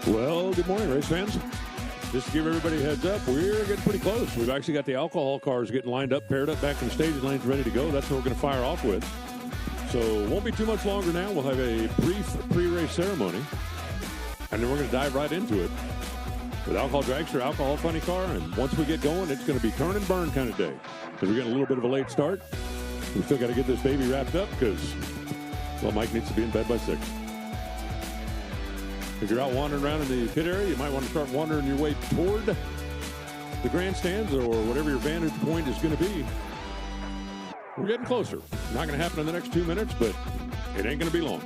Well, good morning, race fans. Just to give everybody a heads up, we're getting pretty close. We've actually got the alcohol cars getting lined up, paired up back in the staging lanes, ready to go. That's what we're going to fire off with. So it won't be too much longer now. We'll have a brief pre-race ceremony, and then we're going to dive right into it with Alcohol Dragster, Alcohol Funny Car, and once we get going, it's going to be turn and burn kind of day. Because we're getting a little bit of a late start. We still got to get this baby wrapped up because, well, Mike needs to be in bed by 6. If you're out wandering around in the pit area, you might want to start wandering your way toward the grandstands or whatever your vantage point is going to be. We're getting closer. Not going to happen in the next 2 minutes, but it ain't going to be long.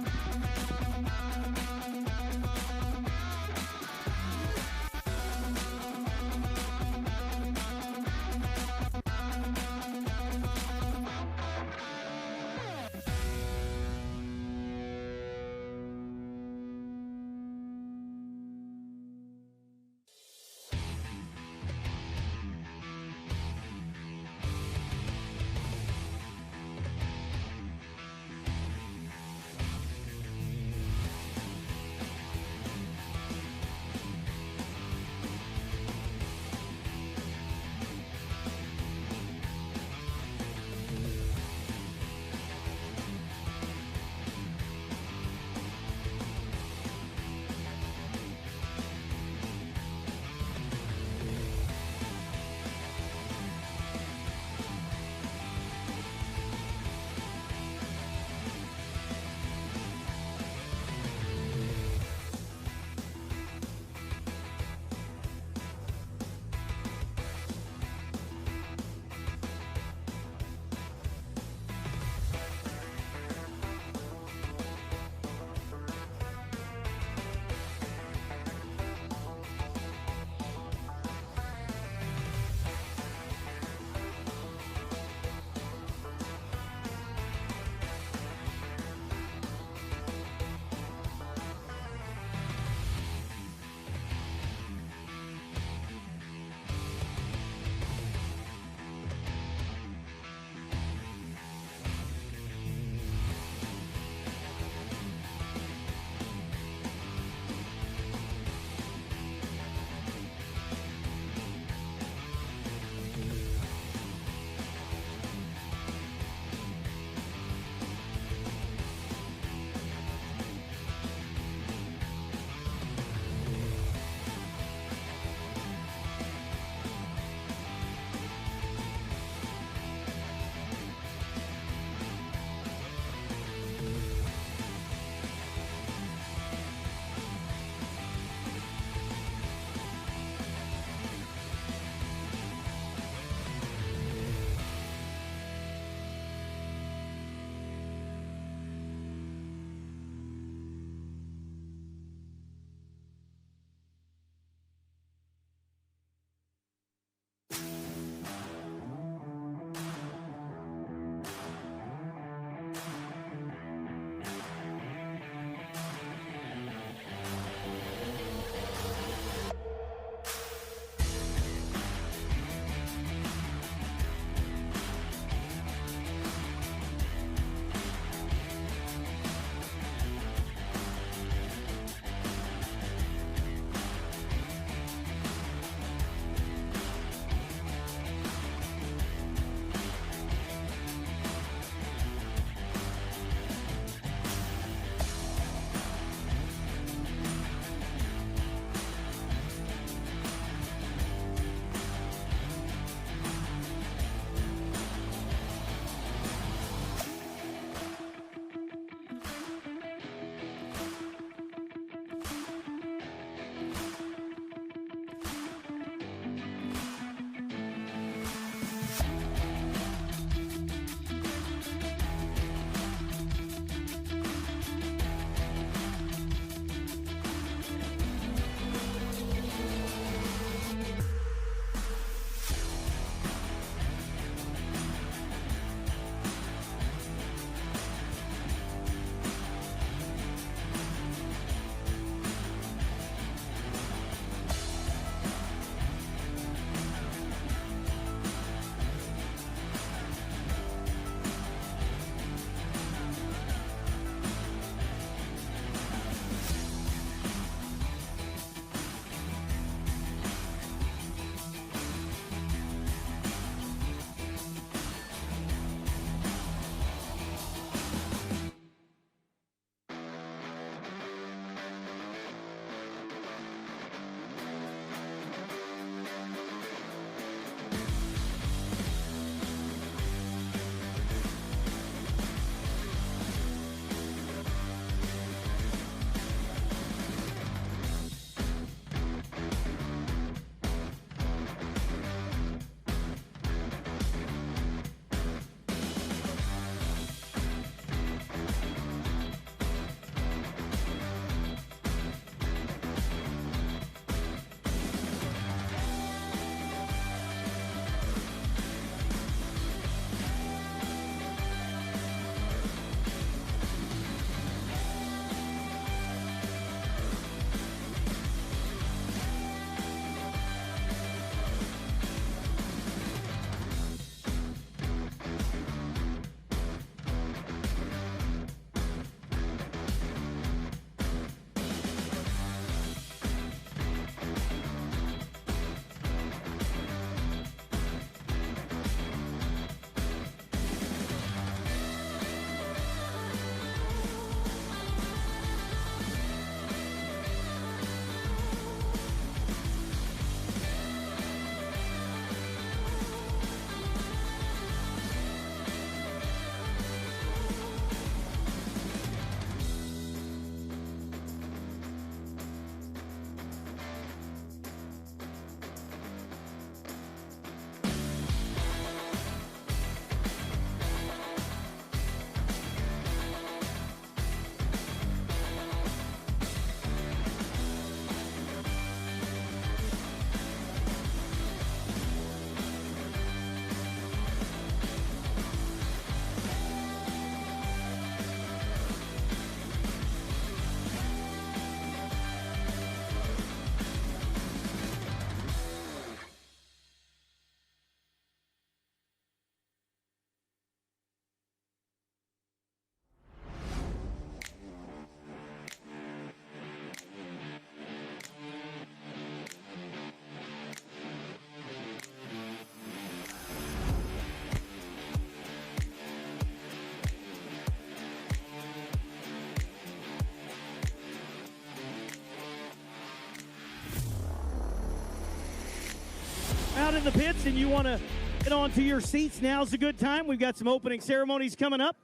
in the pits and you want to get onto your seats, now's a good time. We've got some opening ceremonies coming up.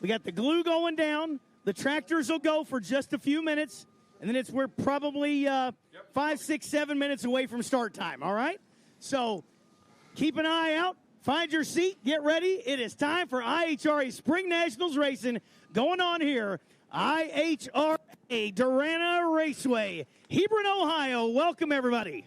We got the glue going down. The tractors will go for just a few minutes, and then we're probably 5, 6, 7 minutes away from start time, all right? So keep an eye out. Find your seat. Get ready. It is time for IHRA Spring Nationals racing going on here. IHRA Darana Raceway, Hebron, Ohio. Welcome, everybody.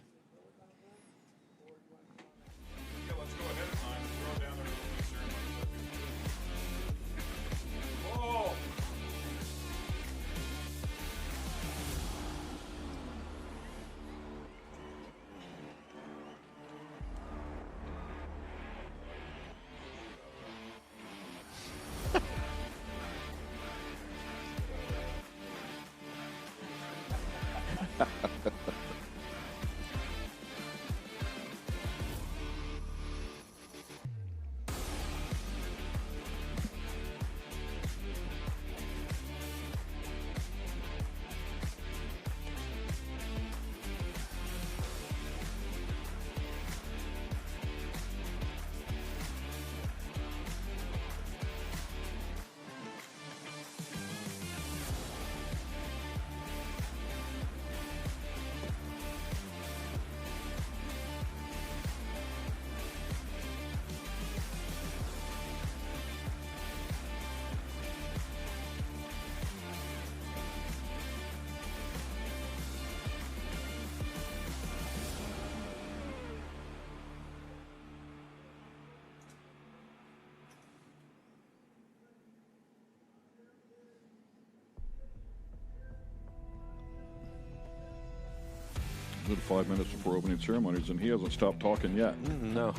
Good 5 minutes before opening ceremonies, and he hasn't stopped talking yet. No.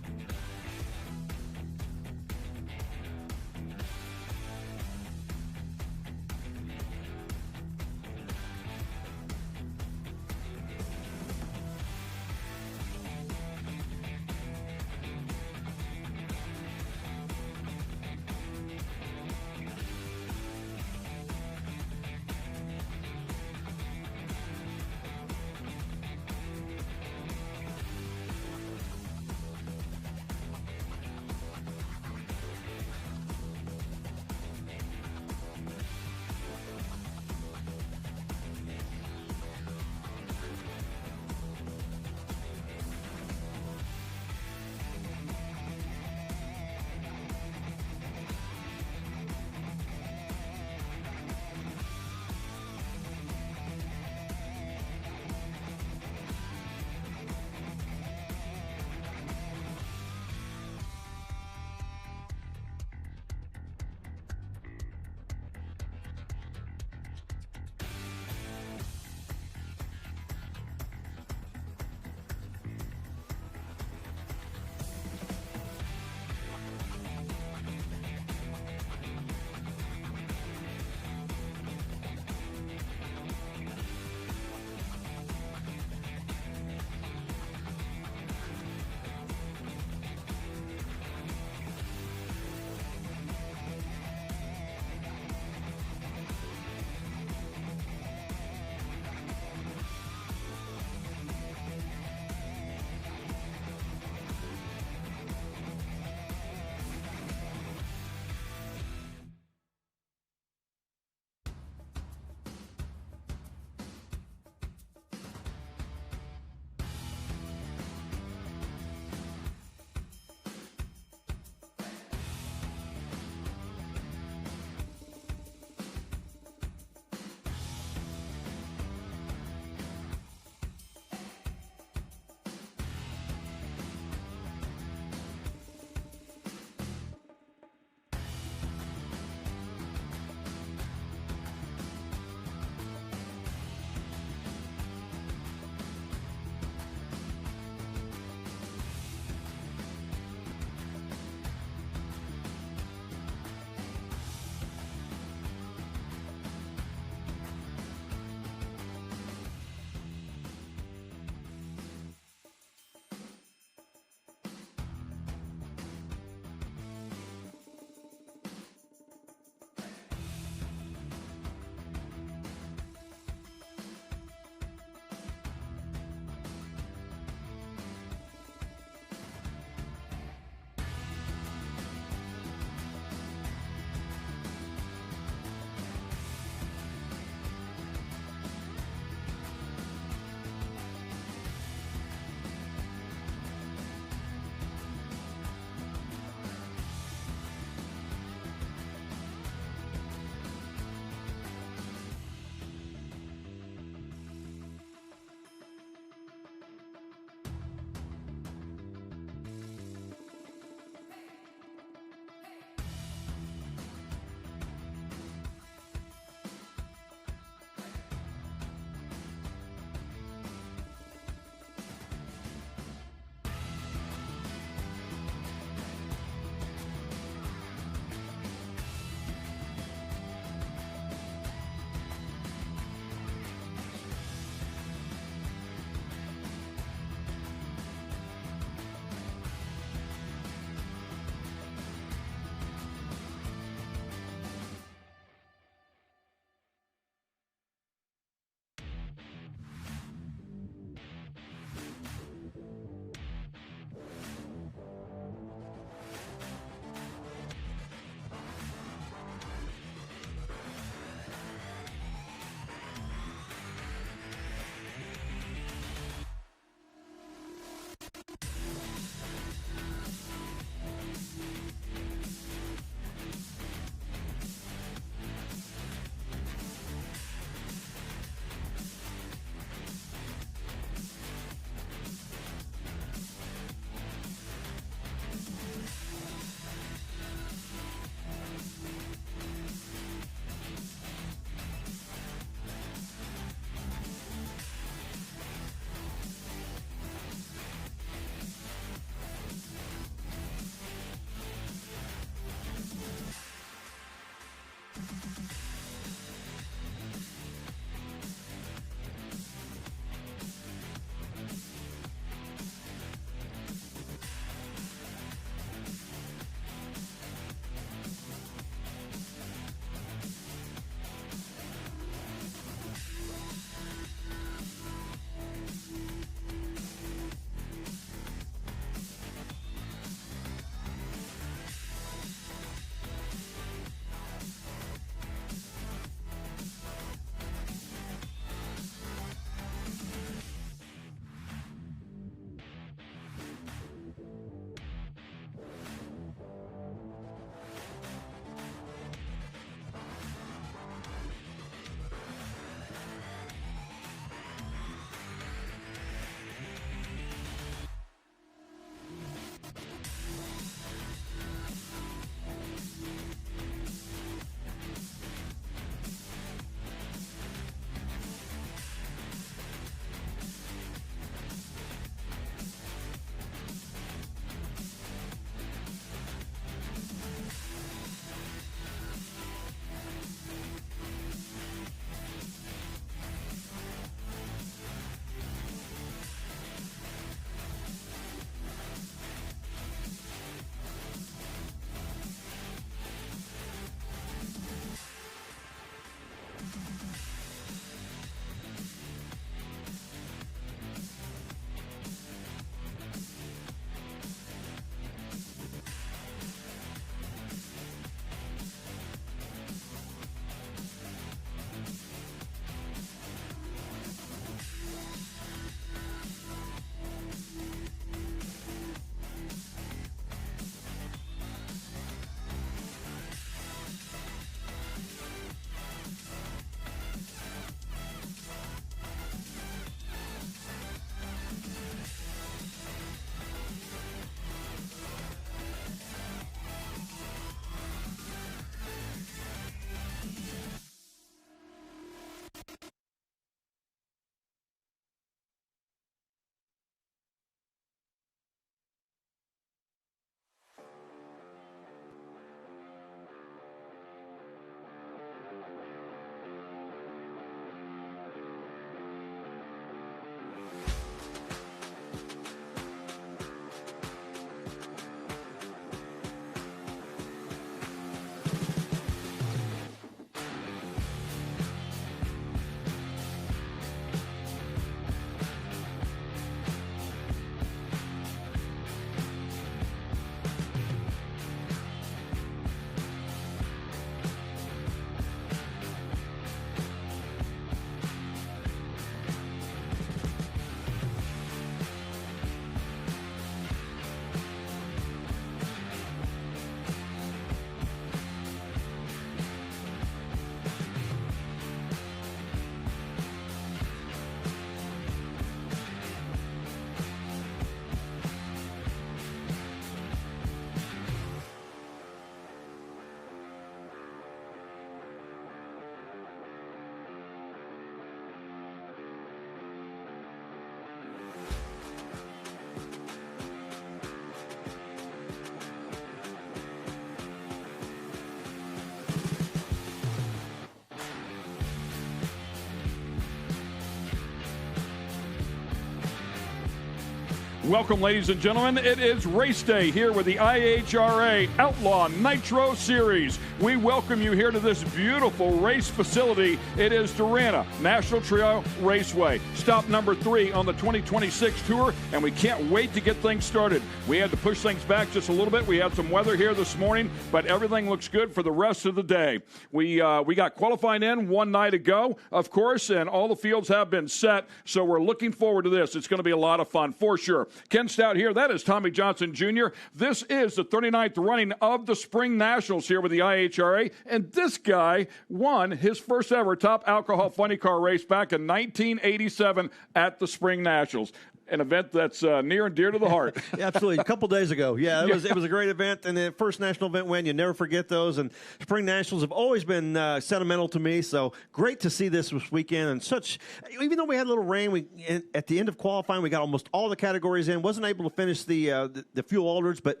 Welcome, ladies and gentlemen. It is race day here with the IHRA Outlaw Nitro Series. We welcome you here to this beautiful race facility. It is Darana National Trail Raceway, stop number 3 on the 2026 tour, and we can't wait to get things started. We had to push things back just a little bit. We had some weather here this morning, but everything looks good for the rest of the day. We got qualifying in one night ago, of course, and all the fields have been set, so we're looking forward to this. It's going to be a lot of fun for sure. Ken Stout here. That is Tommy Johnson Jr. This is the 39th running of the Spring Nationals here with the IHRA, and this guy won his first ever top alcohol funny car race back in 1987 at the Spring Nationals. An event that's near and dear to the heart. Absolutely. A couple days ago. Yeah, it was a great event. And the first national event win, you never forget those. And Spring Nationals have always been sentimental to me. So great to see this weekend. And even though we had a little rain, at the end of qualifying, we got almost all the categories in. Wasn't able to finish the fuel alders, but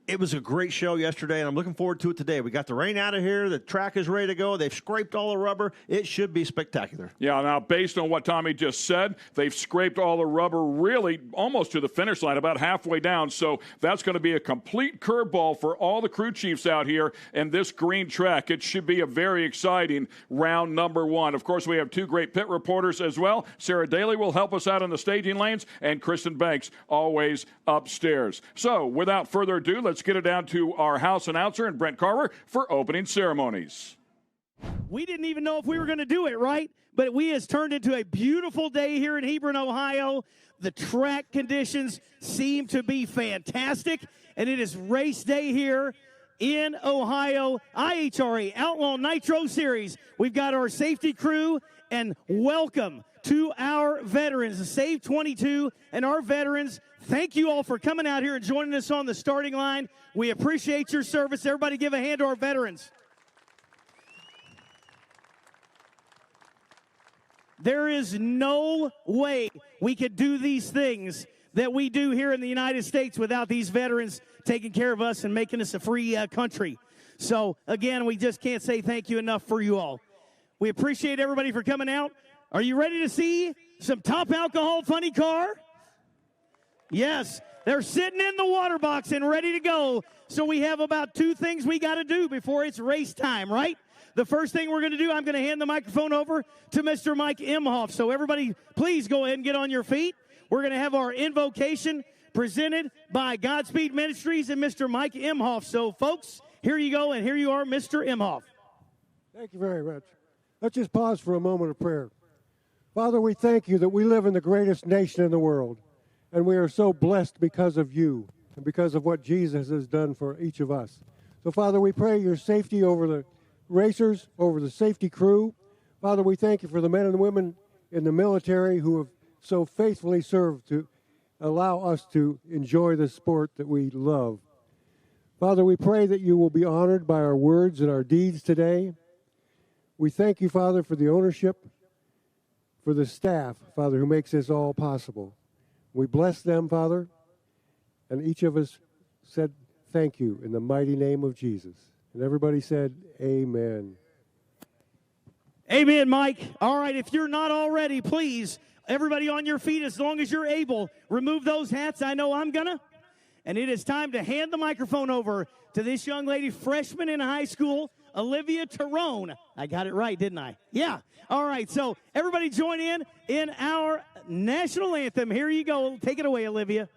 it was a great show yesterday, and I'm looking forward to it today. We got the rain out of here. The track is ready to go. They've scraped all the rubber. It should be spectacular. Yeah, now, based on what Tommy just said, they've scraped all the rubber really almost to the finish line, about halfway down. So that's going to be a complete curveball for all the crew chiefs out here in this green track. It should be a very exciting round number 1. Of course, we have 2 great pit reporters as well. Sarah Daly will help us out in the staging lanes, and Kristen Banks always upstairs. So without further ado, let's get it down to our house announcer and Brent Carver for opening ceremonies. We didn't even know if we were going to do it, right? But we has turned into a beautiful day here in Hebron, Ohio. The track conditions seem to be fantastic, and it is race day here in Ohio. IHRA Outlaw Nitro Series. We've got our safety crew, and welcome to our veterans, the Save 22 and our veterans. Thank you all for coming out here and joining us on the starting line. We appreciate your service. Everybody give a hand to our veterans. There is no way we could do these things that we do here in the United States without these veterans taking care of us and making us a free country. So, again, we just can't say thank you enough for you all. We appreciate everybody for coming out. Are you ready to see some top alcohol funny car? Yes, they're sitting in the water box and ready to go. So we have about 2 things we got to do before it's race time, right? The first thing we're going to do, I'm going to hand the microphone over to Mr. Mike Imhoff. So everybody, please go ahead and get on your feet. We're going to have our invocation presented by Godspeed Ministries and Mr. Mike Imhoff. So, folks, here you go, and here you are, Mr. Imhoff. Thank you very much. Let's just pause for a moment of prayer. Father, we thank you that we live in the greatest nation in the world, and we are so blessed because of you and because of what Jesus has done for each of us. So, Father, we pray your safety over the racers, over the safety crew. Father, we thank you for the men and women in the military who have so faithfully served to allow us to enjoy the sport that we love. Father, we pray that you will be honored by our words and our deeds today. We thank you, Father, for the ownership, for the staff, Father, who makes this all possible. We bless them, Father, and each of us said thank you in the mighty name of Jesus. And everybody said, amen. Amen, Mike. All right, if you're not already, please, everybody on your feet, as long as you're able, remove those hats. I know I'm gonna. And it is time to hand the microphone over to this young lady, freshman in high school, Olivia Tyrone. I got it right, didn't I? Yeah. All right, so everybody join in our national anthem. Here you go. Take it away, Olivia.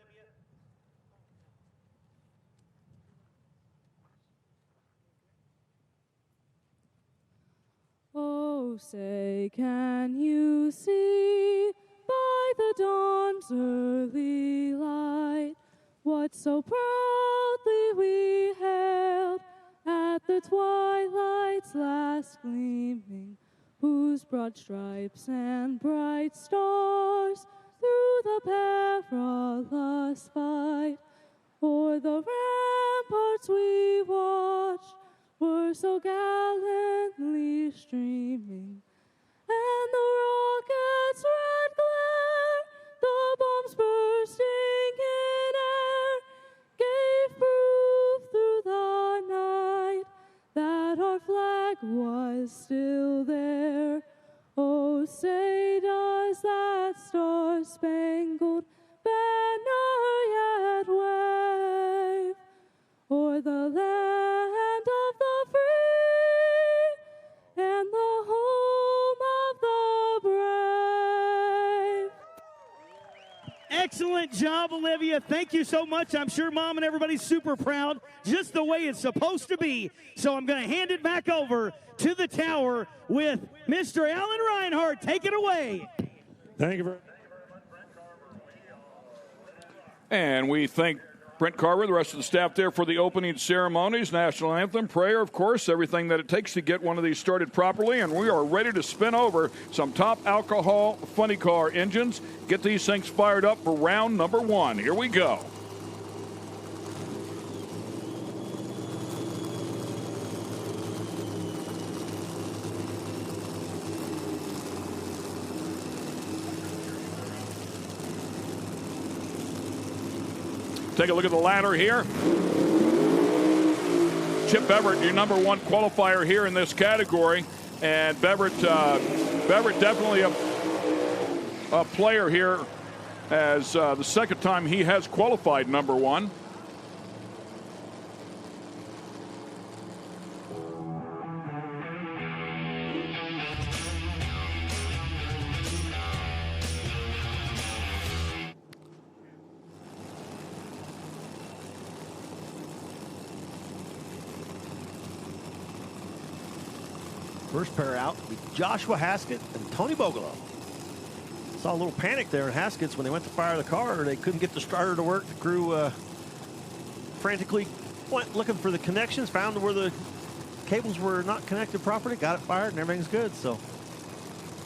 Oh, say, can you see by the dawn's early light what so proudly we hailed at the twilight's last gleaming, whose broad stripes and bright stars through the perilous fight o'er the ramparts we watched were so gallantly streaming, and the rocket's red glare, the bombs bursting in air, gave proof through the night that our flag was still there. Oh, say does that star-spangled banner Excellent job, Olivia. Thank you so much. I'm sure Mom and everybody's super proud, just the way it's supposed to be. So I'm going to hand it back over to the tower with Mr. Alan Reinhardt. Take it away. Thank you very much. And we thank Brent Carver, the rest of the staff there for the opening ceremonies, national anthem, prayer, of course, everything that it takes to get one of these started properly. And we are ready to spin over some top alcohol funny car engines. Get these things fired up for round number 1. Here we go. Take a look at the ladder here. Chip Beverett, your number 1 qualifier here in this category. And Beverett definitely a player here as the second time he has qualified number 1. First pair out will be Joshua Haskett and Tony Bogolo. Saw a little panic there in Haskett's when they went to fire the car. They couldn't get the starter to work. The crew frantically went looking for the connections, found where the cables were not connected properly, got it fired, and everything's good. So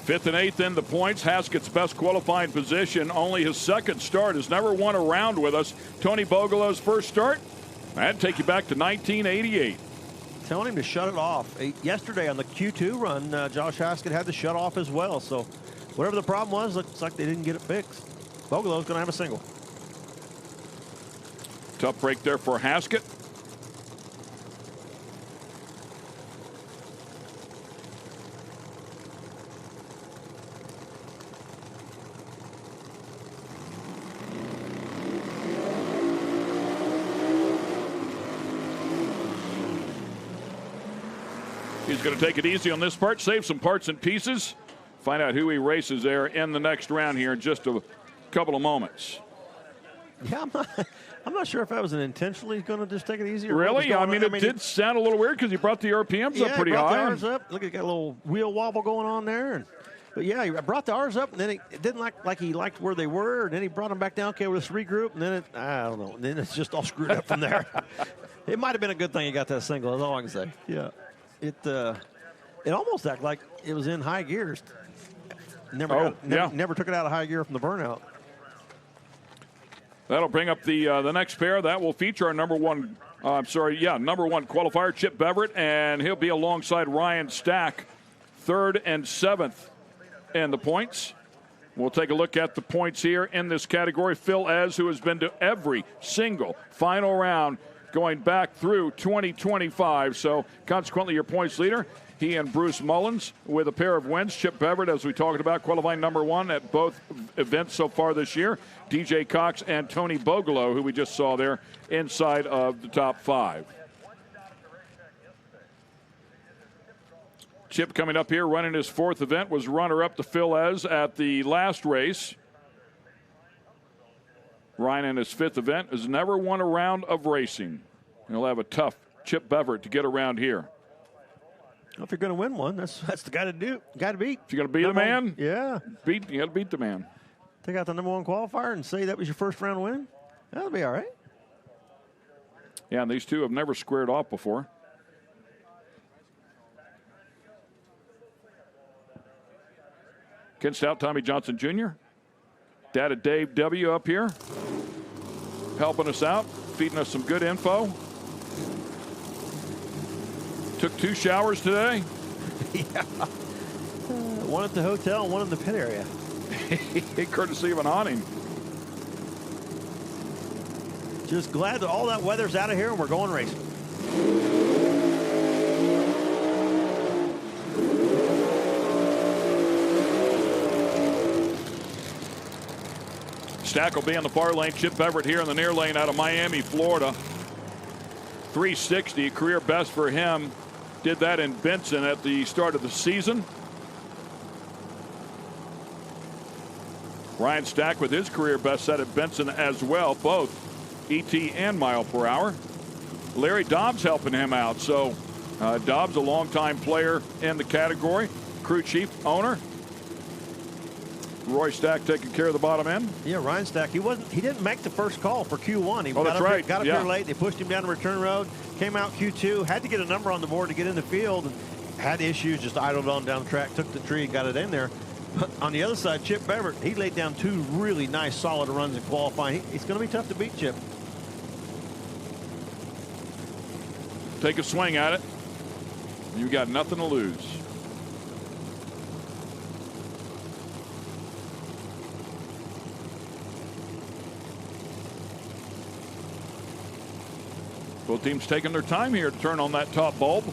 5th and 8th in the points. Haskett's best qualifying position. Only his second start. Has never won a round with us. Tony Bogolo's first start. That'd take you back to 1988. Telling him to shut it off. Yesterday on the Q2 run, Josh Haskett had to shut off as well. So whatever the problem was, looks like they didn't get it fixed. Bogolo's going to have a single. Tough break there for Haskett. He's going to take it easy on this part, save some parts and pieces. Find out who he races there in the next round here in just a couple of moments. Yeah, I'm not sure if that was an intentionally going to just take it easy. Or really? I mean, it did sound a little weird because he brought the RPMs up pretty high. Yeah, brought the R's up. Look, he got a little wheel wobble going on there. But yeah, he brought the R's up, and then it didn't like he liked where they were, and then he brought them back down. Okay, let's regroup, and then I don't know. And then it's just all screwed up from there. It might have been a good thing he got that single. That's all I can say. Yeah. It almost acted like it was in high gears. Never took it out of high gear from the burnout. That'll bring up the next pair. That will feature our number 1 qualifier, Chip Beverett, and he'll be alongside Ryan Stack, 3rd and 7th in the points. We'll take a look at the points here in this category. Phil Ez, who has been to every single final round going back through 2025. So consequently, your points leader, he and Bruce Mullins with a pair of wins. Chip Beverett, as we talked about, qualifying number 1 at both events so far this year. DJ Cox and Tony Bogolo, who we just saw there inside of the top 5. Chip coming up here, running his 4th event, was runner-up to Phil Ez at the last race. Ryan in his 5th event has never won a round of racing. He'll have a tough Chip Beverett to get around here. Well, if you're going to win one, that's the guy to beat. If you're going to beat the man, yeah, you got to beat the man. Take out the number 1 qualifier and say that was your first round win. That'll be all right. Yeah, and these two have never squared off before. Ken Stout, Tommy Johnson Jr., Dad of Dave W. up here, helping us out, feeding us some good info. Took 2 showers today. Yeah. One at the hotel and one in the pit area. Courtesy of an awning. Just glad that all that weather's out of here and we're going racing. Stack will be on the far lane. Chip Beverett here in the near lane out of Miami, Florida. 360, career best for him. Did that in Benson at the start of the season. Ryan Stack with his career best set at Benson as well, both ET and mile per hour. Larry Dobbs helping him out. So Dobbs, a longtime player in the category, crew chief, owner. Roy Stack taking care of the bottom end. Yeah, Ryan Stack. He didn't make the first call for Q1. He that's right. Got up here late. They pushed him down the return road. Came out Q2. Had to get a number on the board to get in the field. And had issues. Just idled on down the track. Took the tree and got it in there. But on the other side, Chip Beverett, he laid down 2 really nice, solid runs in qualifying. It's going to be tough to beat Chip. Take a swing at it. You got nothing to lose. Both teams taking their time here to turn on that top bulb.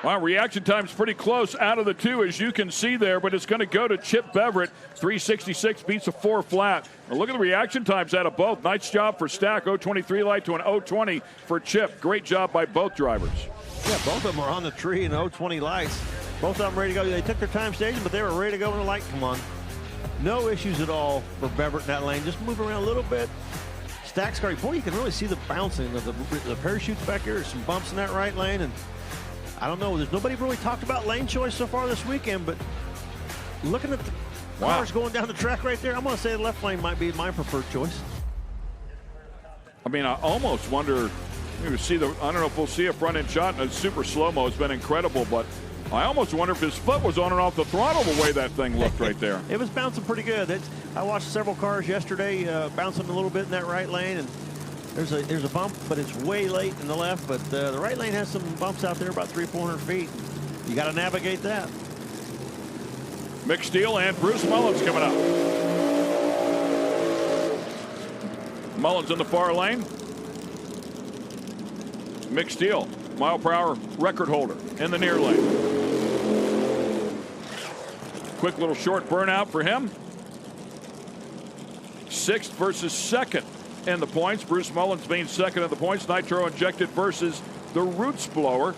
Well, reaction time's pretty close out of the 2, as you can see there, but it's going to go to Chip Beverett. 366 beats a 4 flat. Now look at the reaction times out of both. Nice job for Stack, 023 light to an 020 for Chip. Great job by both drivers. Yeah, both of them are on the tree in 020 lights. Both of them ready to go. They took their time staging, but they were ready to go when the light come on. No issues at all for Beverett in that lane. Just move around a little bit. Stack's car, boy, you can really see the bouncing of the parachutes back here. There's some bumps in that right lane, and I don't know. There's nobody really talked about lane choice so far this weekend, but looking at the cars going down the track right there, I'm going to say the left lane might be my preferred choice. I mean, I almost wonder, I don't know if we'll see a front end shot, and a super slow-mo has been incredible, but I almost wonder if his foot was on and off the throttle the way that thing looked right there. It was bouncing pretty good. I watched several cars yesterday bouncing a little bit in that right lane, and there's a bump, but it's way late in the left. But the right lane has some bumps out there, about 300-400 feet. You got to navigate that. Mick Steele and Bruce Mullins coming up. Mullins in the far lane. Mick Steele, mile per hour record holder in the near lane. Quick little short burnout for him. 6th versus 2nd. In the points. Bruce Mullins being 2nd in the points. Nitro injected versus the Roots Blower.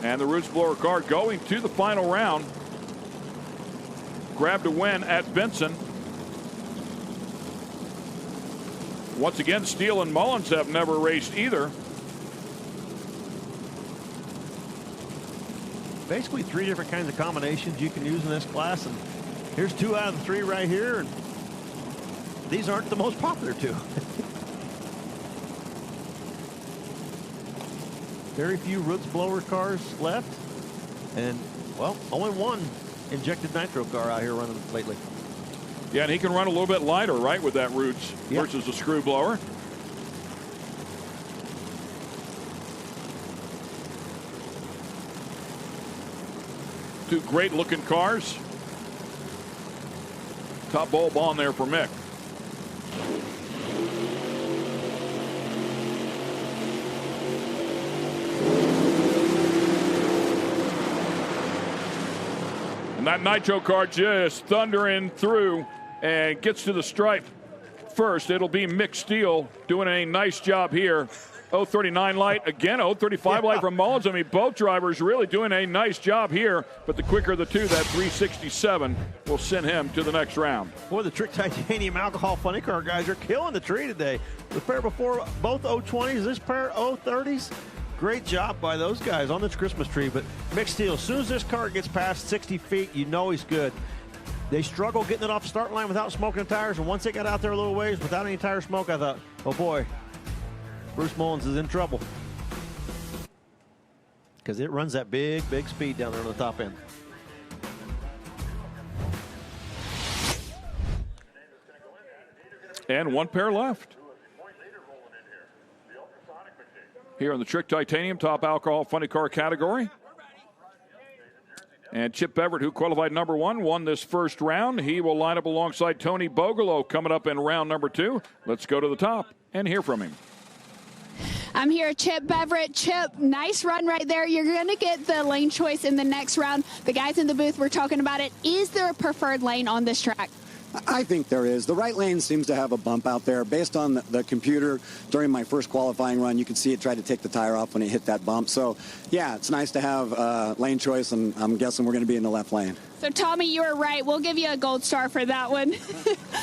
And the Roots Blower car going to the final round. Grabbed a win at Benson. Once again, Steele and Mullins have never raced either. Basically 3 different kinds of combinations you can use in this class. And here's 2 out of the 3 right here. And these aren't the most popular 2. Very few Roots Blower cars left. And, well, only one injected nitro car out here running lately. Yeah, and he can run a little bit lighter, right, with that Roots versus the screw blower. Two great-looking cars. Top bulb on there for Mick. And that nitro car just thundering through and gets to the stripe first. It'll be Mick Steele doing a nice job here. 039 light again, 035 light from Mullins. I mean, both drivers really doing a nice job here, but the quicker of the 2, that 367 will send him to the next round. Boy, the Trick Titanium Alcohol Funny Car guys are killing the tree today. The pair before, both 020s, this pair 030s. Great job by those guys on this Christmas tree. But Mick Steele, as soon as this car gets past 60 feet, you know he's good. They struggle getting it off the start line without smoking tires, and once they got out there a little ways without any tire smoke, I thought, oh boy, Bruce Mullins is in trouble. Because it runs that big, big speed down there on the top end. And one pair left. Here in the Trick Titanium Top Alcohol Funny Car category. And Chip Beverett, who qualified number 1, won this first round. He will line up alongside Tony Bogelow coming up in round number 2. Let's go to the top and hear from him. I'm here at Chip Beverett. Chip, nice run right there. You're going to get the lane choice in the next round. The guys in the booth were talking about it. Is there a preferred lane on this track? I think there is. The right lane seems to have a bump out there. Based on the computer, during my first qualifying run, you could see it try to take the tire off when it hit that bump. So, yeah, it's nice to have lane choice, and I'm guessing we're going to be in the left lane. So, Tommy, you were right. We'll give you a gold star for that one.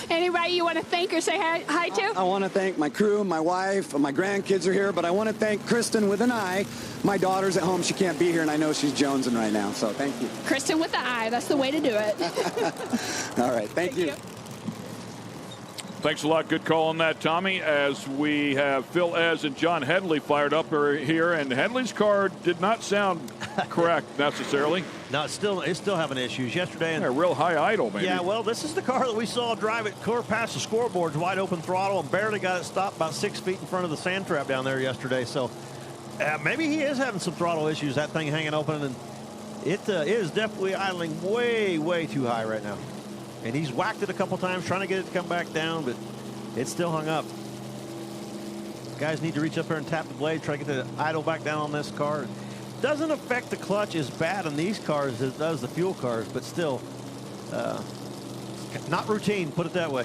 Anybody you want to thank or say hi to? I want to thank my crew, my wife, my grandkids are here, but I want to thank Kristen with an I. My daughter's at home. She can't be here, and I know she's jonesing right now, so thank you. Kristen with the I. That's the way to do it. All right. Thank you. Thanks a lot. Good call on that, Tommy. As we have Phil Ez and John Headley fired up here, and Headley's car did not sound correct necessarily. No, it's still having issues. Yesterday, and a real high idle, maybe. Yeah, well, this is the car that we saw drive it clear past the scoreboards, wide open throttle, and barely got it stopped about 6 feet in front of the sand trap down there yesterday. So maybe he is having some throttle issues. That thing hanging open, and it is definitely idling way too high right now. And he's whacked it a couple times trying to get it to come back down, but it's still hung up. Guys need to reach up there and tap the blade, try to get the idle back down on this car. It doesn't affect the clutch as bad on these cars as it does the fuel cars, but still not routine, put it that way.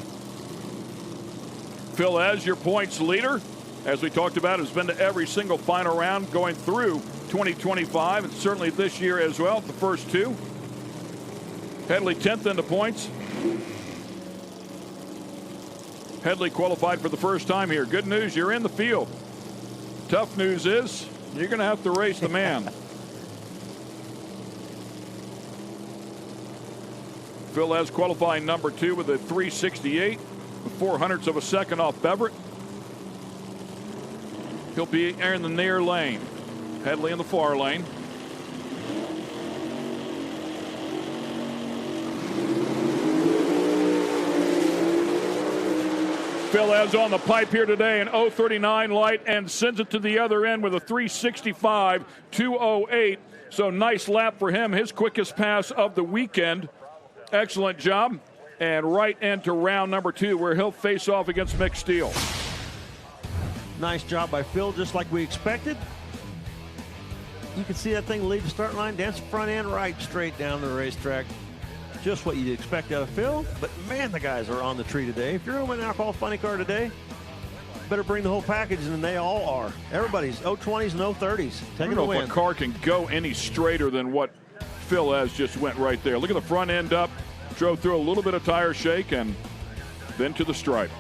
Phil Ez, your points leader, as we talked about, has been to every single final round going through 2025, and certainly this year as well, the first two. Headley 10th in the points. Headley qualified for the first time here. Good news, you're in the field. Tough news is you're going to have to race the man. Phil Ez qualifying number 2 with a 368, with 0.04 of a second off Beverett. He'll be in the near lane. Headley in the far lane. Phil Ez on the pipe here today, an 039 light, and sends it to the other end with a 365, 208. So nice lap for him, his quickest pass of the weekend. Excellent job. And right into round number 2, where he'll face off against Mick Steele. Nice job by Phil, just like we expected. You can see that thing leave the start line, dance front and right straight down the racetrack. Just what you'd expect out of Phil, but man, the guys are on the tree today. If you're going to win an alcohol funny car today, better bring the whole package, and they all are. Everybody's 020s and 030s. I don't know if a car can go any straighter than what Phil Ez just went right there. Look at the front end up, drove through a little bit of tire shake, and then to the stripe.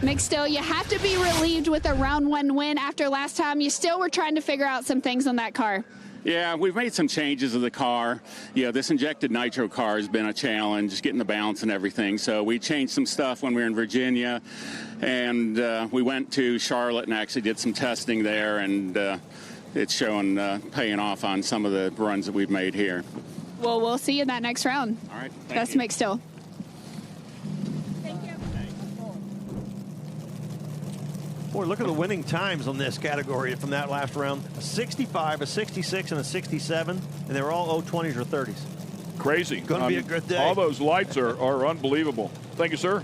Mick Steele, you have to be relieved with a round 1 win after last time. You still were trying to figure out some things on that car. Yeah, we've made some changes to the car. Yeah, this injected nitro car has been a challenge, getting the balance and everything. So we changed some stuff when we were in Virginia, and we went to Charlotte and actually did some testing there, and it's showing paying off on some of the runs that we've made here. Well, we'll see you in that next round. All right. That's Mick Steele. Boy, look at the winning times on this category from that last round. A 65, a 66, and a 67, and they were all 020s or 30s. Crazy. Going to be a good day. All those lights are unbelievable. Thank you, sir.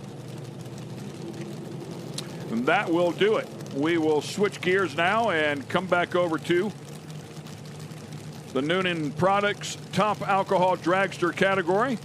And that will do it. We will switch gears now and come back over to the Noonan Products Top Alcohol Dragster category.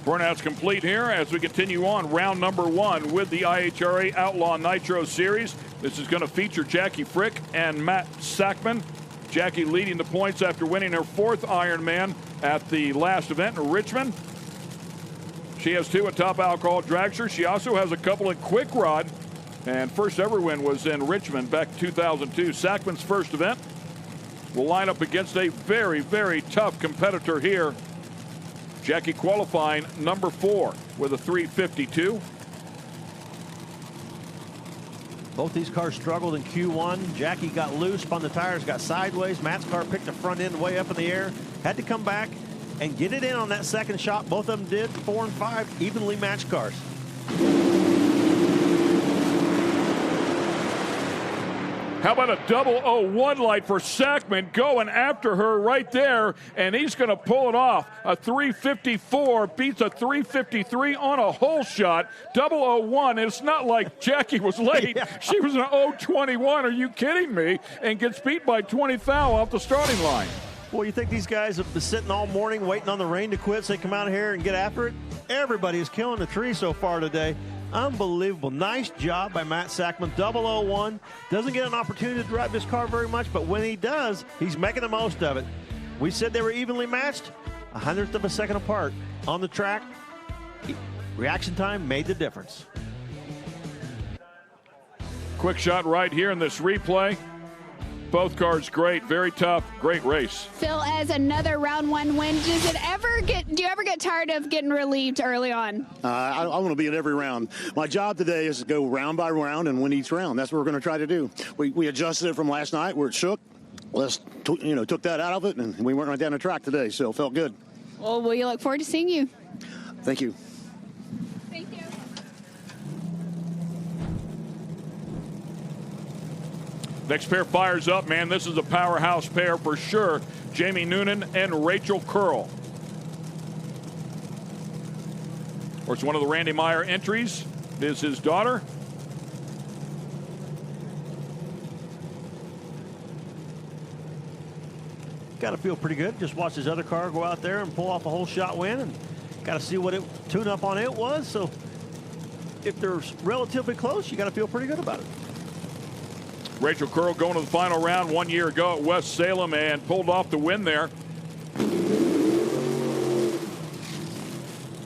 Burnout's complete here as we continue on round number 1 with the IHRA Outlaw Nitro Series. This is going to feature Jackie Frick and Matt Sackman. Jackie leading the points after winning her 4th Ironman at the last event in Richmond. She has 2 at Top Alcohol Dragster. She also has a couple in Quick Rod, and first ever win was in Richmond back in 2002. Sackman's first event will line up against a very tough competitor here. Jackie qualifying number 4 with a 352. Both these cars struggled in Q1. Jackie got loose, spun the tires, got sideways. Matt's car picked the front end way up in the air. Had to come back and get it in on that second shot. Both of them did. 4 and 5, evenly matched cars. How about a 001 light for Sackman going after her right there, and he's going to pull it off. A 354 beats a 353 on a hole shot. 001, it's not like Jackie was late. Yeah. She was an 021. Are you kidding me? And gets beat by 20 thou off the starting line. Well, you think these guys have been sitting all morning waiting on the rain to quit so they come out here and get after it? Everybody is killing the tree so far today. Unbelievable. Nice job by Matt Sackman. 001. Doesn't get an opportunity to drive this car very much, but when he does, he's making the most of it. We said they were evenly matched, 100th of a second apart on the track. Reaction time made the difference. Quick shot right here in this replay. Both cars great, very tough, great race. Phil, as another round 1 win, do you ever get tired of getting relieved early on? I want to be in every round. My job today is to go round by round and win each round. That's what we're going to try to do. We adjusted it from last night where it shook. Took that out of it, and we went right down the track today, so it felt good. Well, we look forward to seeing you. Thank you. Thank you. Next pair fires up, man. This is a powerhouse pair for sure. Jamie Noonan and Rachel Curl. Of course, one of the Randy Meyer entries is his daughter. Got to feel pretty good. Just watch his other car go out there and pull off a whole shot win, and got to see what it tune up on it was. So if they're relatively close, you got to feel pretty good about it. Rachel Curl going to the final round 1 year ago at West Salem and pulled off the win there.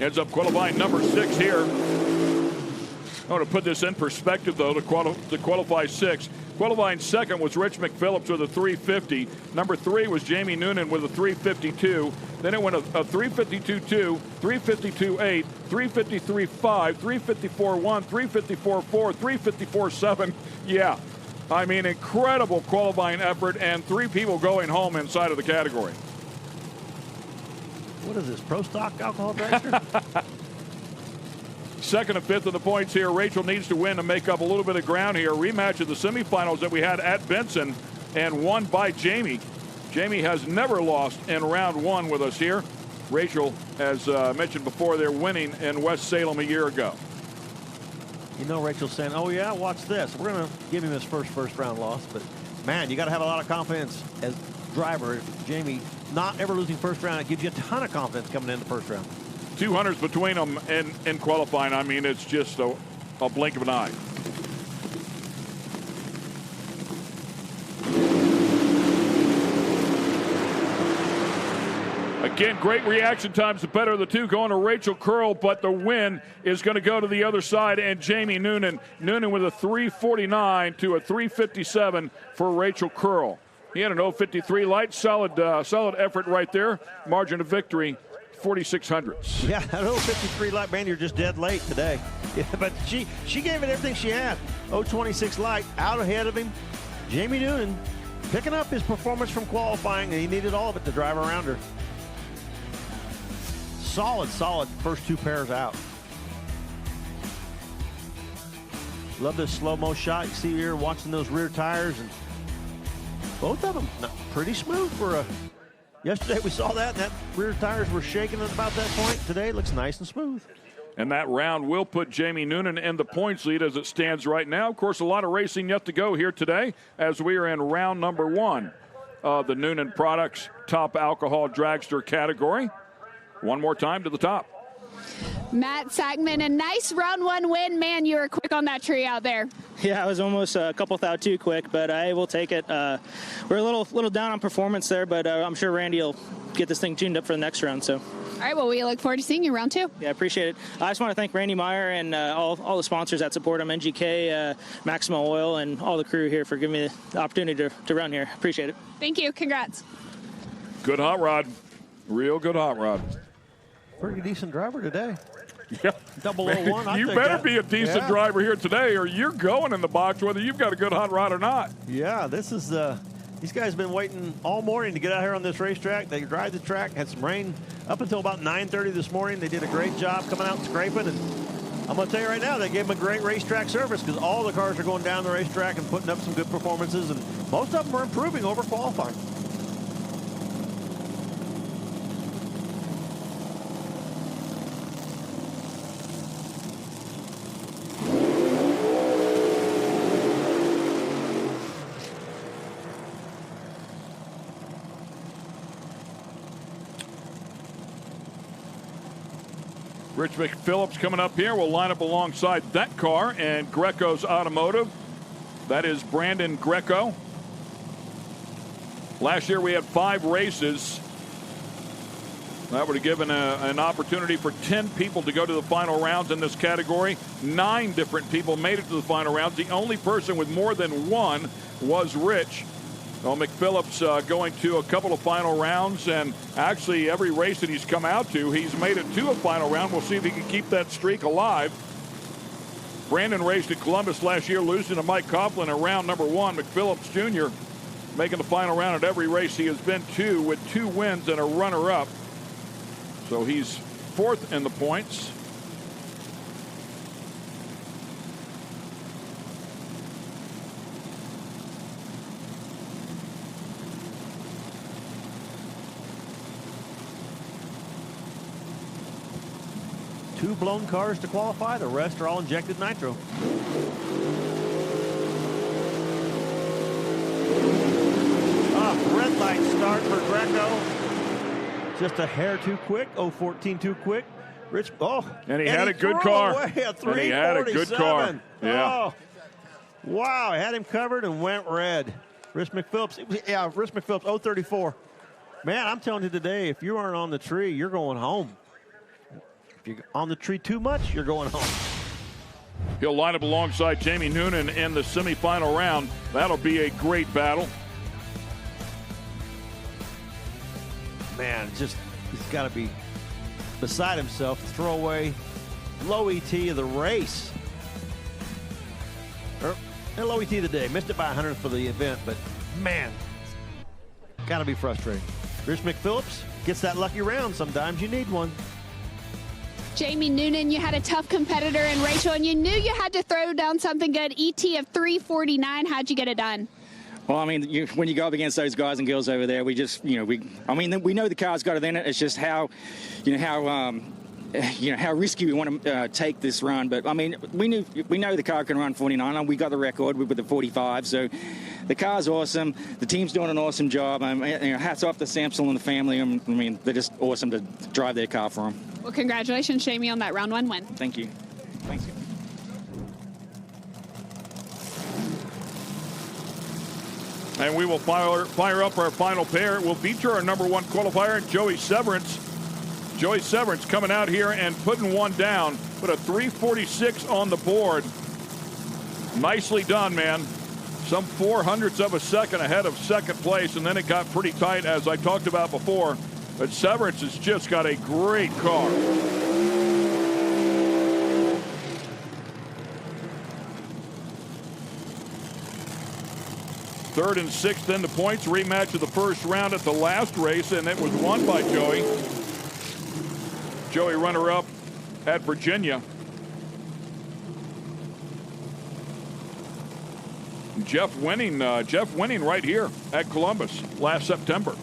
Ends up qualifying number 6 here. I want to put this in perspective, though, to qualify 6. Qualifying second was Rich McPhillips with a 350. Number 3 was Jamie Noonan with a 352. Then it went a 352.2, 352.8, 353.5, 354.1, 354.4, 354.7. Yeah. I mean, incredible qualifying effort, and 3 people going home inside of the category. What is this, pro stock alcohol dragster? Second and fifth in the points here. Rachel needs to win to make up a little bit of ground here. Rematch of the semifinals that we had at Benson and won by Jamie. Jamie has never lost in round 1 with us here. Rachel, as mentioned before, they're winning in West Salem a year ago. You know, Rachel's saying, oh, yeah, watch this. We're going to give him his first round loss. But, man, you got to have a lot of confidence as driver. Jamie, not ever losing first round, it gives you a ton of confidence coming in the first round. 200s between them in qualifying. I mean, it's just a blink of an eye. Again, great reaction times. The better of the two going to Rachel Curl, but the win is going to go to the other side, and Jamie Noonan. Noonan with a 349 to a 357 for Rachel Curl. He had an 053 light, solid effort right there. Margin of victory, 4,600ths. Yeah, that 053 light, man, you're just dead late today. Yeah, but she gave it everything she had. 026 light, out ahead of him. Jamie Noonan picking up his performance from qualifying, and he needed all of it to drive around her. Solid first 2 pairs out. Love this slow-mo shot. You see here watching those rear tires, and both of them pretty smooth for a... Yesterday we saw that, and that rear tires were shaking at about that point. Today it looks nice and smooth. And that round will put Jamie Noonan in the points lead as it stands right now. Of course, a lot of racing yet to go here today as we are in round number 1 of the Noonan Products Top Alcohol Dragster category. One more time to the top. Matt Sackman, a nice round 1 win. Man, you were quick on that tree out there. Yeah, I was almost a couple thou too quick, but I will take it. We're a little down on performance there, but I'm sure Randy will get this thing tuned up for the next round. So. All right, well, we look forward to seeing you round 2. Yeah, I appreciate it. I just want to thank Randy Meyer and all the sponsors that support him, NGK, Maximo Oil, and all the crew here for giving me the opportunity to run here. Appreciate it. Thank you. Congrats. Good hot rod. Real good hot rod. Pretty decent driver today. Yeah. 001. You better be a decent driver here today, or you're going in the box whether you've got a good hot rod or not. Yeah, this is these guys have been waiting all morning to get out here on this racetrack. They drive the track, had some rain up until about 9:30 this morning. They did a great job coming out and scraping, and I'm going to tell you right now, they gave them a great racetrack service because all the cars are going down the racetrack and putting up some good performances, and most of them are improving over qualifying. Rich McPhillips coming up here will line up alongside that car and Greco's Automotive. That is Brandon Greco. Last year we had 5 races. That would have given an opportunity for 10 people to go to the final rounds in this category. 9 different people made it to the final rounds. The only person with more than 1 was Rich. Well, McPhillips going to a couple of final rounds, and actually every race that he's come out to, he's made it to a final round. We'll see if he can keep that streak alive. Brandon raced at Columbus last year, losing to Mike Coughlin in round number 1. McPhillips Jr. making the final round at every race he has been to with 2 wins and a runner-up. So he's 4th in the points. Two blown cars to qualify. The rest are all injected nitro. Red light start for Greco. Just a hair too quick. 0.14 too quick. Rich. And he had a good car. And he had a good car. Yeah. Wow. Had him covered and went red. Rich McPhillips. Rich McPhillips. 0.34. Man, I'm telling you today, if you aren't on the tree, you're going home. If you're on the tree too much, you're going home. He'll line up alongside Jamie Noonan in the semifinal round. That'll be a great battle. Man, he's got to be beside himself. Throwaway, low ET of the race. Low ET of the day. Missed it by 100th for the event, but man, got to be frustrating. Rich McPhillips gets that lucky round. Sometimes you need one. Jamie Noonan, you had a tough competitor in Rachel, and you knew you had to throw down something good. ET of 349. How'd you get it done? Well, I mean, when you go up against those guys and girls over there, we just, we know the car's got it in it. It's just how risky we want to take this run. But I mean, we know the car can run 49, and we got the record with the 45. So the car's awesome. The team's doing an awesome job. Hats off to Samsel and the family. I mean, they're just awesome to drive their car for them. Well, congratulations, Jamie, on that round 1 win. Thank you. Thanks. And we will fire up our final pair. It will feature our number 1 qualifier, Joey Severance. Joey Severance coming out here and putting one down. Put a 346 on the board. Nicely done, man. Some 0.04 of a second ahead of second place, and then it got pretty tight, as I talked about before. But Severance has just got a great car. Third and 6th in the points. Rematch of the first round at the last race, and it was won by Joey. Joey runner-up at Virginia. Jeff winning right here at Columbus last September.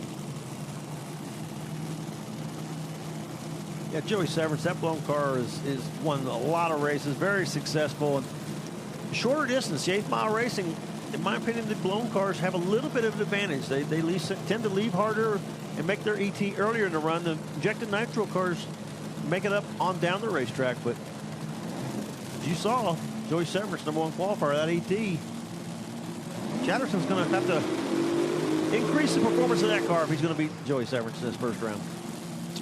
Yeah, Joey Severance, that blown car is won a lot of races, very successful. And shorter distance, the 8th mile racing, in my opinion, the blown cars have a little bit of an advantage. They tend to leave harder and make their ET earlier in the run. The injected nitro cars make it up on down the racetrack. But as you saw, Joey Severance, number 1 qualifier, that ET. Chatterson's going to have to increase the performance of that car if he's going to beat Joey Severance in this first round.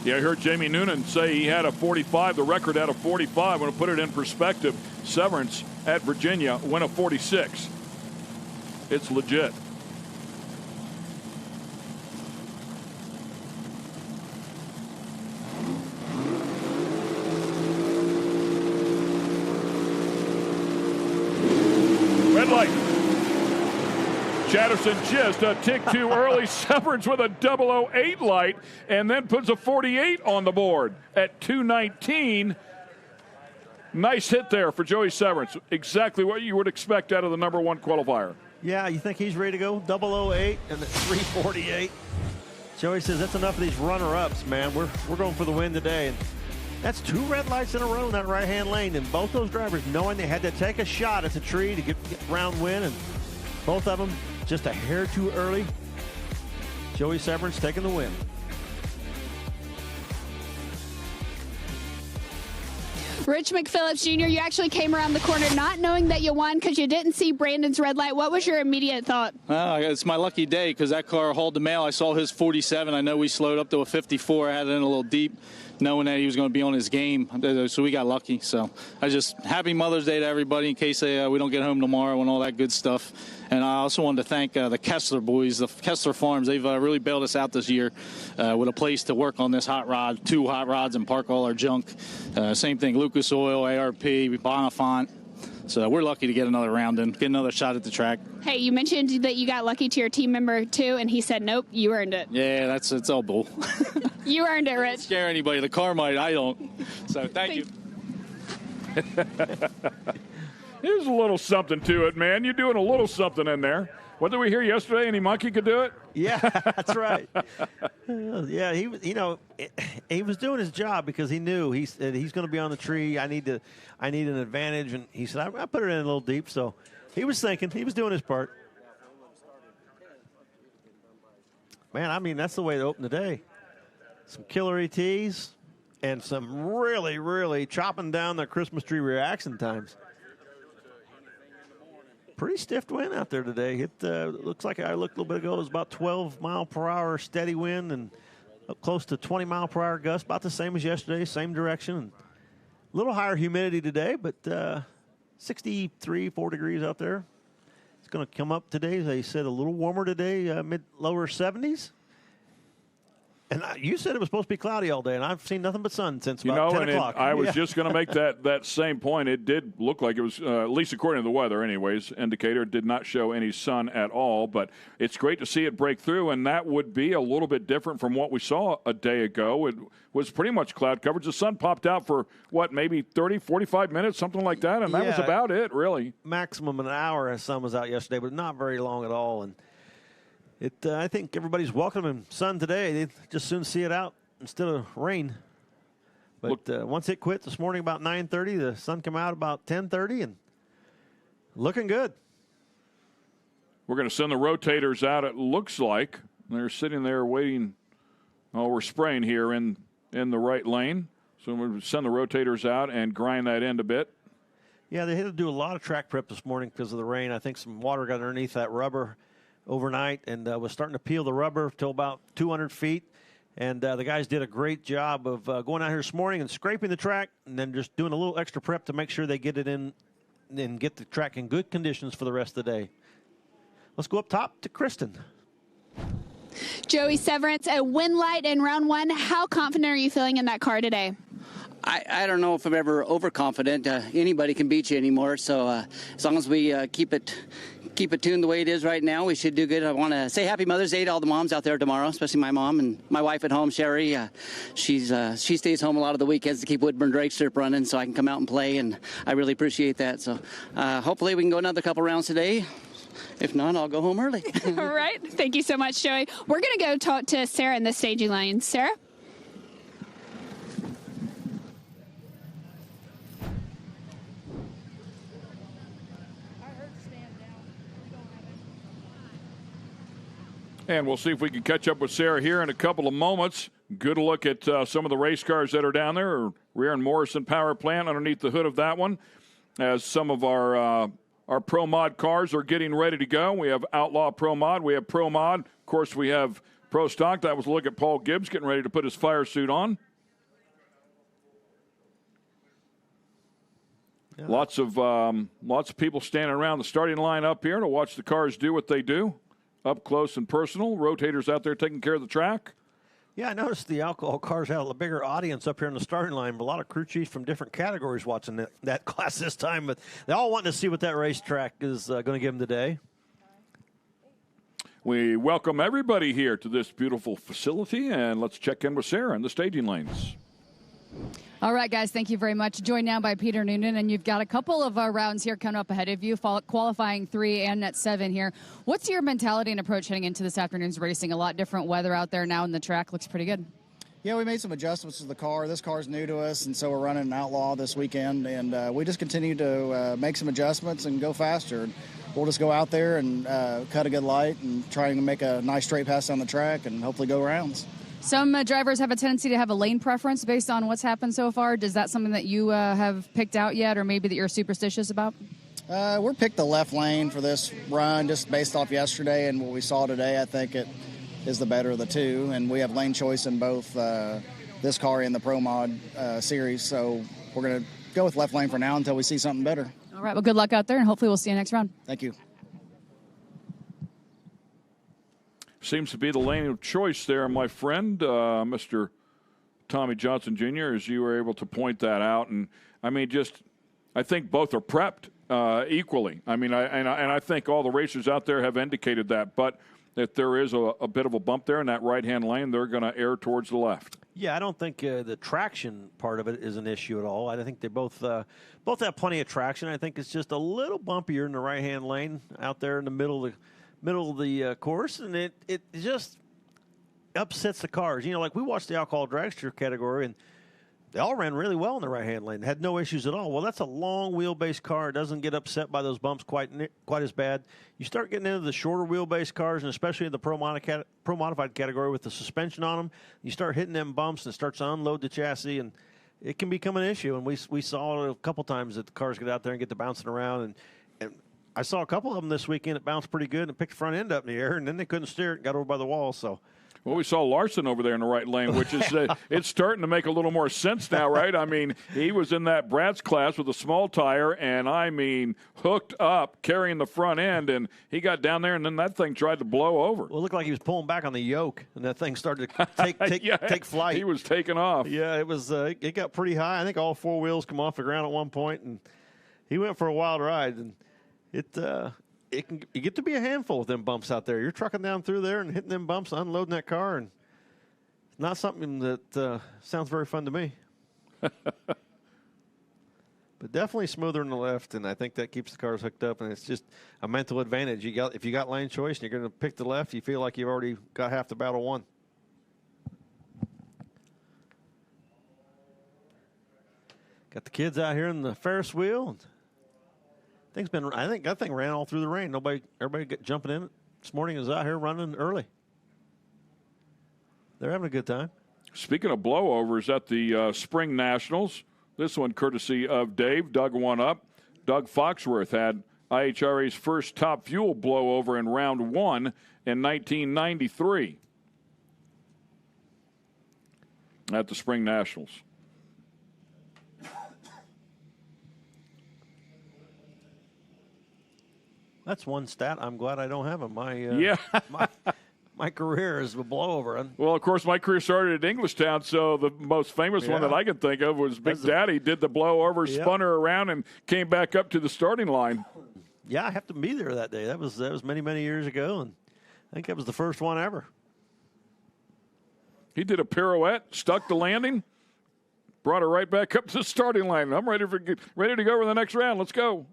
Yeah, I heard Jamie Noonan say he had a 45. The record had a 45. I'm going to put it in perspective. Severance at Virginia went a 46. It's legit. Chatterson just a tick too early. Severance with a 008 light and then puts a 48 on the board at 219. Nice hit there for Joey Severance. Exactly what you would expect out of the number 1 qualifier. Yeah, you think he's ready to go? 008 and the 348. Joey says that's enough of these runner-ups, man. We're going for the win today. And that's 2 red lights in a row in that right-hand lane. And both those drivers knowing they had to take a shot at the tree to get round win. And both of them just a hair too early. Joey Severance taking the win. Rich McPhillips Jr., you actually came around the corner not knowing that you won because you didn't see Brandon's red light. What was your immediate thought? It's my lucky day because that car hauled the mail. I saw his 47. I know we slowed up to a 54. I had it in a little deep, knowing that he was going to be on his game. So we got lucky. So I just happy Mother's Day to everybody in case we don't get home tomorrow and all that good stuff. And I also wanted to thank the Kessler boys, the Kessler Farms. They've really bailed us out this year with a place to work on this hot rod, 2 hot rods, and park all our junk. Same thing, Lucas Oil, ARP, Bonifant. So we're lucky to get another round and get another shot at the track. Hey, you mentioned that you got lucky to your team member, too, and he said, nope, you earned it. Yeah, it's all bull. You earned it, Rich. Don't scare anybody. The car might. I don't. So thank you. There's a little something to it, man. You're doing a little something in there. What did we hear yesterday? Any monkey could do it? Yeah, that's right. Yeah, he was doing his job because he knew he said he's going to be on the tree. I need an advantage, and he said I put it in a little deep. So he was thinking, he was doing his part. Man, I mean that's the way to open the day. Some killer ETs and some really, really chopping down the Christmas tree reaction times. Pretty stiff wind out there today. It looks like I looked a little bit ago. It was about 12 mile per hour steady wind and up close to 20 mile per hour gusts. About the same as yesterday, same direction. And a little higher humidity today, but 63, 4 degrees out there. It's going to come up today. They said a little warmer today, lower 70s. And you said it was supposed to be cloudy all day, and I've seen nothing but sun since about 10 o'clock. I was just going to make that same point. It did look like it was, at least according to the weather anyways, indicator did not show any sun at all. But it's great to see it break through, and that would be a little bit different from what we saw a day ago. It was pretty much cloud coverage. The sun popped out for, maybe 30, 45 minutes, something like that, and that was about it, really. Maximum an hour as sun was out yesterday, but not very long at all. And I think everybody's welcoming sun today. They just soon see it out instead of rain. But once it quit this morning about 9:30, the sun came out about 10:30 and looking good. We're going to send the rotators out, it looks like. They're sitting there waiting. Oh, we're spraying here in the right lane. So we're going to send the rotators out and grind that end a bit. Yeah, they had to do a lot of track prep this morning because of the rain. I think some water got underneath that rubber overnight and was starting to peel the rubber till about 200 feet. And the guys did a great job of going out here this morning and scraping the track and then just doing a little extra prep to make sure they get it in and get the track in good conditions for the rest of the day. Let's go up top to Kristen. Joey Severance, a win light in round 1. How confident are you feeling in that car today? I don't know if I'm ever overconfident. Anybody can beat you anymore. So as long as we keep it tuned the way it is right now, we should do good. I want to say Happy Mother's Day to all the moms out there tomorrow, especially my mom and my wife at home, Sherry. She stays home a lot of the weekends to keep Woodburn Dragster running, so I can come out and play, and I really appreciate that. So hopefully we can go another couple rounds today. If not, I'll go home early. All right. Thank you so much, Joey. We're going to go talk to Sarah in the staging lane. Sarah? And we'll see if we can catch up with Sarah here in a couple of moments. Good look at some of the race cars that are down there. Rear and Morrison power plant underneath the hood of that one. As some of our Pro Mod cars are getting ready to go. We have Outlaw Pro Mod. We have Pro Mod. Of course, we have Pro Stock. That was a look at Paul Gibbs getting ready to put his fire suit on. Yeah. Lots of people standing around the starting line up here to watch the cars do what they do. Up close and personal. Rotators out there taking care of the track. Yeah, I noticed the alcohol cars had a bigger audience up here in the starting line, but a lot of crew chiefs from different categories watching that class this time. But they all wanting to see what that racetrack is going to give them today. We welcome everybody here to this beautiful facility, and let's check in with Sarah in the staging lanes. All right, guys, thank you very much. Joined now by Peter Noonan, and you've got a couple of rounds here coming up ahead of you, qualifying 3 and net 7 here. What's your mentality and approach heading into this afternoon's racing? A lot different weather out there now, and the track looks pretty good. Yeah, we made some adjustments to the car. This car is new to us, and so we're running an Outlaw this weekend, and we just continue to make some adjustments and go faster. We'll just go out there and cut a good light and try and make a nice straight pass down the track and hopefully go rounds. Some drivers have a tendency to have a lane preference based on what's happened so far. Is that something that you have picked out yet, or maybe that you're superstitious about? We're picked the left lane for this run just based off yesterday and what we saw today. I think it is the better of the two, and we have lane choice in both this car and the Pro Mod series, so we're going to go with left lane for now until we see something better. All right, well, good luck out there, and hopefully we'll see you next round. Thank you. Seems to be the lane of choice there, my friend, Mr. Tommy Johnson Jr., as you were able to point that out. And, I mean, I think both are prepped equally. I mean, I think all the racers out there have indicated that. But if there is a bit of a bump there in that right-hand lane, they're going to err towards the left. Yeah, I don't think the traction part of it is an issue at all. I think they both have plenty of traction. I think it's just a little bumpier in the right-hand lane out there in the middle of the course, and it just upsets the cars. You know, like we watched the Alcohol Dragster category, and they all ran really well in the right-hand lane, had no issues at all. Well, that's a long wheelbase car. It doesn't get upset by those bumps quite as bad. You start getting into the shorter wheelbase cars, and especially in the Pro Modified category with the suspension on them, you start hitting them bumps and it starts to unload the chassis, and it can become an issue. And we saw it a couple times that the cars get out there and get to bouncing around, and I saw a couple of them this weekend that bounced pretty good and picked the front end up in the air, and then they couldn't steer it and got over by the wall. So, well, we saw Larson over there in the right lane, which is it's starting to make a little more sense now, right? I mean, he was in that Brat's class with a small tire, and I mean, hooked up, carrying the front end, and he got down there, and then that thing tried to blow over. Well, it looked like he was pulling back on the yoke, and that thing started to take flight. He was taking off. Yeah, it was. It got pretty high. I think all four wheels come off the ground at one point, and he went for a wild ride. And you get to be a handful with them bumps out there. You're trucking down through there and hitting them bumps, unloading that car, and it's not something that sounds very fun to me. But definitely smoother in the left, and I think that keeps the cars hooked up, and it's just a mental advantage. If you got lane choice and you're going to pick the left, you feel like you've already got half the battle won. Got the kids out here in the Ferris wheel. I think that thing ran all through the rain. Everybody got jumping in it this morning is out here running early. They're having a good time. Speaking of blowovers at the Spring Nationals, this one courtesy of Dave, dug one up. Doug Foxworth had IHRA's first Top Fuel blowover in round 1 in 1993 at the Spring Nationals. That's one stat I'm glad I don't have in my my career is a blowover. Well, of course, my career started at Englishtown, so the most famous one that I can think of was Big Daddy did the blowover, spun her around, and came back up to the starting line. Yeah, I have to be there that day. That was many, many years ago, and I think that was the first one ever. He did a pirouette, stuck the landing, brought her right back up to the starting line. I'm ready to go over the next round. Let's go.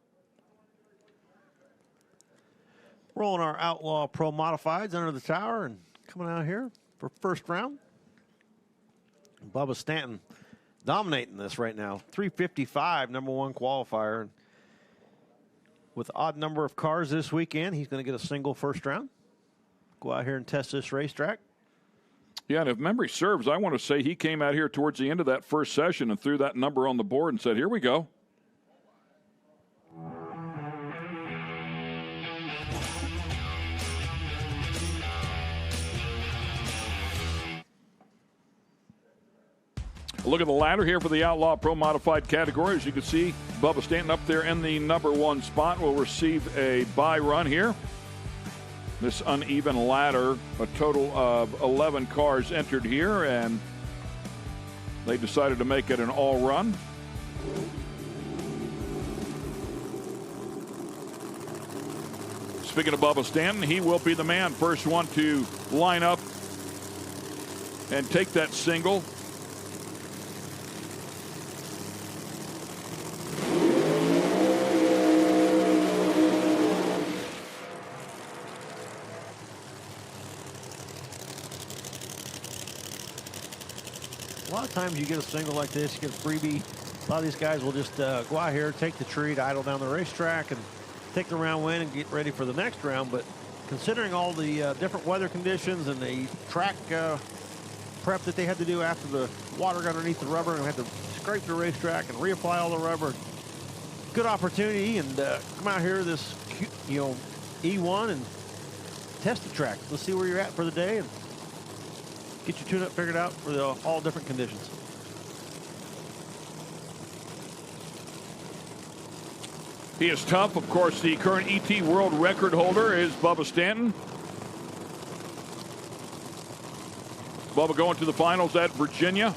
Rolling our Outlaw Pro Modifieds under the tower and coming out here for first round. Bubba Stanton dominating this right now. 355, number one qualifier. With odd number of cars this weekend, he's going to get a single first round. Go out here and test this racetrack. Yeah, and if memory serves, I want to say he came out here towards the end of that first session and threw that number on the board and said, here we go. Look at the ladder here for the Outlaw Pro Modified category. As you can see, Bubba Stanton up there in the number 1 spot will receive a bye run here. This uneven ladder, a total of 11 cars entered here, and they decided to make it an all run. speaking of Bubba Stanton, he will be the man. First one to line up and take that single. A lot of times you get a single like this, you get a freebie. A lot of these guys will just go out here, take the treat, idle down the racetrack, and take the round win and get ready for the next round. But considering all the different weather conditions and the track prep that they had to do after the water got underneath the rubber and had to scrape the racetrack and reapply all the rubber, good opportunity and come out here this E1 and test the track. Let's see where you're at for the day and get your tune-up figured out for all different conditions. He is tough. Of course, the current ET world record holder is Bubba Stanton. Bubba going to the finals at Virginia.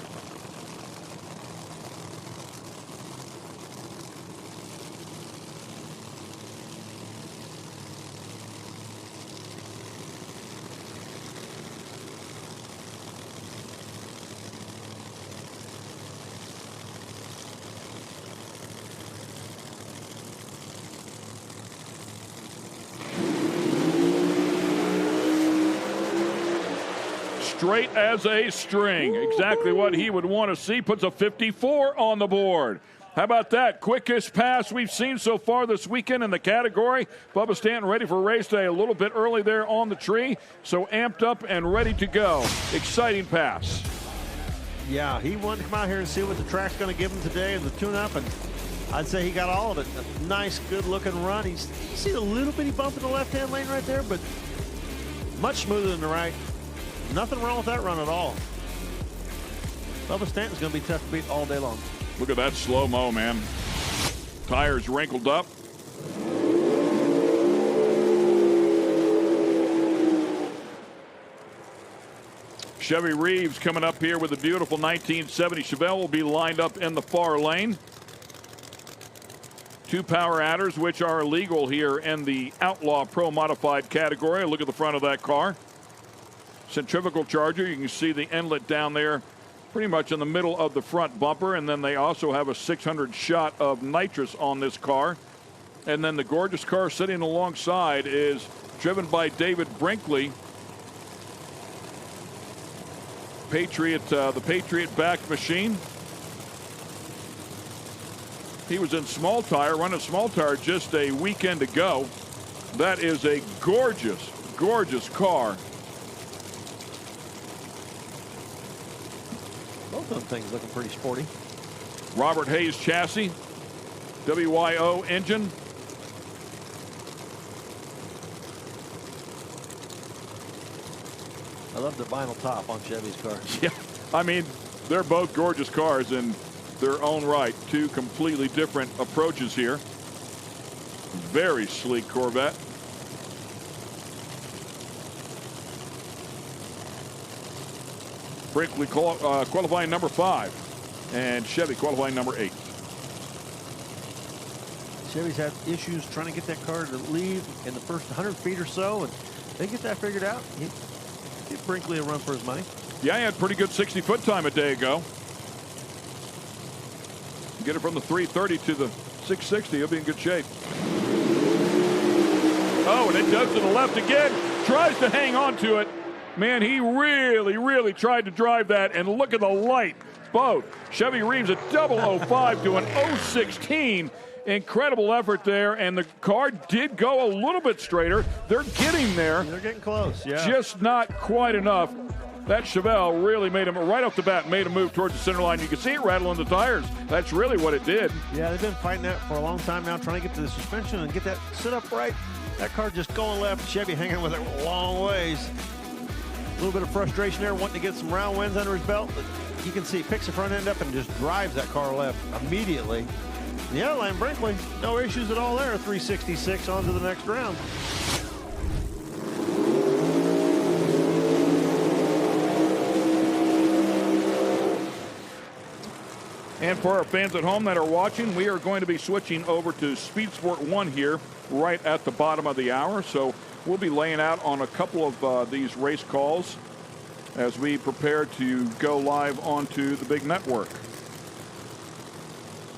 Straight as a string. Exactly what he would want to see. Puts a 54 on the board. How about that? Quickest pass we've seen so far this weekend in the category. Bubba Stanton ready for race day a little bit early there on the tree. So amped up and ready to go. Exciting pass. Yeah, he wanted to come out here and see what the track's going to give him today and the tune-up, and I'd say he got all of it. A nice, good-looking run. You see a little bitty bump in the left-hand lane right there, but much smoother than the right. Nothing wrong with that run at all. Bubba Stanton's going to be tough to beat all day long. Look at that slow-mo, man. Tires wrinkled up. Chevy Reeves coming up here with a beautiful 1970 Chevelle will be lined up in the far lane. Two power adders, which are illegal here in the Outlaw Pro Modified category. Look at the front of that car. Centrifugal charger. You can see the inlet down there pretty much in the middle of the front bumper, and then they also have a 600 shot of nitrous on this car. And then the gorgeous car sitting alongside is driven by David Brinkley. The Patriot backed machine. He was in small tire, running small tire just a weekend ago. That is a gorgeous, gorgeous car. Both of them things looking pretty sporty. Robert Hayes chassis, WYO engine. I love the vinyl top on Chevy's car. Yeah, I mean, they're both gorgeous cars in their own right. Two completely different approaches here. Very sleek Corvette. Brinkley qualifying number 5, and Chevy qualifying number 8. Chevy's had issues trying to get that car to leave in the first 100 feet or so, and they get that figured out. Give Brinkley a run for his money. Yeah, he had pretty good 60-foot time a day ago. Get it from the 330 to the 660, he'll be in good shape. Oh, and it does to the left again. Tries to hang on to it. Man, he really, really tried to drive that, and look at the light. Both. Chevy Reeves a 005 to an 016. Incredible effort there, and the car did go a little bit straighter. They're getting there. They're getting close, yeah. Just not quite enough. That Chevelle really made him, right off the bat, made a move towards the center line. You can see it rattling the tires. That's really what it did. Yeah, they've been fighting that for a long time now, trying to get to the suspension and get that sit up right. That car just going left. Chevy hanging with it a long ways. A little bit of frustration there, wanting to get some round wins under his belt. But you can see, picks the front end up and just drives that car left immediately. The other line, Brinkley, no issues at all there. 366 on to the next round. And for our fans at home that are watching, we are going to be switching over to Speed Sport 1 here right at the bottom of the hour. So we'll be laying out on a couple of these race calls as we prepare to go live onto the big network.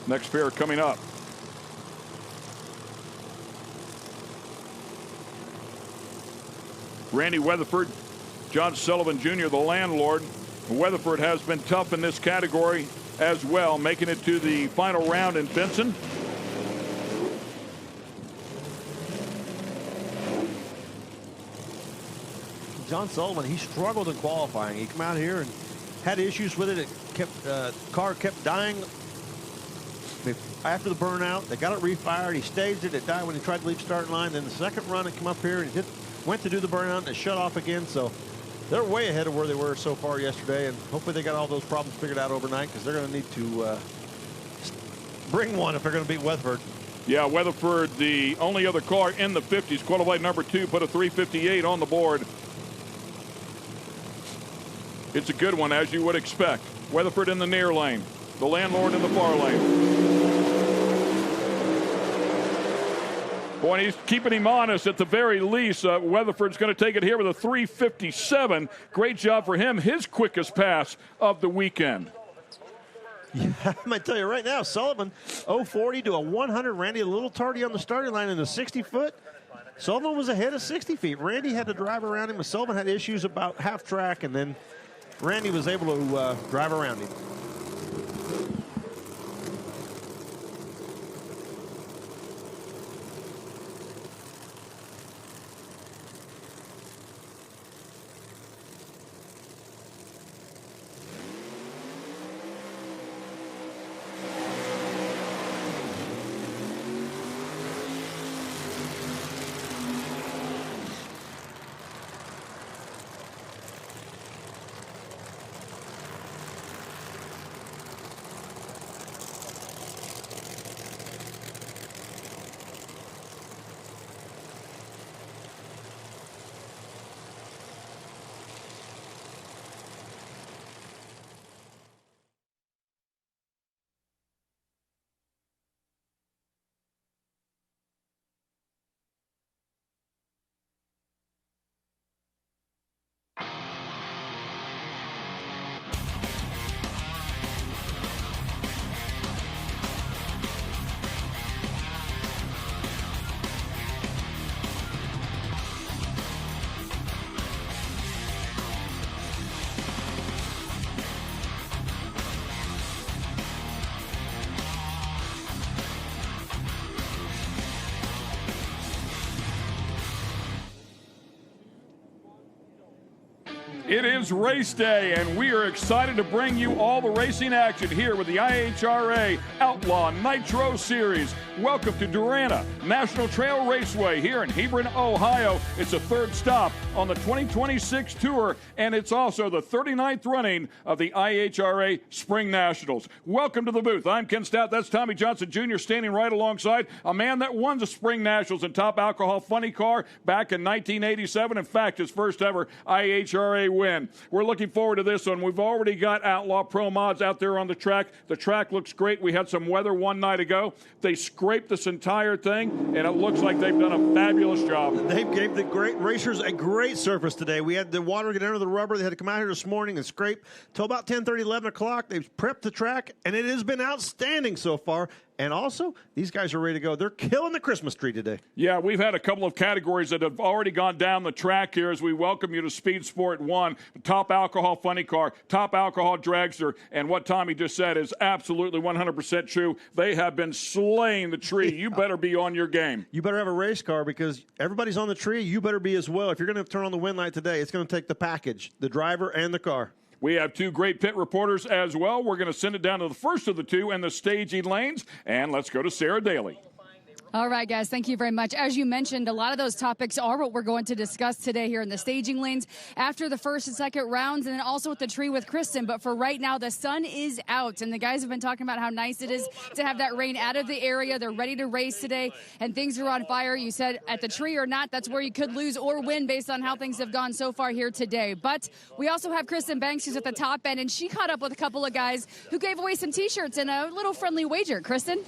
Next pair coming up. Randy Weatherford, John Sullivan Jr., the landlord. Weatherford has been tough in this category as well, making it to the final round in Benson. John Sullivan, he struggled in qualifying. He came out here and had issues with it. It kept car kept dying after the burnout. They got it refired. He staged it. It died when he tried to leave starting line. Then the second run, it came up here and went to do the burnout and it shut off again. So they're way ahead of where they were so far yesterday, and hopefully they got all those problems figured out overnight, because they're going to need to bring one if they're going to beat Weatherford. Yeah, Weatherford, the only other car in the 50s, qualified number 2, put a 3:58 on the board. It's a good one, as you would expect. Weatherford in the near lane, the landlord in the far lane. Boy, he's keeping him honest at the very least. Weatherford's going to take it here with a 3:57. Great job for him. His quickest pass of the weekend. Yeah, I'm going to tell you right now, Sullivan, 040 to a 100. Randy a little tardy on the starting line in the 60-foot. Sullivan was ahead of 60 feet. Randy had to drive around him. Sullivan had issues about half track, and then Randy was able to drive around him. It is race day, and we are excited to bring you all the racing action here with the IHRA Outlaw Nitro Series. Welcome to Darana National Trail Raceway here in Hebron, Ohio. It's a third stop on the 2026 tour, and it's also the 39th running of the IHRA Spring Nationals. Welcome to the booth. I'm Ken Stout. That's Tommy Johnson Jr. standing right alongside a man that won the Spring Nationals in Top Alcohol Funny Car back in 1987. In fact, his first ever IHRA win. We're looking forward to this one. We've already got Outlaw Pro Mods out there on the track. The track looks great. We had some weather one night ago. They scraped this entire thing, and it looks like they've done a fabulous job. They gave the great racers a great surface today. We had the water get under the rubber. They had to come out here this morning and scrape till about 10:30, 11 o'clock. They've prepped the track, and it has been outstanding so far. And also, these guys are ready to go. They're killing the Christmas tree today. Yeah, we've had a couple of categories that have already gone down the track here as we welcome you to Speed Sport 1, Top Alcohol Funny Car, Top Alcohol Dragster, and what Tommy just said is absolutely 100% true. They have been slaying the tree. You better be on your game. You better have a race car because everybody's on the tree. You better be as well. If you're going to turn on the wind light today, it's going to take the package, the driver and the car. We have two great pit reporters as well. We're going to send it down to the first of the two in the staging lanes. And let's go to Sarah Daly. All right, guys, thank you very much. As you mentioned, a lot of those topics are what we're going to discuss today here in the staging lanes after the first and second rounds, and then also at the tree with Kristen. But for right now, the sun is out, and the guys have been talking about how nice it is to have that rain out of the area. They're ready to race today, and things are on fire. You said at the tree or not, that's where you could lose or win based on how things have gone so far here today. But we also have Kristen Banks, who's at the top end, and she caught up with a couple of guys who gave away some T-shirts and a little friendly wager. Kristen?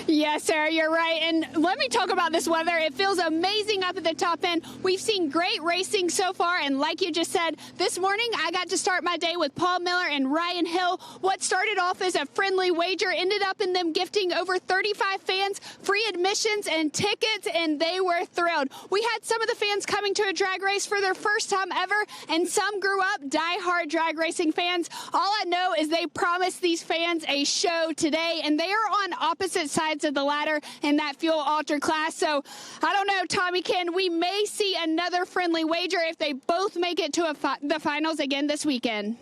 Yes, Sarah, you're right. And let me talk about this weather. It feels amazing up at the top end. We've seen great racing so far, and like you just said, this morning I got to start my day with Paul Miller and Ryan Hill. What started off as a friendly wager ended up in them gifting over 35 fans free admissions and tickets, and they were thrilled. We had some of the fans coming to a drag race for their first time ever, and some grew up die-hard drag racing fans. All I know is they promised these fans a show today, and they are on opposite sides of the ladder in that fuel alter class. So I don't know, Tommy Ken, we may see another friendly wager if they both make it to the finals again this weekend.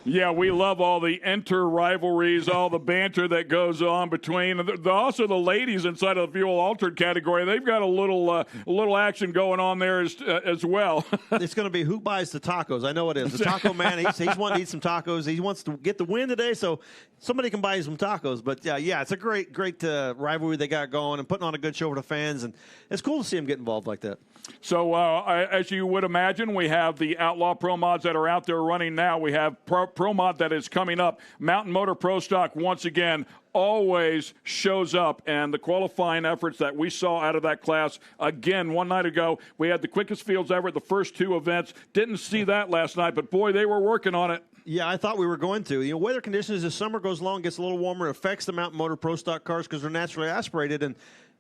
Yeah, we love all the inter-rivalries, all the banter that goes on between. Also, the ladies inside of the fuel altered category, they've got a little action going on there as well. It's going to be who buys the tacos. I know it is. The taco man, he's wanting to eat some tacos. He wants to get the win today, so somebody can buy you some tacos. But, yeah, it's a great rivalry they got going and putting on a good show for the fans. And it's cool to see them get involved like that. So, as you would imagine, we have the Outlaw Pro Mods that are out there running now. We have Pro Mod that is coming up. Mountain Motor Pro Stock, once again, always shows up. And the qualifying efforts that we saw out of that class, again, one night ago, we had the quickest fields ever at the first two events. Didn't see that last night, but, boy, they were working on it. Yeah, I thought we were going to. You know, weather conditions as summer goes along, gets a little warmer, affects the Mountain Motor Pro Stock cars because they're naturally aspirated, and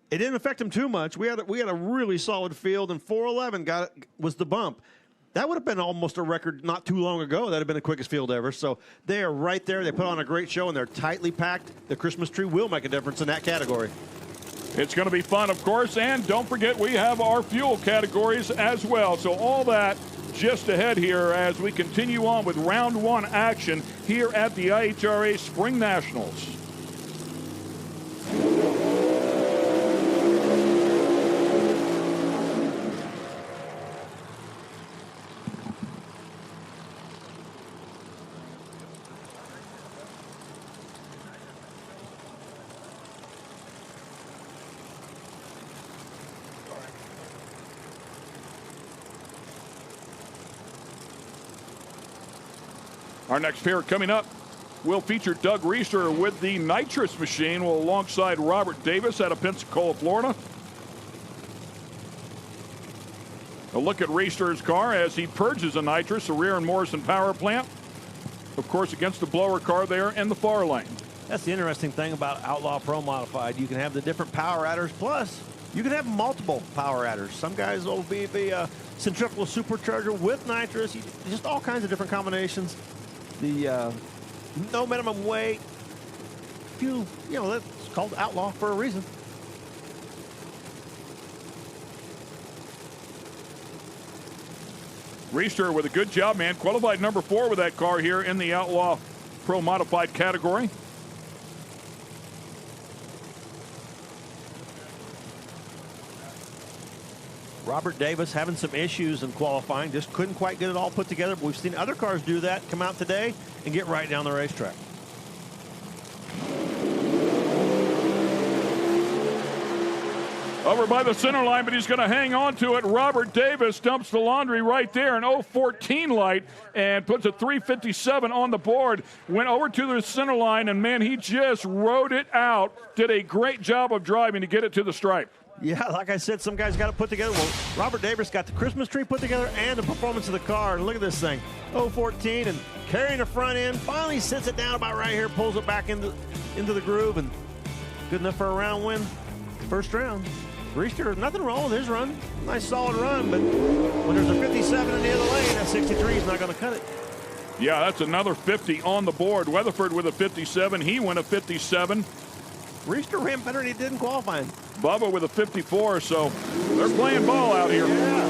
it didn't affect them too much. We had a really solid field, and 411 was the bump. That would have been almost a record not too long ago. That would have been the quickest field ever. So they are right there. They put on a great show, and they're tightly packed. The Christmas tree will make a difference in that category. It's going to be fun, of course, and don't forget we have our fuel categories as well. So all that just ahead here as we continue on with round one action here at the IHRA Spring Nationals. Our next pair coming up will feature Doug Reister with the nitrous machine alongside Robert Davis out of Pensacola, Florida. A look at Reister's car as he purges a nitrous, a rear and Morrison power plant. Of course, against the blower car there in the far lane. That's the interesting thing about Outlaw Pro Modified. You can have the different power adders, plus you can have multiple power adders. Some guys will be the centrifugal supercharger with nitrous, just all kinds of different combinations. The no minimum weight, you know, that's called Outlaw for a reason. Reister with a good job, man. Qualified number 4 with that car here in the Outlaw Pro Modified category. Robert Davis having some issues in qualifying, just couldn't quite get it all put together, but we've seen other cars do that, come out today and get right down the racetrack. Over by the center line, but he's going to hang on to it. Robert Davis dumps the laundry right there, an 014 light, and puts a 357 on the board. Went over to the center line, and, man, he just rode it out. Did a great job of driving to get it to the stripe. Yeah, like I said, some guys got it put together. Well, Robert Davis got the Christmas tree put together and the performance of the car. And look at this thing, 014 and carrying the front end. Finally sits it down about right here, pulls it back into the groove, and good enough for a round win. First round. Reister, nothing wrong with his run. Nice solid run, but when there's a 57 in the other lane, that 63 is not going to cut it. Yeah, that's another 50 on the board. Weatherford with a 57. He went a 57. Reister ran better than he did in qualifying. Bubba with a 54, so they're playing ball out here. Yeah.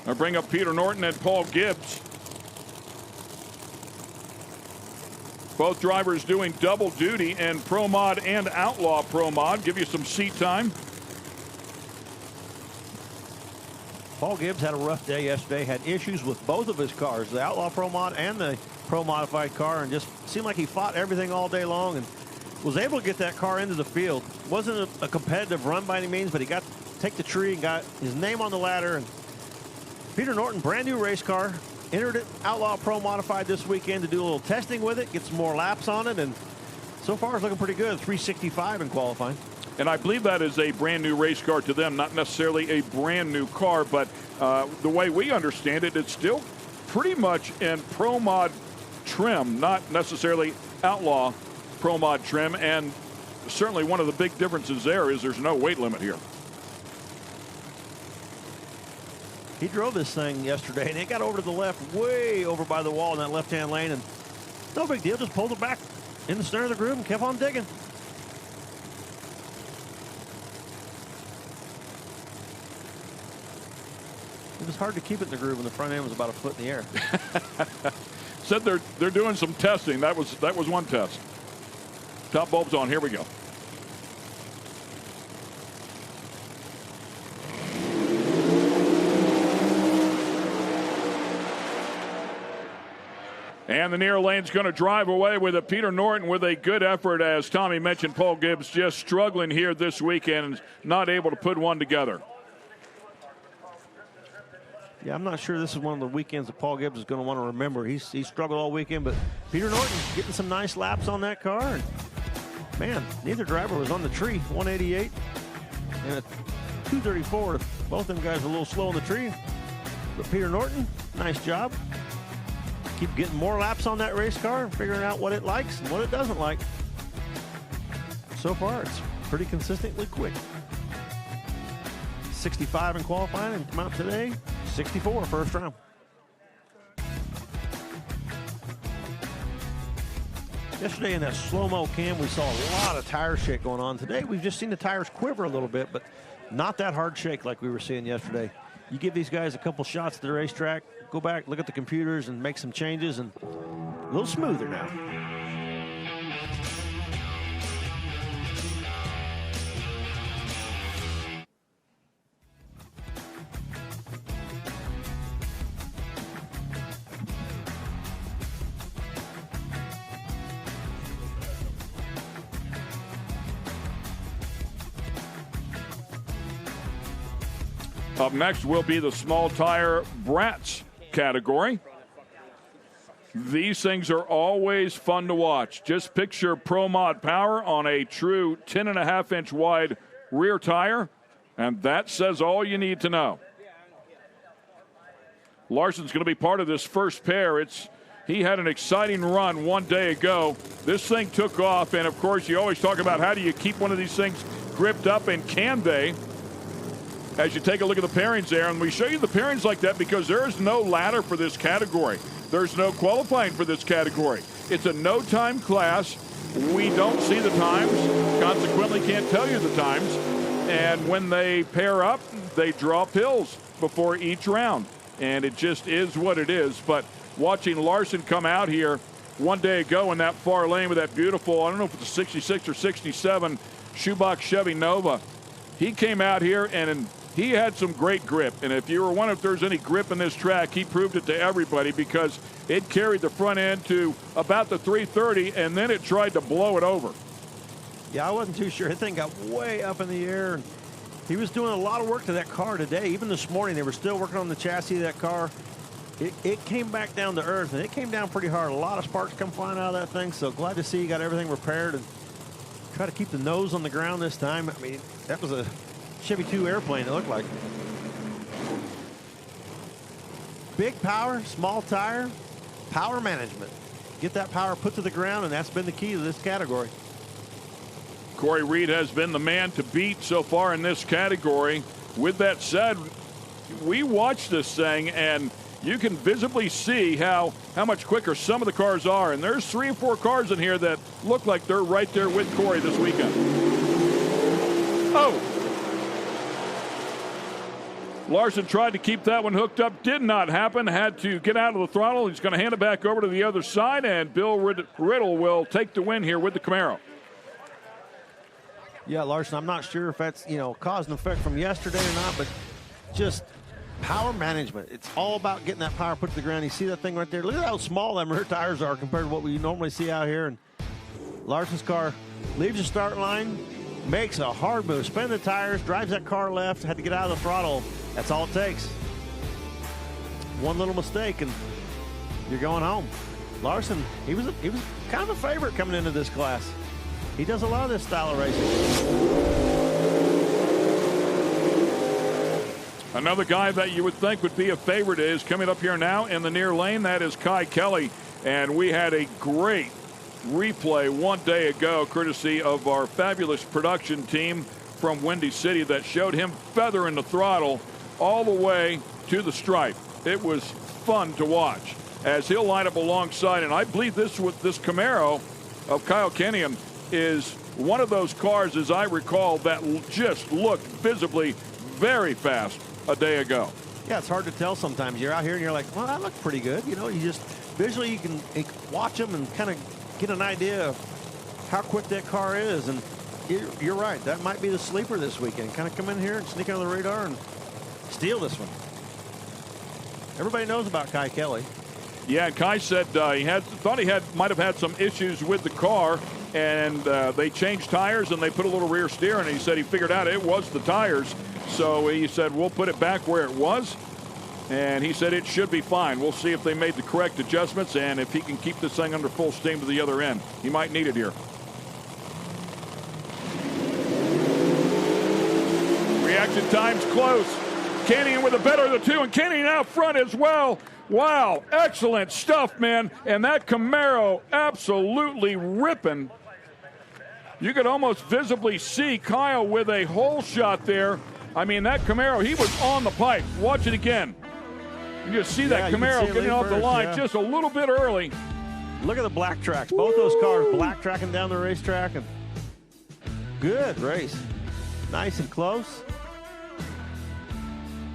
I bring up Peter Norton and Paul Gibbs. Both drivers doing double duty in Pro Mod and Outlaw Pro Mod. Give you some seat time. Paul Gibbs had a rough day yesterday, had issues with both of his cars, the Outlaw Pro Mod and the Pro Modified car, and just seemed like he fought everything all day long and was able to get that car into the field. Wasn't a competitive run by any means, but he got to take the tree and got his name on the ladder. And Peter Norton, brand new race car, entered it Outlaw Pro Modified this weekend to do a little testing with it, get some more laps on it, and so far it's looking pretty good. 365 in qualifying. And I believe that is a brand new race car to them, not necessarily a brand new car, but the way we understand it, it's still pretty much in Pro Mod trim, not necessarily Outlaw Pro Mod trim. And certainly one of the big differences there is there's no weight limit here. He drove this thing yesterday, and it got over to the left, way over by the wall in that left-hand lane, and no big deal, just pulled it back in the center of the groove and kept on digging. It was hard to keep it in the groove when the front end was about a foot in the air. Said they're doing some testing. That was one test. Top bulbs on. Here we go. And the near lane's going to drive away with it. Peter Norton with a good effort, as Tommy mentioned. Paul Gibbs just struggling here this weekend and not able to put one together. Yeah, I'm not sure this is one of the weekends that Paul Gibbs is going to want to remember. He struggled all weekend, but Peter Norton getting some nice laps on that car. And man, neither driver was on the tree. 188 and a 234. Both them guys are a little slow on the tree. But Peter Norton, nice job. Keep getting more laps on that race car and figuring out what it likes and what it doesn't like. So far, it's pretty consistently quick. 65 in qualifying and come out today. 64 first round. Yesterday in that slow-mo cam, we saw a lot of tire shake going on. Today, we've just seen the tires quiver a little bit, but not that hard shake like we were seeing yesterday. You give these guys a couple shots at the racetrack, go back, look at the computers, and make some changes, and a little smoother now. Up next will be the small tire brats category. These things are always fun to watch. Just picture Pro Mod power on a true 10.5-inch wide rear tire, and that says all you need to know. Larson's going to be part of this first pair. He had an exciting run one day ago. This thing took off, and of course you always talk about how do you keep one of these things gripped up, and can they? As you take a look at the pairings there, and we show you the pairings like that because there is no ladder for this category. There's no qualifying for this category. It's a no-time class. We don't see the times, consequently can't tell you the times. And when they pair up, they draw pills before each round. And it just is what it is. But watching Larson come out here one day ago in that far lane with that beautiful, I don't know if it's a 66 or 67 shoebox Chevy Nova, he came out here and he had some great grip. And if you were wondering if there's any grip in this track, he proved it to everybody because it carried the front end to about the 330, and then it tried to blow it over. Yeah, I wasn't too sure. That thing got way up in the air. And he was doing a lot of work to that car today. Even this morning, they were still working on the chassis of that car. It came back down to earth, and it came down pretty hard. A lot of sparks come flying out of that thing, so glad to see he got everything repaired and try to keep the nose on the ground this time. I mean, that was a Chevy 2 airplane, it looked like. Big power, small tire, power management. Get that power put to the ground, and that's been the key to this category. Corey Reed has been the man to beat so far in this category. With that said, we watched this thing, and you can visibly see how much quicker some of the cars are. And there's 3 or 4 cars in here that look like they're right there with Corey this weekend. Oh! Larson tried to keep that one hooked up. Did not happen. Had to get out of the throttle. He's going to hand it back over to the other side, and Bill Riddle will take the win here with the Camaro. Yeah, Larson, I'm not sure if that's, cause and effect from yesterday or not, but just power management. It's all about getting that power put to the ground. You see that thing right there? Look at how small them rear tires are compared to what we normally see out here. And Larson's car leaves the start line, makes a hard move, spin the tires, drives that car left, had to get out of the throttle. That's all it takes. one little mistake and you're going home. Larson, he was kind of a favorite coming into this class. He does a lot of this style of racing. Another guy that you would think would be a favorite is coming up here now in the near lane. That is Kai Kelly. And we had a great replay one day ago, courtesy of our fabulous production team from Windy City, that showed him feathering the throttle all the way to the stripe. It was fun to watch as he'll line up alongside. And I believe this Camaro of Kyle Kenyon is one of those cars, as I recall, that just looked visibly very fast a day ago. Yeah, it's hard to tell sometimes. You're out here and you're like, well, that looked pretty good. You know, you just visually you can watch them and kind of get an idea of how quick that car is. And you're right. That might be the sleeper this weekend. Kind of come in here and sneak under the radar and steal this one. Everybody knows about Kai Kelly. Yeah, Kai said thought he might have had some issues with the car, and they changed tires and they put a little rear steer, and he said he figured out it was the tires. So he said, we'll put it back where it was. And he said it should be fine. We'll see if they made the correct adjustments and if he can keep this thing under full steam to the other end. He might need it here. Reaction time's close. Kenyon with the better of the two, and Kenyon out front as well. Wow, excellent stuff, man. And that Camaro absolutely ripping. You could almost visibly see Kyle with a hole shot there. I mean, that Camaro, he was on the pipe. Watch it again. You just see that Camaro getting off the line just a little bit early. Look at the black tracks. Both those cars black tracking down the racetrack. And good race. Nice and close.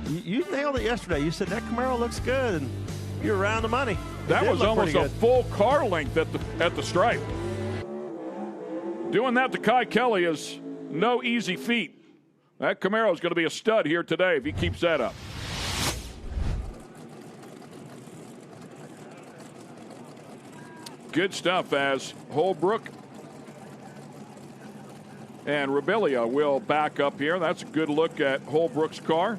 You nailed it yesterday. You said that Camaro looks good, and you're around the money. That was almost a full car length at the stripe. Doing that to Kai Kelly is no easy feat. That Camaro is going to be a stud here today if he keeps that up. Good stuff as Holbrook and Rebellia will back up here. That's a good look at Holbrook's car.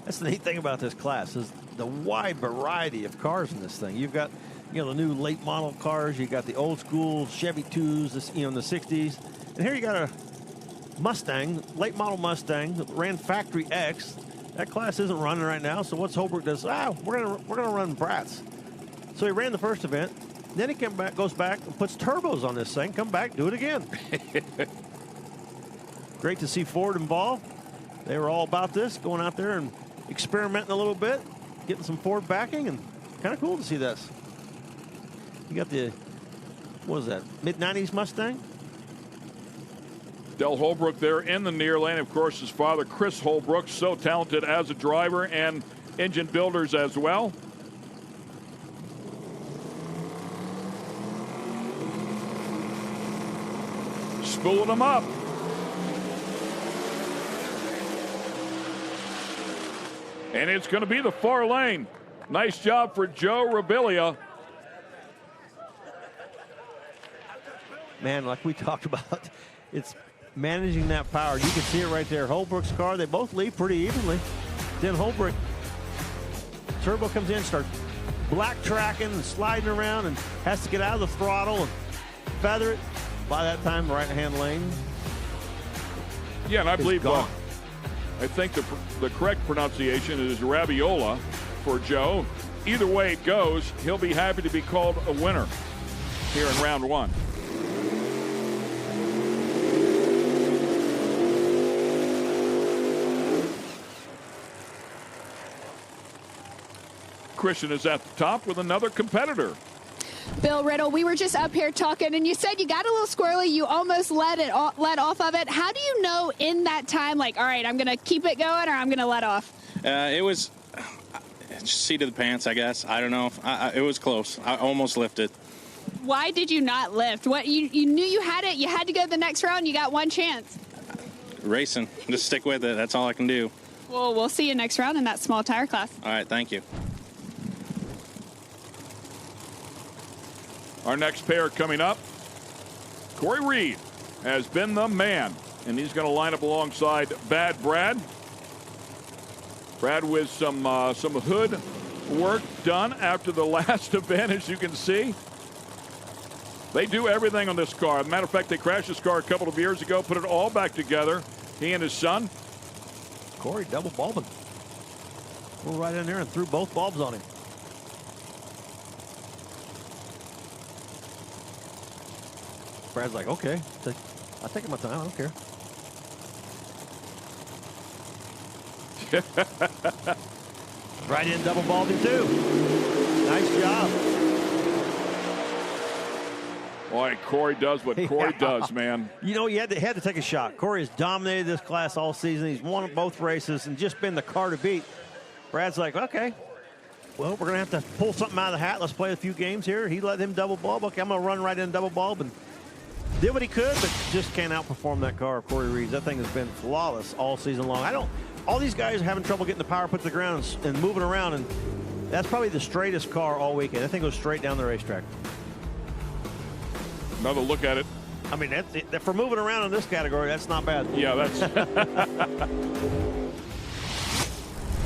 That's the neat thing about this class is the wide variety of cars in this thing. You've got, the new late model cars. You got the old school Chevy 2s, in the 60s. And here you got a Mustang, late model Mustang that ran Factory X. That class isn't running right now. So what's Holbrook does? We're gonna run brats. So he ran the first event. Then he goes back and puts turbos on this thing. Come back, do it again. Great to see Ford involved. They were all about this, going out there and experimenting a little bit, getting some Ford backing, and kind of cool to see this. You got the, what is that, mid-90s Mustang? Del Holbrook there in the near lane. Of course, his father, Chris Holbrook, so talented as a driver and engine builders as well. Spooling them up. And it's going to be the far lane. Nice job for Joe Rebellia. Man, like we talked about, it's managing that power. You can see it right there. Holbrook's car, they both leave pretty evenly. Then Holbrook, turbo comes in, starts black tracking and sliding around and has to get out of the throttle and feather it. By that time, right-hand lane. Yeah, and I believe I think the correct pronunciation is Rabiola for Joe. Either way it goes, he'll be happy to be called a winner here in round one. Christian is at the top with another competitor. Bill Riddle, we were just up here talking, and you said you got a little squirrely. You almost let off of it. How do you know in that time, like, all right, I'm going to keep it going or I'm going to let off? It was seat of the pants, I guess. I don't know. It was close. I almost lifted. Why did you not lift? What you knew you had it. You had to go the next round. You got one chance. Racing. Just stick with it. That's all I can do. Well, we'll see you next round in that small tire class. All right, thank you. Our next pair coming up, Corey Reed has been the man, and he's going to line up alongside Bad Brad. Brad with some hood work done after the last event, as you can see. They do everything on this car. As a matter of fact, they crashed this car a couple of years ago, put it all back together, he and his son. Corey double bulbing. Went right in there and threw both bulbs on him. Brad's like, okay, I'll take my time, I don't care. Right in, double balled him too. Nice job. Boy, Corey does what Corey does, man. You know, he had to take a shot. Corey has dominated this class all season. He's won both races and just been the car to beat. Brad's like, okay, well, we're going to have to pull something out of the hat. Let's play a few games here. He let him double bulb. Okay, I'm going to run right in double bulb, and did what he could, but just can't outperform that car of Corey Reed's. That thing has been flawless all season long. All these guys are having trouble getting the power put to the ground and moving around, and that's probably the straightest car all weekend. That thing goes straight down the racetrack. Another look at it. I mean, for moving around in this category, that's not bad. Yeah, that's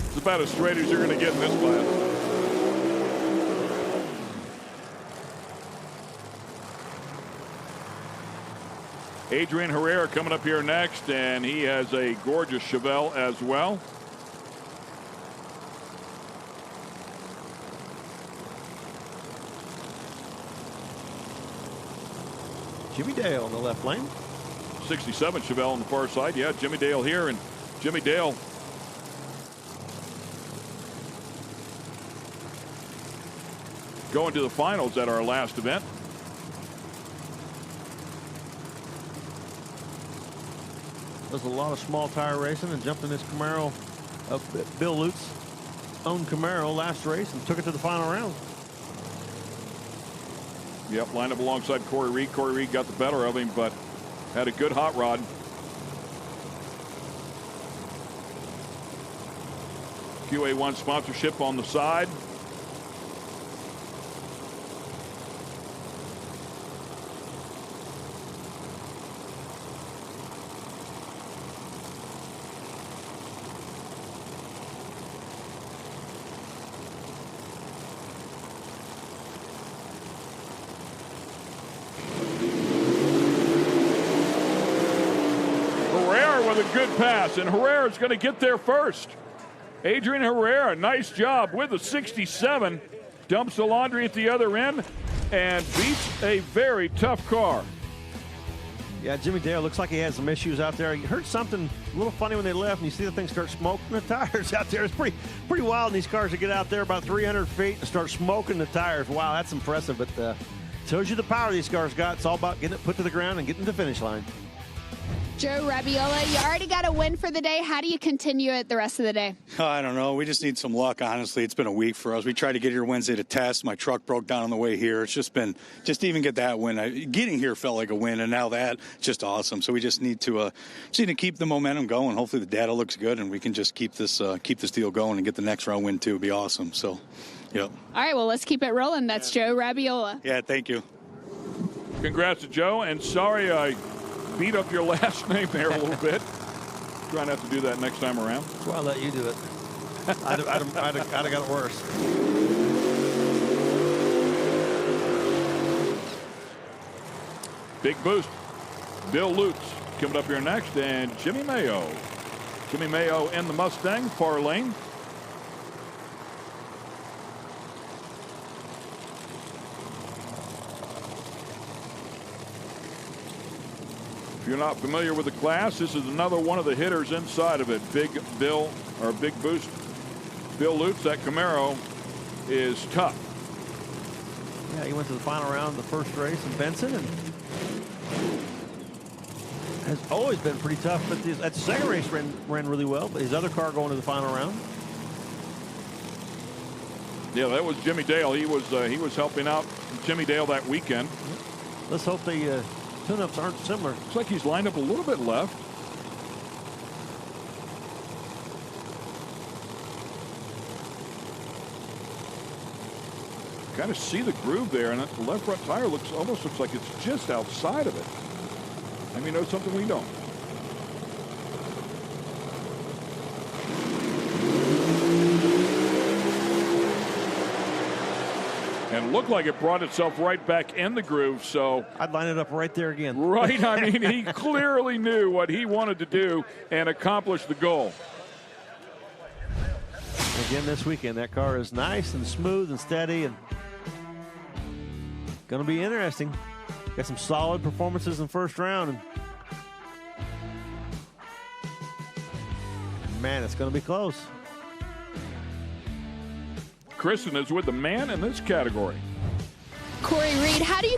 it's about as straight as you're going to get in this class. Adrian Herrera coming up here next, and he has a gorgeous Chevelle as well. Jimmy Dale on the left lane. 67 Chevelle on the far side. Yeah, Jimmy Dale here, and Jimmy Dale going to the finals at our last event. Does a lot of small tire racing and jumped in this Camaro of Bill Lute's own Camaro last race and took it to the final round. Yep, lined up alongside Corey Reed. Corey Reed got the better of him, but had a good hot rod. QA1 sponsorship on the side. A good pass, and Herrera's going to get there first. Adrian Herrera, nice job with the 67. Dumps the laundry at the other end and beats a very tough car. Yeah, Jimmy Dale looks like he had some issues out there. He heard something a little funny when they left, and you see the thing start smoking the tires out there. It's pretty wild in these cars to get out there about 300 feet and start smoking the tires. Wow, that's impressive, but tells you the power these cars got. It's all about getting it put to the ground and getting to the finish line. Joe Rabiola, you already got a win for the day. How do you continue it the rest of the day? I don't know. We just need some luck, honestly. It's been a week for us. We tried to get here Wednesday to test. My truck broke down on the way here. It's just to even get that win. Getting here felt like a win, and now that's just awesome. So we just need to keep the momentum going. Hopefully the data looks good, and we can just keep this deal going and get the next round win, too. It'd be awesome. So, yep. All right, well, let's keep it rolling. That's Joe Rabiola. Yeah, thank you. Congrats to Joe, and sorry I beat up your last name there a little bit. Try not to do that next time around. That's why I let you do it. I'd have got it worse. Big boost. Bill Lutz coming up here next, and Jimmy Mayo. Jimmy Mayo in the Mustang, far lane. If you're not familiar with the class, this is another one of the hitters inside of it. Big boost. Bill Lutz, that Camaro is tough. Yeah, he went to the final round of the first race in Benson and has always been pretty tough. But that second race ran really well. But his other car going to the final round. Yeah, that was Jimmy Dale. He was helping out Jimmy Dale that weekend. Let's hope the tune-ups aren't similar. Looks like he's lined up a little bit left. Kind of see the groove there, and the left front tire almost looks like it's just outside of it. I mean, know something we don't. And looked like it brought itself right back in the groove. So I'd line it up right there again. Right. I mean, he clearly knew what he wanted to do and accomplished the goal. Again, this weekend, that car is nice and smooth and steady and going to be interesting. Got some solid performances in the first round. And man, it's going to be close. Kristen is with the man in this category. Corey Reed, how do you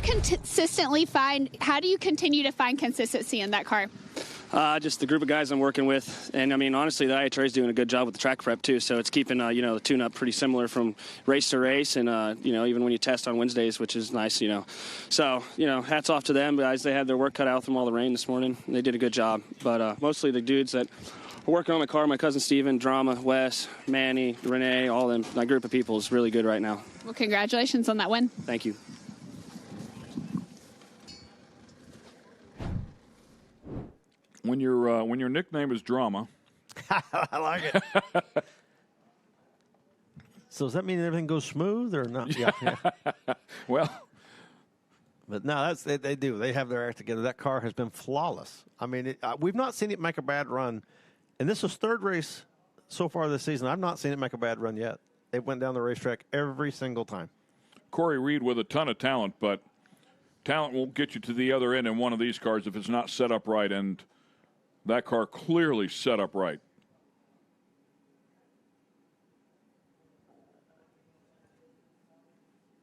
continue to find consistency in that car? Just the group of guys I'm working with, and I mean, honestly, the IHRA is doing a good job with the track prep too. So it's keeping the tune-up pretty similar from race to race, and even when you test on Wednesdays, which is nice, So hats off to them guys. They had their work cut out from all the rain this morning. And they did a good job, but mostly the dudes that are working on my car, my cousin Steven, Drama, Wes, Manny, Renee, all them. My group of people is really good right now. Well, congratulations on that win. Thank you. When your nickname is Drama. I like it. So does that mean everything goes smooth or not? Yeah. Well, but no, they do. They have their act together. That car has been flawless. I mean, we've not seen it make a bad run, and this is third race so far this season. I've not seen it make a bad run yet. It went down the racetrack every single time. Corey Reed with a ton of talent, but talent won't get you to the other end in one of these cars if it's not set up right, and that car clearly set up right.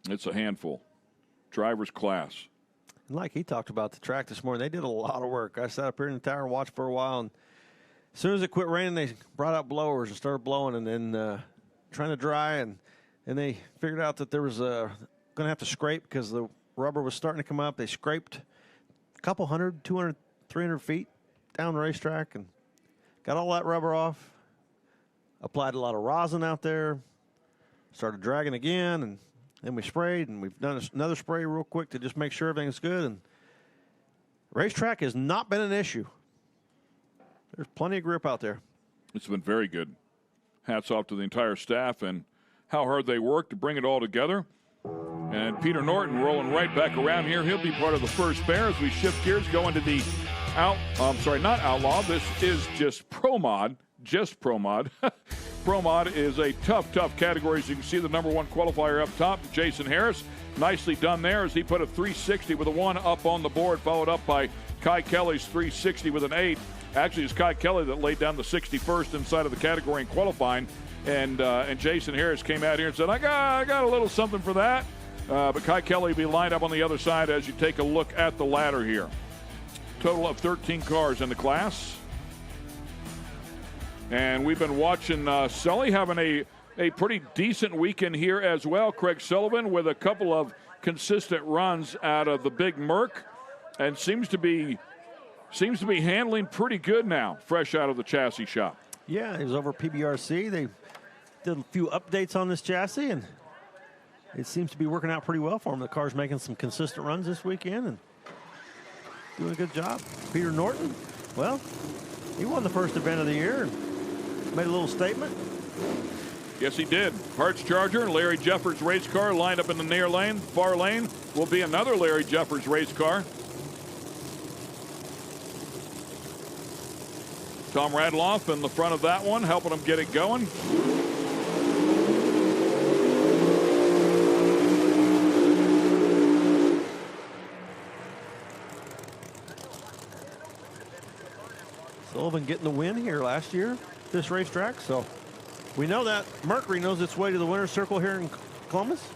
It's a handful. Driver's class. And like he talked about the track this morning, they did a lot of work. I sat up here in the tower and watched for a while, and as soon as it quit raining, they brought out blowers and started blowing, and then trying to dry, and they figured out that there was going to have to scrape because the rubber was starting to come up. They scraped a couple 100, 200, 300 feet down the racetrack and got all that rubber off, applied a lot of rosin out there, started dragging again, and then we sprayed, and we've done another spray real quick to just make sure everything's good. And racetrack has not been an issue. There's plenty of grip out there. It's been very good. Hats off to the entire staff and how hard they worked to bring it all together. And Peter Norton rolling right back around here. He'll be part of the first pair as we shift gears, go into the not Outlaw. This is just Pro Mod. Just Pro Mod. Pro Mod is a tough category. As you can see, the number one qualifier up top, Jason Harris. Nicely done there as he put a 360 with a 1 up on the board, followed up by Kai Kelly's 360 with an 8. Actually, it's Kai Kelly that laid down the 61st inside of the category in qualifying. And Jason Harris came out here and said, I got a little something for that. But Kai Kelly will be lined up on the other side as you take a look at the ladder here. Total of 13 cars in the class. And we've been watching Sully having a pretty decent weekend here as well. Craig Sullivan with a couple of consistent runs out of the big Merc and seems to be handling pretty good now, fresh out of the chassis shop. Yeah, he was over PBRC. They did a few updates on this chassis, and it seems to be working out pretty well for him. The car's making some consistent runs this weekend and doing a good job. Peter Norton, well, he won the first event of the year and made a little statement. Yes, he did. Hart's Charger and Larry Jeffers race car lined up in the near lane. Far lane will be another Larry Jeffers race car. Tom Radloff in the front of that one, helping him get it going. Sullivan getting the win here last year, this racetrack, so we know that Mercury knows its way to the winner's circle here in Columbus.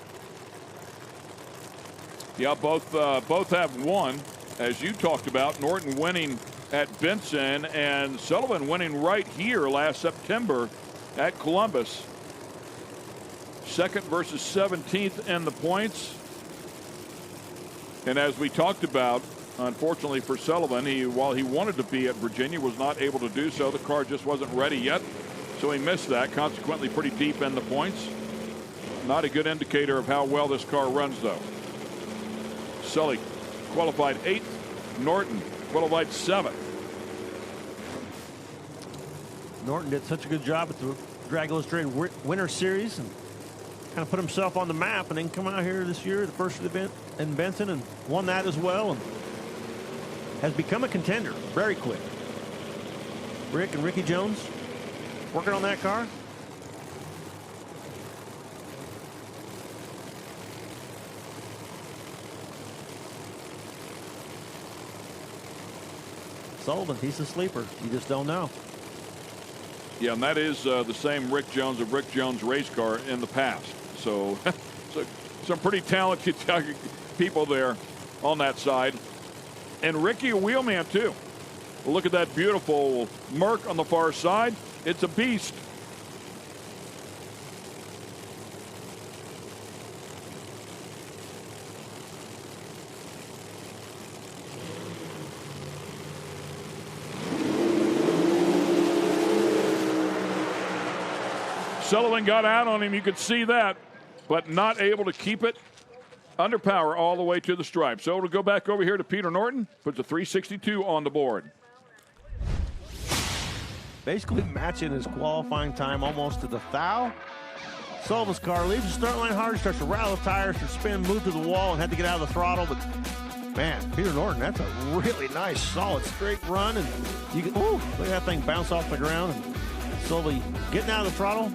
Yeah, both have won, as you talked about. Norton winning at Benson and Sullivan winning right here last September at Columbus. Second versus 17th in the points. And as we talked about, unfortunately for Sullivan, while he wanted to be at Virginia, was not able to do so. The car just wasn't ready yet, so he missed that. Consequently, pretty deep in the points. Not a good indicator of how well this car runs, though. Sully qualified 8th. Norton qualified 7th. Norton did such a good job at the Drag Illustrated Winter Series, and kind of put himself on the map, and then come out here this year, the first event in Benson, and won that as well, and has become a contender very quick. Rick and Ricky Jones working on that car. Sullivan, he's a sleeper. You just don't know. Yeah, and that is the same Rick Jones of Rick Jones race car in the past. So, some pretty talented people there on that side. And Ricky, a wheelman, too. Well, look at that beautiful Merc on the far side. It's a beast. Sullivan got out on him, you could see that, but not able to keep it under power all the way to the stripe. So it'll go back over here to Peter Norton, puts a 362 on the board. Basically matching his qualifying time almost to the thou. Sullivan's car leaves the start line hard, starts to rattle the tires, starts to spin, move to the wall, and had to get out of the throttle. But man, Peter Norton, that's a really nice, solid, straight run. And you can, ooh, look at that thing bounce off the ground. And Sullivan getting out of the throttle.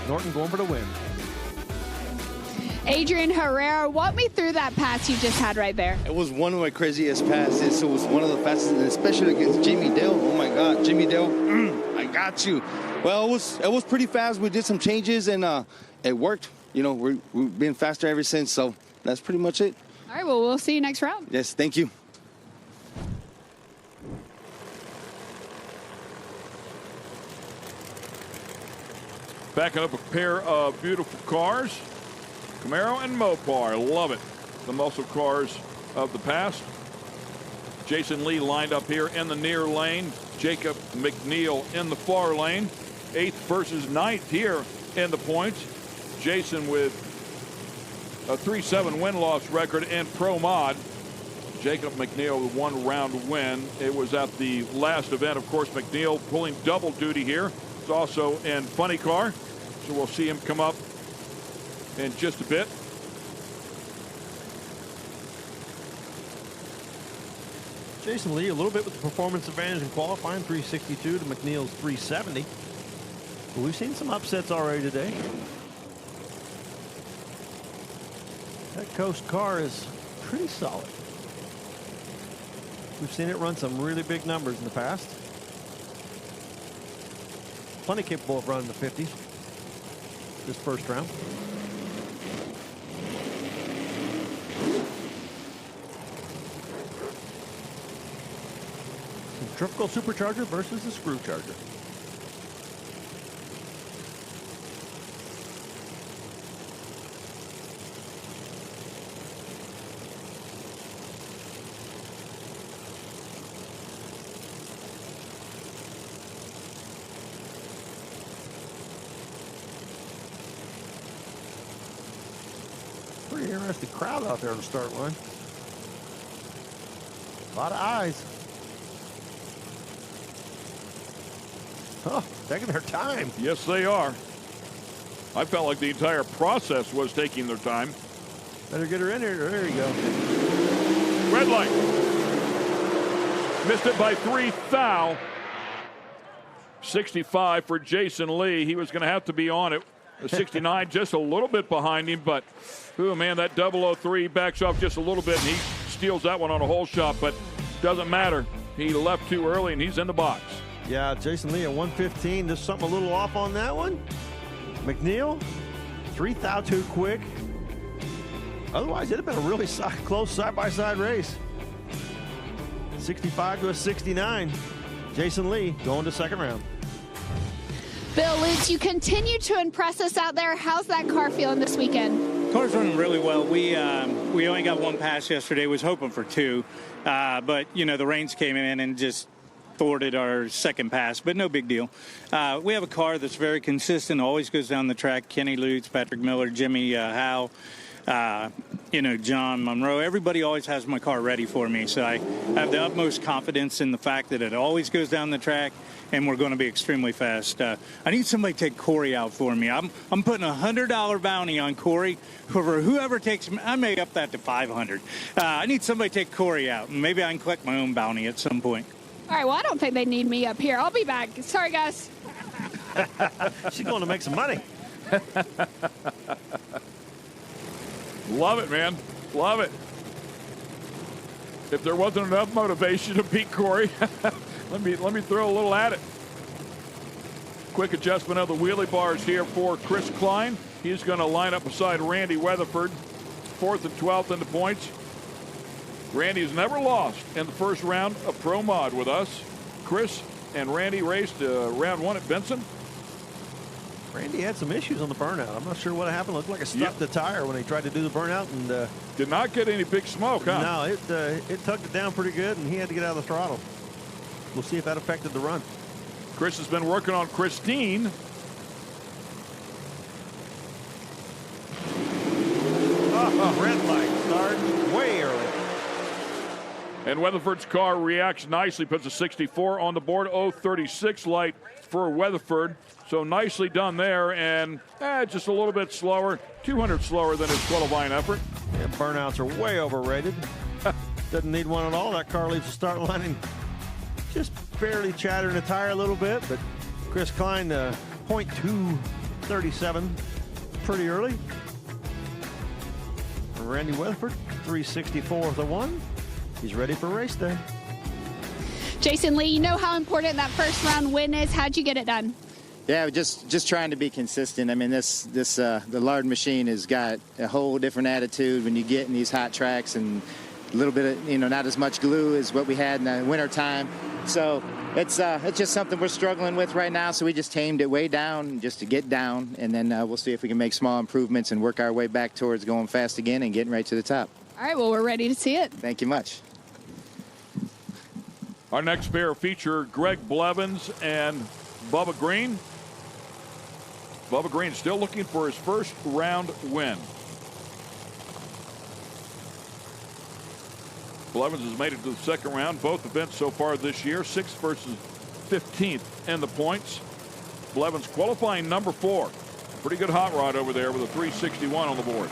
Norton going for the win. Adrian Herrera, walk me through that pass you just had right there. It was one of my craziest passes. It was one of the fastest, and especially against Jimmy Dale. Oh my God, Jimmy Dale, I got you. Well, it was pretty fast. We did some changes, and it worked. You know, we've been faster ever since, so that's pretty much it. All right, well, we'll see you next round. Yes, thank you. Backing up a pair of beautiful cars. Camaro and Mopar, love it. The muscle cars of the past. Jason Lee lined up here in the near lane. Jacob McNeil in the far lane. 8th versus 9th here in the points. Jason with a 3-7 win-loss record in Pro Mod. Jacob McNeil with 1 round win. It was at the last event. Of course, McNeil pulling double duty here. It's also in Funny Car, so we'll see him come up in just a bit. Jason Lee a little bit with the performance advantage in qualifying, 362 to McNeil's 370. But we've seen some upsets already today. That Coast car is pretty solid. We've seen it run some really big numbers in the past. Plenty capable of running the 50s this first round. Centrifugal supercharger versus the screw charger. Pretty interesting crowd out there on the start line. A lot of eyes. Oh, taking their time. Yes, they are. I felt like the entire process was taking their time. Better get her in here. There you go. Red light. Missed it by 3 thou. 65 for Jason Lee. He was going to have to be on it. The 69 just a little bit behind him, but oh man, that 003 backs off just a little bit, and he steals that one on a hole shot, but doesn't matter. He left too early, and he's in the box. Yeah, Jason Lee at 115. Just something a little off on that one. McNeil, 3 thou too quick. Otherwise, it'd have been a really close side-by-side race. 65 to a 69. Jason Lee going to second round. Bill Lutz, you continue to impress us out there. How's that car feeling this weekend? Car's running really well. We only got 1 pass yesterday. Was hoping for 2, but you know the rains came in and just thwarted our second pass. But no big deal. We have a car that's very consistent. Always goes down the track. Kenny Lutz, Patrick Miller, Jimmy Howe, John Monroe. Everybody always has my car ready for me. So I have the utmost confidence in the fact that it always goes down the track. and we're going to be extremely fast. I need somebody to take Corey out for me. I'm putting $100 bounty on Corey for whoever takes him. I may up that to $500. I need somebody to take Corey out, and maybe I can collect my own bounty at some point. All right, well, I don't think they need me up here. I'll be back. Sorry, guys. She's going to make some money. Love it, man. Love it. If there wasn't enough motivation to beat Corey, let me throw a little at it. Quick adjustment of the wheelie bars here for Chris Klein. He's going to line up beside Randy Weatherford, 4th and 12th in the points. Randy has never lost in the first round of Pro Mod with us. Chris and Randy raced round 1 at Benson. Randy had some issues on the burnout. I'm not sure what happened. Looked like it stuck the tire when he tried to do the burnout, and did not get any big smoke, huh? No, it tugged it down pretty good, and he had to get out of the throttle. We'll see if that affected the run. Chris has been working on Christine. Red light started way early. And Weatherford's car reacts nicely, puts a 64 on the board. 036 light for Weatherford. So nicely done there, and just a little bit slower, 200 slower than his qualifying effort. Yeah, burnouts are way overrated. Doesn't need one at all. That car leaves the start line and just barely chattering the tire a little bit, but Chris Klein, 0.237, pretty early. Randy Weatherford, 364 the one. He's ready for race day. Jason Lee, you know how important that first round win is. How'd you get it done? Yeah, just trying to be consistent. I mean, the Lard machine has got a whole different attitude when you get in these hot tracks, and a little bit of, not as much glue as what we had in the winter time. So it's just something we're struggling with right now. So we just tamed it way down just to get down, and then we'll see if we can make small improvements and work our way back towards going fast again and getting right to the top. All right, well, we're ready to see it. Thank you much. Our next pair feature Greg Blevins and Bubba Green. Bubba Green still looking for his first round win. Blevins has made it to the second round, both events so far this year, 6th versus 15th in the points. Blevins qualifying number 4. Pretty good hot rod over there with a 361 on the board.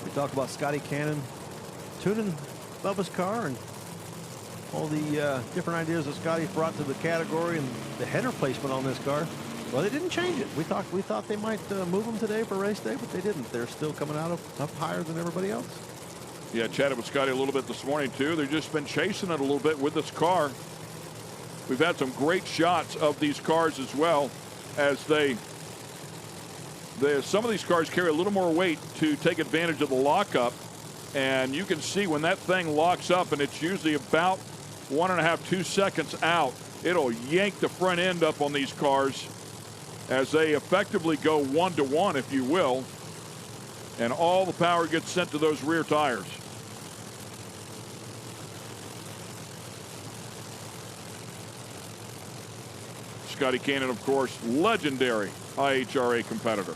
We talked about Scotty Cannon tuning Bubba's car and all the different ideas that Scotty brought to the category and the header placement on this car. Well, they didn't change it. We thought they might move them today for race day, but they didn't. They're still coming out up higher than everybody else. Yeah, chatted with Scotty a little bit this morning, too. They've just been chasing it a little bit with this car. We've had some great shots of these cars as well, as some of these cars carry a little more weight to take advantage of the lockup. And you can see when that thing locks up, and it's usually about 1.5, 2 seconds out, it'll yank the front end up on these cars as they effectively go 1-to-1, if you will, and all the power gets sent to those rear tires. Scotty Cannon, of course, legendary IHRA competitor.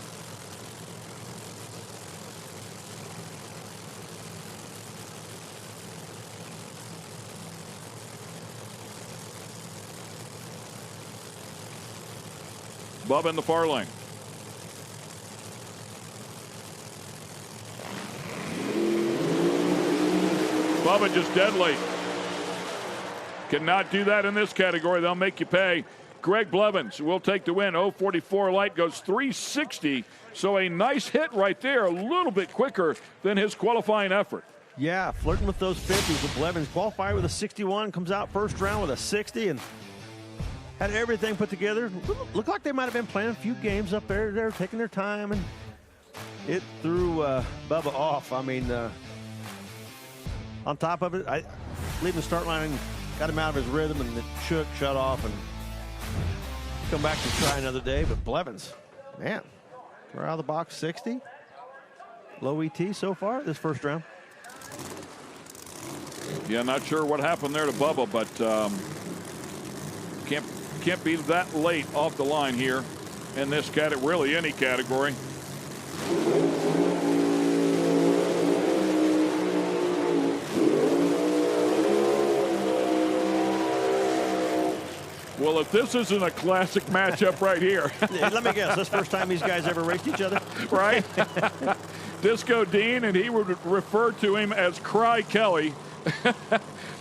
Bubba in the far lane. Bubba just dead late. Cannot do that in this category. They'll make you pay. Greg Blevins will take the win. 044 light goes 360. So a nice hit right there. A little bit quicker than his qualifying effort. Yeah, flirting with those 50s with Blevins. Qualified with a 61, comes out first round with a 60, and had everything put together. Looked like they might have been playing a few games up there. They're taking their time, and it threw Bubba off. I mean, on top of it, leaving the start line and got him out of his rhythm, and it shut off, and come back to try another day. But Blevins, man, we're out of the box 60. Low ET so far this first round. Yeah, not sure what happened there to Bubba, but can't be that late off the line here in this category, really any category. Well, if this isn't a classic matchup right here. Let me guess, this first time these guys ever raced each other? Right? Disco Dean, and he would refer to him as Cry Kelly.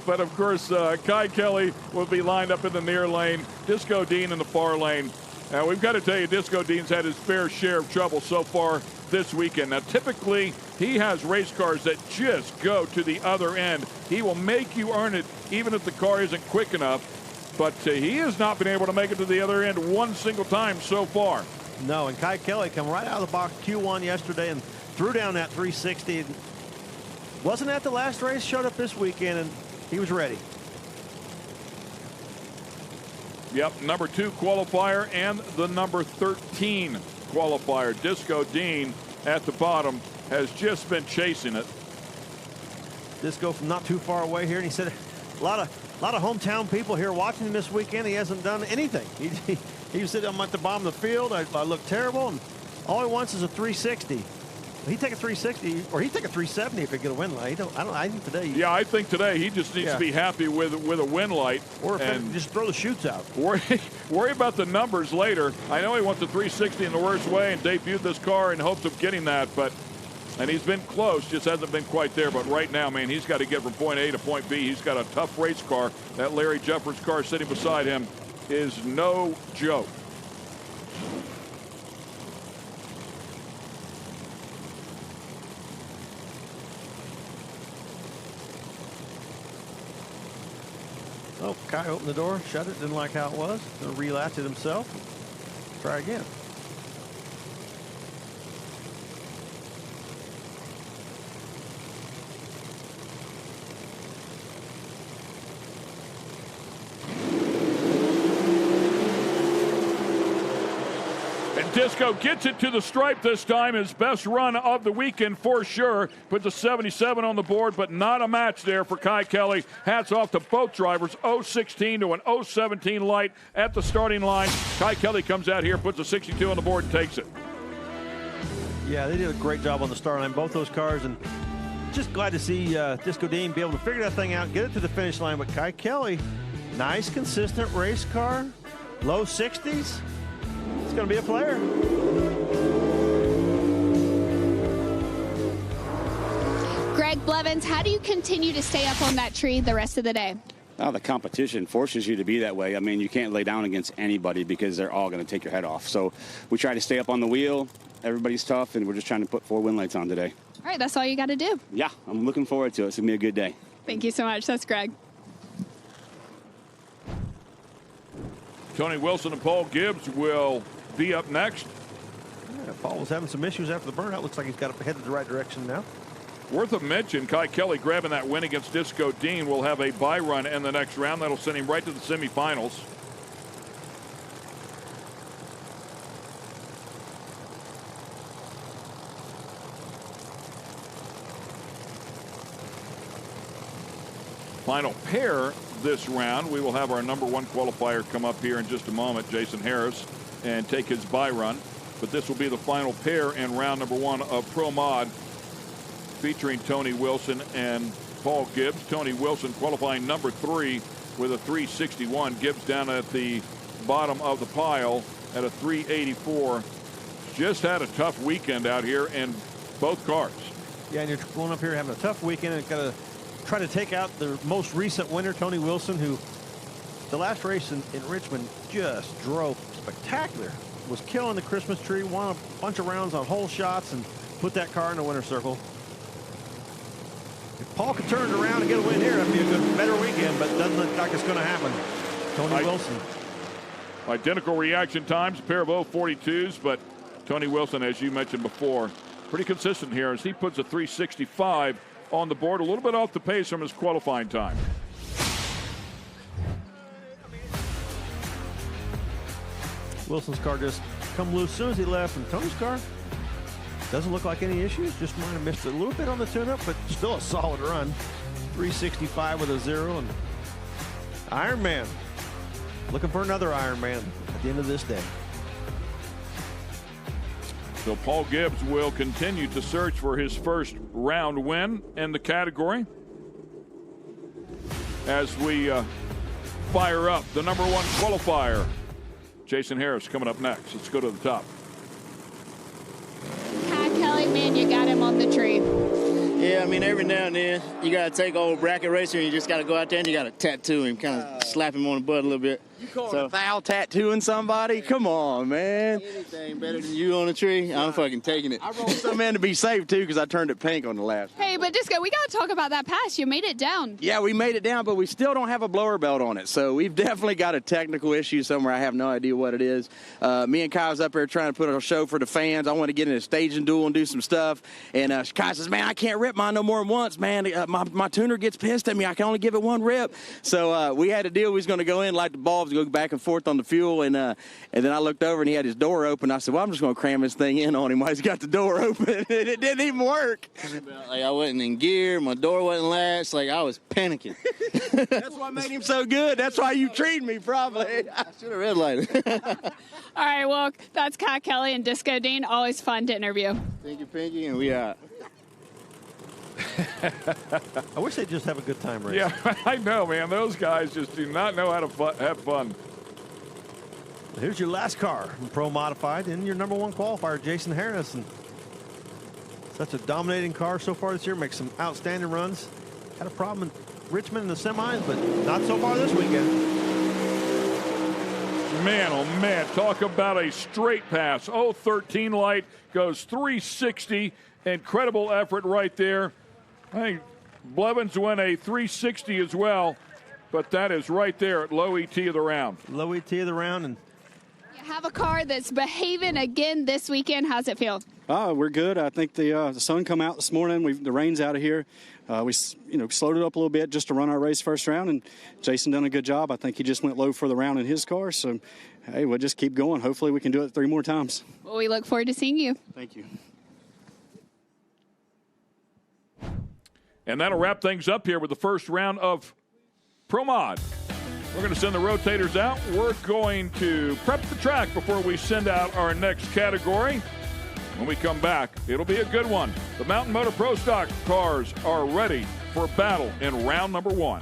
But, of course, Kai Kelly will be lined up in the near lane, Disco Dean in the far lane. Now, we've got to tell you, Disco Dean's had his fair share of trouble so far this weekend. Now, typically, he has race cars that just go to the other end. He will make you earn it, even if the car isn't quick enough. But he has not been able to make it to the other end one single time so far. No, and Kai Kelly come right out of the box Q1 yesterday and threw down that 360. Wasn't at the last race, showed up this weekend, and he was ready. Yep, number 2 qualifier and the number 13 qualifier. Disco Dean at the bottom has just been chasing it. Disco from not too far away here, and he said a lot of hometown people here watching him this weekend. He hasn't done anything. He said, I'm at the bottom of the field. I look terrible, and all he wants is a 360. He'd take a 360, or he'd take a 370 if he get a win light. I think today. Yeah, I think today he just needs to be happy with a win light. Or if just throw the chutes out. Worry about the numbers later. I know he wants the 360 in the worst way and debuted this car in hopes of getting that, and he's been close, just hasn't been quite there. But right now, man, he's got to get from point A to point B. He's got a tough race car. That Larry Jeffers car sitting beside him is no joke. Oh, Kai opened the door, shut it, didn't like how it was. Gonna relatch it himself. Try again. Disco gets it to the stripe this time. His best run of the weekend for sure. Puts a 77 on the board, but not a match there for Kai Kelly. Hats off to both drivers. 0-16 to an 0-17 light at the starting line. Kai Kelly comes out here, puts a 62 on the board, and takes it. Yeah, they did a great job on the start line, both those cars, and just glad to see Disco Dean be able to figure that thing out, get it to the finish line. But Kai Kelly, nice, consistent race car, low 60s. It's going to be a player. Greg Blevins, how do you continue to stay up on that tree the rest of the day? Oh, the competition forces you to be that way. I mean, you can't lay down against anybody because they're all going to take your head off. So we try to stay up on the wheel. Everybody's tough, and we're just trying to put 4 win lights on today. All right, that's all you got to do. Yeah, I'm looking forward to it. It's going to be a good day. Thank you so much. That's Greg. Tony Wilson and Paul Gibbs will be up next. Yeah, Paul was having some issues after the burnout. Looks like he's got it headed the right direction now. Worth a mention, Kai Kelly grabbing that win against Disco Dean will have a bye run in the next round. That'll send him right to the semifinals. Final pair this round. We will have our number 1 qualifier come up here in just a moment, Jason Harris, and take his bye run. But this will be the final pair in round number 1 of Pro Mod, featuring Tony Wilson and Paul Gibbs. Tony Wilson qualifying number 3 with a 361. Gibbs down at the bottom of the pile at a 384. Just had a tough weekend out here in both cars. Yeah, and you're going up here having a tough weekend and got to try to take out the most recent winner, Tony Wilson, who the last race in Richmond just drove spectacular. Was killing the Christmas tree, won a bunch of rounds on hole shots, and put that car in the winner's circle. If Paul could turn it around and get a win here, that'd be a better weekend, but doesn't look like it's going to happen. Tony Wilson. Identical reaction times, a pair of 0.42s, but Tony Wilson, as you mentioned before, pretty consistent here as he puts a 365 on the board, a little bit off the pace from his qualifying time. Wilson's car just come loose as soon as he left, and Tony's car doesn't look like any issues. Just might have missed a little bit on the tune-up, but still a solid run. 365 with a 0, and Iron Man looking for another Iron Man at the end of this day. So Paul Gibbs will continue to search for his first round win in the category as we fire up. The number 1 qualifier, Jason Harris, coming up next. Let's go to the top. Hi, Kelly, man, you got him on the tree. Yeah, I mean, every now and then, you got to take old bracket racer and you just got to go out there and you got to tattoo him, kind of slap him on the butt a little bit. You calling a foul tattooing somebody? Come on, man. Anything better than you on a tree, I'm fucking taking it. I rolled some in to be safe, too, because I turned it pink on the last. Hey, but Disco, we got to talk about that pass. You made it down. Yeah, we made it down, but we still don't have a blower belt on it. So we've definitely got a technical issue somewhere. I have no idea what it is. Me and Kai was up there trying to put on a show for the fans. I want to get in a staging duel and do some stuff. And Kai says, man, I can't rip mine no more than once, man. My tuner gets pissed at me. I can only give it 1 rip. So we had a deal. We was going to go in, light the bulbs, go back and forth on the fuel. And then I looked over, and he had his door open. I said, well, I'm just going to cram this thing in on him while he's got the door open. And it didn't even work. Like, I wasn't in gear. My door wasn't latched. Like, I was panicking. That's what made him so good. That's why you treated me, probably. I should have red lighted. All right, well, that's Kai Kelly and Disco Dean. Always fun to interview. Thank you, Pinky, and we out. I wish they'd just have a good time racing. Yeah, I know, man. Those guys just do not know how to have fun. Here's your last car, Pro Modified, and your number 1 qualifier, Jason Harris. And such a dominating car so far this year. Makes some outstanding runs. Had a problem in Richmond in the semis, but not so far this weekend. Man, oh man, talk about a straight pass. 13 light, goes 360. Incredible effort right there. I think Blevins went a 360 as well, but that is right there at low ET of the round. Low ET of the round. And You have a car that's behaving again this weekend. How's it feel? We're good. I think the sun come out this morning. The rain's out of here. We slowed it up a little bit just to run our race first round, and Jason done a good job. I think he just went low for the round in his car. So, hey, we'll just keep going. Hopefully we can do it 3 more times. Well, we look forward to seeing you. Thank you. And that'll wrap things up here with the first round of Pro Mod. We're going to send the rotators out. We're going to prep the track before we send out our next category. When we come back, it'll be a good one. The Mountain Motor Pro Stock cars are ready for battle in round number 1.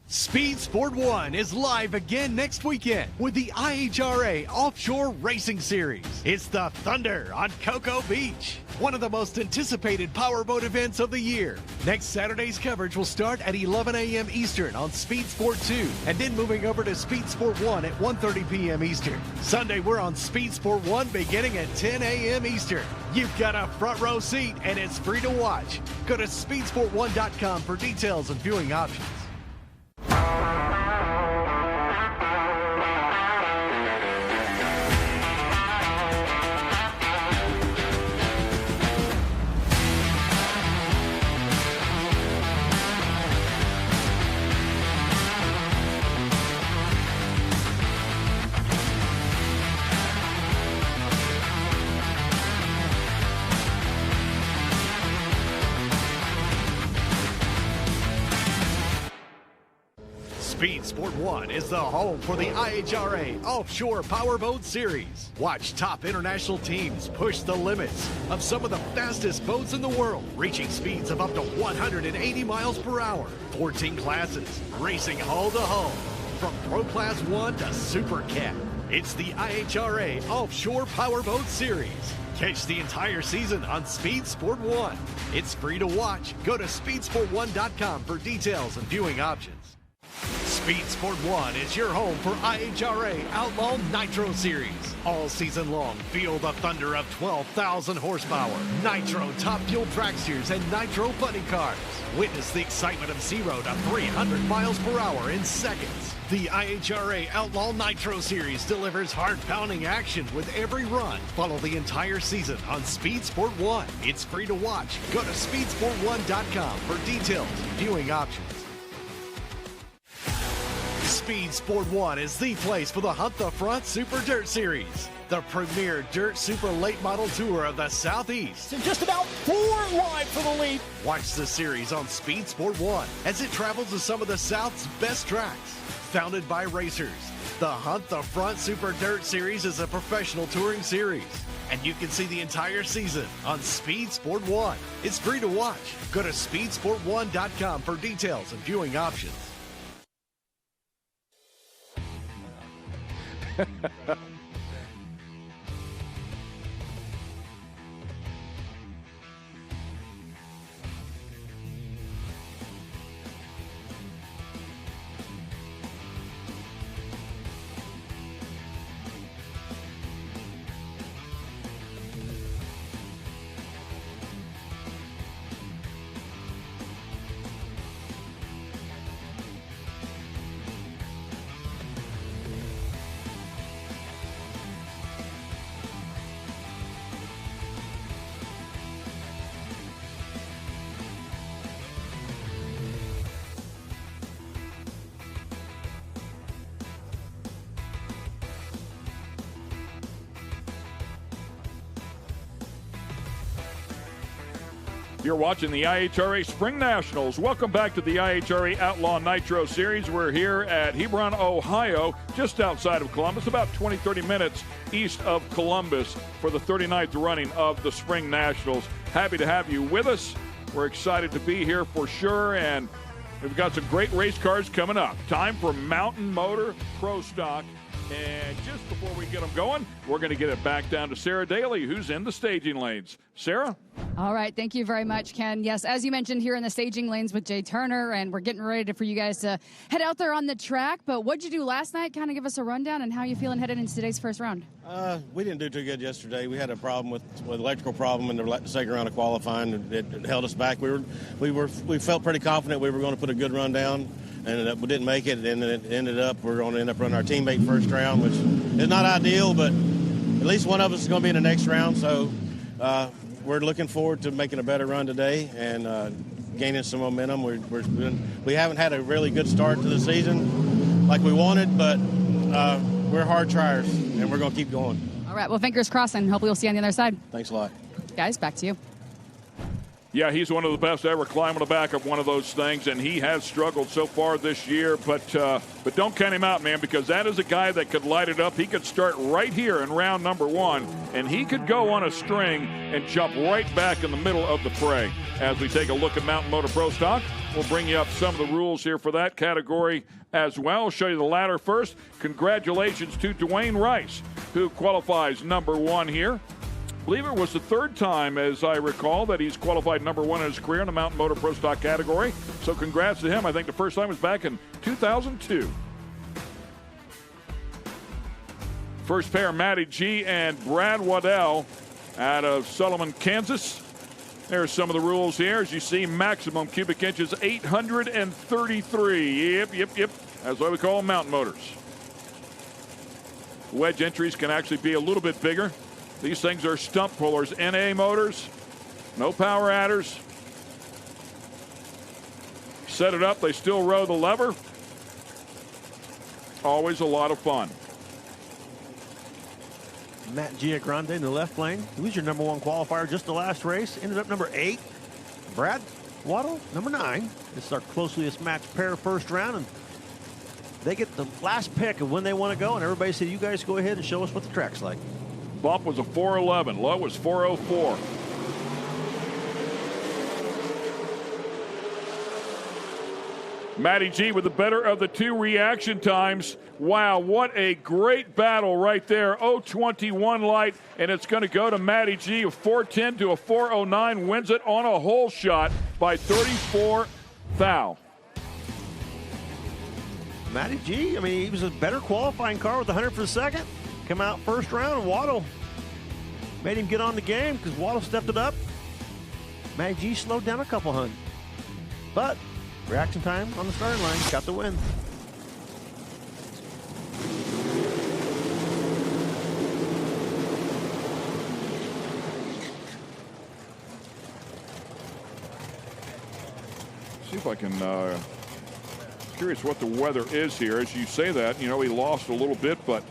Speed Sport 1 is live again next weekend with the IHRA Offshore Racing Series. It's the Thunder on Cocoa Beach, one of the most anticipated powerboat events of the year. Next Saturday's coverage will start at 11 a.m. Eastern on Speed Sport 2, and then moving over to Speed Sport 1 at 1:30 p.m. Eastern. Sunday, we're on Speed Sport 1 beginning at 10 a.m. Eastern. You've got a front row seat, and it's free to watch. Go to speedsport1.com for details and viewing options. Speed Sport 1 is the home for the IHRA Offshore Powerboat Series. Watch top international teams push the limits of some of the fastest boats in the world, reaching speeds of up to 180 miles per hour. 14 classes, racing hull to hull, from Pro Class 1 to Super Cat. It's the IHRA Offshore Powerboat Series. Catch the entire season on Speed Sport 1. It's free to watch. Go to speedsport1.com for details and viewing options. Speed Sport 1 is your home for IHRA Outlaw Nitro Series. All season long, feel the thunder of 12,000 horsepower, Nitro top fuel dragsters, and Nitro funny cars. Witness the excitement of 0 to 300 miles per hour in seconds. The IHRA Outlaw Nitro Series delivers heart-pounding action with every run. Follow the entire season on Speed Sport 1. It's free to watch. Go to speedsport1.com for details and viewing options. Speed Sport 1 is the place for the Hunt the Front Super Dirt Series, the premier dirt super late model tour of the Southeast. And just about 4 wide for the lead. Watch the series on Speed Sport 1 as it travels to some of the South's best tracks. founded by racers. The Hunt the Front Super Dirt Series is a professional touring series, and you can see the entire season on Speed Sport 1. It's free to watch. Go to speedsport1.com for details and viewing options. You're watching the IHRA Spring Nationals. Welcome back to the IHRA Outlaw Nitro Series. We're here at Hebron, Ohio, just outside of Columbus, about 20-30 minutes east of Columbus for the 39th running of the Spring Nationals. Happy to have you with us. We're excited to be here for sure, and we've got some great race cars coming up. Time for Mountain Motor Pro Stock. And just before we get them going, we're going to get it back down to Sarah Daly, who's in the staging lanes. Sarah? All right. Thank you very much, Ken. Yes, as you mentioned, here in the staging lanes with Jay Turner, and we're getting ready for you guys to head out there on the track. But what'd you do last night? Kind of give us a rundown and how you feeling headed into today's first round. We didn't do too good yesterday. We had a problem with electrical problem in the second round of qualifying. It held us back. We felt pretty confident we were going to put a good run down. And we didn't make it, and it ended up we're going to end up running our teammate first round, which is not ideal, but at least one of us is going to be in the next round. So we're looking forward to making a better run today and gaining some momentum. We haven't had a really good start to the season like we wanted, but we're hard triers, and we're going to keep going. All right. Well, fingers crossed, and hopefully we'll see you on the other side. Thanks a lot. Guys, back to you. Yeah, he's one of the best ever climbing the back of one of those things, and he has struggled so far this year. But don't count him out, man, because that is a guy that could light it up. He could start right here in round number one, and he could go on a string and jump right back in the middle of the fray. As we take a look at Mountain Motor Pro Stock, we'll bring you up some of the rules here for that category as well. Show you the ladder first. Congratulations to Dwayne Rice, who qualifies number one here. I believe it was the third time, as I recall, that he's qualified number one in his career in the Mountain Motor Pro Stock category. So congrats to him. I think the first time was back in 2002. First pair, Matty G and Brad Waddell out of Solomon, Kansas. There's some of the rules here. As you see, maximum cubic inches, 833. Yep. That's why we call them mountain motors. Wedge entries can actually be a little bit bigger. These things are stump pullers, NA motors, no power adders. Set it up, they still row the lever. Always a lot of fun. Matt Giagrande in the left lane. He was your number one qualifier just the last race. Ended up number 8. Brad Waddle, number 9. This is our closest matched pair first round. And they get the last pick of when they want to go. And everybody said, you guys go ahead and show us what the track's like. Bump was a 411. Low was 404. Matty G with the better of the two reaction times. Wow, what a great battle right there. 021 light, and it's going to go to Matty G. A 410 to a 409 wins it on a hole shot by 34 thou. Matty G, I mean, he was a better qualifying car with 100 for the second. Come out first round, and Waddle made him get on the game because Waddle stepped it up. Matty G slowed down a couple hundred. But reaction time on the starting line got the win. See if I can, curious what the weather is here. As you say that, you know, he lost a little bit, but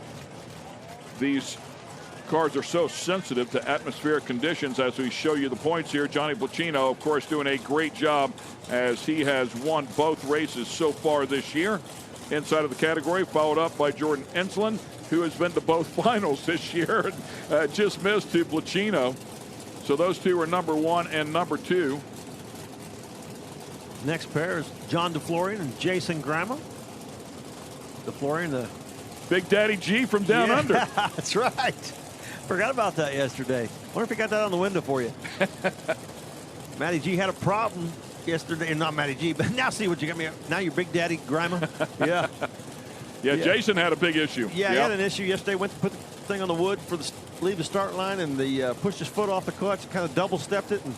these cars are so sensitive to atmospheric conditions. As we show you the points here, Johnny Placino, of course, doing a great job as he has won both races so far this year. inside of the category, followed up by Jordan Ensland, who has been to both finals this year and just missed to Placino. So those two are number 1 and number 2. Next pair is John DeFlorian and Jason Grama. DeFlorian, the Big Daddy G from down under. That's right. Forgot about that yesterday. Wonder if he got that on the window for you. Matty G had a problem yesterday, not Matty G, but now see what you got me. Now you're Big Daddy Grima. Yeah. Yeah, Jason had a big issue. Yeah, he had an issue yesterday. Went to put the thing on the wood for the leave the start line, and the pushed his foot off the clutch, kind of double stepped it, and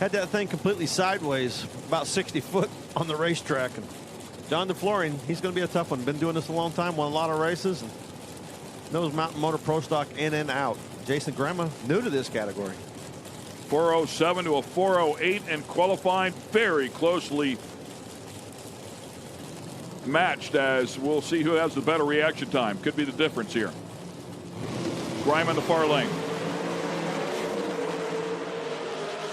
had that thing completely sideways, about 60 foot on the racetrack. And John DeFlorian, he's going to be a tough one. Been doing this a long time, won a lot of races, and knows Mountain Motor Pro Stock in and out. Jason Grama, new to this category. 407 to a 408 and qualifying very closely matched, as we'll see who has the better reaction time. Could be the difference here. Grime on the far lane.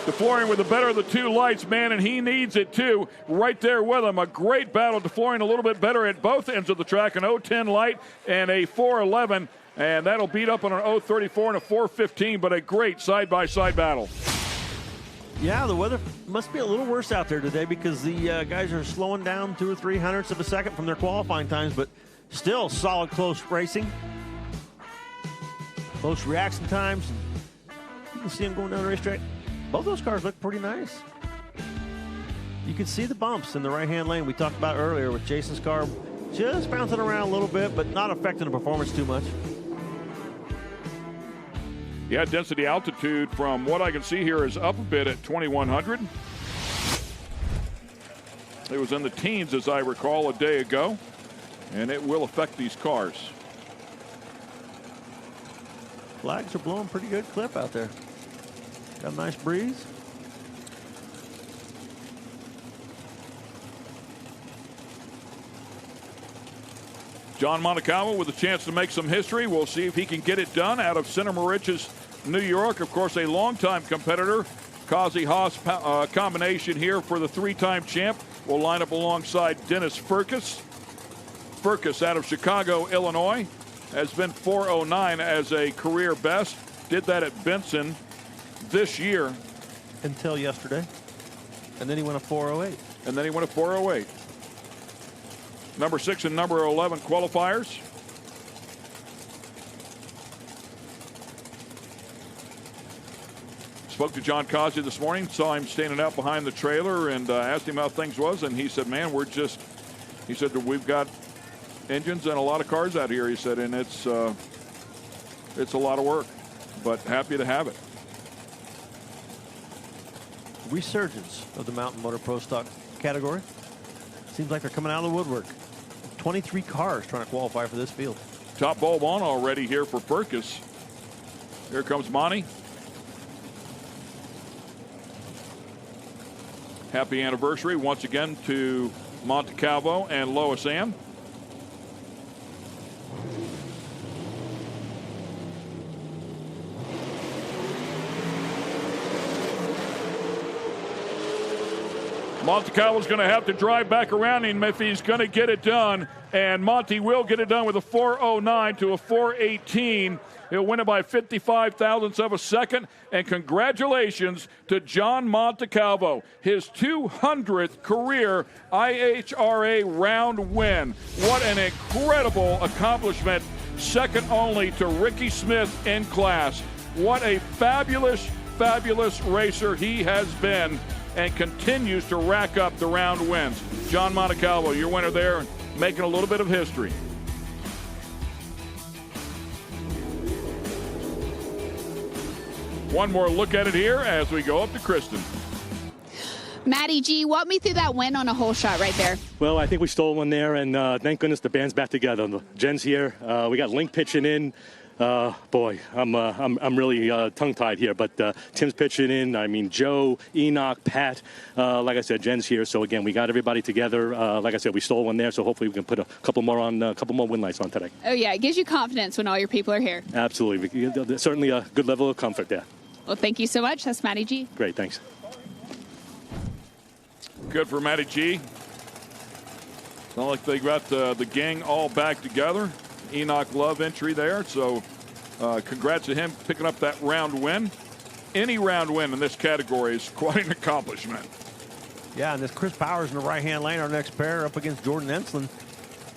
DeFlorian with the better of the two lights, man, and he needs it too. Right there with him. A great battle. DeFlorian a little bit better at both ends of the track. An 010 light and a 411. And that'll beat up on an 034 and a 415, but a great side-by-side battle. Yeah, the weather must be a little worse out there today because the guys are slowing down 2 or 3 hundredths of a second from their qualifying times, but still solid, close racing. Close reaction times. You can see them going down the racetrack. Both those cars look pretty nice. You can see the bumps in the right-hand lane we talked about earlier with Jason's car just bouncing around a little bit, but not affecting the performance too much. Yeah, density altitude from what I can see here is up a bit at 2,100. It was in the teens, as I recall, a day ago, and it will affect these cars. Flags are blowing pretty good clip out there. Got a nice breeze. John Montecalvo with a chance to make some history. We'll see if he can get it done out of Cinema Ridges, New York. Of course, a longtime competitor. Kazi Haas combination here for the 3-time champ. Will line up alongside Dennis Furcus. Furcus out of Chicago, Illinois. Has been 409 as a career best. Did that at Benson this year. Until yesterday. And then he went a 408. And then he went a 408. Number 6 and number 11 qualifiers. Spoke to John Kazi this morning, saw him standing out behind the trailer, and asked him how things was, and he said, man, he said, we've got engines and a lot of cars out here, he said, and it's a lot of work, but happy to have it. Resurgence of the Mountain Motor Pro Stock category. Seems like they're coming out of the woodwork. 23 cars trying to qualify for this field. Top bulb on already here for Furcus. Here comes Monty. Happy anniversary once again to Montecalvo and Lois Ann. Montecalvo's going to have to drive back around him if he's going to get it done. And Monty will get it done with a 409 to a 418. He'll win it by 55 thousandths of a second. And congratulations to John Montecalvo, his 200th career IHRA round win. What an incredible accomplishment, second only to Ricky Smith in class. What a fabulous, fabulous racer he has been, and continues to rack up the round wins. John Montecalvo, your winner there, making a little bit of history. One more look at it here as we go up to Kristen. Matty G, walk me through that win on a hole shot right there. Well, I think we stole one there, and thank goodness the band's back together. Jen's here. We got Link pitching in. Boy, I'm really tongue-tied here, but Tim's pitching in. I mean, Joe, Enoch, Pat. Like I said, Jen's here. So again, we got everybody together. Like I said, we stole one there, so hopefully we can put a couple more win lights on today. Oh yeah, it gives you confidence when all your people are here. Absolutely, certainly a good level of comfort there. Well, thank you so much. That's Matty G. Great, thanks. Good for Matty G. Well, like they got the gang all back together. Enoch Love entry there. So congrats to him picking up that round win. Any round win in this category is quite an accomplishment. Yeah, and this Chris Powers in the right-hand lane, our next pair, up against Jordan Enslin.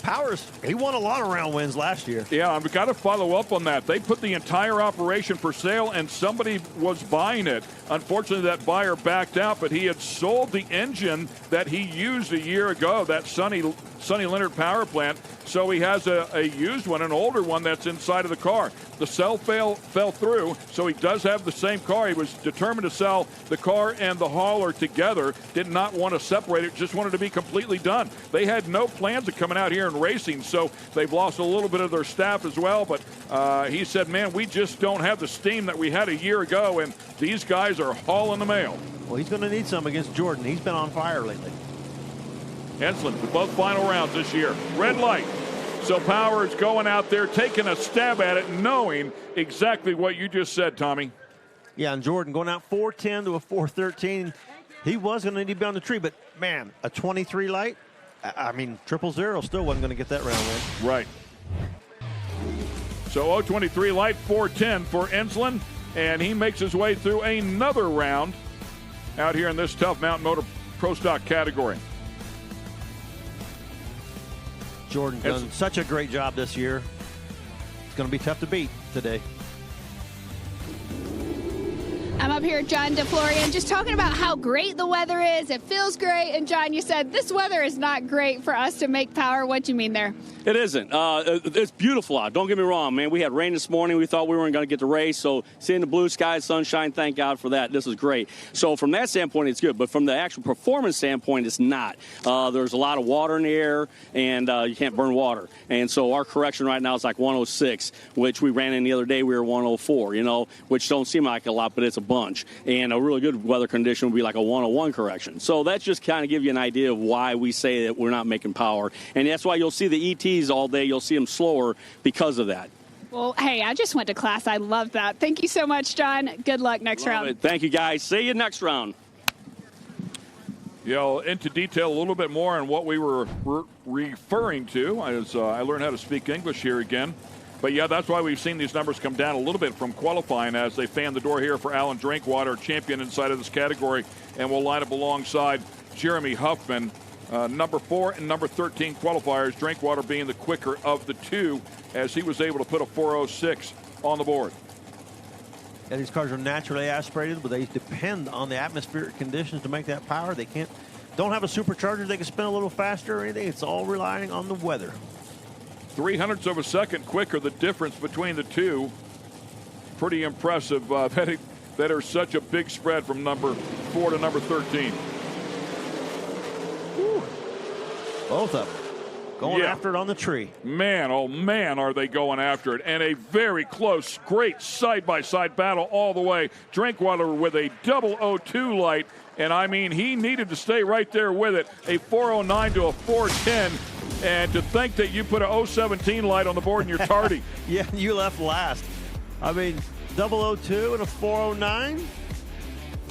Powers, he won a lot of round wins last year. Yeah, I've got to follow up on that. They put the entire operation for sale, and somebody was buying it. Unfortunately, that buyer backed out, but he had sold the engine that he used a year ago, that Sonny Leonard power plant. So he has a used one, an older one that's inside of the car. The sale fell through, so he does have the same car. He was determined to sell the car and the hauler together, did not want to separate it, just wanted to be completely done. They had no plans of coming out here and racing, so they've lost a little bit of their staff as well. But he said, man, we just don't have the steam that we had a year ago, and these guys are hauling the mail. Well, he's going to need some against Jordan. He's been on fire lately. Enslin for both final rounds this year. Red light. So Powers going out there, taking a stab at it, knowing exactly what you just said, Tommy. Yeah, and Jordan going out 410 to a 413. He was going to need to be on the tree, but, man, a 23 light? I mean, 000 still wasn't going to get that round win. Right. So 023 light, 410 for Enslin, and he makes his way through another round out here in this Tough Mountain Motor Pro Stock category. Jordan done such a great job this year. It's going to be tough to beat today. I'm up here at John DeFlorian just talking about how great the weather is. It feels great. And, John, you said this weather is not great for us to make power. What do you mean there? It isn't. It's beautiful out. Don't get me wrong, man. We had rain this morning. We thought we weren't going to get the race. So seeing the blue sky, sunshine, thank God for that. This is great. So from that standpoint, it's good. But from the actual performance standpoint, it's not. There's a lot of water in the air, and you can't burn water. And so our correction right now is like 106, which we ran in the other day. We were 104, which don't seem like a lot, but it's a bunch. And a really good weather condition would be like a 101 correction. So that's just kind of give you an idea of why we say that we're not making power. And that's why you'll see the ETs all day. You'll see them slower because of that. Well, hey, I just went to class. I love that. Thank you so much, John. Good luck next round. Thank you, guys. See you next round. Into detail a little bit more on what we were referring to as I learned how to speak English here again. But, yeah, that's why we've seen these numbers come down a little bit from qualifying as they fan the door here for Alan Drinkwater, champion inside of this category, and will line up alongside Jeremy Huffman. Number 4 and number 13 qualifiers, Drinkwater being the quicker of the two as he was able to put a 406 on the board. Yeah, these cars are naturally aspirated, but they depend on the atmospheric conditions to make that power. They don't have a supercharger they can spin a little faster or anything. It's all relying on the weather. 0.03 of a second quicker, the difference between the two. Pretty impressive that are such a big spread from number 4 to number 13. Woo. Both of them going after it on the tree. Man, oh man, are they going after it. And a very close, great side-by-side battle all the way. Drinkwater with a 002 light. And, I mean, he needed to stay right there with it. A 409 to a 410. And to think that you put a 017 light on the board and you're tardy. Yeah, you left last. I mean, 002 and a 409.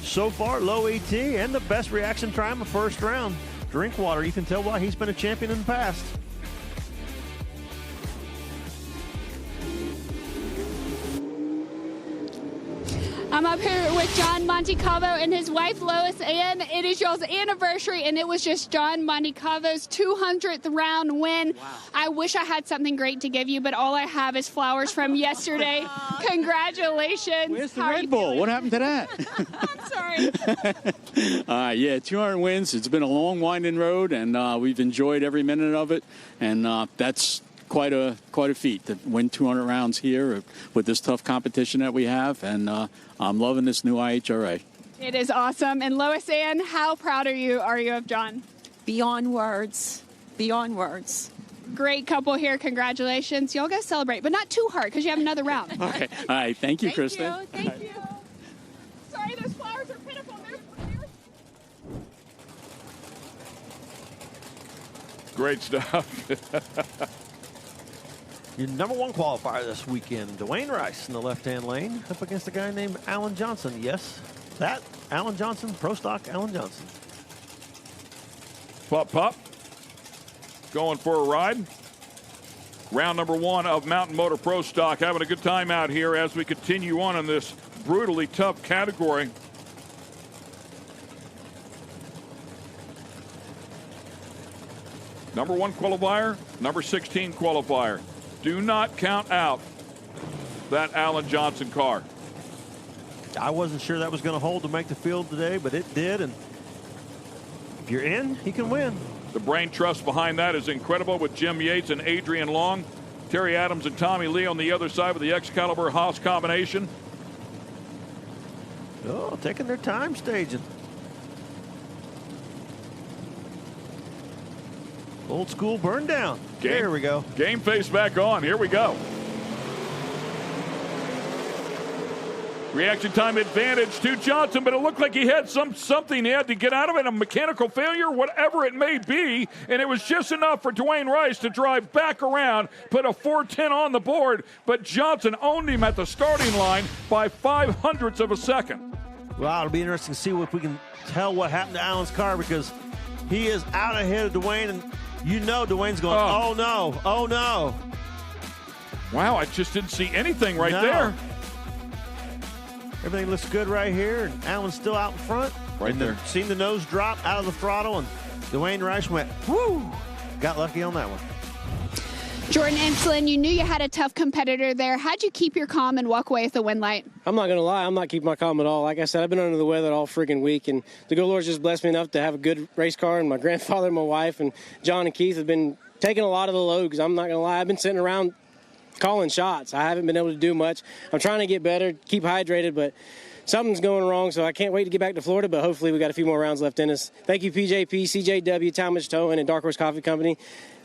So far, low ET and the best reaction time of first round. Drinkwater, you can tell why he's been a champion in the past. I'm up here with John Montecalvo and his wife, Lois Ann. It is y'all's anniversary, and it was just John Montecalvo's 200th round win. Wow. I wish I had something great to give you, but all I have is flowers from yesterday. Congratulations. Where's the Red Bull? What happened to that? I'm sorry. Yeah, 200 wins. It's been a long, winding road, and we've enjoyed every minute of it, and that's quite a feat to win 200 rounds here with this tough competition that we have, and I'm loving this new IHRA. It is awesome. And Lois Ann, how proud are you of John? Beyond words. Beyond words. Great couple here. Congratulations. Y'all go celebrate, but not too hard because you have another round. Okay. All right. Thank you, Kristen. Thank you. Sorry, those flowers are pitiful. Great stuff. Your number 1 qualifier this weekend, Dwayne Rice in the left-hand lane, up against a guy named Alan Johnson. Yes, that Alan Johnson, Pro Stock Alan Johnson. Pop. going for a ride. Round number 1 of Mountain Motor Pro Stock. Having a good time out here as we continue on in this brutally tough category. Number 1 qualifier, number 16 qualifier. Do not count out that Alan Johnson car. I wasn't sure that was going to hold to make the field today, but it did. And if you're in, he can win. The brain trust behind that is incredible with Jim Yates and Adrian Long. Terry Adams and Tommy Lee on the other side with the Excalibur Haas combination. Oh, taking their time staging. Old school burn down. There we go. Game face back on. Here we go. Reaction time advantage to Johnson, but it looked like he had something he had to get out of it, a mechanical failure, whatever it may be, and it was just enough for Dwayne Rice to drive back around, put a 410 on the board, but Johnson owned him at the starting line by 0.05 of a second. Well, it'll be interesting to see if we can tell what happened to Alan's car, because he is out ahead of Dwayne, and you know Dwayne's going, oh no, oh no. Wow, I just didn't see anything right there. Everything looks good right here, and Alan's still out in front. Right there. Seen the nose drop out of the throttle, and Dwayne Rice went, whoo! Got lucky on that one. Jordan Enslin, you knew you had a tough competitor there. How'd you keep your calm and walk away with the win light? I'm not going to lie. I'm not keeping my calm at all. Like I said, I've been under the weather all freaking week, and the good Lord's just blessed me enough to have a good race car, and my grandfather and my wife and John and Keith have been taking a lot of the load, because I'm not going to lie. I've been sitting around calling shots. I haven't been able to do much. I'm trying to get better, keep hydrated, but something's going wrong, so I can't wait to get back to Florida, but hopefully we got a few more rounds left in us. Thank you, PJP, CJW, Talmadge Towing, and Dark Horse Coffee Company.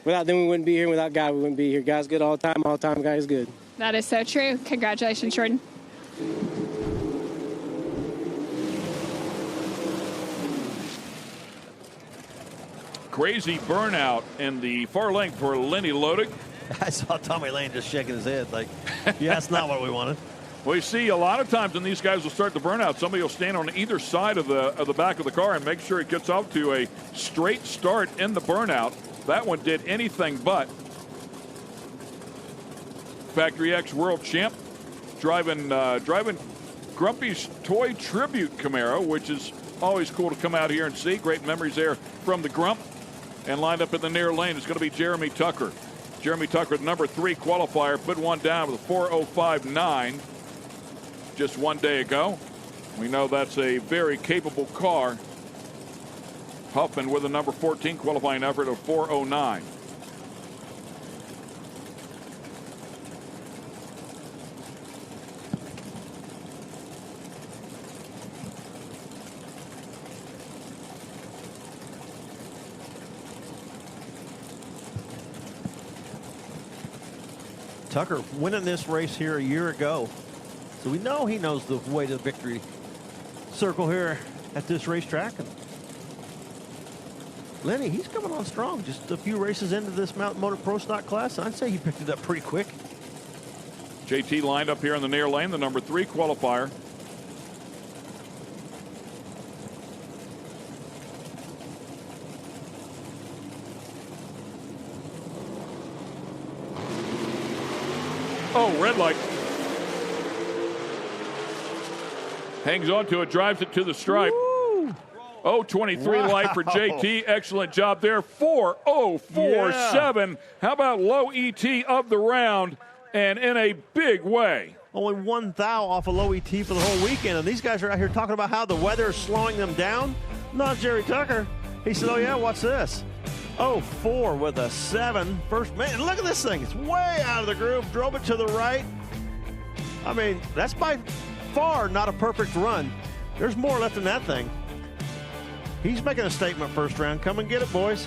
Without them, we wouldn't be here, and without God, we wouldn't be here. God's good all the time, guys good. That is so true. Congratulations, Jordan. Crazy burnout in the far lane for Lenny Lodick. I saw Tommy Lane just shaking his head like, yeah, that's not what we wanted. We see a lot of times when these guys will start the burnout, somebody will stand on either side of the back of the car and make sure it gets off to a straight start in the burnout. That one did anything but. Factory X World Champ driving Grumpy's Toy Tribute Camaro, which is always cool to come out here and see. Great memories there from the Grump. And lined up in the near lane is going to be Jeremy Tucker. Jeremy Tucker, the number 3 qualifier, put one down with a 4:05.9 just one day ago. We know that's a very capable car. Huffman with a number 14 qualifying effort of 4:09. Tucker winning this race here a year ago, so we know he knows the way to the victory circle here at this racetrack. And Lenny, he's coming on strong. Just a few races into this Mountain Motor Pro Stock class, and I'd say he picked it up pretty quick. JT lined up here in the near lane, the number 3 qualifier. Oh, red light. Hangs on to it, drives it to the stripe. Oh, 23 wow. light for JT. Excellent job there. 4:047. How about low ET of the round and in a big way? Only 1 thou off a low ET for the whole weekend, and these guys are out here talking about how the weather is slowing them down. Not Jerry Tucker. He said, oh, yeah, what's this? 4 with a 7. First, man, look at this thing. It's way out of the groove. Drove it to the right. I mean, that's by far not a perfect run. There's more left in that thing. He's making a statement first round. Come and get it, boys.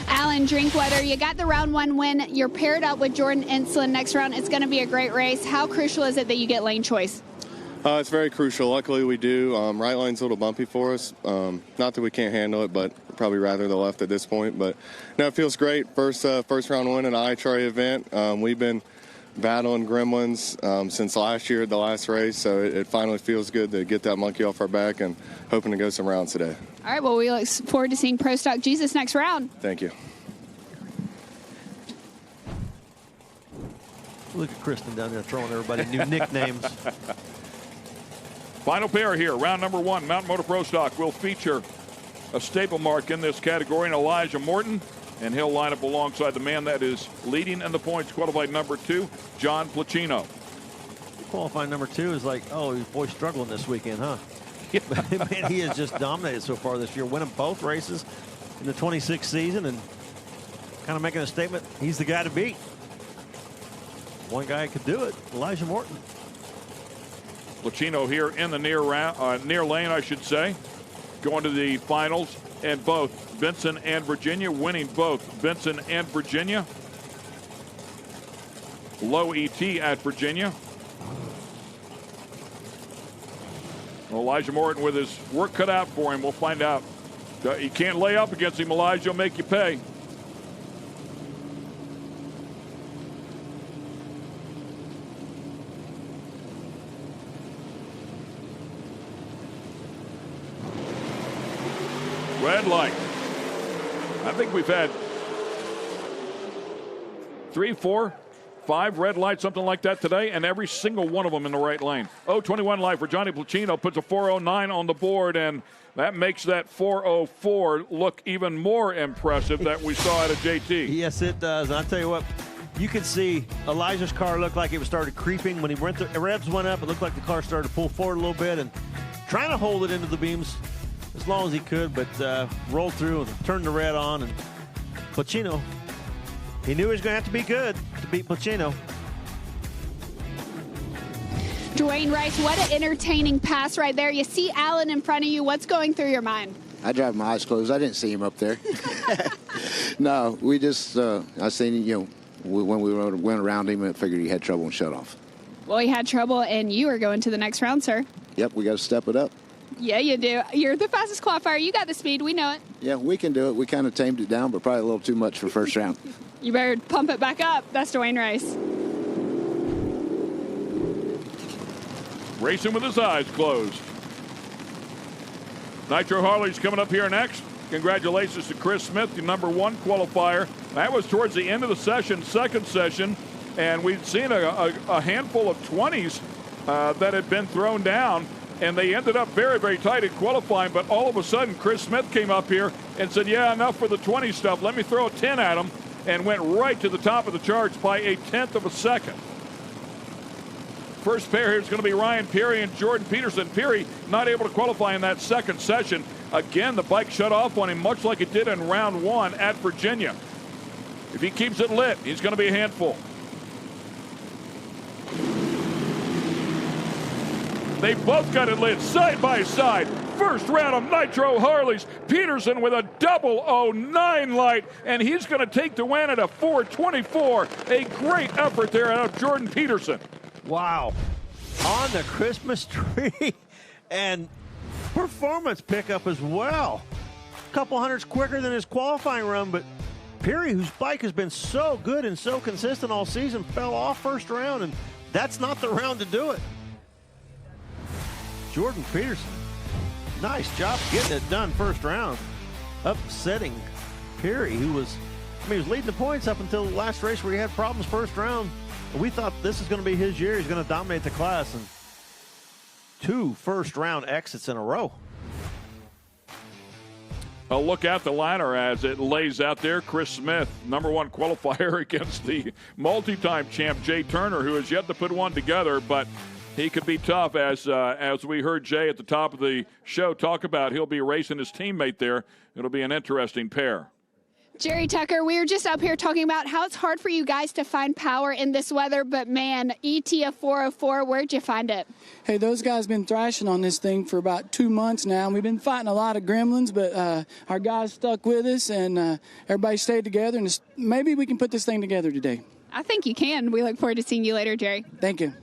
Alan Drinkwater, you got the round 1 win. You're paired up with Jordan Enslin next round. It's going to be a great race. How crucial is it that you get lane choice? It's very crucial. Luckily, we do. Right line's a little bumpy for us. Not that we can't handle it, but probably rather the left at this point. But no, it feels great. First round win in an IHRA event. We've been battling gremlins since last year at the last race, so it finally feels good to get that monkey off our back and hoping to go some rounds today. All right, well, we look forward to seeing Pro Stock Jesus next round. Thank you. Look at Kristen down there throwing everybody new nicknames. Final pair here, round number 1. Mountain Motor Pro Stock will feature a staple mark in this category, and Elijah Morton, and he'll line up alongside the man that is leading in the points, qualified number 2, John Placino. Qualifying number 2 is like, oh, your boy's struggling this weekend, huh? Man, he has just dominated so far this year, winning both races in the 26th season and kind of making a statement. He's the guy to beat. One guy could do it, Elijah Morton. Placino here in the near lane, I should say, going to the finals, and both Benson and Virginia, winning both Benson and Virginia. Low ET at Virginia. Elijah Morton with his work cut out for him. We'll find out. You can't lay up against him, Elijah. He'll make you pay. Red light. I think we've had 3, 4, 5 red lights, something like that today, and every single one of them in the right lane. 0:21 light for Johnny Placino, puts a 4:09 on the board, and that makes that 4:04 look even more impressive that we saw out of JT. Yes, it does. And I'll tell you what, you can see Elijah's car looked like it was started creeping. When he went, the revs went up, it looked like the car started to pull forward a little bit and trying to hold it into the beams as long as he could, but rolled through and turned the red on. And Placino, he knew he was going to have to be good to beat Placino. Dwayne Rice, what an entertaining pass right there. You see Allen in front of you. What's going through your mind? I drive my eyes closed. I didn't see him up there. No, we just, I seen, when we went around him, I figured he had trouble and shut off. Well, he had trouble, and you are going to the next round, sir. Yep, we got to step it up. Yeah, you do. You're the fastest qualifier. You got the speed. We know it. Yeah, we can do it. We kind of tamed it down, but probably a little too much for first round. You better pump it back up. That's Dwayne Rice. Racing with his eyes closed. Nitro Harley's coming up here next. Congratulations to Chris Smith, the number 1 qualifier. That was towards the end of the session, second session, and we'd seen a handful of 20s that had been thrown down, and they ended up very, very tight in qualifying, but all of a sudden Chris Smith came up here and said, yeah, enough for the 20 stuff. Let me throw a 10 at him, and went right to the top of the charts by 1/10 of a second. First pair here is going to be Ryan Peary and Jordan Peterson. Peary not able to qualify in that second session. Again, the bike shut off on him, much like it did in round 1 at Virginia. If he keeps it lit, he's going to be a handful. They both got it lit side by side. First round of Nitro Harleys. Peterson with a 009 light, and he's going to take the win at a 4:24. A great effort there out of Jordan Peterson. Wow. On the Christmas tree. And performance pickup as well. A couple hundreds quicker than his qualifying run, but Peary, whose bike has been so good and so consistent all season, fell off first round, and that's not the round to do it. Jordan Peterson, nice job getting it done first round, upsetting Peary, who was, he was leading the points up until the last race where he had problems first round. We thought this is going to be his year. He's going to dominate the class, and 2 first-round exits in a row. A look at the ladder as it lays out there. Chris Smith, number 1 qualifier against the multi-time champ Jay Turner, who has yet to put one together, but he could be tough, as we heard Jay at the top of the show talk about. He'll be racing his teammate there. It'll be an interesting pair. Jerry Tucker, we were just up here talking about how it's hard for you guys to find power in this weather, but man, ET of 404, where'd you find it? Hey, those guys been thrashing on this thing for about 2 months now, and we've been fighting a lot of gremlins, but our guys stuck with us, and everybody stayed together, and maybe we can put this thing together today. I think you can. We look forward to seeing you later, Jerry. Thank you.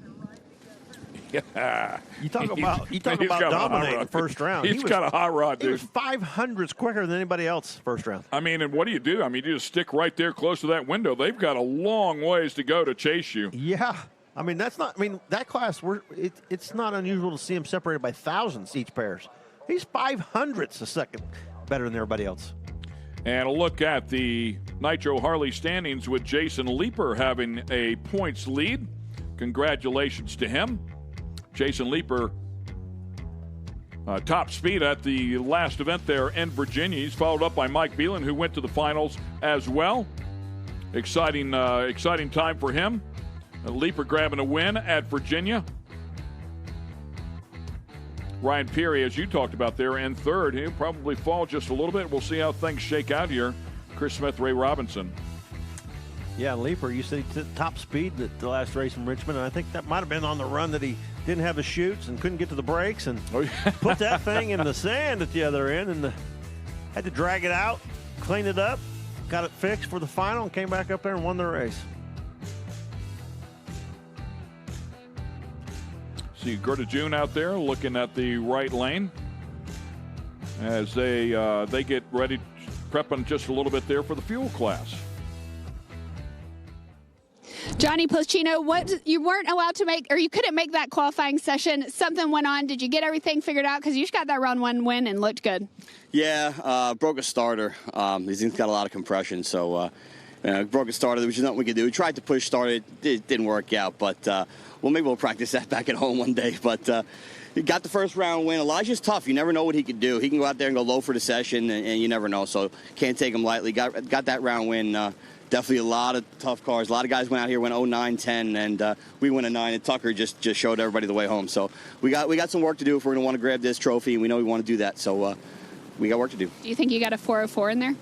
Yeah. You talk about dominating the first round. He's got a hot rod, dude. He was 500s quicker than anybody else first round. I mean, and what do? I mean, you just stick right there close to that window. They've got a long ways to go to chase you. Yeah. I mean, that's not, I mean, that class, it's not unusual to see him separated by thousands each pairs. He's 500ths a second better than everybody else. And a look at the Nitro Harley standings with Jason Leeper having a points lead. Congratulations to him. Jason Leeper, top speed at the last event there in Virginia. He's followed up by Mike Beelan, who went to the finals as well. Exciting time for him. Leeper grabbing a win at Virginia. Ryan Peary, as you talked about there, in third. He'll probably fall just a little bit. We'll see how things shake out here. Chris Smith, Ray Robinson. Yeah, Leeper, you said he did top speed at the last race in Richmond, and I think that might have been on the run that he didn't have the chutes and couldn't get to the brakes and put that thing in the sand at the other end and had to drag it out, clean it up, got it fixed for the final, and came back up there and won the race. See Gerda June out there looking at the right lane as they get ready, prepping just a little bit there for the fuel class. Johnny Pochino, what you weren't allowed to make, or you couldn't make that qualifying session. Something went on. Did you get everything figured out? Because you just got that round one win and looked good. Yeah, broke a starter. These things got a lot of compression, so broke a starter. There was nothing we could do. We tried to push start it. It didn't work out, but well, maybe we'll practice that back at home one day. But he got the first round win. Elijah's tough. You never know what he could do. He can go out there and go low for the session, and you never know. So can't take him lightly. Got that round win. Definitely a lot of tough cars. A lot of guys went out here, went 09, 10, and we went a 9, and Tucker just showed everybody the way home. So we got some work to do if we're going to want to grab this trophy, and we know we want to do that. So we got work to do. Do you think you got a 404 in there?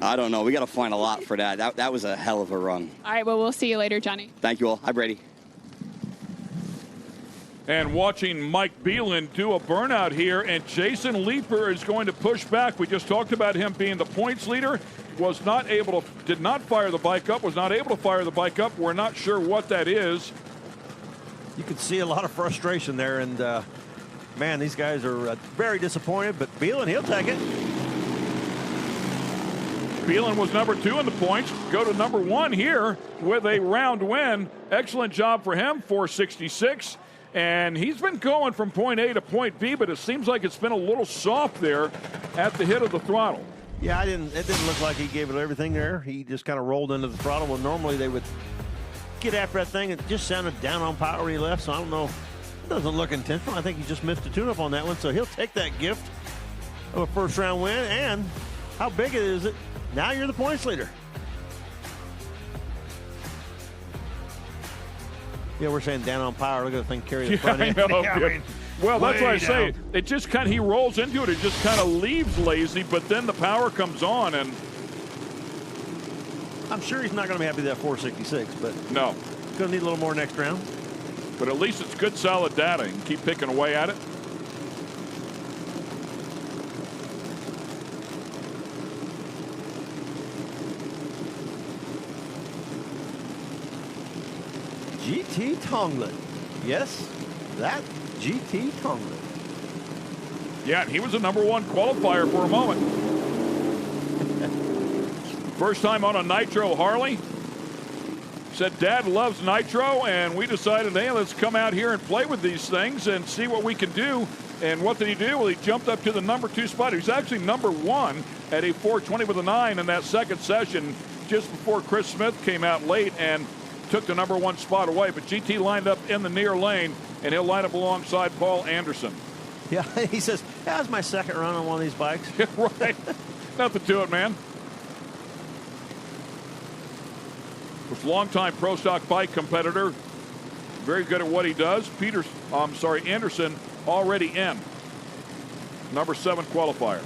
I don't know. We got to find a lot for that. That was a hell of a run. All right, well, we'll see you later, Johnny. Thank you all. Hi, Brady. And watching Mike Beelan do a burnout here, and Jason Leeper is going to push back. We just talked about him being the points leader. Did not fire the bike up, was not able to fire the bike up. We're not sure what that is. You could see a lot of frustration there, and man, these guys are very disappointed, but Beelan, he'll take it. Beelan was number 2 in the points. Go to number 1 here with a round win. Excellent job for him, 466. And he's been going from point A to point B, but it seems like it's been a little soft there at the hit of the throttle. Yeah, it didn't look like he gave it everything there. He just kind of rolled into the throttle. Well, normally they would get after that thing. It just sounded down on power when he left, so I don't know. It doesn't look intentional. I think he just missed a tune-up on that one, so he'll take that gift of a first-round win. And how big is it? Now you're the points leader. Yeah, we're saying down on power. Look at the thing carry the front end. Well, that's why I say it just kind of, he rolls into it. It just kind of leaves lazy, but then the power comes on, and I'm sure he's not going to be happy with that 466, but no, he's going to need a little more next round. But at least it's good, solid data. You can keep picking away at it. GT Tonglen. Yes, that GT Tonglen. Yeah, he was a number 1 qualifier for a moment. First time on a Nitro Harley. Said Dad loves Nitro, and we decided, hey, let's come out here and play with these things and see what we can do. And what did he do? Well, he jumped up to the number 2 spot. He was actually number 1 at a 420 with a 9 in that second session just before Chris Smith came out late and took the number 1 spot away. But GT lined up in the near lane, and he'll line up alongside Paul Anderson. Yeah, he says, that was my second run on one of these bikes. Right. Nothing to it, man. Was longtime Pro Stock bike competitor. Very good at what he does. Anderson already in. Number 7 qualifier.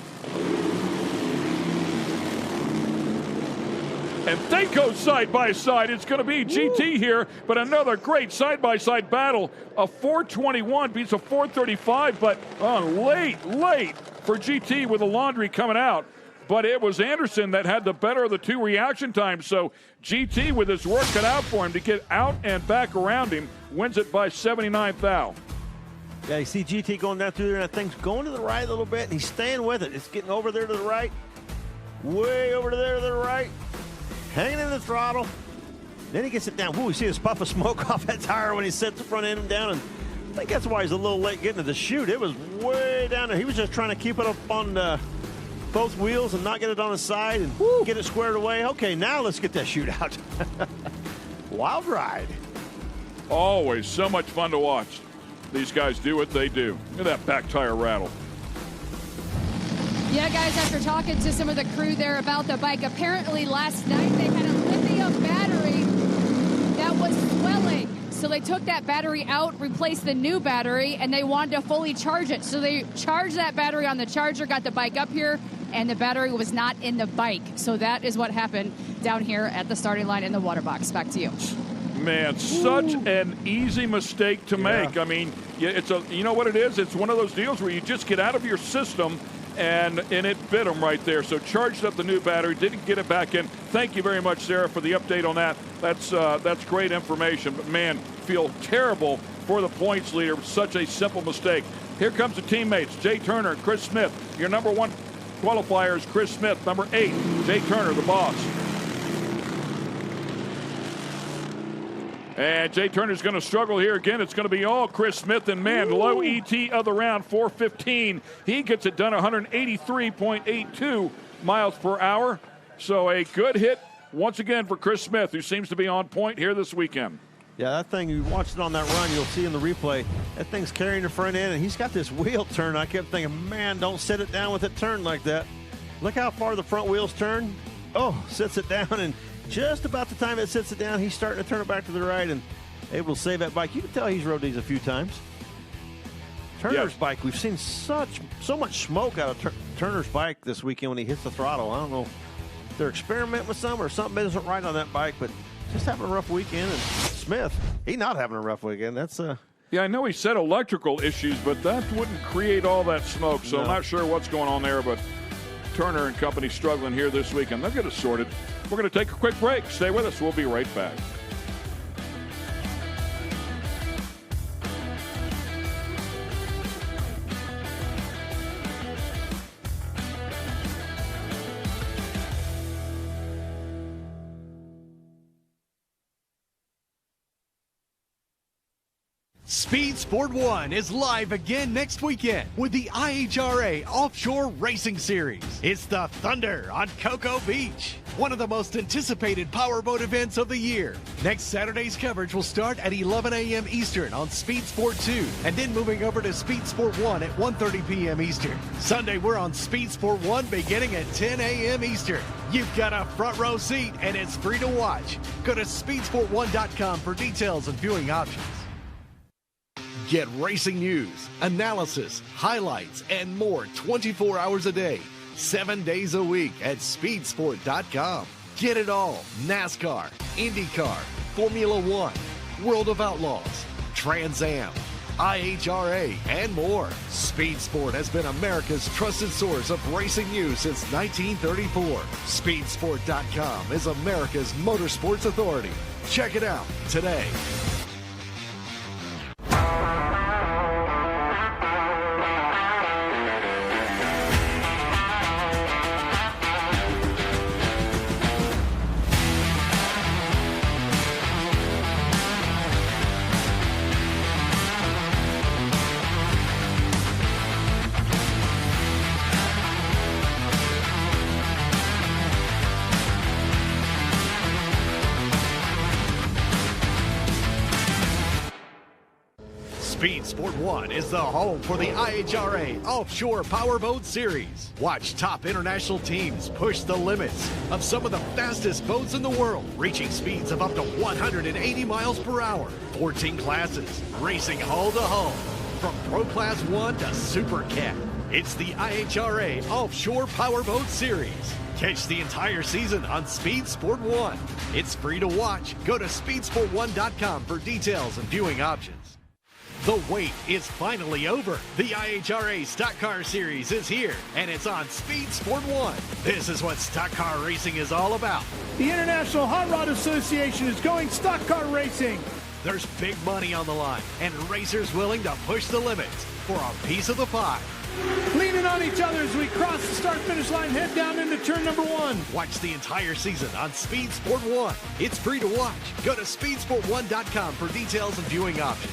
And they go side by side. It's going to be GT here, but another great side-by-side battle. A 421 beats a 435, but late for GT with the laundry coming out. But it was Anderson that had the better of the 2 reaction times. So GT, with his work cut out for him to get out and back around him, wins it by 79 thou. Yeah, you see GT going down through there, and that thing's going to the right a little bit, and he's staying with it. It's getting over there to the right, way over there to the right. Hanging in the throttle. Then he gets it down. Ooh, you see this puff of smoke off that tire when he sets the front end down. And I think that's why he's a little late getting to the chute. It was way down there. He was just trying to keep it up on both wheels and not get it on the side and get it squared away. Okay, now let's get that shootout. Wild ride. Always so much fun to watch. These guys do what they do. Look at that back tire rattle. Yeah, guys, after talking to some of the crew there about the bike, apparently last night they had a lithium battery that was swelling. So they took that battery out, replaced the new battery, and they wanted to fully charge it. So they charged that battery on the charger, got the bike up here, and the battery was not in the bike. So that is what happened down here at the starting line in the water box. Back to you. Man, such an easy mistake to make. I mean, it's you know what it is? It's one of those deals where you just get out of your system, and it bit them right there. So charged up the new battery, didn't get it back in. Thank you very much, Sarah, for the update on that. That's great information. But, man, feel terrible for the points leader. Such a simple mistake. Here comes the teammates, Jay Turner and Chris Smith. Your number 1 qualifier is Chris Smith. Number 8, Jay Turner, the boss. And Jay Turner's going to struggle here again. It's going to be all Chris Smith, and man, low ET of the round, 415. He gets it done 183.82 miles per hour. So a good hit once again for Chris Smith, who seems to be on point here this weekend. Yeah, that thing, you watch it on that run, you'll see in the replay, that thing's carrying the front end, and he's got this wheel turn. I kept thinking, man, don't set it down with it turned like that. Look how far the front wheels turn. Oh, sets it down, and just about the time it sits it down, he's starting to turn it back to the right and able to save that bike. You can tell he's rode these a few times. Turner's bike, we've seen so much smoke out of Turner's bike this weekend when he hits the throttle. I don't know if they're experimenting with some or something isn't right on that bike, but just having a rough weekend. And Smith, he's not having a rough weekend. That's Yeah, I know he said electrical issues, but that wouldn't create all that smoke, so No. I'm not sure what's going on there, but Turner and company struggling here this weekend. They'll get it sorted. We're going to take a quick break. Stay with us. We'll be right back. Speed Sport 1 is live again next weekend with the IHRA Offshore Racing Series. It's the Thunder on Cocoa Beach, one of the most anticipated powerboat events of the year. Next Saturday's coverage will start at 11 a.m. Eastern on Speed Sport 2, and then moving over to Speed Sport 1 at 1:30 p.m. Eastern. Sunday, we're on Speed Sport 1 beginning at 10 a.m. Eastern. You've got a front row seat, and it's free to watch. Go to speedsport1.com for details and viewing options. Get racing news, analysis, highlights, and more 24 hours a day, 7 days a week at speedsport.com. Get it all. NASCAR, IndyCar, Formula One, World of Outlaws, Trans Am, IHRA, and more. Speed Sport has been America's trusted source of racing news since 1934. Speedsport.com is America's motorsports authority. Check it out today. Speed Sport 1 is the home for the IHRA Offshore Powerboat Series. Watch top international teams push the limits of some of the fastest boats in the world, reaching speeds of up to 180 miles per hour. 14 classes, racing hull to hull, from Pro Class 1 to Super Cat. It's the IHRA Offshore Powerboat Series. Catch the entire season on Speed Sport 1. It's free to watch. Go to speedsport1.com for details and viewing options. The wait is finally over. The IHRA Stock Car Series is here, and it's on Speed Sport 1. This is what stock car racing is all about. The International Hot Rod Association is going stock car racing. There's big money on the line, and racers willing to push the limits for a piece of the pie. Leaning on each other as we cross the start-finish line, head down into turn number 1. Watch the entire season on Speed Sport 1. It's free to watch. Go to speedsport1.com for details and viewing options.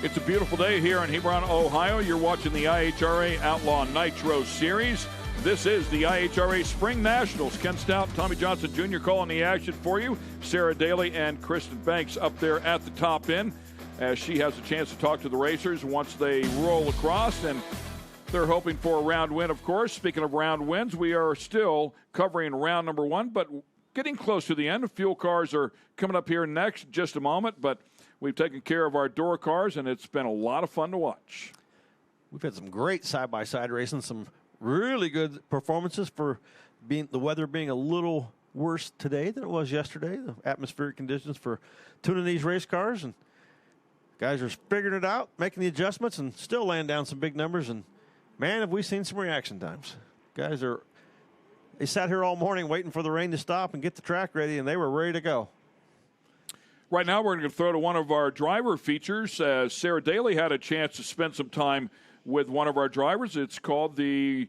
It's a beautiful day here in Hebron, Ohio. You're watching the IHRA Outlaw Nitro Series. This is the IHRA Spring Nationals. Ken Stout, Tommy Johnson Jr. calling the action for you. Sarah Daly and Kristen Banks up there at the top end as she has a chance to talk to the racers once they roll across. And they're hoping for a round win, of course. Speaking of round wins, we are still covering round number 1, but getting close to the end. The fuel cars are coming up here next, just a moment, but we've taken care of our door cars, and it's been a lot of fun to watch. We've had some great side-by-side racing, some really good performances for the weather being a little worse today than it was yesterday, the atmospheric conditions for tuning these race cars. And guys are figuring it out, making the adjustments, and still laying down some big numbers. And, man, have we seen some reaction times. They sat here all morning waiting for the rain to stop and get the track ready, and they were ready to go. Right now, we're going to throw to one of our driver features. Sarah Daly had a chance to spend some time with one of our drivers. It's called the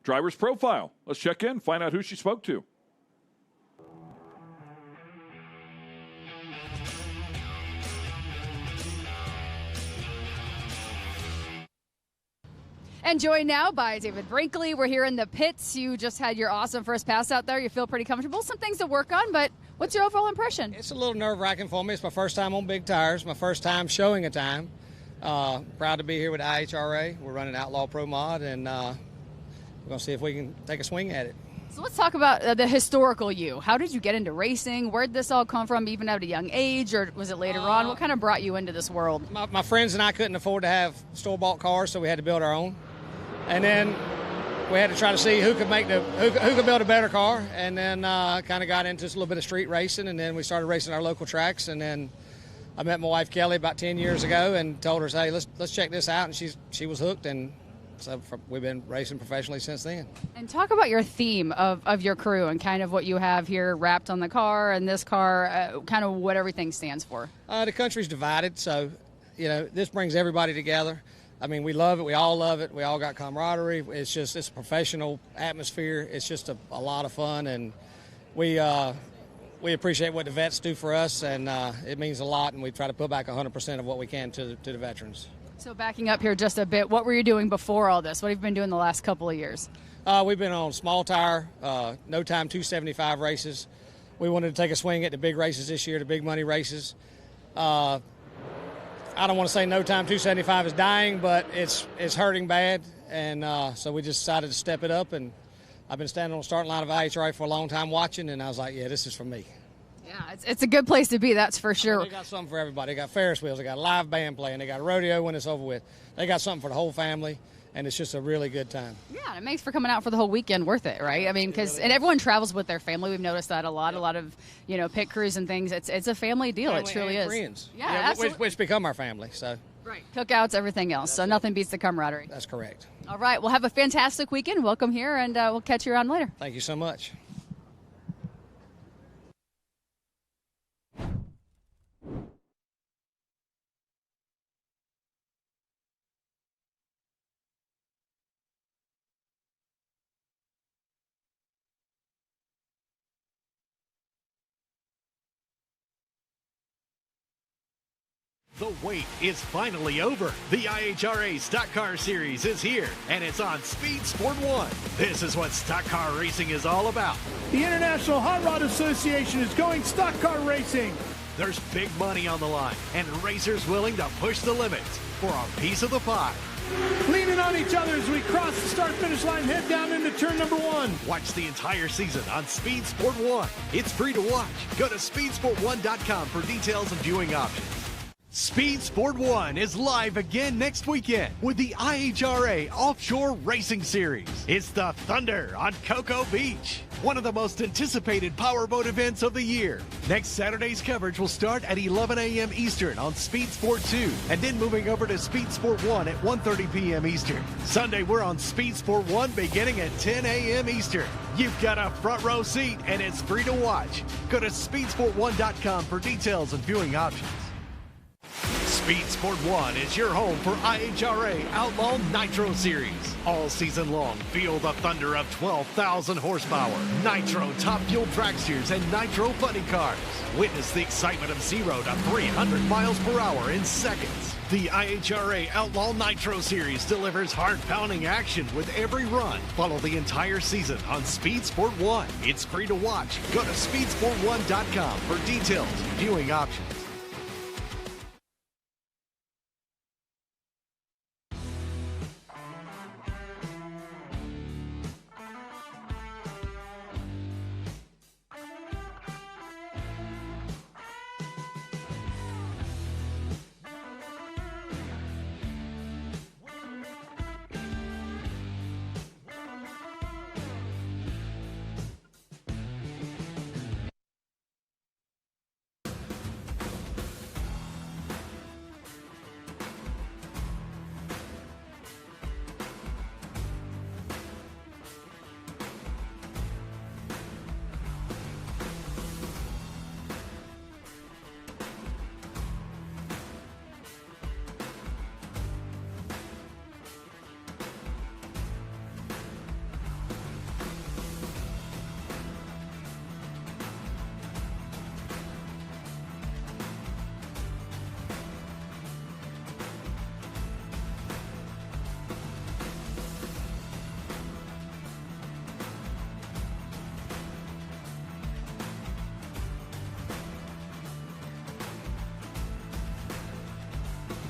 Driver's Profile. Let's check in, find out who she spoke to. And joined now by David Brinkley. We're here in the pits. You just had your awesome first pass out there. You feel pretty comfortable. Some things to work on, but what's your overall impression? It's a little nerve-wracking for me. It's my first time on big tires, my first time showing a time. Proud to be here with IHRA. We're running Outlaw Pro Mod, and we're going to see if we can take a swing at it. So let's talk about the historical you. How did you get into racing? Where did this all come from, even at a young age, or was it later on? What kind of brought you into this world? My friends and I couldn't afford to have store-bought cars, so we had to build our own. And then we had to try to see who could who could build a better car, and then kind of got into a little bit of street racing, and then we started racing our local tracks. And then I met my wife Kelly about 10 years ago and told her, "Hey, let's check this out," and she was hooked, and so we've been racing professionally since then. And talk about your theme of your crew and kind of what you have here wrapped on the car and this car, kind of what everything stands for. The country's divided, so this brings everybody together. I mean, we love it. We all love it. We all got camaraderie. It's a professional atmosphere. It's just a lot of fun, and we appreciate what the vets do for us, and it means a lot, and we try to put back 100% of what we can to the veterans. So backing up here just a bit, what were you doing before all this? What have you been doing the last couple of years? We've been on small tire, no time 275 races. We wanted to take a swing at the big races this year, the big money races. I don't want to say no time 275 is dying, but it's hurting bad, and so we just decided to step it up. And I've been standing on the starting line of IHRA for a long time watching, and I was like, yeah, this is for me. Yeah, it's a good place to be, that's for sure. They got something for everybody. They got Ferris wheels, they got a live band playing, they got a rodeo when it's over with. They got something for the whole family, and it's just a really good time. Yeah, and it makes for coming out for the whole weekend worth it, right? I mean, because and everyone travels with their family. We've noticed that a lot of pit crews and things. It's a family deal. It truly is. Friends. Yeah, absolutely. Which become our family. So right, cookouts, everything else. So nothing beats the camaraderie. That's correct. All right, we'll have a fantastic weekend. Welcome here, and we'll catch you around later. Thank you so much. The wait is finally over. The IHRA Stock Car Series is here, and it's on Speed Sport 1. This is what stock car racing is all about. The International Hot Rod Association is going stock car racing. There's big money on the line, and racers willing to push the limits for a piece of the pie. Leaning on each other as we cross the start-finish line, head down into turn number 1. Watch the entire season on Speed Sport 1. It's free to watch. Go to speedsport1.com for details and viewing options. Speed Sport 1 is live again next weekend with the IHRA Offshore Racing Series. It's the Thunder on Cocoa Beach, one of the most anticipated powerboat events of the year. Next Saturday's coverage will start at 11 a.m. Eastern on Speed Sport 2, and then moving over to Speed Sport 1 at 1:30 p.m. Eastern. Sunday, we're on Speed Sport 1 beginning at 10 a.m. Eastern. You've got a front row seat, and it's free to watch. Go to speedsport1.com for details and viewing options. Speed Sport 1 is your home for IHRA Outlaw Nitro Series. All season long, feel the thunder of 12,000 horsepower, Nitro top fuel dragsters, and Nitro funny cars. Witness the excitement of 0 to 300 miles per hour in seconds. The IHRA Outlaw Nitro Series delivers heart-pounding action with every run. Follow the entire season on Speed Sport 1. It's free to watch. Go to speedsport1.com for details and viewing options.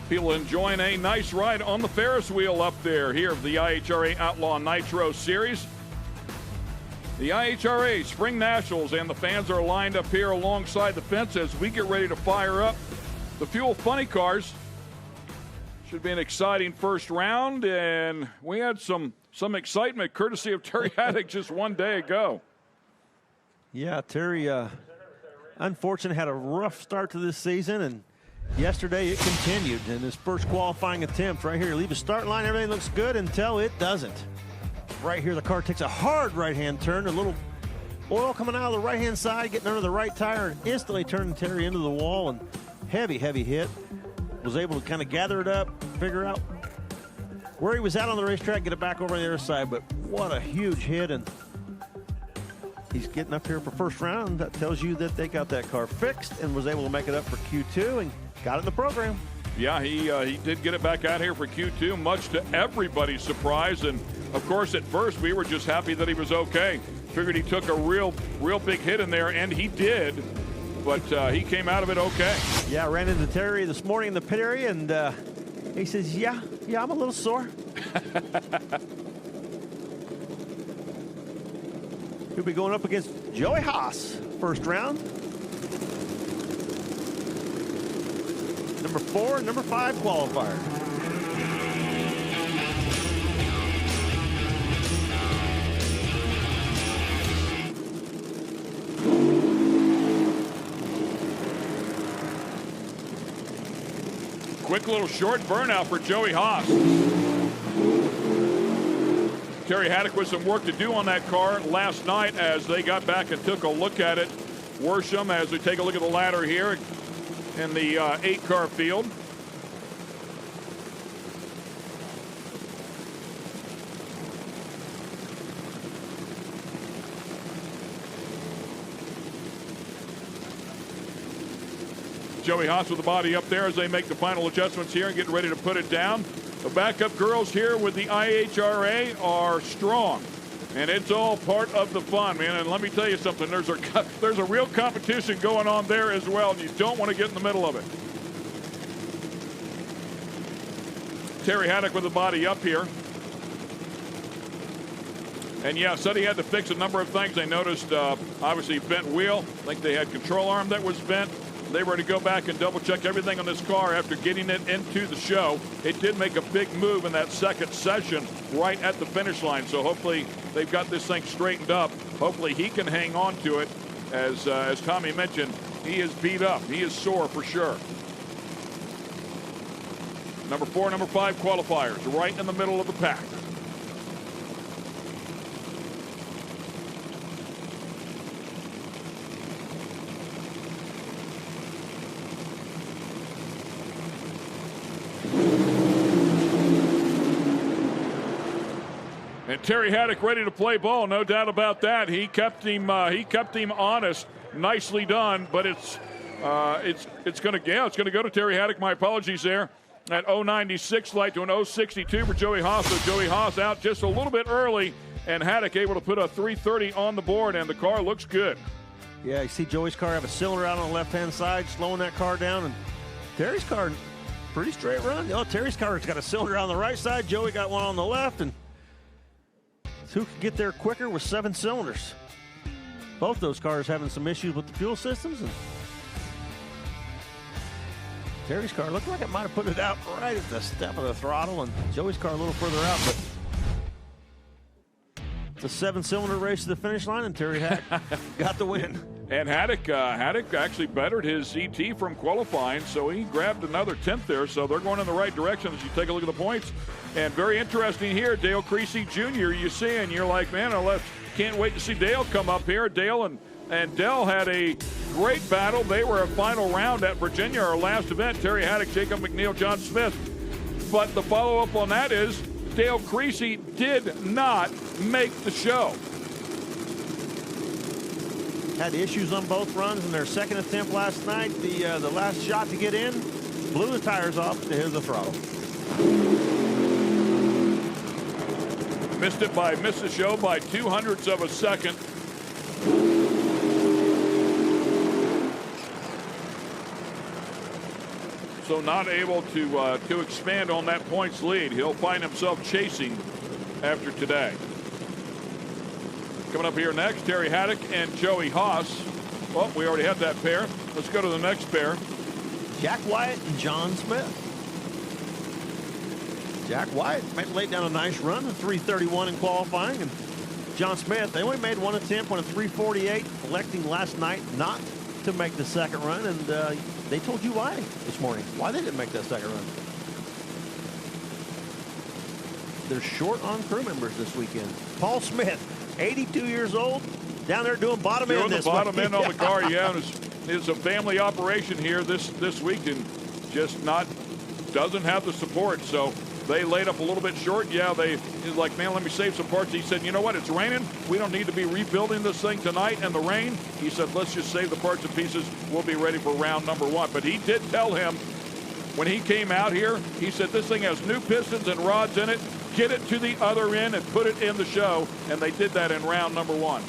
People enjoying a nice ride on the Ferris wheel up there here of the IHRA Outlaw Nitro Series. The IHRA Spring Nationals and the fans are lined up here alongside the fence as we get ready to fire up the Fuel Funny cars. Should be an exciting first round, and we had some excitement courtesy of Terry Haddock just one day ago. Yeah, Terry, unfortunately, had a rough start to this season, and yesterday it continued in his first qualifying attempt. Right here, leave the start line, everything looks good until it doesn't. Right here, the car takes a hard right-hand turn, a little oil coming out of the right-hand side, getting under the right tire, and instantly turning Terry into the wall, and heavy hit. Was able to kind of gather it up, figure out where he was at on the racetrack, get it back over on the other side, but what a huge hit, and he's getting up here for first round. That tells you that they got that car fixed and was able to make it up for Q2 and got it in the program. Yeah, he did get it back out here for Q2, much to everybody's surprise. And, of course, at first we were just happy that he was okay. Figured he took a real big hit in there, and he did. But he came out of it okay. Yeah, I ran into Terry this morning in the pit area, and he says, yeah, I'm a little sore. He'll be going up against Joey Haas, first round. Number 4 and number 5 qualifier. Quick little short burnout for Joey Haas. Terry Haddock with some work to do on that car last night as they got back and took a look at it. Worsham, as we take a look at the ladder here in the 8-car field. Joey Haas with the body up there as they make the final adjustments here and getting ready to put it down. The backup girls here with the IHRA are strong, and it's all part of the fun, man. And let me tell you something, there's a real competition going on there as well, and you don't want to get in the middle of it. Terry Haddock with the body up here. And yeah, said he had to fix a number of things. They noticed, obviously, bent wheel. I think they had control arm that was bent. They were to go back and double check everything on this car after getting it into the show. It did make a big move in that second session right at the finish line. So hopefully they've got this thing straightened up. Hopefully he can hang on to it. As Tommy mentioned, he is beat up. He is sore for sure. Number 4, number 5 qualifiers right in the middle of the pack. And Terry Haddock ready to play ball, no doubt about that. He kept him honest, nicely done. But it's going to go to Terry Haddock. My apologies there. That 096 light to an 062 for Joey Haas. So Joey Haas out just a little bit early, and Haddock able to put a 330 on the board, and the car looks good. Yeah, you see Joey's car have a cylinder out on the left-hand side, slowing that car down, and Terry's car, pretty straight run. Oh, Terry's car's got a cylinder on the right side. Joey got one on the left, and who could get there quicker with 7 cylinders? Both those cars having some issues with the fuel systems, and Terry's car looked like it might have put it out right at the step of the throttle, and Joey's car a little further out, but it's a 7-cylinder race to the finish line, and Terry Haddock got the win. And Haddock actually bettered his ET from qualifying, so he grabbed another 10th there, so they're going in the right direction as you take a look at the points. And very interesting here, Dale Creasy Jr. you see, and you're like, man, I can't wait to see Dale come up here. Dale and Dell had a great battle. They were a final round at Virginia, our last event. Terry Haddock, Jacob McNeil, John Smith. But the follow-up on that is Dale Creasy did not make the show. Had issues on both runs in their second attempt last night. The last shot to get in blew the tires off to hit the throttle. Missed the show by 0.02 of a second. So not able to expand on that points lead. He'll find himself chasing after today. Coming up here next, Terry Haddock and Joey Haas. Well, we already had that pair. Let's go to the next pair. Jack Wyatt and John Smith. Jack Wyatt laid down a nice run, a 331 in qualifying, and John Smith, they only made one attempt on a 348, electing last night not to make the second run, and they told you why this morning, why they didn't make that second run. They're short on crew members this weekend. Paul Smith, 82 years old, down there doing bottom end this week. Doing the bottom end on the car, yeah. It's a family operation here this week, and just doesn't have the support. So they laid up a little bit short. Yeah, he's like, man, let me save some parts. He said, you know what? It's raining. We don't need to be rebuilding this thing tonight in the rain. He said, let's just save the parts and pieces. We'll be ready for round number 1. But he did tell him when he came out here, he said, this thing has new pistons and rods in it. Get it to the other end and put it in the show. And they did that in round number 1.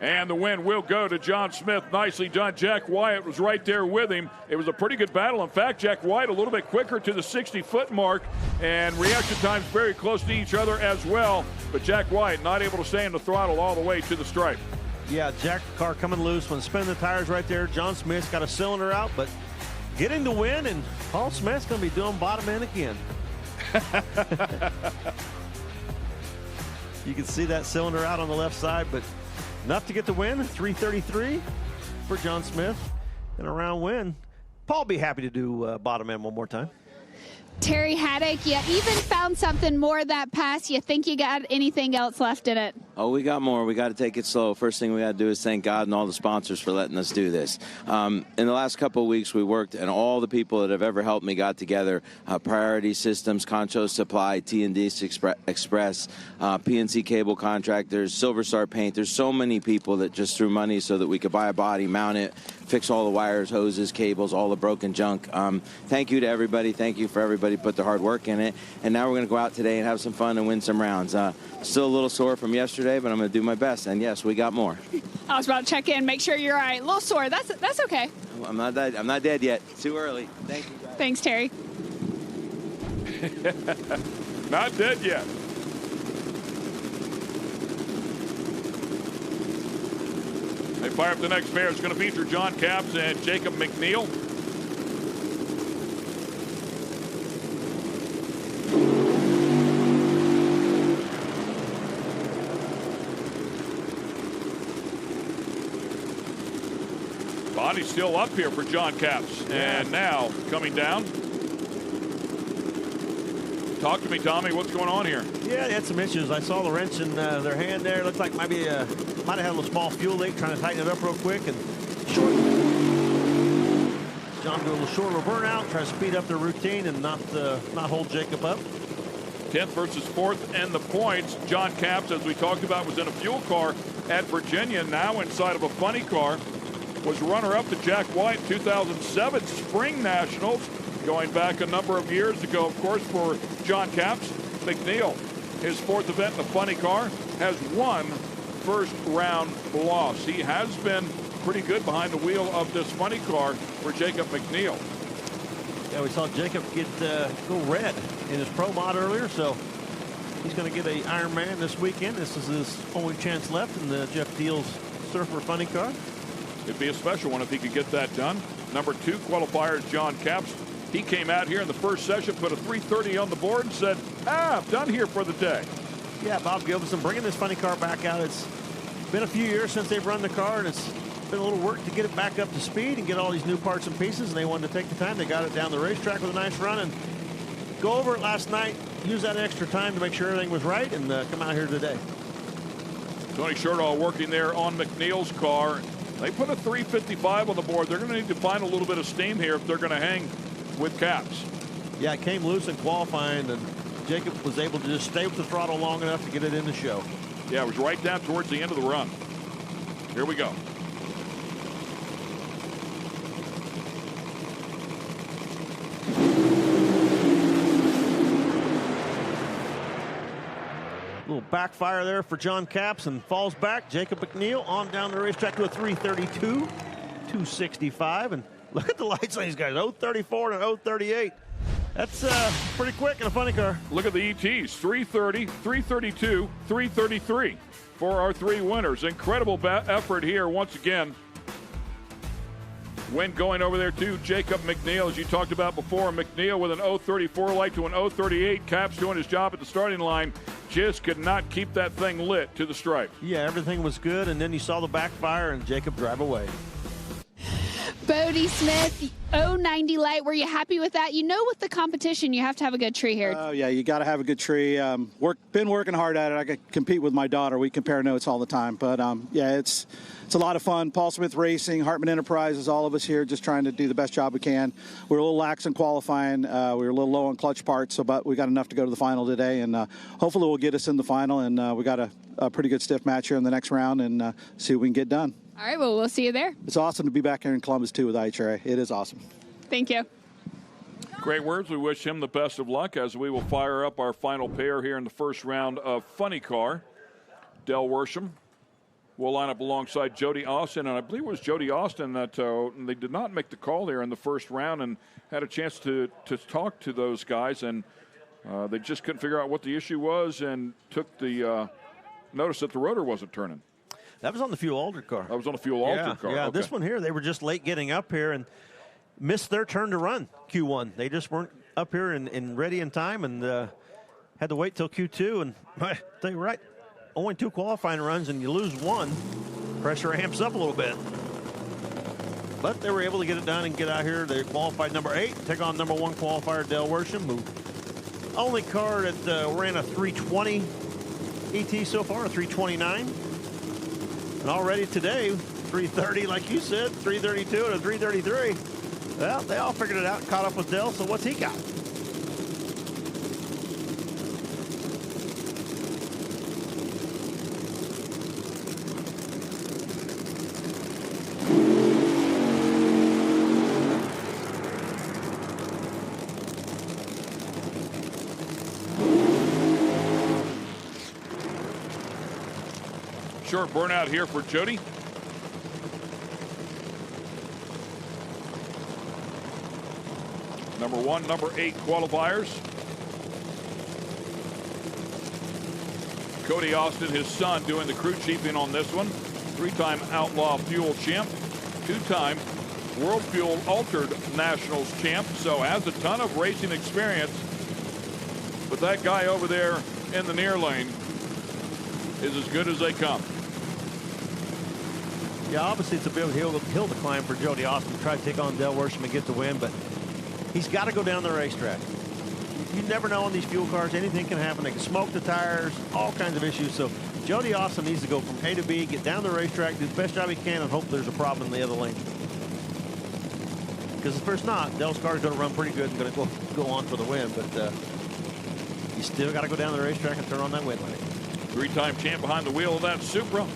And the win will go to John Smith. Nicely done. Jack Wyatt was right there with him. It was a pretty good battle. In fact, Jack Wyatt a little bit quicker to the 60-foot mark, and reaction times very close to each other as well. But Jack Wyatt not able to stay in the throttle all the way to the stripe. Yeah, Jack's car coming loose when spinning the tires right there. John Smith's got a cylinder out, but getting the win, and Paul Smith's going to be doing bottom end again. You can see that cylinder out on the left side, but enough to get the win. 333 for John Smith and a round win. Paul be happy to do bottom end one more time. Terry Haddock, you even found something more that pass. You think you got anything else left in it? Oh, we got more. We got to take it slow. First thing we got to do is thank God and all the sponsors for letting us do this. In the last couple of weeks, we worked, and all the people that have ever helped me got together. Priority Systems, Concho Supply, T&D Express, PNC Cable Contractors, Silver Star Paint. There's so many people that just threw money so that we could buy a body, mount it, fix all the wires, hoses, cables, all the broken junk. Thank you to everybody. Thank you for everybody who put the hard work in it. And now we're going to go out today and have some fun and win some rounds. Still a little sore from yesterday, but I'm going to do my best. And yes, we got more. I was about to check in, make sure you're all right. A little sore. That's okay. I'm not dead yet. Too early. Thank you, guys. Thanks, Terry. Not dead yet. They fire up the next pair. It's going to feature John Capps and Jacob McNeil. Body's still up here for John Capps. Yeah. And now coming down. Talk to me, Tommy. What's going on here? Yeah, they had some issues. I saw the wrench in their hand there. Looked like might have had a little small fuel leak, trying to tighten it up real quick. And John do a little shorter burnout, try to speed up their routine and not hold Jacob up. 10th versus 4th, and the points. John Capps, as we talked about, was in a fuel car at Virginia, now inside of a funny car. Was runner-up to Jack White 2007 Spring Nationals, going back a number of years ago, of course, for John Capps. McNeil, his 4th event in the funny car, has one first-round loss. He has been pretty good behind the wheel of this funny car for Jacob McNeil. Yeah, we saw Jacob get go red in his pro mod earlier, so he's going to get a Ironman this weekend. This is his only chance left in the Jeff Deal's Surfer funny car. It'd be a special one if he could get that done. Number 2 qualifier is John Capps. He came out here in the first session, put a 330 on the board, and said, I'm done here for the day. Yeah, Bob Gilbertson bringing this funny car back out. It's been a few years since they've run the car, and it's been a little work to get it back up to speed and get all these new parts and pieces, and they wanted to take the time. They got it down the racetrack with a nice run and go over it last night, use that extra time to make sure everything was right, and come out here today. Tony Shortall working there on McNeil's car. They put a 355 on the board. They're going to need to find a little bit of steam here if they're going to hang with Capps. Yeah, it came loose in qualifying, and Jacob was able to just stay with the throttle long enough to get it in the show. Yeah, it was right down towards the end of the run. Here we go. Little backfire there for John Capps and falls back. Jacob McNeil on down the racetrack to a 332, 265. And look at the lights on these guys, 034 and 038. That's pretty quick in a funny car. Look at the ETs, 330, 332, 333 for our 3 winners. Incredible effort here once again. When going over there to Jacob McNeil, as you talked about before, McNeil with an 034 light to an 038. Capps doing his job at the starting line. Just could not keep that thing lit to the stripe. Yeah, everything was good, and then you saw the backfire and Jacob drive away. Bodie Smith, 090 light. Were you happy with that? You know, with the competition, you have to have a good tree here. Oh, yeah, you got to have a good tree. Been working hard at it. I could compete with my daughter. We compare notes all the time. But, yeah, it's a lot of fun. Paul Smith Racing, Hartman Enterprises, all of us here just trying to do the best job we can. We're a little lax in qualifying. We were a little low on clutch parts, but we got enough to go to the final today. And hopefully we'll get us in the final. And we got a pretty good stiff match here in the next round and see what we can get done. All right, well, we'll see you there. It's awesome to be back here in Columbus, too, with IHRA. It is awesome. Thank you. Great words. We wish him the best of luck as we will fire up our final pair here in the first round of Funny Car. Del Worsham will line up alongside Jody Austin, and I believe it was Jody Austin that they did not make the call there in the first round and had a chance to talk to those guys, and they just couldn't figure out what the issue was and took the notice that the rotor wasn't turning. That was on the fuel-altered car. That was on the fuel-altered car. Yeah, okay. This one here, they were just late getting up here and missed their turn to run Q1. They just weren't up here and ready in time and had to wait till Q2. And I tell you right, only 2 qualifying runs and you lose 1, pressure amps up a little bit. But they were able to get it done and get out here. They qualified number 8, take on number 1 qualifier Del Worsham, who only car that ran a 320 ET so far, a 329. And already today, 330, like you said, 332 and a 333. Well, they all figured it out, caught up with Del, so what's he got? Short burnout here for Jody. Number 1, number 8 qualifiers. Cody Austin, his son, doing the crew chiefing on this one. 3-time Outlaw Fuel champ. 2-time World Fuel Altered Nationals champ. So has a ton of racing experience. But that guy over there in the near lane is as good as they come. Yeah, obviously it's a bit of a hill to climb for Jody Austin to try to take on Del Worsham and get the win, but he's got to go down the racetrack. You never know on these fuel cars. Anything can happen. They can smoke the tires, all kinds of issues. So Jody Austin needs to go from A to B, get down the racetrack, do the best job he can, and hope there's a problem in the other lane. Because if there's not, Del's car is going to run pretty good and going to go on for the win. But you still got to go down the racetrack and turn on that wind light. Three-time champ behind the wheel of that Supra.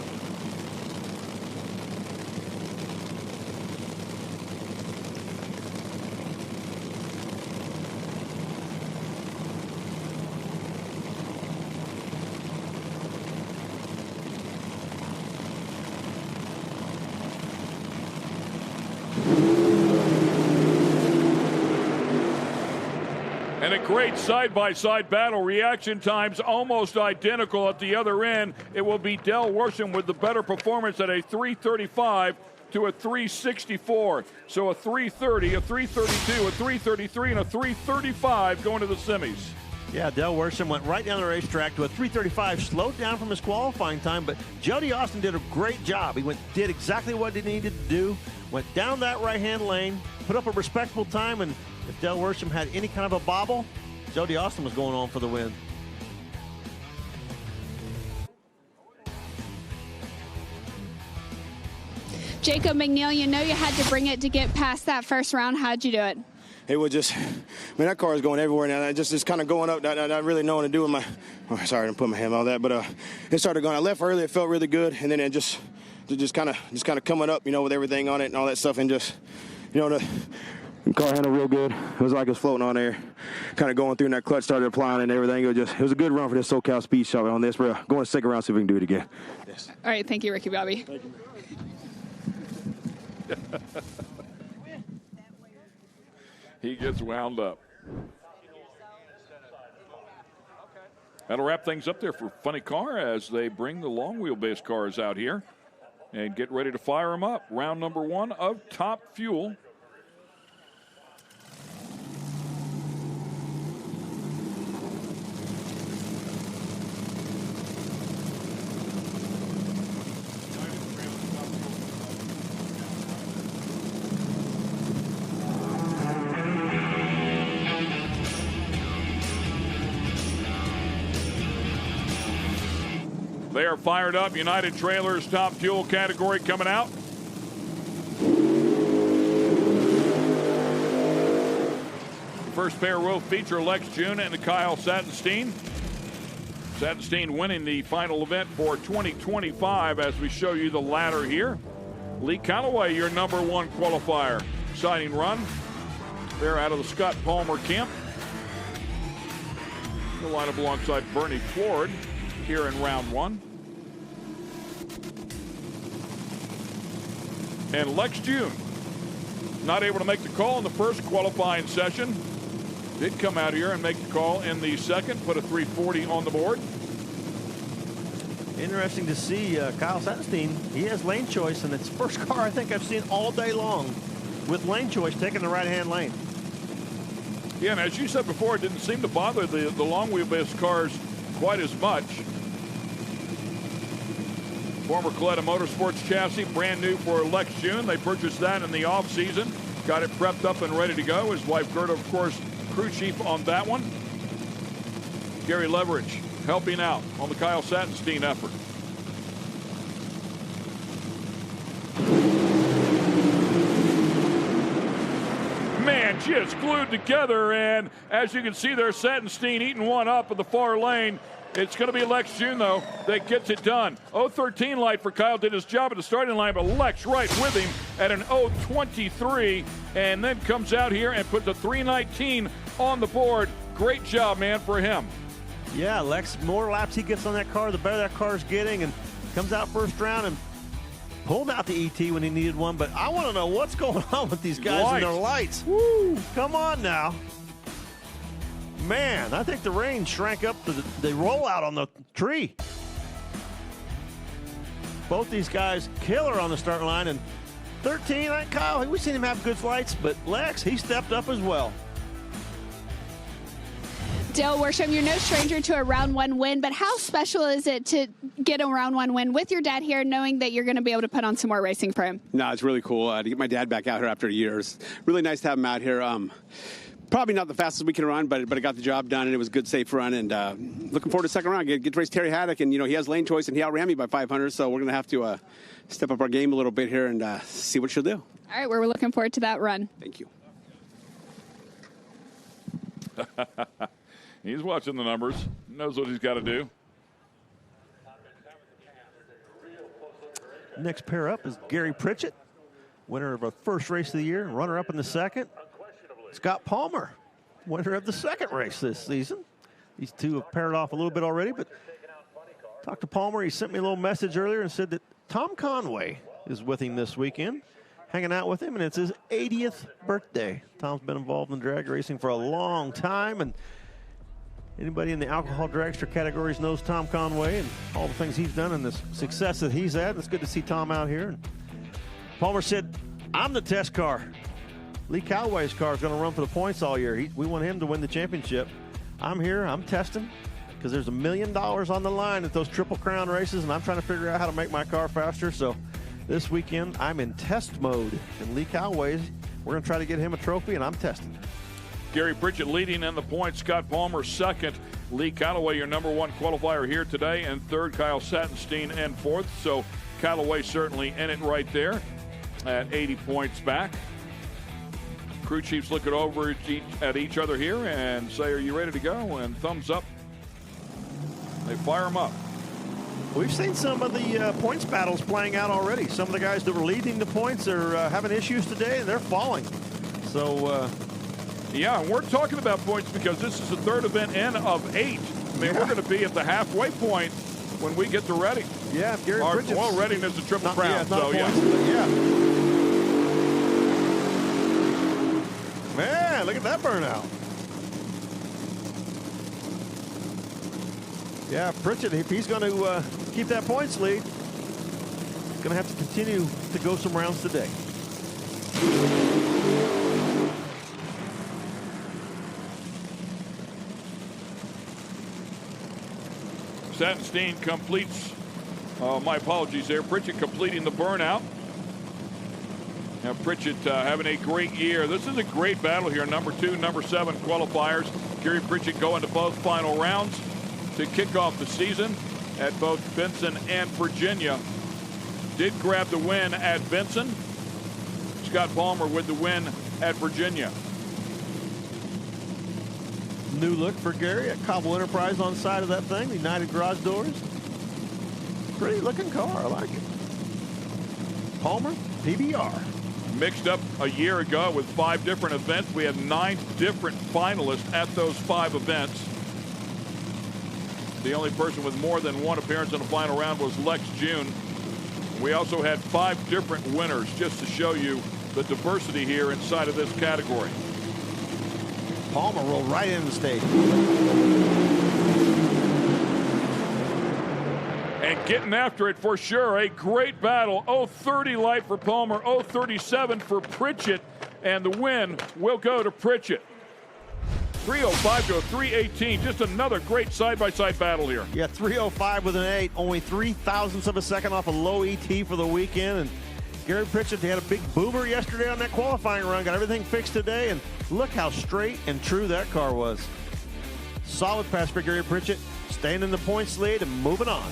And a great side-by-side battle. Reaction times almost identical at the other end. It will be Del Worsham with the better performance at a 335 to a 364. So a 330, a 332, a 333, and a 335 going to the semis. Yeah, Del Worsham went right down the racetrack to a 335, slowed down from his qualifying time, but Jody Austin did a great job. He did exactly what he needed to do, went down that right-hand lane, put up a respectable time, and if Del Worsham had any kind of a bobble, Jody Austin was going on for the win. Jacob McNeil, you know you had to bring it to get past that first round. How'd you do it? It was just, that car is going everywhere now. I just kind of going up, not really knowing what to do with my, sorry, I didn't put my hand on that, but it started going. I left early, it felt really good, and then it just kind of coming up, with everything on it and all that stuff, and just, the car handled real good. It was like it was floating on there, kind of going through, and that clutch started applying and everything. It was a good run for this SoCal Speed Shop on this. We're going to second round, see if we can do it again. Yes. All right, thank you, Ricky Bobby. Thank you. He gets wound up. That'll wrap things up there for Funny Car as they bring the long wheelbase cars out here and get ready to fire them up. Round number 1 of Top Fuel. They are fired up. United Trailers Top Fuel category coming out. The first pair will feature Lex June and Kyle Sattenstein. Sattenstein winning the final event for 2025 as we show you the ladder here. Lee Calloway, your number 1 qualifier. Exciting run. They're out of the Scott Palmer camp. He'll line up alongside Bernie Ford here in round 1. And Lex June, not able to make the call in the first qualifying session. Did come out here and make the call in the second, put a 340 on the board. Interesting to see Kyle Sattenstein. He has lane choice, and it's the first car I think I've seen all day long with lane choice taking the right-hand lane. Yeah, and as you said before, it didn't seem to bother the long wheelbase cars quite as much. Former Coletta Motorsports chassis, brand new for Lex June. They purchased that in the off-season. Got it prepped up and ready to go. His wife Gerda, of course, crew chief on that one. Gary Leverage helping out on the Kyle Sattenstein effort. Man, just glued together, and as you can see there, Sattenstein eating one up in the far lane. It's going to be Lex June, though, that gets it done. 0.13 light for Kyle, did his job at the starting line, but Lex right with him at an 0.23, and then comes out here and puts a 3.19 on the board. Great job, man, for him. Yeah, Lex, more laps he gets on that car, the better that car's getting, and comes out first round and pulled out the ET when he needed one. But I want to know what's going on with these guys and their lights. Woo! Come on now. Man, I think the rain shrank up the rollout on the tree. Both these guys killer on the starting line. And 13, Kyle, we've seen him have good lights, but Lex, he stepped up as well. Dale Worsham, you're no stranger to a round 1 win, but how special is it to get a round 1 win with your dad here, knowing that you're going to be able to put on some more racing for him? No, it's really cool to get my dad back out here after years. Really nice to have him out here. Probably not the fastest we can run, but it got the job done, and it was a good, safe run. And looking forward to the second round. Get to race Terry Haddock, and, he has lane choice, and he outran me by 500, so we're going to have to step up our game a little bit here and see what she'll do. All right, we're looking forward to that run. Thank you. He's watching the numbers. Knows what he's got to do. Next pair up is Gary Pritchett, winner of our first race of the year, runner-up in the second. Scott Palmer, winner of the second race this season. These two have paired off a little bit already, but talked to Palmer. He sent me a little message earlier and said that Tom Conway is with him this weekend, hanging out with him, and it's his 80th birthday. Tom's been involved in drag racing for a long time, and anybody in the alcohol dragster categories knows Tom Conway and all the things he's done and the success that he's had. It's good to see Tom out here. And Palmer said, I'm the test car. Lee Calloway's car is going to run for the points all year. We want him to win the championship. I'm here. I'm testing because there's $1 million on the line at those Triple Crown races, and I'm trying to figure out how to make my car faster. So this weekend, I'm in test mode. And Lee Calloway's, we're going to try to get him a trophy, and I'm testing. Gary Pritchett leading in the points. Scott Palmer second. Lee Calloway, your number one qualifier here today. And third, Kyle Sattenstein in fourth. So Calloway certainly in it right there at 80 points back. Crew chiefs looking over at each other here and say, are you ready to go? And thumbs up. They fire them up. We've seen some of the points battles playing out already. Some of the guys that were leading the points are having issues today, and they're falling. So, yeah, and we're talking about points because this is the third event in of 8. I mean, we're going to be at the halfway point when we get to ready. Yeah, Gary Pritchett's... Well, Reading is a Triple Crown. Yeah, so, yeah. Man, look at that burnout. Yeah, Pritchett, if he's going to keep that points lead, he's going to have to continue to go some rounds today. Sattenstein completes, my apologies there, Pritchett completing the burnout. Now Pritchett having a great year. This is a great battle here. Number 2, number 7 qualifiers. Gary Pritchett going to both final rounds to kick off the season at both Benson and Virginia. Did grab the win at Benson. Scott Palmer with the win at Virginia. New look for Gary at Cobble Enterprise on the side of that thing. United Garage Doors. Pretty looking car. I like it. Palmer, PBR. Mixed up a year ago with 5 different events. We had 9 different finalists at those 5 events. The only person with more than 1 appearance in the final round was Lex June. We also had 5 different winners, just to show you the diversity here inside of this category. Palmer rolled right into the stage. And getting after it for sure. A great battle. 0.30 light for Palmer, 0.37 for Pritchett. And the win will go to Pritchett. 3:05 to a 3:18. Just another great side-by-side battle here. Yeah, 3:05 with an 8. Only 0.03 of a second off a low ET for the weekend. And Gary Pritchett, he had a big boomer yesterday on that qualifying run. Got everything fixed today. And look how straight and true that car was. Solid pass for Gary Pritchett. Staying in the points lead and moving on.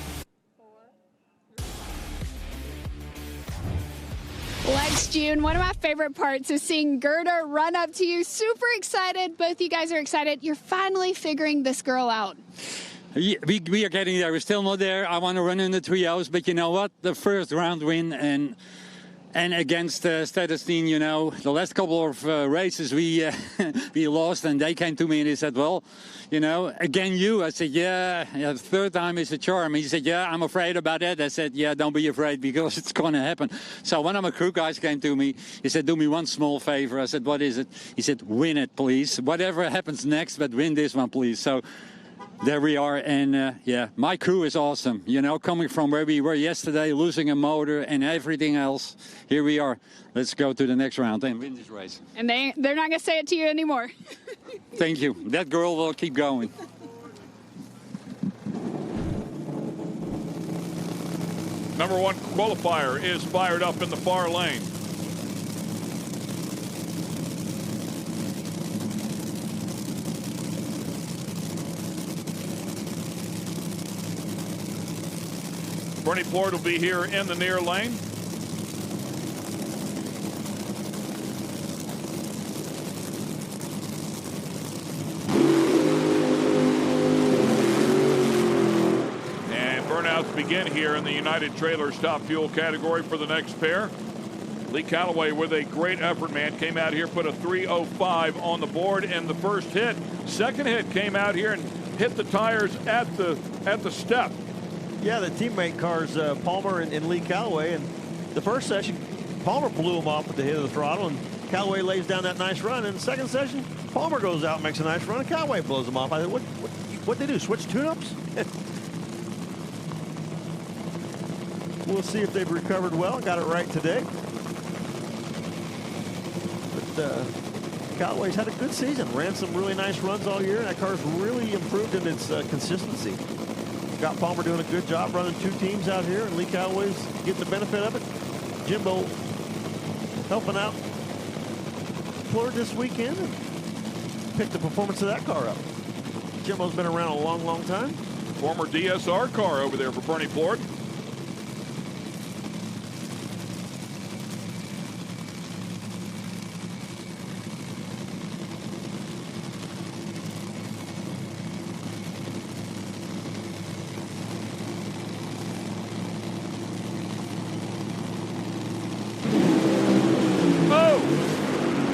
Lex June, one of my favorite parts is seeing Gerda run up to you. Super excited. Both you guys are excited. You're finally figuring this girl out. We are getting there. We're still not there. I want to run in the trios, but you know what? The first round win and against Sattenstein, you know, the last couple of races we lost, and they came to me and they said, well, you know, again you. I said, yeah, the third time is a charm. He said, yeah, I'm afraid about that. I said, yeah, don't be afraid because it's going to happen. So one of my crew guys came to me. He said, do me one small favor. I said, what is it? He said, win it, please. Whatever happens next, but win this one, please. So there we are, and yeah, my crew is awesome. You know, coming from where we were yesterday, losing a motor and everything else, here we are. Let's go to the next round and win this race. And they're not going to say it to you anymore. Thank you. That girl will keep going. Number 1 qualifier is fired up in the far lane. Bernie Plourde will be here in the near lane. shootouts begin here in the United Trailers Top Fuel category for the next pair. Lee Calloway with a great effort, man. Came out here, put a 3:05 on the board in the first hit. Second hit came out here and hit the tires at the step. Yeah, the teammate cars, Palmer and Lee Calloway. And the first session, Palmer blew him off with the hit of the throttle, and Calloway lays down that nice run. In the second session, Palmer goes out and makes a nice run, and Calloway blows him off. I said, what they do, switch tune-ups? We'll see if they've recovered well. Got it right today. But Callaway's had a good season. Ran some really nice runs all year, and that car's really improved in its consistency. Scott Palmer doing a good job running two teams out here, and Lee Callaway's getting the benefit of it. Jimbo helping out Plord this weekend and picked the performance of that car up. Jimbo's been around a long, long time. Former DSR car over there for Bernie Plord.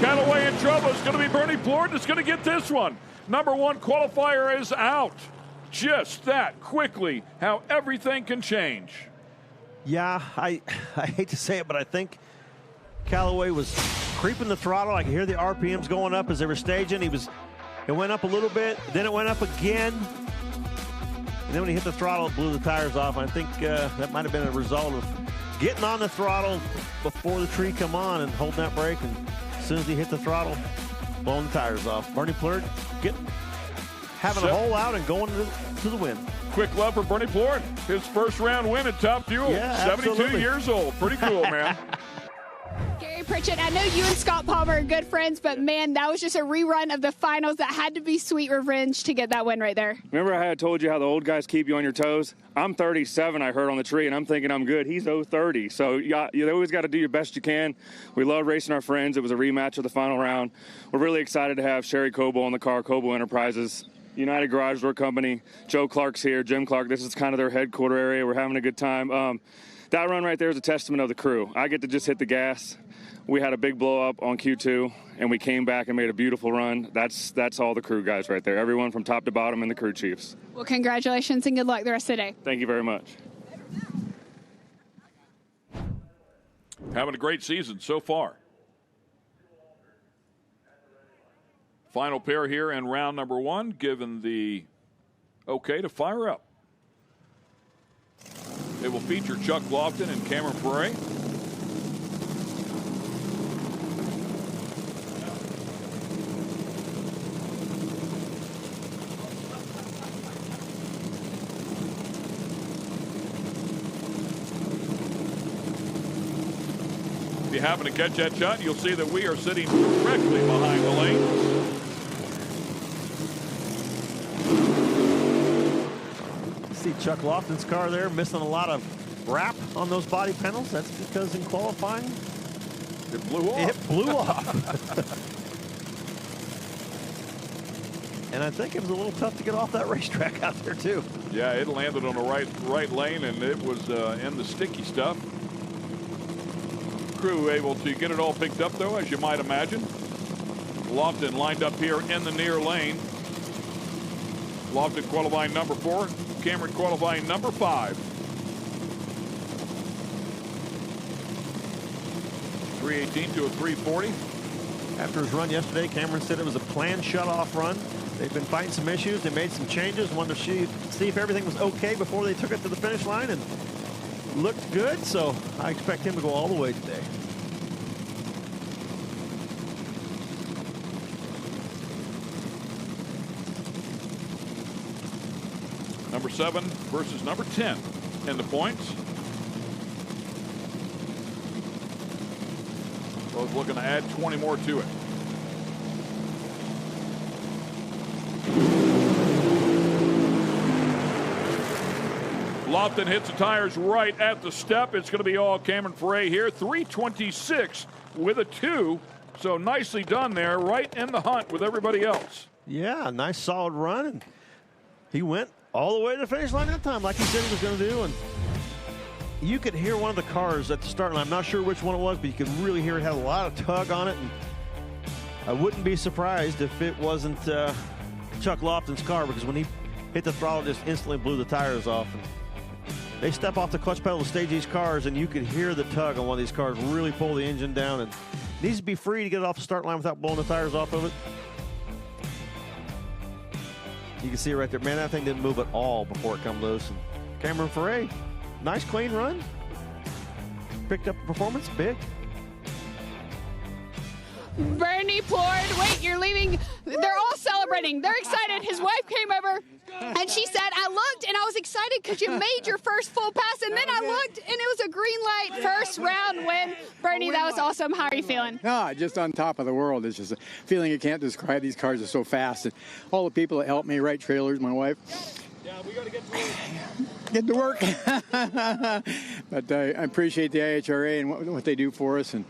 Callaway in trouble. It's going to be Bernie Plord that's going to get this one. Number one qualifier is out. Just that quickly, how everything can change. Yeah, I hate to say it, but I think Callaway was creeping the throttle. I could hear the RPMs going up as they were staging. It went up a little bit, then it went up again. And then when he hit the throttle, it blew the tires off. I think that might have been a result of getting on the throttle before the tree come on and holding that brake. And as soon as he hit the throttle, blowing the tires off. Bernie Plord having a hole out and going to the win. Quick love for Bernie Plord. His first round win at Top Fuel. Yeah, 72 absolutely. years old. Pretty cool, man. Gary Pritchett, I know you and Scott Palmer are good friends, but man, that was just a rerun of the finals. That had to be sweet revenge to get that win right there. Remember I had told you how the old guys keep you on your toes? I'm 37, I heard on the tree, and I'm thinking I'm good. He's 30, so you always got to do your best you can. We love racing our friends. It was a rematch of the final round. We're really excited to have Sherry Coble in the car, Coble Enterprises, United Garage Door Company. Joe Clark's here, Jim Clark. This is kind of their headquarter area. We're having a good time. That run right there is a testament of the crew. I get to just hit the gas. We had a big blow up on Q2, and we came back and made a beautiful run. That's all the crew guys right there. Everyone from top to bottom and the crew chiefs. Well, congratulations and good luck the rest of the day. Thank you very much. Having a great season so far. Final pair here in round number one, given the okay to fire up. It will feature Chuck Lofton and Cameron Ferre. If you happen to catch that shot, you'll see that we are sitting directly behind the lane. See Chuck Lofton's car there missing a lot of wrap on those body panels. That's because in qualifying it blew off. It blew off. And I think it was a little tough to get off that racetrack out there too. Yeah, it landed on the right lane, and it was in the sticky stuff. Crew able to get it all picked up though, as you might imagine. Lofton lined up here in the near lane. Lofton qualifying number 4. Cameron qualifying number 5. 318 to a 340. After his run yesterday, Cameron said it was a planned shut-off run. They've been fighting some issues. They made some changes. Wanted to see if everything was okay before they took it to the finish line, and looked good. So I expect him to go all the way today. Number 7 versus number 10 in the points. Both looking to add 20 more to it. Lofton hits the tires right at the step. It's going to be all Cameron Ferre here. 326 with a 2. So nicely done there, right in the hunt with everybody else. Yeah, nice solid run. And he went all the way to the finish line that time, like he said he was going to do. And you could hear one of the cars at the start line. I'm not sure which one it was, but you could really hear it had a lot of tug on it. And I wouldn't be surprised if it wasn't Chuck Lofton's car, because when he hit the throttle, just instantly blew the tires off. And they step off the clutch pedal to stage these cars, and you could hear the tug on one of these cars really pull the engine down. And it needs to be free to get it off the start line without blowing the tires off of it. You can see it right there. Man, that thing didn't move at all before it come loose. And Cameron Ferre, nice clean run. Picked up performance, big. Bernie Plord, wait, you're leaving. They're all celebrating. They're excited. His wife came over and she said, I looked and I was excited because you made your first full pass. And then I looked and it was a green light first round win. Bernie, that was awesome. How are you feeling? No, just on top of the world. It's just a feeling you can't describe. These cars are so fast. And all the people that helped me write trailers, my wife. Yeah, we got to get to work. But I appreciate the IHRA and what they do for us. And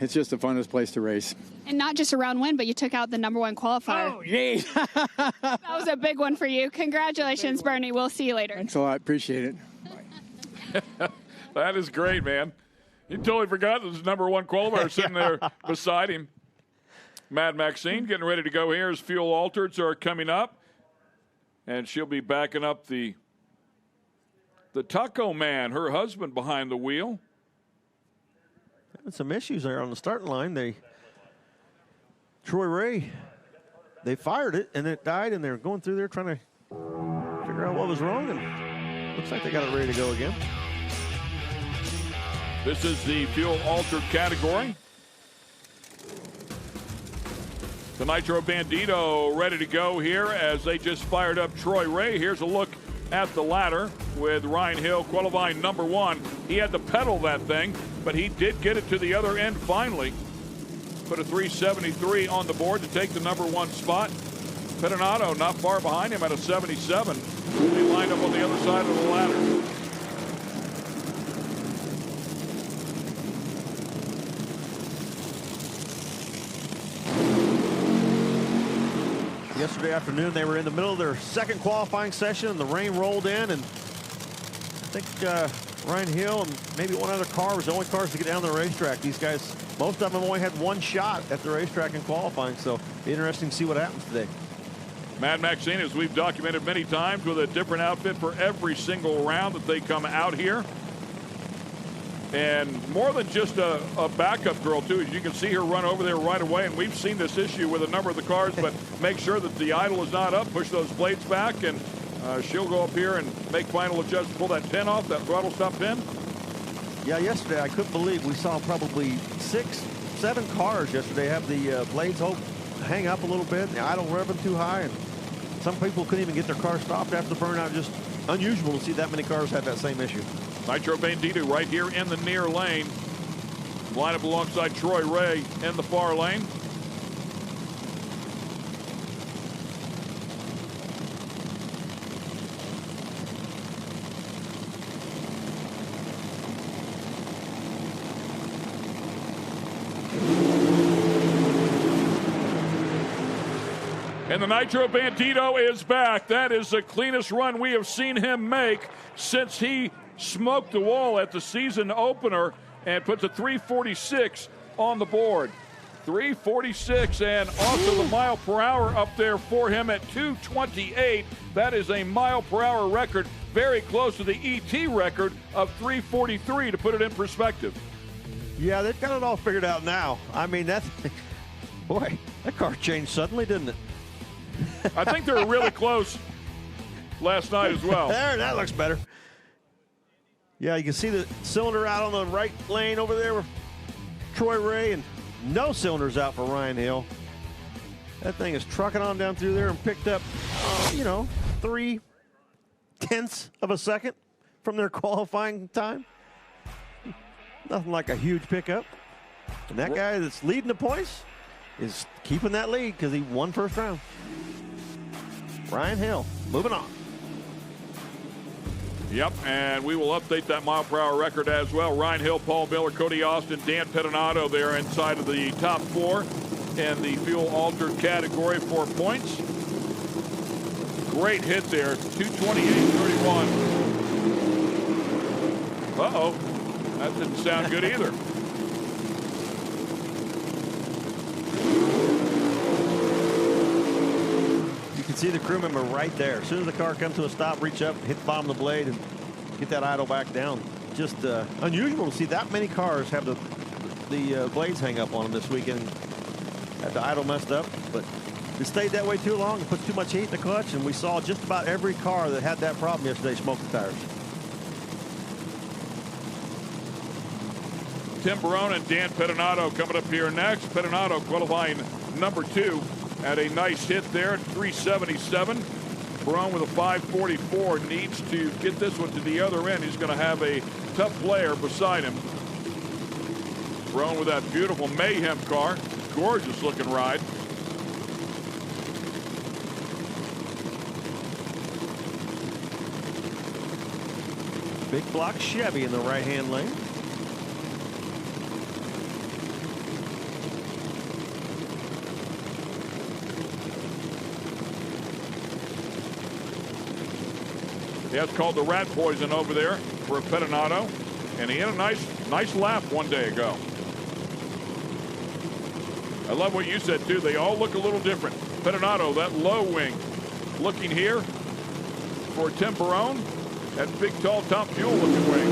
it's just the funnest place to race. And not just a round win, but you took out the #1 qualifier. Oh, yay. That was a big one for you. Congratulations, Bernie. We'll see you later. Thanks a lot. Appreciate it. That is great, man. You totally forgot there's #1 qualifier sitting there beside him. Mad Maxine getting ready to go here as fuel altereds are coming up. And she'll be backing up the Taco Man, her husband, behind the wheel. Having some issues there on the starting line. Troy Ray, they fired it and it died, and they're going through there trying to figure out what was wrong, and looks like they got it ready to go again. This is the fuel altered category. The Nitro Bandito ready to go here as they just fired up Troy Ray. Here's a look at the ladder with Ryan Hill qualifying #1. He had to pedal that thing, but he did get it to the other end finally. Put a 373 on the board to take the #1 spot. Pettinato not far behind him at a 77. They lined up on the other side of the ladder. Yesterday afternoon, they were in the middle of their second qualifying session, and the rain rolled in, and I think Ryan Hill and maybe one other car was the only cars to get down the racetrack. These guys, most of them only had one shot at the racetrack in qualifying, so it'll be interesting to see what happens today. Mad Maxine, as we've documented many times, with a different outfit for every single round that they come out here. And more than just a backup girl, too. As you can see her run over there right away, and we've seen this issue with a number of the cars, but make sure that the idle is not up, push those blades back, and she'll go up here and make final adjustments, pull that pin off, that throttle stop pin. Yeah, yesterday I couldn't believe we saw probably 6, 7 cars yesterday have the blades hang up a little bit, and the idle revving too high, and some people couldn't even get their car stopped after the burnout. Just unusual to see that many cars have that same issue. Nitro Bandito right here in the near lane. Line up alongside Troy Ray in the far lane. And the Nitro Bandito is back. That is the cleanest run we have seen him make since he smoked the wall at the season opener and puts a 346 on the board. 346 and also the mile per hour up there for him at 228. That is a mile per hour record, very close to the ET record of 343, to put it in perspective. Yeah, they've got it all figured out now. I mean, boy, that car changed suddenly, didn't it? I think they were really close last night as well. There, that looks better. Yeah, you can see the cylinder out on the right lane over there with Troy Ray, and no cylinders out for Ryan Hill. That thing is trucking on down through there and picked up, 0.3 of a second from their qualifying time. Nothing like a huge pickup. And that guy that's leading the points is keeping that lead because he won first round. Ryan Hill, moving on. Yep, and we will update that mile per hour record as well. Ryan Hill, Paul Miller, Cody Austin, Dan Pettinato there inside of the top 4 in the fuel altered category for points. Great hit there, 228.31. Uh-oh, that didn't sound good either. You can see the crew member right there. As soon as the car comes to a stop, reach up, hit the bottom of the blade, and get that idle back down. Just unusual to see that many cars have the blades hang up on them this weekend. Had the idle messed up, but it stayed that way too long. It puts too much heat in the clutch, and we saw just about every car that had that problem yesterday smoke the tires. Tim Barone and Dan Pettinato coming up here next. Pettinato qualifying number 2. Had a nice hit there at 377. Barone with a 544 needs to get this one to the other end. He's going to have a tough player beside him. Barone with that beautiful Mayhem car. Gorgeous looking ride. Big block Chevy in the right-hand lane. That's called the rat poison over there for Pettinato. And he had a nice lap one day ago. I love what you said, too. They all look a little different. Pettinato, that low wing. Looking here for Tim Barone. That big, tall, top fuel looking wing.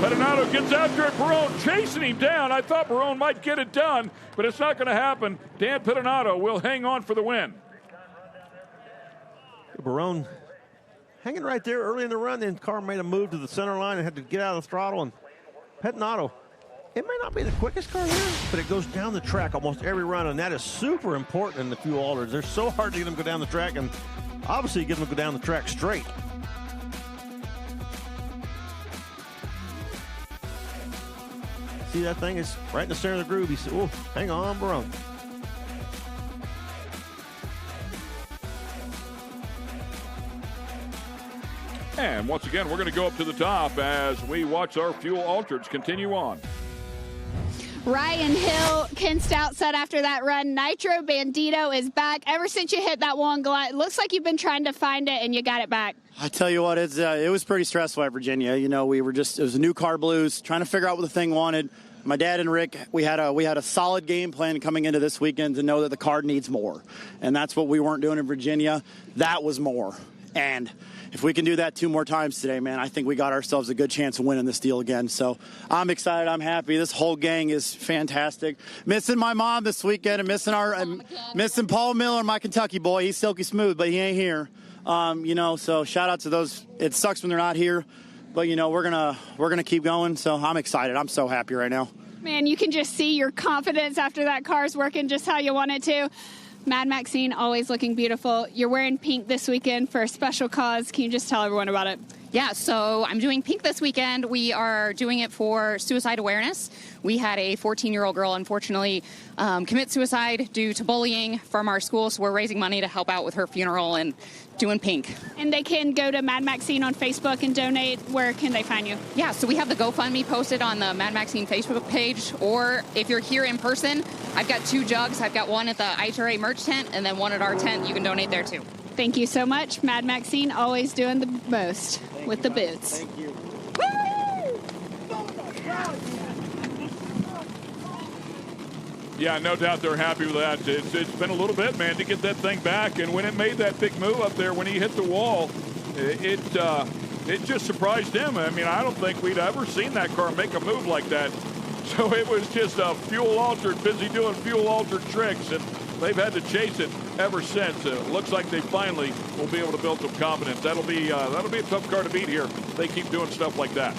Pettinato gets after it. Barone chasing him down. I thought Barone might get it done, but it's not going to happen. Dan Pettinato will hang on for the win. Barone hanging right there early in the run. Then car made a move to the center line and had to get out of the throttle. And Pettinato, it may not be the quickest car here, but it goes down the track almost every run, and that is super important in the fuel alters. They're so hard to get them to go down the track, and obviously get them to go down the track straight. See that thing is right in the center of the groove. He said, oh, hang on, Barone. And once again, we're going to go up to the top as we watch our fuel altereds continue on. Ryan Hill, Ken Stout said after that run, Nitro Bandito is back. Ever since you hit that wall in Goliath, it looks like you've been trying to find it and you got it back. I tell you what, it was pretty stressful at Virginia. You know, it was a new car blues, trying to figure out what the thing wanted. My dad and Rick, we had a solid game plan coming into this weekend to know that the car needs more. And that's what we weren't doing in Virginia. That was more. And if we can do that 2 more times today, man, I think we got ourselves a good chance of winning this deal again. So I'm excited. I'm happy. This whole gang is fantastic. Missing my mom this weekend and missing Paul Miller, my Kentucky boy. He's silky smooth, but he ain't here. You know, so shout out to those. It sucks when they're not here, but you know, we're gonna keep going. So I'm excited. I'm so happy right now. Man, you can just see your confidence after that car's working just how you want it to. Mad Maxine, always looking beautiful. You're wearing pink this weekend for a special cause. Can you just tell everyone about it? Yeah, so I'm doing pink this weekend. We are doing it for suicide awareness. We had a 14-year-old girl, unfortunately, commit suicide due to bullying from our school, so we're raising money to help out with her funeral and doing pink. And they can go to Mad Maxine on Facebook and donate. Where can they find you? Yeah, so we have the GoFundMe posted on the Mad Maxine Facebook page, or if you're here in person, I've got 2 jugs. I've got one at the IHRA merch tent and then one at our tent. You can donate there too. Thank you so much. Mad Maxine always doing the most with the boots. Thank you. Yeah, no doubt they're happy with that. It's been a little bit, man, to get that thing back. And when it made that big move up there, when he hit the wall, it just surprised him. I mean, I don't think we'd ever seen that car make a move like that. So it was just a fuel altered, busy doing fuel altered tricks, and they've had to chase it ever since. It looks like they finally will be able to build some confidence. That'll be a tough car to beat here. They keep doing stuff like that.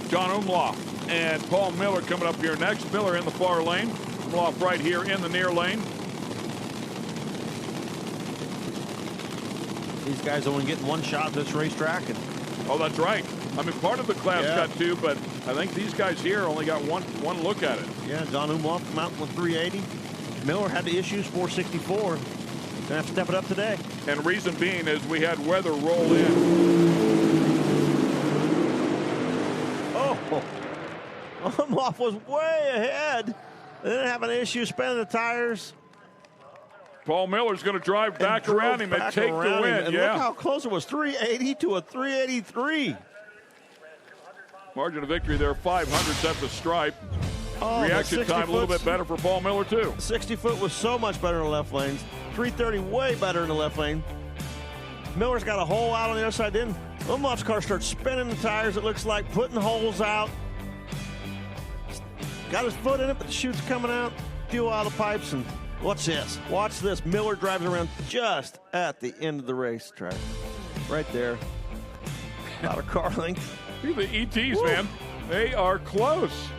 John Umlauf and Paul Miller coming up here next. Miller in the far lane. Umlauf right here in the near lane. These guys only getting 1 shot at this racetrack. And oh, that's right. I mean, part of the class got 2, but I think these guys here only got one look at it. Yeah, John Umlauf come out with 380. Miller had the issues, 464. Gonna have to step it up today. And reason being is we had weather roll in. Oh, Umlauf was way ahead. They didn't have an issue spinning the tires. Paul Miller's going to drive back around him and take the win. And look how close it was, 380 to a 383. Margin of victory there, 500 at the stripe. Reaction time a little bit better for Paul Miller, too. 60-foot was so much better in the left lanes. 330 way better in the left lane. Miller's got a hole out on the other side. Then Omar's car starts spinning the tires, it looks like, putting holes out. Got his foot in it, but the chute's coming out. Fuel out of the pipes, and what's this? Watch this. Miller drives around just at the end of the racetrack. Right there. About a car length. Look at the ETs, man. They are close.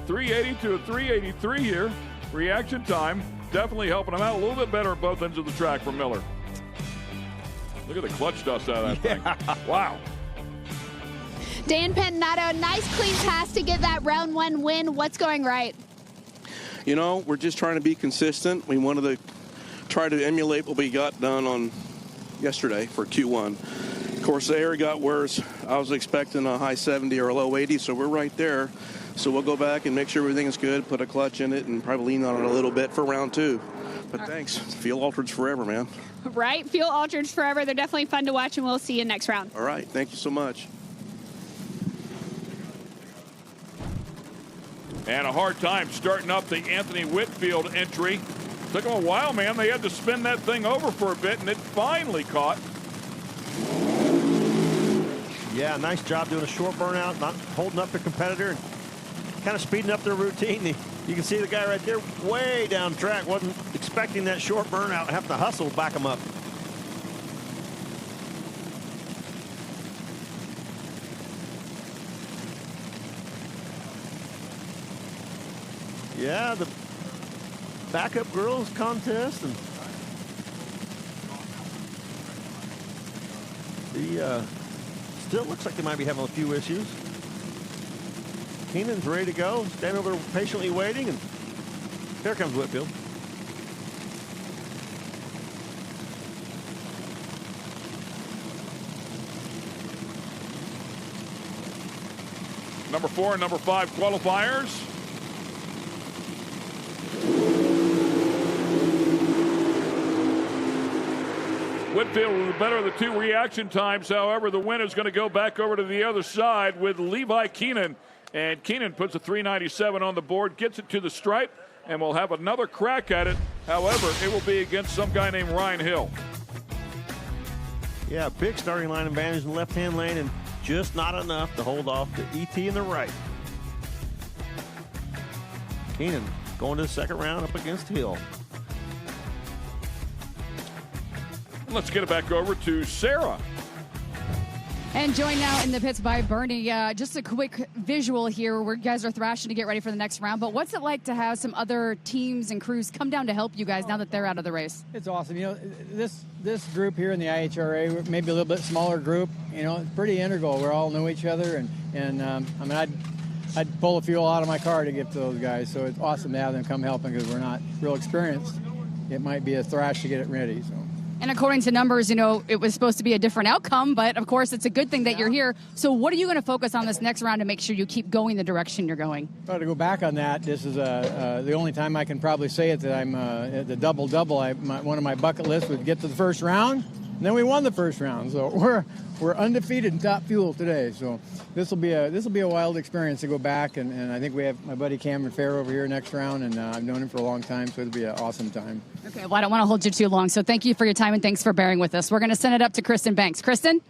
380 to a 383 here. Reaction time definitely helping them out a little bit better at both ends of the track for Miller. Look at the clutch dust out of that thing. Wow. Dan Pettinato, nice clean pass to get that round one win. What's going right? You know, we're just trying to be consistent. We wanted to try to emulate what we got done on yesterday for Q1. Of course, the air got worse. I was expecting a high 70 or a low 80, so we're right there. So we'll go back and make sure everything is good, put a clutch in it, and probably lean on it a little bit for round 2. But thanks. Fuel altereds forever, man. Right? Fuel altereds forever. They're definitely fun to watch, and we'll see you next round. All right. Thank you so much. And a hard time starting up the Anthony Whitfield entry. Took them a while, man. They had to spin that thing over for a bit, and it finally caught. Yeah, nice job doing a short burnout, not holding up the competitor, and kind of speeding up their routine. You can see the guy right there way down track. Wasn't expecting that short burnout, having to hustle to back him up. Yeah, the backup girls contest, and the still looks like they might be having a few issues. Keenan's ready to go, standing over there patiently waiting, and here comes Whitfield. Number 4 and number 5 qualifiers. Whitfield with the better of the 2 reaction times. However, the win is going to go back over to the other side with Levi Keenan. And Keenan puts a 397 on the board, gets it to the stripe, and will have another crack at it. However, it will be against some guy named Ryan Hill. Yeah, big starting line advantage in the left-hand lane, and just not enough to hold off the ET in the right. Keenan going to the second round up against Hill. Let's get it back over to Sarah. And joined now in the pits by Bernie. Just a quick visual here where you guys are thrashing to get ready for the next round. But what's it like to have some other teams and crews come down to help you guys now that they're out of the race? It's awesome. You know, this group here in the IHRA, maybe a little bit smaller group, you know, it's pretty integral. We all know each other. And I mean, I'd pull the fuel out of my car to give to those guys. So it's awesome to have them come helping because we're not real experienced. It might be a thrash to get it ready. So. And according to numbers, you know, it was supposed to be a different outcome, but of course it's a good thing that you're here. So what are you going to focus on this next round to make sure you keep going the direction you're going? Well, to go back on that, this is the only time I can probably say it that I'm at the double-double. One of my bucket lists was get to the first round, and then we won the first round. So we're undefeated in top fuel today. So this will be a wild experience to go back, and I think we have my buddy Cameron Fair over here next round, and I've known him for a long time, so it'll be an awesome time. Okay, well, I don't want to hold you too long, so thank you for your time and thanks for bearing with us. We're going to send it up to Kristen Banks. Kristen?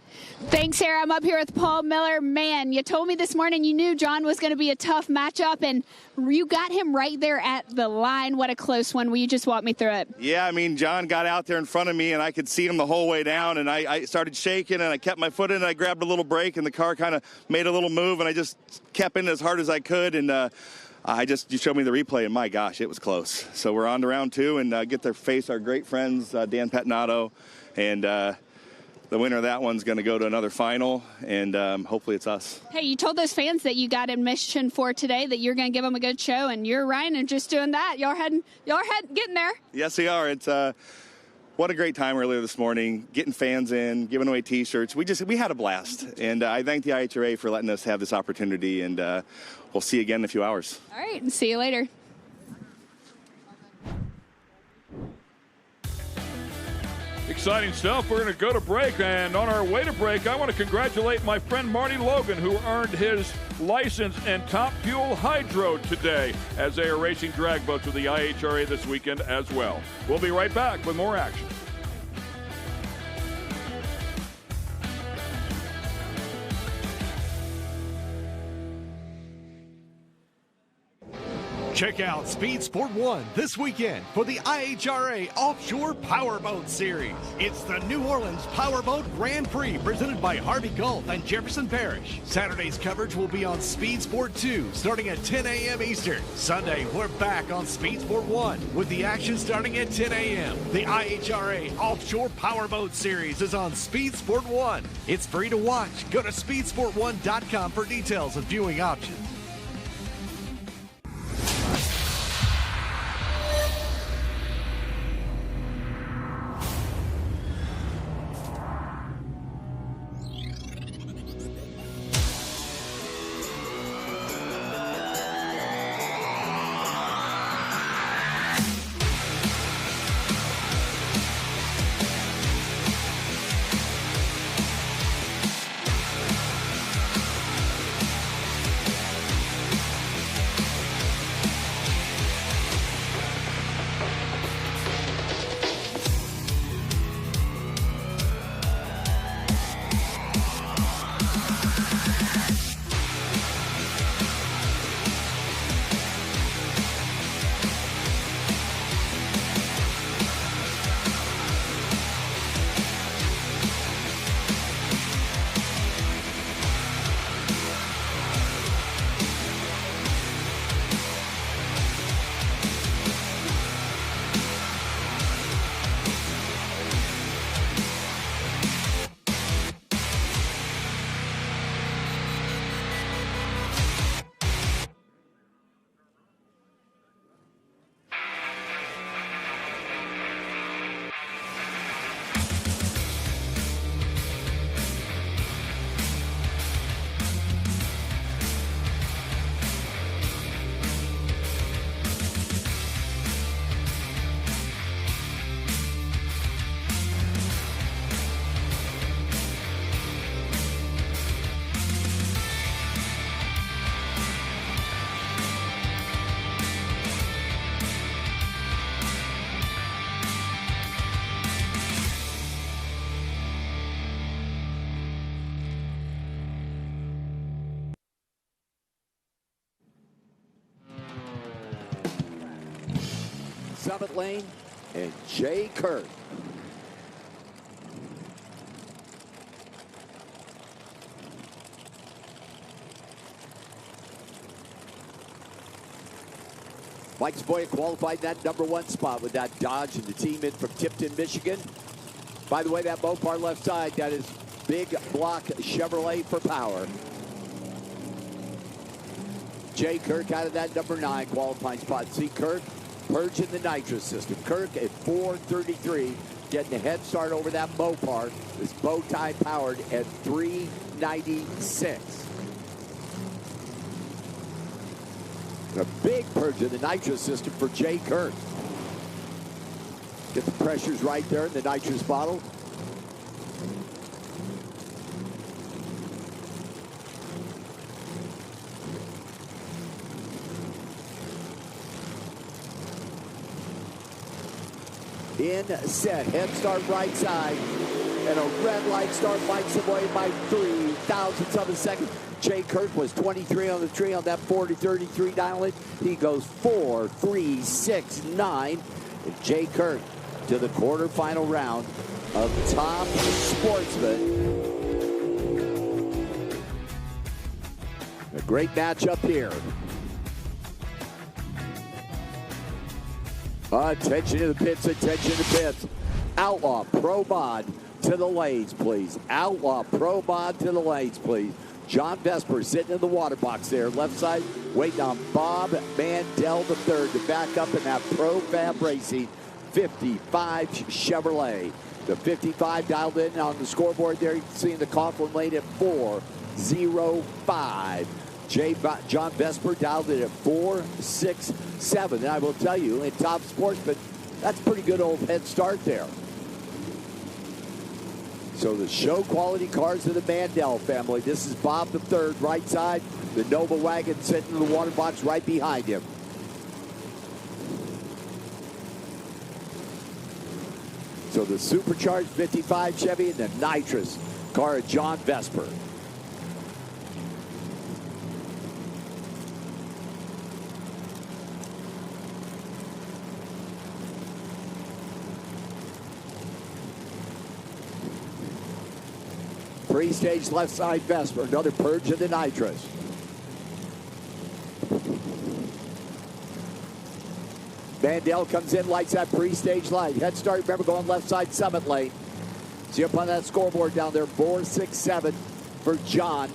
Thanks, Sarah. I'm up here with Paul Miller. Man, you told me this morning you knew John was going to be a tough matchup, and you got him right there at the line. What a close one. Will you just walk me through it? Yeah, I mean, John got out there in front of me, and I could see him the whole way down, and I started shaking, and I kept my foot in, and I grabbed a little brake, and the car kind of made a little move, and I just kept in as hard as I could, and you showed me the replay, and my gosh, it was close. So we're on to round 2 and get to face our great friends, Dan Pettinato, and the winner of that one's going to go to another final, and hopefully it's us. Hey, you told those fans that you got admission for today that you're going to give them a good show, and you're Ryan and just doing that. Y'all getting there. Yes, we are. It's what a great time earlier this morning, getting fans in, giving away T-shirts. We had a blast, and I thank the IHRA for letting us have this opportunity, and we'll see you again in a few hours. All right, and see you later. Exciting stuff. We're going to go to break, and on our way to break, I want to congratulate my friend Marty Logan, who earned his license in Top Fuel Hydro today, as they are racing drag boats with the IHRA this weekend as well. We'll be right back with more action. Check out Speed Sport 1 this weekend for the IHRA Offshore Powerboat Series. It's the New Orleans Powerboat Grand Prix presented by Harvey Gulf and Jefferson Parish. Saturday's coverage will be on Speed Sport 2 starting at 10 a.m. Eastern. Sunday, we're back on Speed Sport 1 with the action starting at 10 a.m. The IHRA Offshore Powerboat Series is on Speed Sport 1. It's free to watch. Go to speedsport1.com for details and viewing options. Summit Lane and Jay Kirk. Mike Spoya qualified that #1 spot with that Dodge and the team in from Tipton, Michigan. By the way, that Mopar left side, that is big block Chevrolet for power. Jay Kirk out of that #9 qualifying spot. See Kirk purging the Nitro system. Kirk at 4:33, getting a head start over that Mopar. This bow tie powered at 396. A big purge of the Nitro system for Jay Kirk. Get the pressures right there in the nitrous bottle. In set, head start right side, and a red light start bites him away by 3 thousandths of a second. Jay Kirk was 23 on the tree on that 40-33 dial-in. He goes 4-3-6-9. And Jay Kirk to the quarterfinal round of Top Sportsman. A great matchup here. Attention to the pits, attention to the pits. Outlaw Pro Mod to the lanes, please. Outlaw Pro Mod to the lanes, please. John Vesper sitting in the water box there, left side, waiting on Bob Mandel III to back up in that Pro Fab Racing 55 Chevrolet. The 55 dialed in on the scoreboard there. You can see in the Coughlin lane at 4:05. John Vesper dialed it at 4:67. And I will tell you, in Top Sportsman, that's a pretty good old head start there. So the show quality cars of the Mandel family. This is Bob the third, right side. The Nova wagon sitting in the water box right behind him. So the supercharged 55 Chevy and the nitrous car of John Vesper. Pre-stage left side Vesper, another purge of the nitrous. Mandel comes in, lights that pre-stage light. Head start, remember, going left side Summit lane. See up on that scoreboard down there, 467 for John.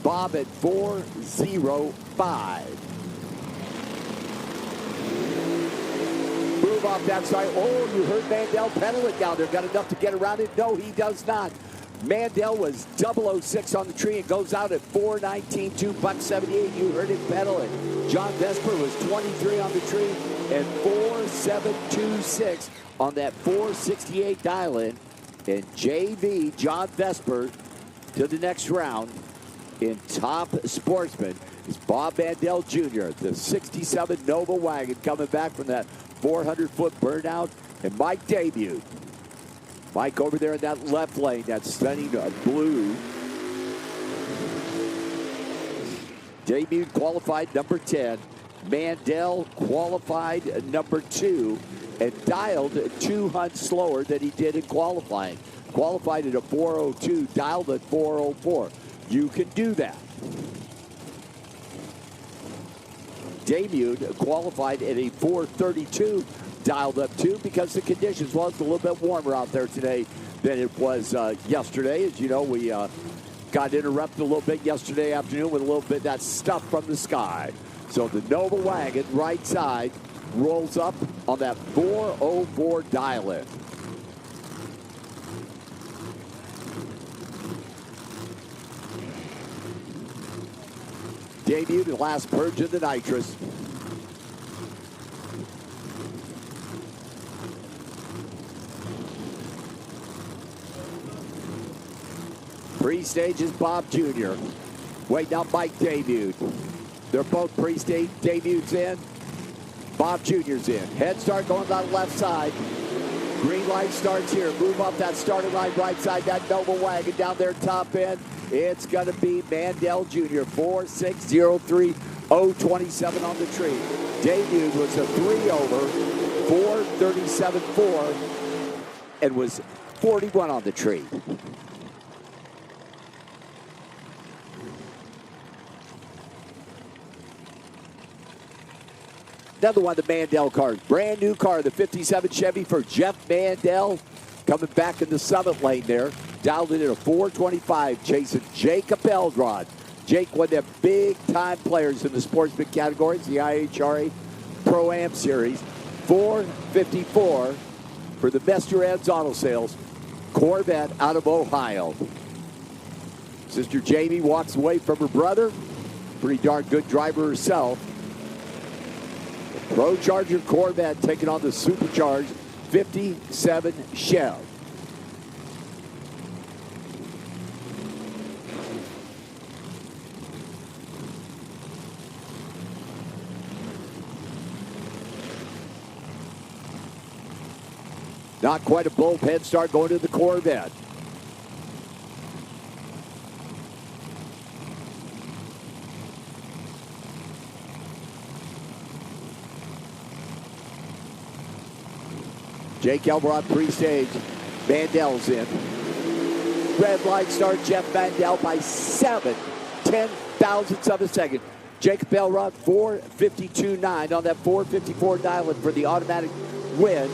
Bob at 405. Move off that side. Oh, you heard Mandel pedal it down there. Got enough to get around it? No, he does not. Mandel was 006 on the tree and goes out at 419, $2.78. You heard him pedal it. John Vesper was 23 on the tree and 4726 on that 468 dial-in. And JV, John Vesper, to the next round in top sportsman is Bob Mandel Jr., the 67 Nova wagon coming back from that 400-foot burnout. And Mike debuted. Mike over there in that left lane, that stunning blue. Debuted qualified number 10. Mandel qualified number 2 and dialed 2 hunts slower than he did in qualifying. Qualified at a 402, dialed at 404. You can do that. Debuted qualified at a 432, dialed up 2 because the conditions, well, it's a little bit warmer out there today than it was yesterday. As you know, we got interrupted a little bit yesterday afternoon with a little bit of that stuff from the sky. So the Nova wagon, right side, rolls up on that 404 dial-in. Debuted the last purge of the nitrous. Pre-stage is Bob Jr. Waiting on Mike debuted. They're both pre-stage debuts in. Bob Jr.'s in. Head start going down the left side. Green light starts here. Move up that starting line right side. That Nova wagon down there top end. It's going to be Mandel Jr. 4.603.027 on the tree. Debut was a 3 over, 4.37.4, and was 41 on the tree. Another one of the Mandel cars. Brand new car, the 57 Chevy for Jeff Mandel. Coming back in the Summit lane there. Dialed it at a 425, chasing Jacob Eldrod. Jake, one of the big-time players in the sportsman categories, the IHRA Pro-Am Series. 454 for the Mr. Ed's Auto Sales. Corvette out of Ohio. Sister Jamie walks away from her brother. Pretty darn good driver herself. Pro Charger Corvette taking on the supercharged 57 Chev. Not quite a bold head start going to the Corvette. Jake Elrod pre-stage. Mandel's in. Red light start. Jeff Mandel by 0.7 of a second. Jacob Elrod 4.52.9 on that 4.54 dial-in for the automatic win.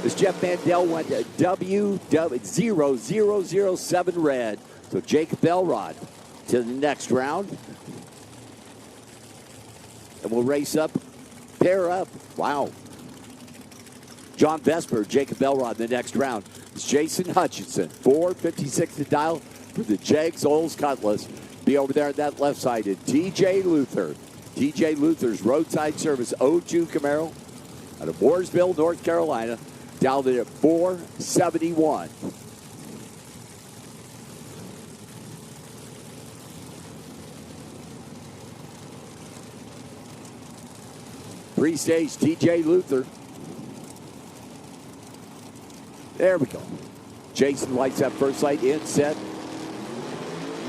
As Jeff Mandel went to W0007 red. So Jacob Elrod to the next round. And we'll race up, pair up. Wow. John Vesper, Jacob Elrod in the next round. It's Jason Hutchinson, 4.56 to dial for the Jags Olds Cutlass. Be over there on that left side. And TJ Luther. TJ Luther's roadside service 02 Camaro out of Mooresville, North Carolina. Dialed it at 471. Pre-stage, TJ Luther. There we go. Jason lights up first light, inset.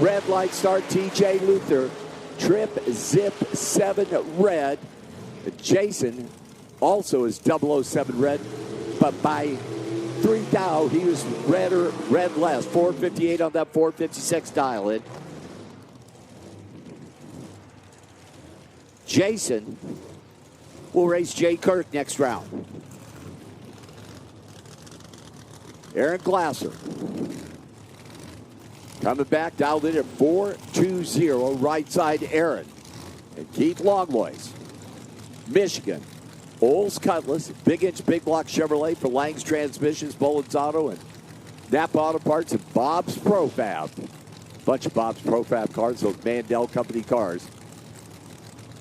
Red light start, TJ Luther. Trip, zip, 7 red. Jason also is 007 red, but by 3 thou, he was red less. 458 on that 456 dial in. Jason will race Jay Kirk next round. Aaron Glasser coming back, dialed in at 420, right side Aaron. And Keith Longlois, Michigan. Olds Cutlass, Big Inch Big Block Chevrolet for Lang's Transmissions, Boland's Auto, and Napa Auto Parts, and Bob's Profab. Bunch of Bob's Profab cars, those Mandel Company cars.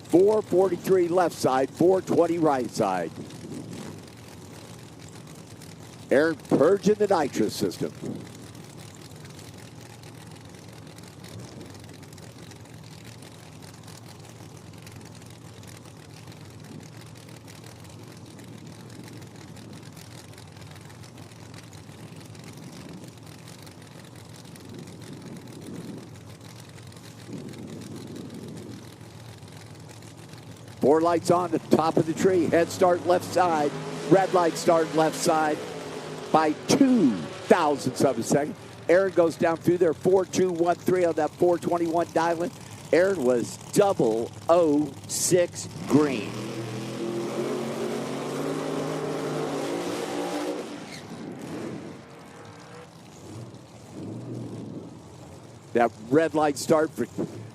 443 left side, 420 right side. Aaron purging the nitrous system. Four lights on the top of the tree. Head start left side. Red light start left side by 2 thousandths of a second. Aaron goes down through there. 4-2-1-3 on that 421 dialing. Aaron was 006 green. That red light start for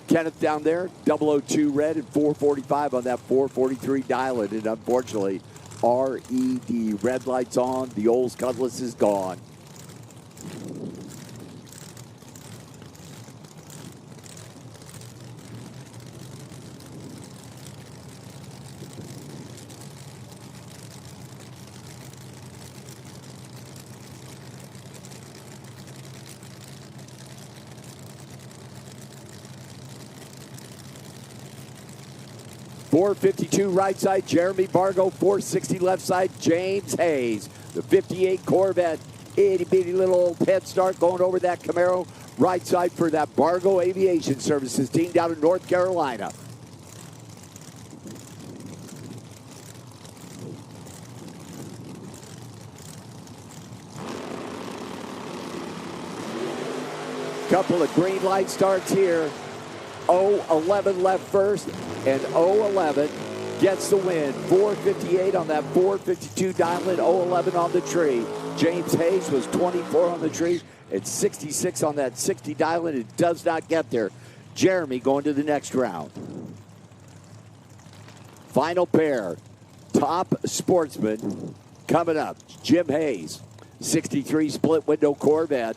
Kenneth down there, 002 red and 445 on that 443 dial. And unfortunately, RED, red lights on, the Olds Cutlass is gone. .452 right side, Jeremy Bargo. .460 left side, James Hayes. The 58 Corvette, itty bitty little old head start going over that Camaro. Right side for that Bargo Aviation Services team down in North Carolina. Couple of green light starts here. 011 left first, and 011 gets the win. 458 on that 452 dial in, 011 on the tree. James Hayes was 24 on the tree and 66 on that 60 dial in. It does not get there. Jeremy going to the next round. Final pair. Top Sportsman coming up. Jim Hayes, 63 split window Corvette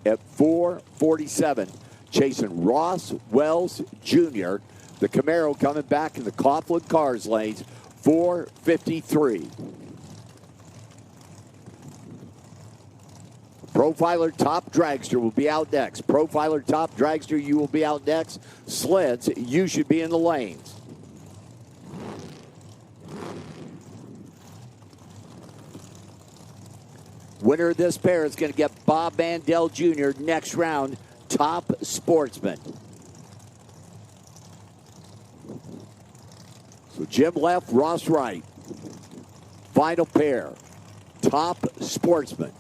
at 447. Chasing Ross Wells Jr. The Camaro coming back in the Coughlin Cars lanes, 453. Profiler Top Dragster will be out next. Profiler Top Dragster, you will be out next. Sleds, you should be in the lanes. Winner of this pair is going to get Bob Mandel Jr. next round. Top Sportsman. So Jim left, Ross right. Final pair. Top Sportsman.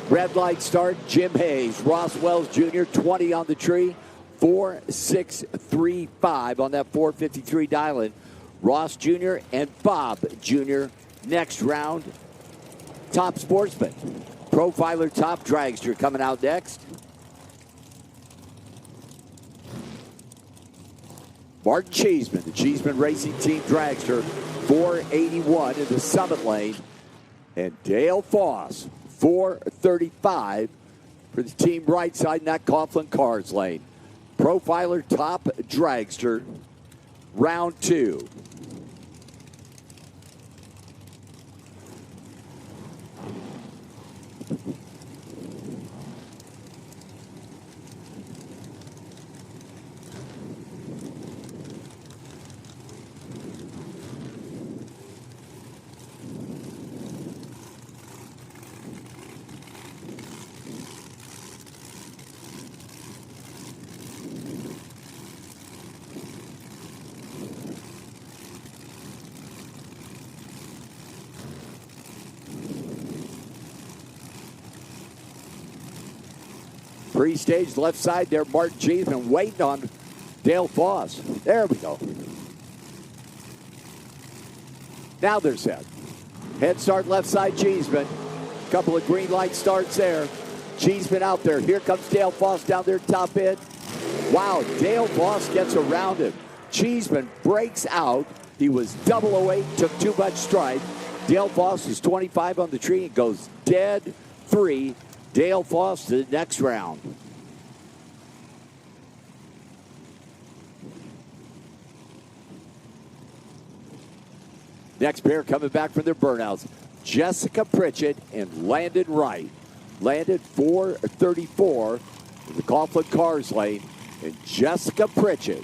Red light start, Jim Hayes. Ross Wells Jr., 20 on the tree. 4-6-3-5 on that 453 dial-in. Ross Jr. and Bob Jr. next round. Top Sportsman. Profiler Top Dragster coming out next. Martin Cheeseman, the Cheeseman Racing Team Dragster, 481 in the Summit lane. And Dale Foss, 435 for the team right side in that Coughlin Cars lane. Profiler Top Dragster, round 2. Pre-stage left side there, Martin Cheeseman waiting on Dale Foss. There we go. Now they're set. Head start left side, Cheeseman. Couple of green light starts there. Cheeseman out there. Here comes Dale Foss down there top end. Wow, Dale Foss gets around him. Cheeseman breaks out. He was 008, took too much stride. Dale Foss is 25 on the tree and goes dead free. Dale Foss to the next round. Next pair coming back from their burnouts. Jessica Pritchett and Landon Wright. Landon 434 in the Coughlin Cars lane. And Jessica Pritchett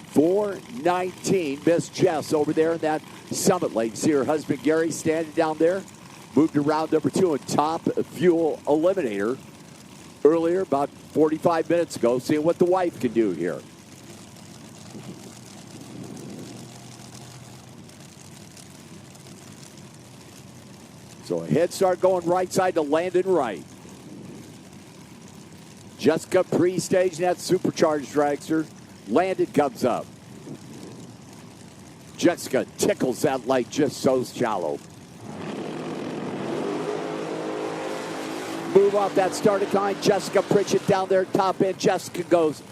419. Miss Jess over there in that Summit lane. See her husband Gary standing down there. Moved to round number 2 in Top Fuel Eliminator earlier, about 45 minutes ago, seeing what the wife can do here. So a head start going right side to Landon Wright. Jessica pre-stage in that supercharged dragster. Landon comes up. Jessica tickles that light just so shallow. Move off that starting line. Jessica Pritchett down there top end. Jessica goes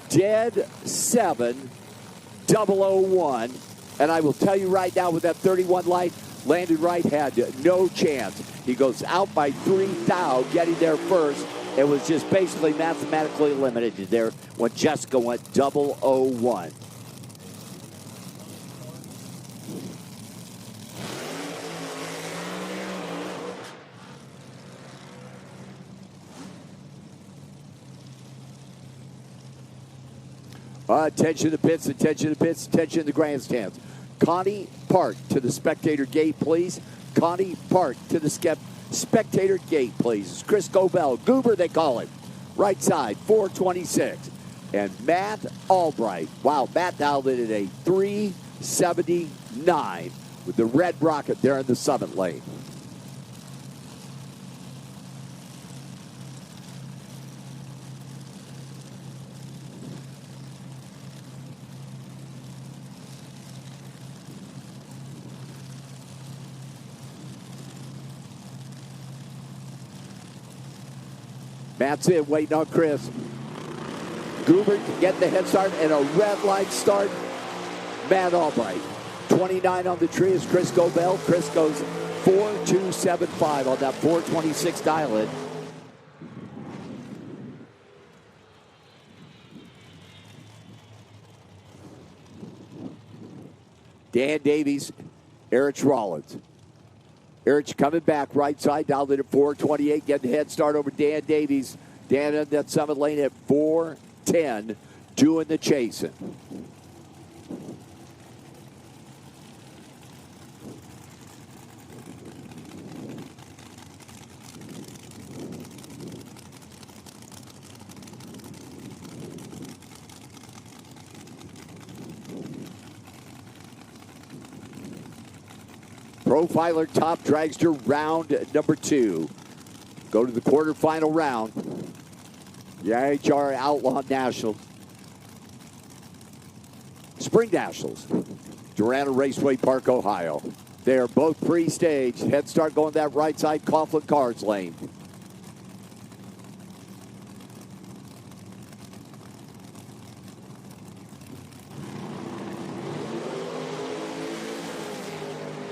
dead 7-001. And I will tell you right now with that 31 light, Landon Wright had no chance. He goes out by 3 thou, getting there first. It was just basically mathematically eliminated there when Jessica went 001. Attention to the pits, attention to the pits, attention to the grandstands. Connie Park to the spectator gate, please. Connie Park to the spectator gate, please. Chris Gobel, Goober they call him. Right side, 426. And Matt Albright. Wow, Matt dialed it at a 379 with the red rocket there in the Summit lane. Matt's in, waiting on Chris. Goober getting the head start and a red light start. Matt Albright. 29 on the tree is Chris Gobel. Chris goes 4.275 on that 426 dial-in. Dan Davies, Erich Rollins. Erich coming back right side, down at 428, getting the head start over Dan Davies. Dan in that Summit lane at 410, doing the chasing. Profiler top dragster round number 2. Go to the quarterfinal round. The IHRA Outlaw National. Spring Nationals. Darana Raceway Park, Ohio. They are both pre-staged. Head start going that right side, Coughlin Cars lane.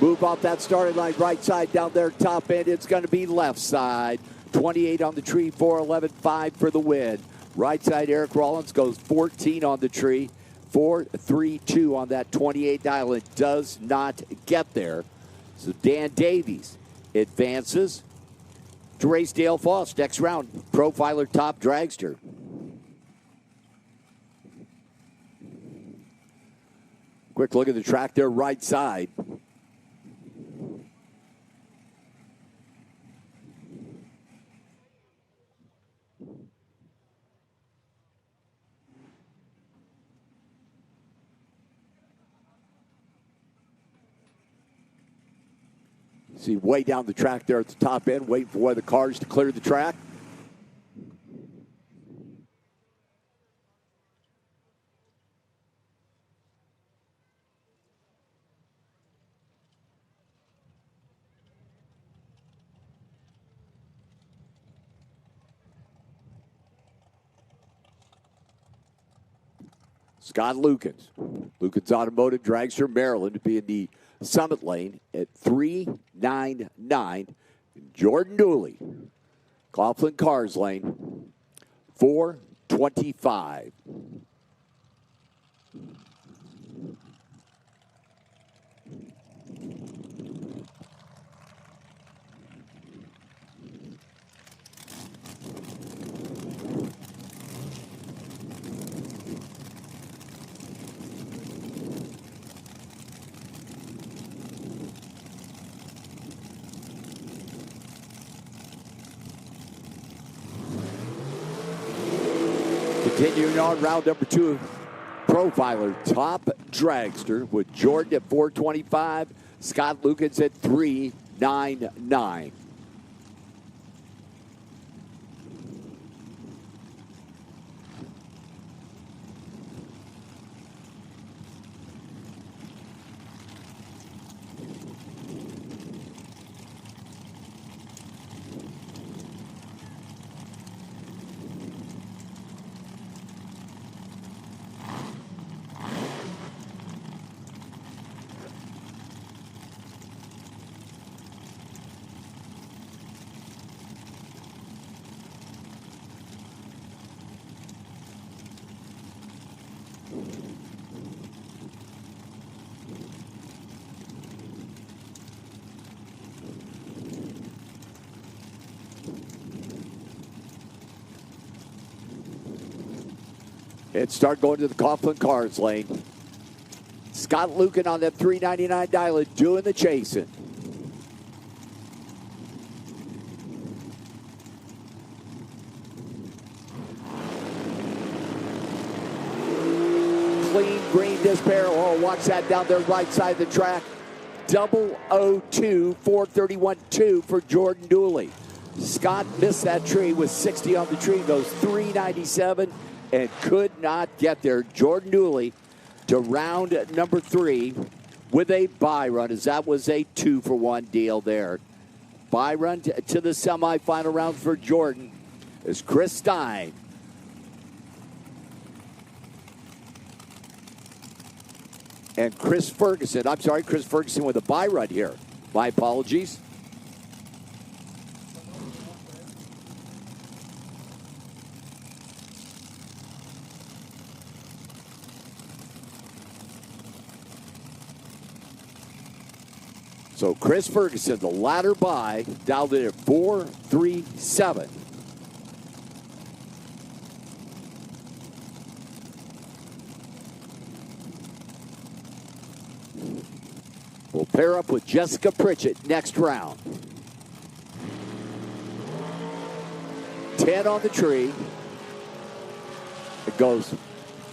Move off that starting line, right side down there, top end. It's going to be left side. 28 on the tree, 411.5 for the win. Right side, Eric Rollins goes 14 on the tree, 432 on that 28 dial. It does not get there. So Dan Davies advances to race Dale Foss. Next round, Profiler top dragster. Quick look at the track there, right side. See way down the track there at the top end, waiting for one of the cars to clear the track. Scott Lukens. Lukens Automotive, Dragster, Maryland, to be in the Summit lane at 3.99. Jordan Dooley, Coughlin Cars lane, 4.25. Continuing on round number 2 of Profiler, top Dragster with Jordan at 4.25, Scott Lukens at 3.99. And start going to the Coughlin Cars lane. Scott Luken on that 3.99 dial doing the chasing. Clean green disc barrel. Oh, watch that down there right side of the track. 002, 431.2 for Jordan Dooley. Scott missed that tree with 60 on the tree, goes 397 and could not get there. Jordan Dooley to round number 3 with a buy run, as that was a 2-for-1 deal there. Buy run to the semifinal round for Jordan is Chris Stein. And Chris Ferguson. I'm sorry, Chris Ferguson with a buy run here. My apologies. So Chris Ferguson, the ladder buy, dialed in at 437. We'll pair up with Jessica Pritchett next round. 10 on the tree. It goes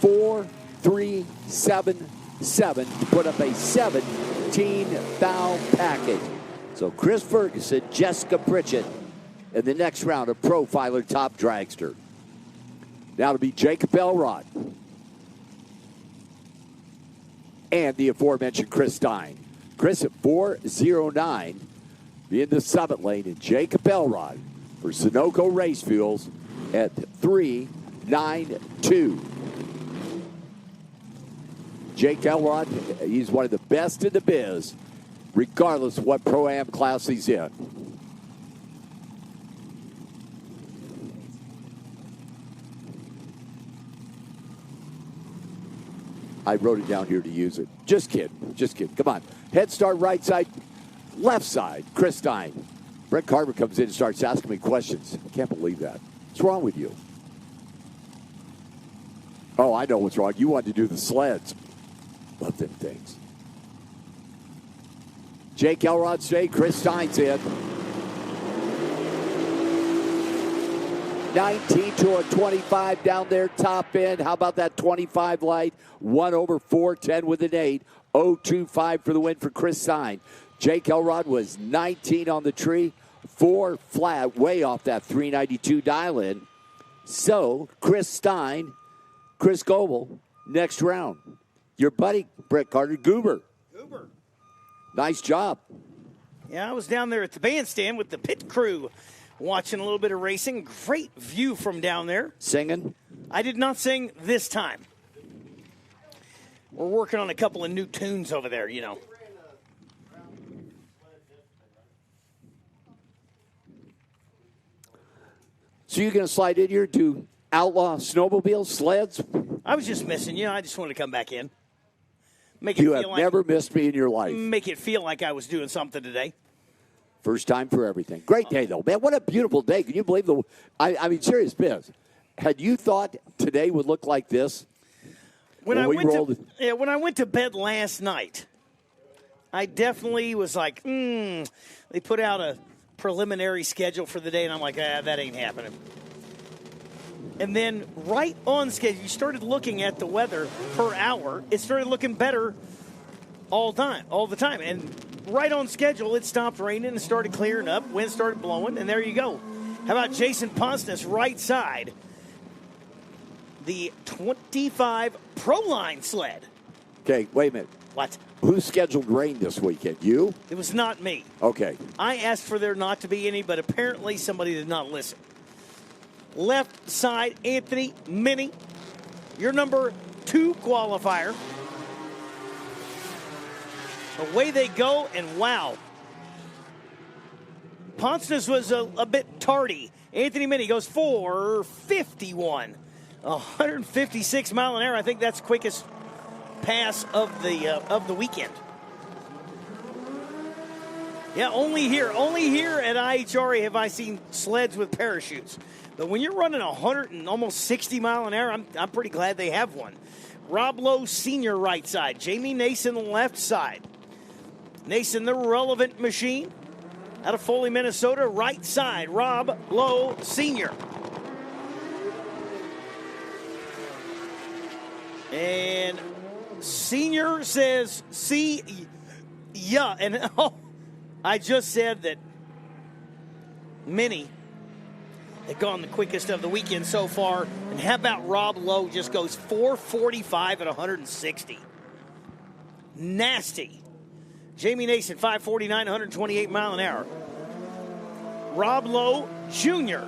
4-3-7-7 to put up a 17-foul package. So Chris Ferguson, Jessica Pritchett in the next round of Profiler Top Dragster. Now to be Jacob Elrod and the aforementioned Chris Stein. Chris at 409 in the Summit lane, and Jacob Elrod for Sunoco Race Fuels at 392. Jake Elrod, he's one of the best in the biz, regardless of what Pro-Am class he's in. I wrote it down here to use it. Just kidding. Just kidding. Come on. Head start right side, left side. Chris Stein. Brett Carver comes in and starts asking me questions. I can't believe that. What's wrong with you? Oh, I know what's wrong. You wanted to do the sleds. Love them things. Jake Elrod today. Chris Stein's in. 19 to a 25 down there, top end. How about that 25 light? 1 over 410 with an 8. 025 for the win for Chris Stein. Jake Elrod was 19 on the tree. 4 flat, way off that 392 dial in. So, Chris Stein, Chris Goebel, next round. Your buddy, Brett Carter, Goober. Nice job. Yeah, I was down there at the bandstand with the pit crew watching a little bit of racing. Great view from down there. Singing? I did not sing this time. We're working on a couple of new tunes over there, you know. So you're going to slide in here to Outlaw snowmobiles, sleds? I was just missing you. I just wanted to come back in. You have never missed me in your life. Make it feel like I was doing something today. First time for everything. Great day, though. Man, what a beautiful day. Can you believe I mean, serious biz. Had you thought today would look like this? When I went to bed last night, I definitely was like, they put out a preliminary schedule for the day, and I'm like, that ain't happening. And then right on schedule, you started looking at the weather per hour. It started looking better all the time. And right on schedule, it stopped raining and started clearing up. Wind started blowing, and there you go. How about Jason Ponceness, right side? The 25 Pro Line sled. Okay, wait a minute. What? Who scheduled rain this weekend? You? It was not me. Okay. I asked for there not to be any, but apparently somebody did not listen. Left side, Anthony Minnie, your number 2 qualifier. Away they go, and wow. Ponceness was a bit tardy. Anthony Minnie goes 451. 156 mile an hour. I think that's quickest pass of the weekend. Yeah, only here at IHRA have I seen sleds with parachutes. But when you're running 100 and almost 60 mile an hour, I'm pretty glad they have one. Rob Lowe Sr. right side. Jamie Nason left side. Nason, the relevant machine. Out of Foley, Minnesota, right side. Rob Lowe Sr. And Senior says, see, yeah. And I just said that Minnie had gone the quickest of the weekend so far. And how about Rob Lowe just goes 445 at 160. Nasty. Jamie Nason, 549, 128 mile an hour. Rob Lowe Jr.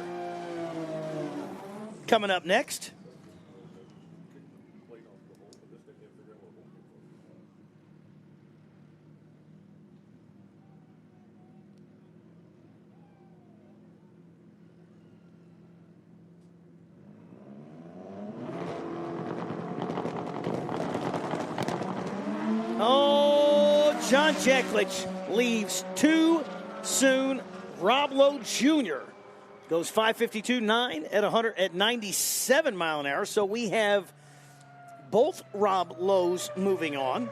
coming up next. John Jeklich leaves too soon. Rob Lowe Jr. goes 552.9 at 97 mile an hour. So we have both Rob Lowe's moving on.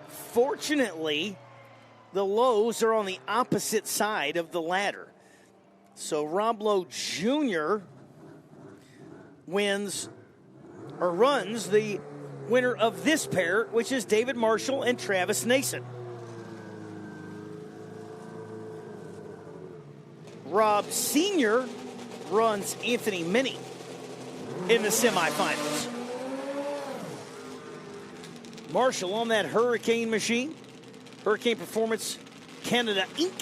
Fortunately, the Lowe's are on the opposite side of the ladder. So Rob Lowe Jr. runs the winner of this pair, which is David Marshall and Travis Nason. Rob Sr. runs Anthony Minnie in the semifinals. Marshall on that Hurricane machine, Hurricane Performance Canada Inc.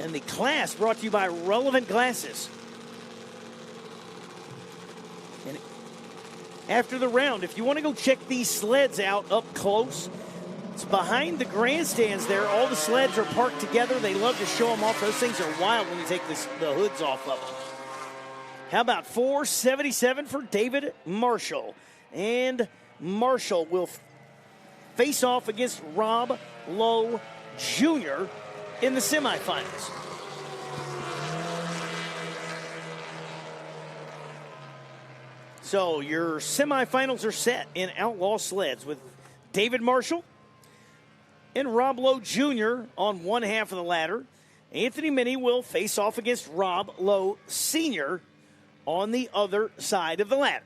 And the class brought to you by Relevant Glasses. And after the round, if you want to go check these sleds out up close, it's behind the grandstands there. All the sleds are parked together. They love to show them off. Those things are wild when you take the hoods off of them. How about 477 for David Marshall? And Marshall will face off against Rob Lowe Jr. in the semifinals. So your semifinals are set in Outlaw Sleds with David Marshall and Rob Lowe Jr. on one half of the ladder. Anthony Minnie will face off against Rob Lowe Sr. on the other side of the ladder.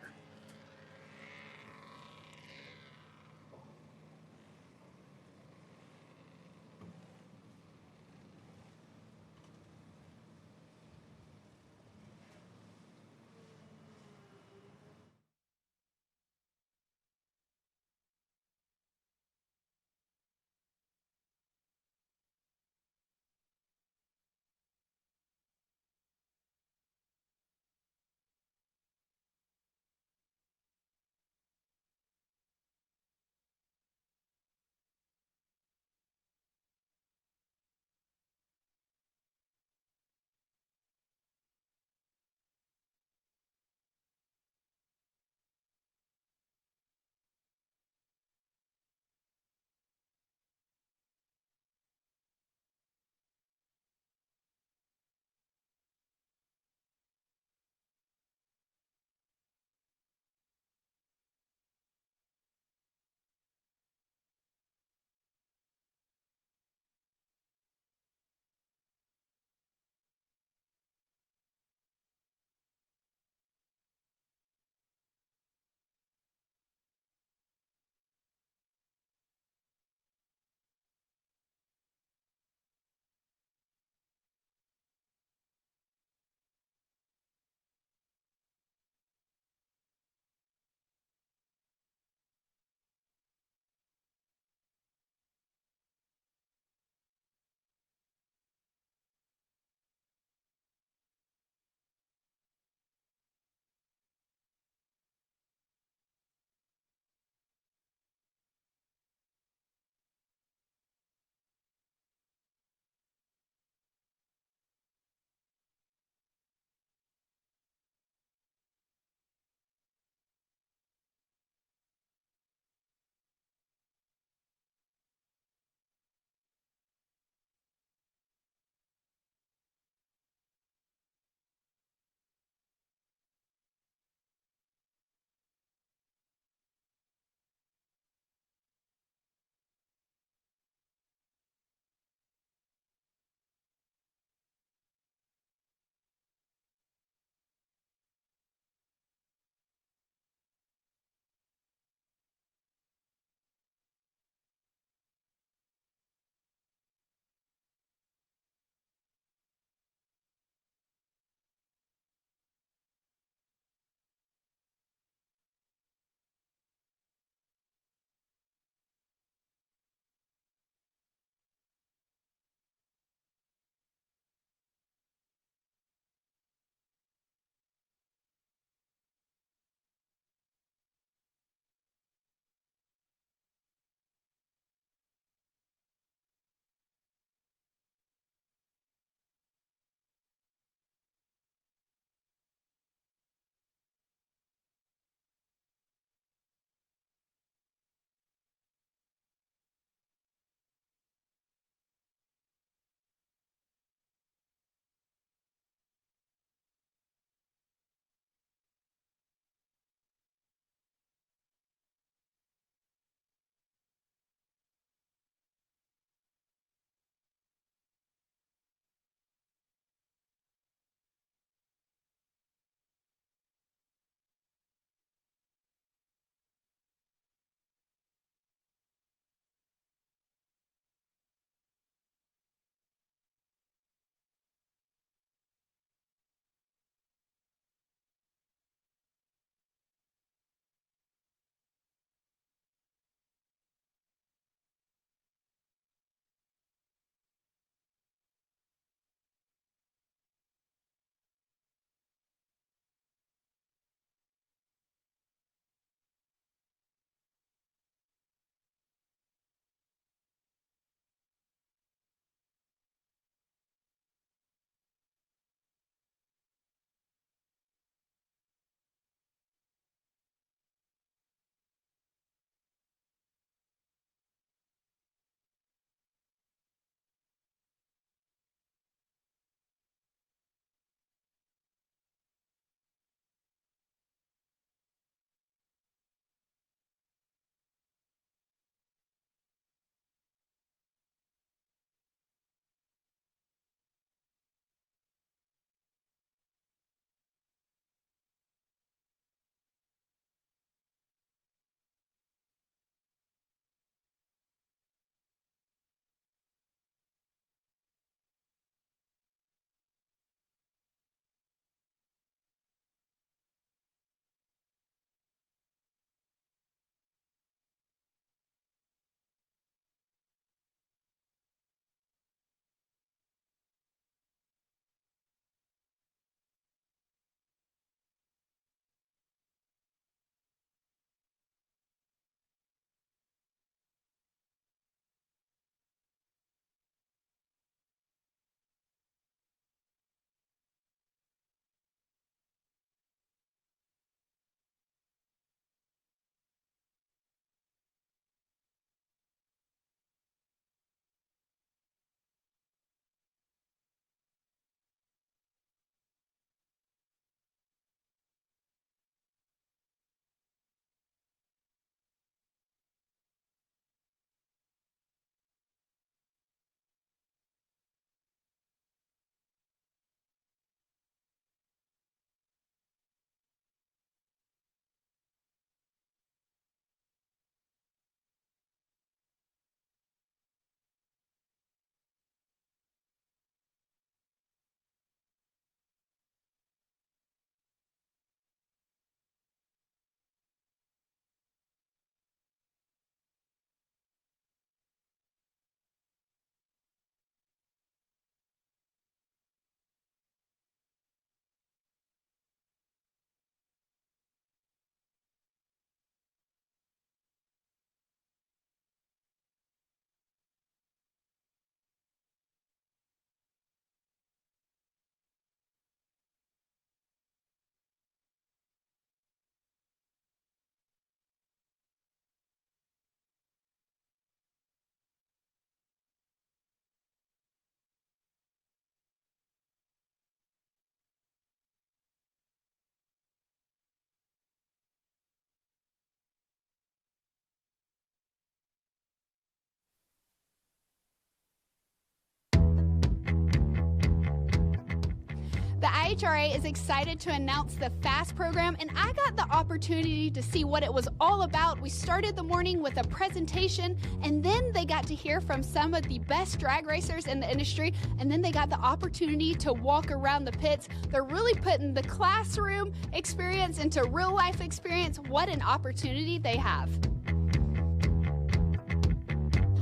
The IHRA is excited to announce the FAST program, and I got the opportunity to see what it was all about. We started the morning with a presentation, and then they got to hear from some of the best drag racers in the industry, and then they got the opportunity to walk around the pits. They're really putting the classroom experience into real life experience. What an opportunity they have.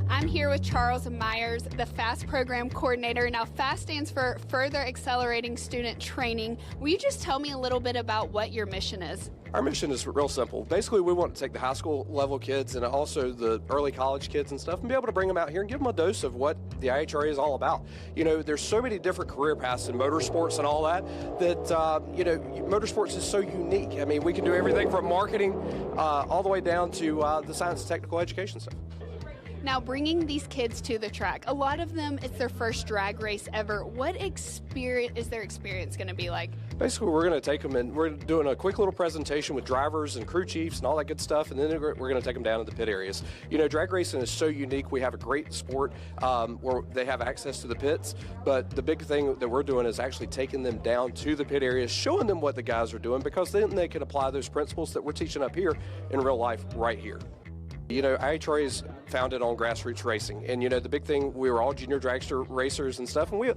I'm here with Charles Myers, the FAST program coordinator. Now, FAST stands for Further Accelerating Student Training. Will you just tell me a little bit about what your mission is? Our mission is real simple. Basically, we want to take the high school level kids and also the early college kids and stuff and be able to bring them out here and give them a dose of what the IHRA is all about. You know, there's so many different career paths in motorsports and all that, you know, motorsports is so unique. I mean, we can do everything from marketing all the way down to the science and technical education stuff. Now, bringing these kids to the track, a lot of them, it's their first drag race ever. What experience is their experience going to be like? Basically, we're going to take them and we're doing a quick little presentation with drivers and crew chiefs and all that good stuff, and then we're going to take them down to the pit areas. You know, drag racing is so unique. We have a great sport where they have access to the pits, but the big thing that we're doing is actually taking them down to the pit areas, showing them what the guys are doing, because then they can apply those principles that we're teaching up here in real life right here. You know, IHRA is founded on grassroots racing, and you know, the big thing, we were all junior dragster racers and stuff, and we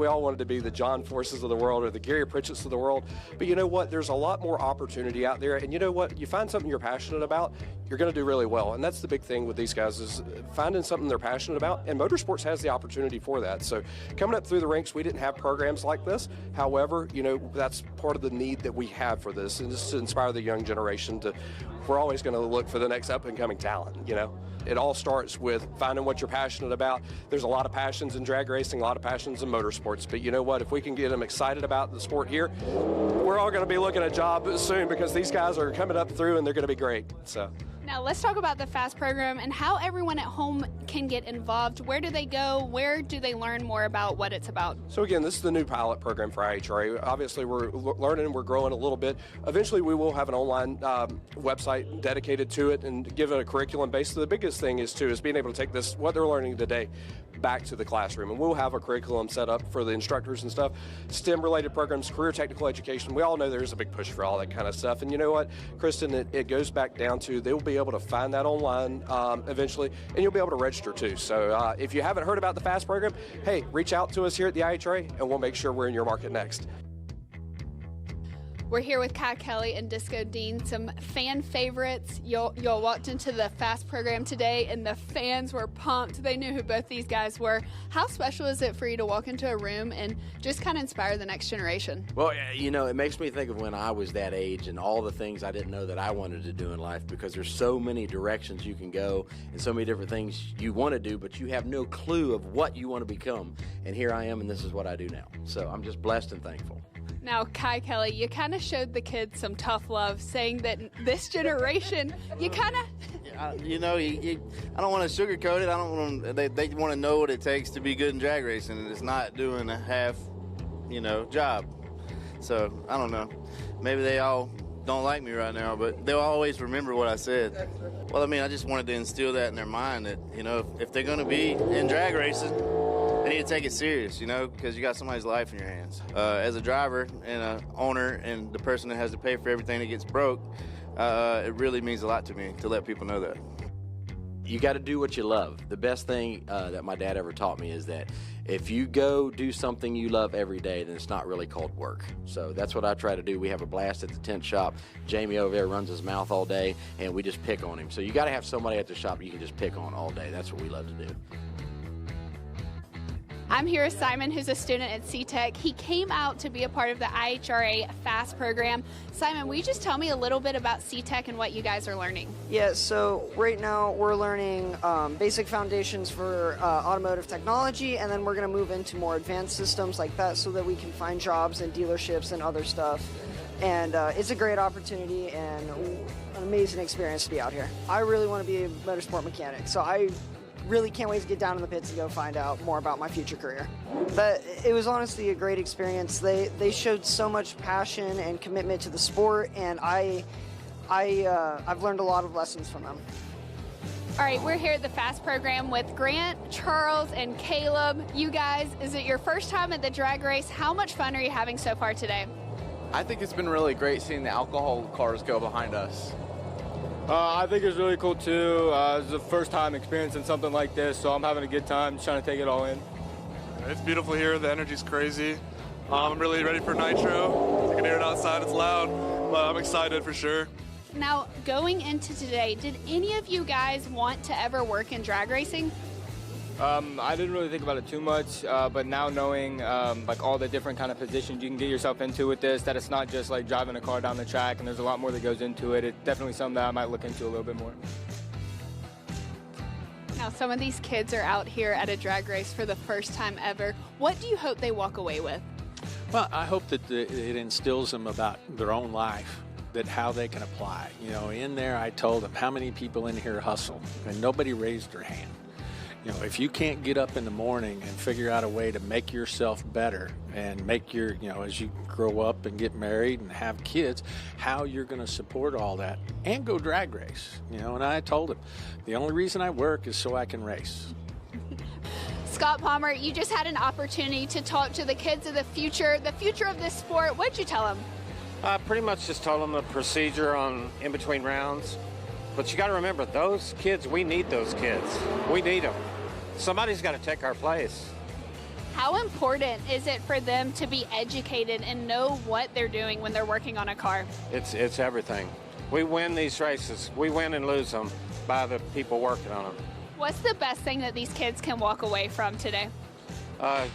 all wanted to be the John Forces of the world or the Gary Pritchett's of the world, but you know what, there's a lot more opportunity out there, and you know what, you find something you're passionate about, you're going to do really well, and that's the big thing with these guys, is finding something they're passionate about, and motorsports has the opportunity for that. So coming up through the ranks, we didn't have programs like this. However, you know, that's part of the need that we have for this, and just to inspire the young generation to, we're always going to look for the next up-and-coming talent, you know. It all starts with finding what you're passionate about. There's a lot of passions in drag racing, a lot of passions in motorsports, but you know what, if we can get them excited about the sport here, we're all going to be looking at jobs soon, because these guys are coming up through and they're going to be great. So. Now let's talk about the FAST program and how everyone at home can get involved. Where do they go? Where do they learn more about what it's about? So again, this is the new pilot program for IHRA. Obviously, we're learning, we're growing a little bit. Eventually, we will have an online website dedicated to it and give it a curriculum base. So the biggest thing is being able to take this, what they're learning today, back to the classroom. And we'll have a curriculum set up for the instructors and stuff, STEM-related programs, career technical education. We all know there's a big push for all that kind of stuff. And you know what, Kristen, it goes back down to they'll be able to find that online eventually, and you'll be able to register too. So if you haven't heard about the FAST program, hey, reach out to us here at the IHRA, and we'll make sure we're in your market next. We're here with Kai Kelly and Disco Dean, some fan favorites. Y'all walked into the FAST program today, and the fans were pumped. They knew who both these guys were. How special is it for you to walk into a room and just kind of inspire the next generation? Well, you know, it makes me think of when I was that age and all the things I didn't know that I wanted to do in life, because there's so many directions you can go and so many different things you want to do, but you have no clue of what you want to become. And here I am, and this is what I do now. So I'm just blessed and thankful. Now, Kai Kelly, you kind of showed the kids some tough love, saying that this generation, you kind of... You know, I don't want to sugarcoat it. I don't want to, they want to know what it takes to be good in drag racing, and it's not doing a half, job. So, I don't know. Maybe they all don't like me right now, but they'll always remember what I said. Well, I mean, I just wanted to instill that in their mind that, if they're going to be in drag racing, they need to take it serious, because you got somebody's life in your hands. As a driver and an owner and the person that has to pay for everything that gets broke, it really means a lot to me to let people know that. You got to do what you love. The best thing that my dad ever taught me is that if you go do something you love every day, then it's not really called work. So that's what I try to do. We have a blast at the tent shop. Jamie over there runs his mouth all day, and we just pick on him. So you got to have somebody at the shop you can just pick on all day. That's what we love to do. I'm here with Simon, who's a student at C-Tech. He came out to be a part of the IHRA FAST program. Simon, will you just tell me a little bit about C-Tech and what you guys are learning? Yeah, so right now we're learning basic foundations for automotive technology, and then we're going to move into more advanced systems like that so that we can find jobs in dealerships and other stuff. And it's a great opportunity and an amazing experience to be out here. I really want to be a motorsport mechanic, so I really can't wait to get down in the pits and go find out more about my future career. But it was honestly a great experience. They showed so much passion and commitment to the sport, and I've learned a lot of lessons from them. All right, we're here at the FAST program with Grant, Charles, and Caleb. You guys, is it your first time at the drag race? How much fun are you having so far today? I think it's been really great seeing the alcohol cars go behind us. I think it's really cool too. It's the first time experiencing something like this, so I'm having a good time trying to take it all in. It's beautiful here. The energy's crazy. I'm really ready for Nitro. You can hear it outside. It's loud, but I'm excited for sure. Now, going into today, did any of you guys want to ever work in drag racing? I didn't really think about it too much, but now knowing like all the different kind of positions you can get yourself into with this, that it's not just like driving a car down the track, and there's a lot more that goes into it. It's definitely something that I might look into a little bit more. Now, some of these kids are out here at a drag race for the first time ever. What do you hope they walk away with? Well, I hope that it instills them about their own life, that how they can apply. You know, in there I told them how many people in here hustle, and nobody raised their hand. You know, if you can't get up in the morning and figure out a way to make yourself better and make your, you know, as you grow up and get married and have kids, how you're going to support all that and go drag race. You know, and I told them the only reason I work is so I can race. Scott Palmer, you just had an opportunity to talk to the kids of the future of this sport. What'd you tell them? I pretty much just told them the procedure on in between rounds. But you got to remember, those kids, we need those kids. We need them. Somebody's got to take our place. How important is it for them to be educated and know what they're doing when they're working on a car? It's everything. We win these races. We win and lose them by the people working on them. What's the best thing that these kids can walk away from today? No,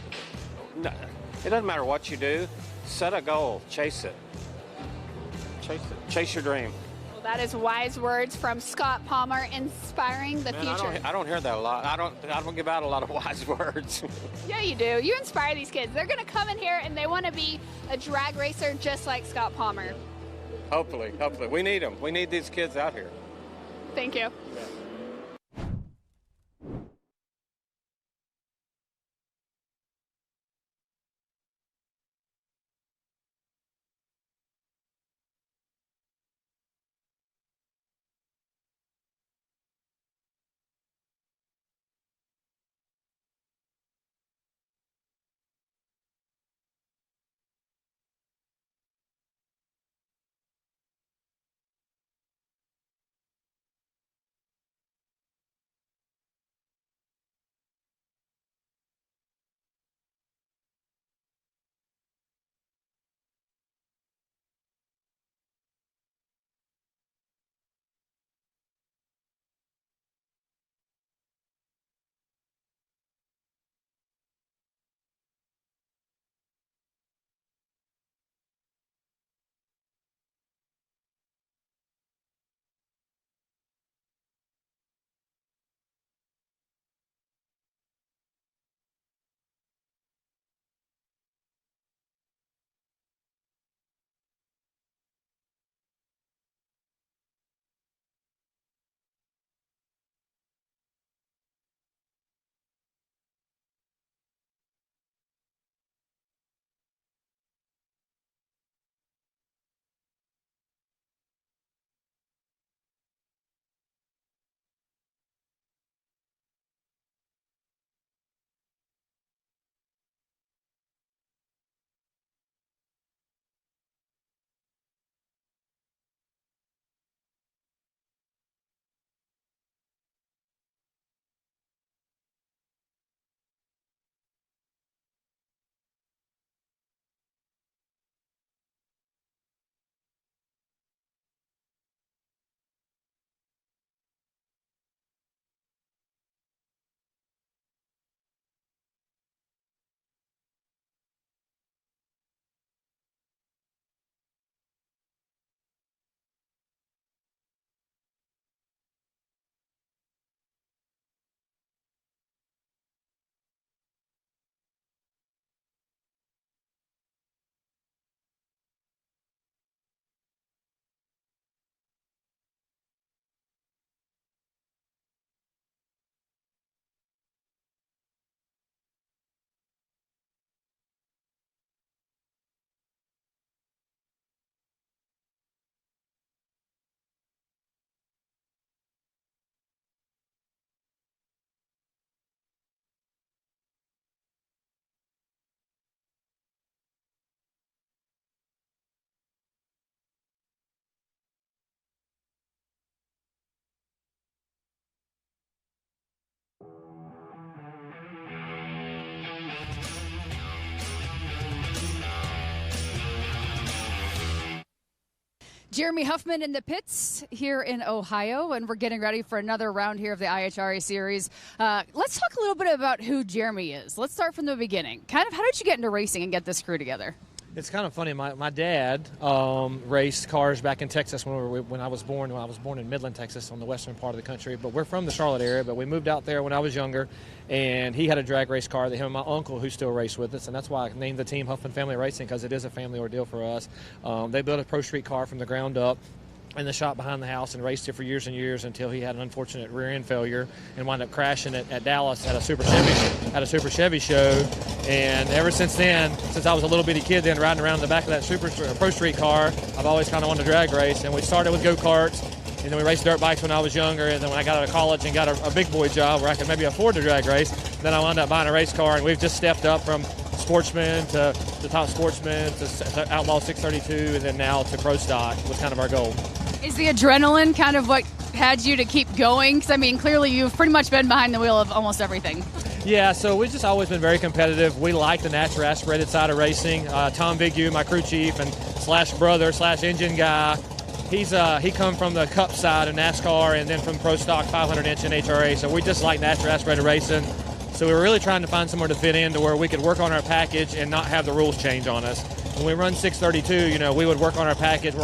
it doesn't matter what you do. Set a goal. Chase it. Chase it. Chase your dream. Well, that is wise words from Scott Palmer, inspiring the future. I don't hear that a lot. I don't give out a lot of wise words. Yeah, you do. You inspire these kids. They're going to come in here and they want to be a drag racer just like Scott Palmer. Hopefully. We need them. We need these kids out here. Thank you. Yeah. Jeremy Huffman in the pits here in Ohio, and we're getting ready for another round here of the IHRA series. Let's talk a little bit about who Jeremy is. Let's start from the beginning. Kind of, how did you get into racing and get this crew together? It's kind of funny. My dad raced cars back in Texas when I was born. When I was born in Midland, Texas, on the western part of the country. But we're from the Charlotte area. But we moved out there when I was younger, and he had a drag race car that him and my uncle, who still race with us, and that's why I named the team Huffman Family Racing, because it is a family ordeal for us. They built a Pro Street car from the ground up in the shop behind the house and raced it for years and years until he had an unfortunate rear end failure and wound up crashing it at Dallas at a Super Chevy show. And ever since then, since I was a little bitty kid then riding around the back of that Pro Street car, I've always kind of wanted to drag race. And we started with go-karts, and then we raced dirt bikes when I was younger. And then when I got out of college and got a big boy job where I could maybe afford to drag race, then I wound up buying a race car, and we've just stepped up from sportsman to the top sportsman to Outlaw 632, and then now to Pro Stock was kind of our goal. Is the adrenaline kind of what had you to keep going? Because, I mean, clearly you've pretty much been behind the wheel of almost everything. Yeah, so we've just always been very competitive. We like the natural aspirated side of racing. Tom Bigu, my crew chief and / brother / engine guy, he come from the Cup side of NASCAR and then from Pro Stock 500-inch in HRA. So we just like natural aspirated racing. So we were really trying to find somewhere to fit in to where we could work on our package and not have the rules change on us. When we run 632, we would work on our package,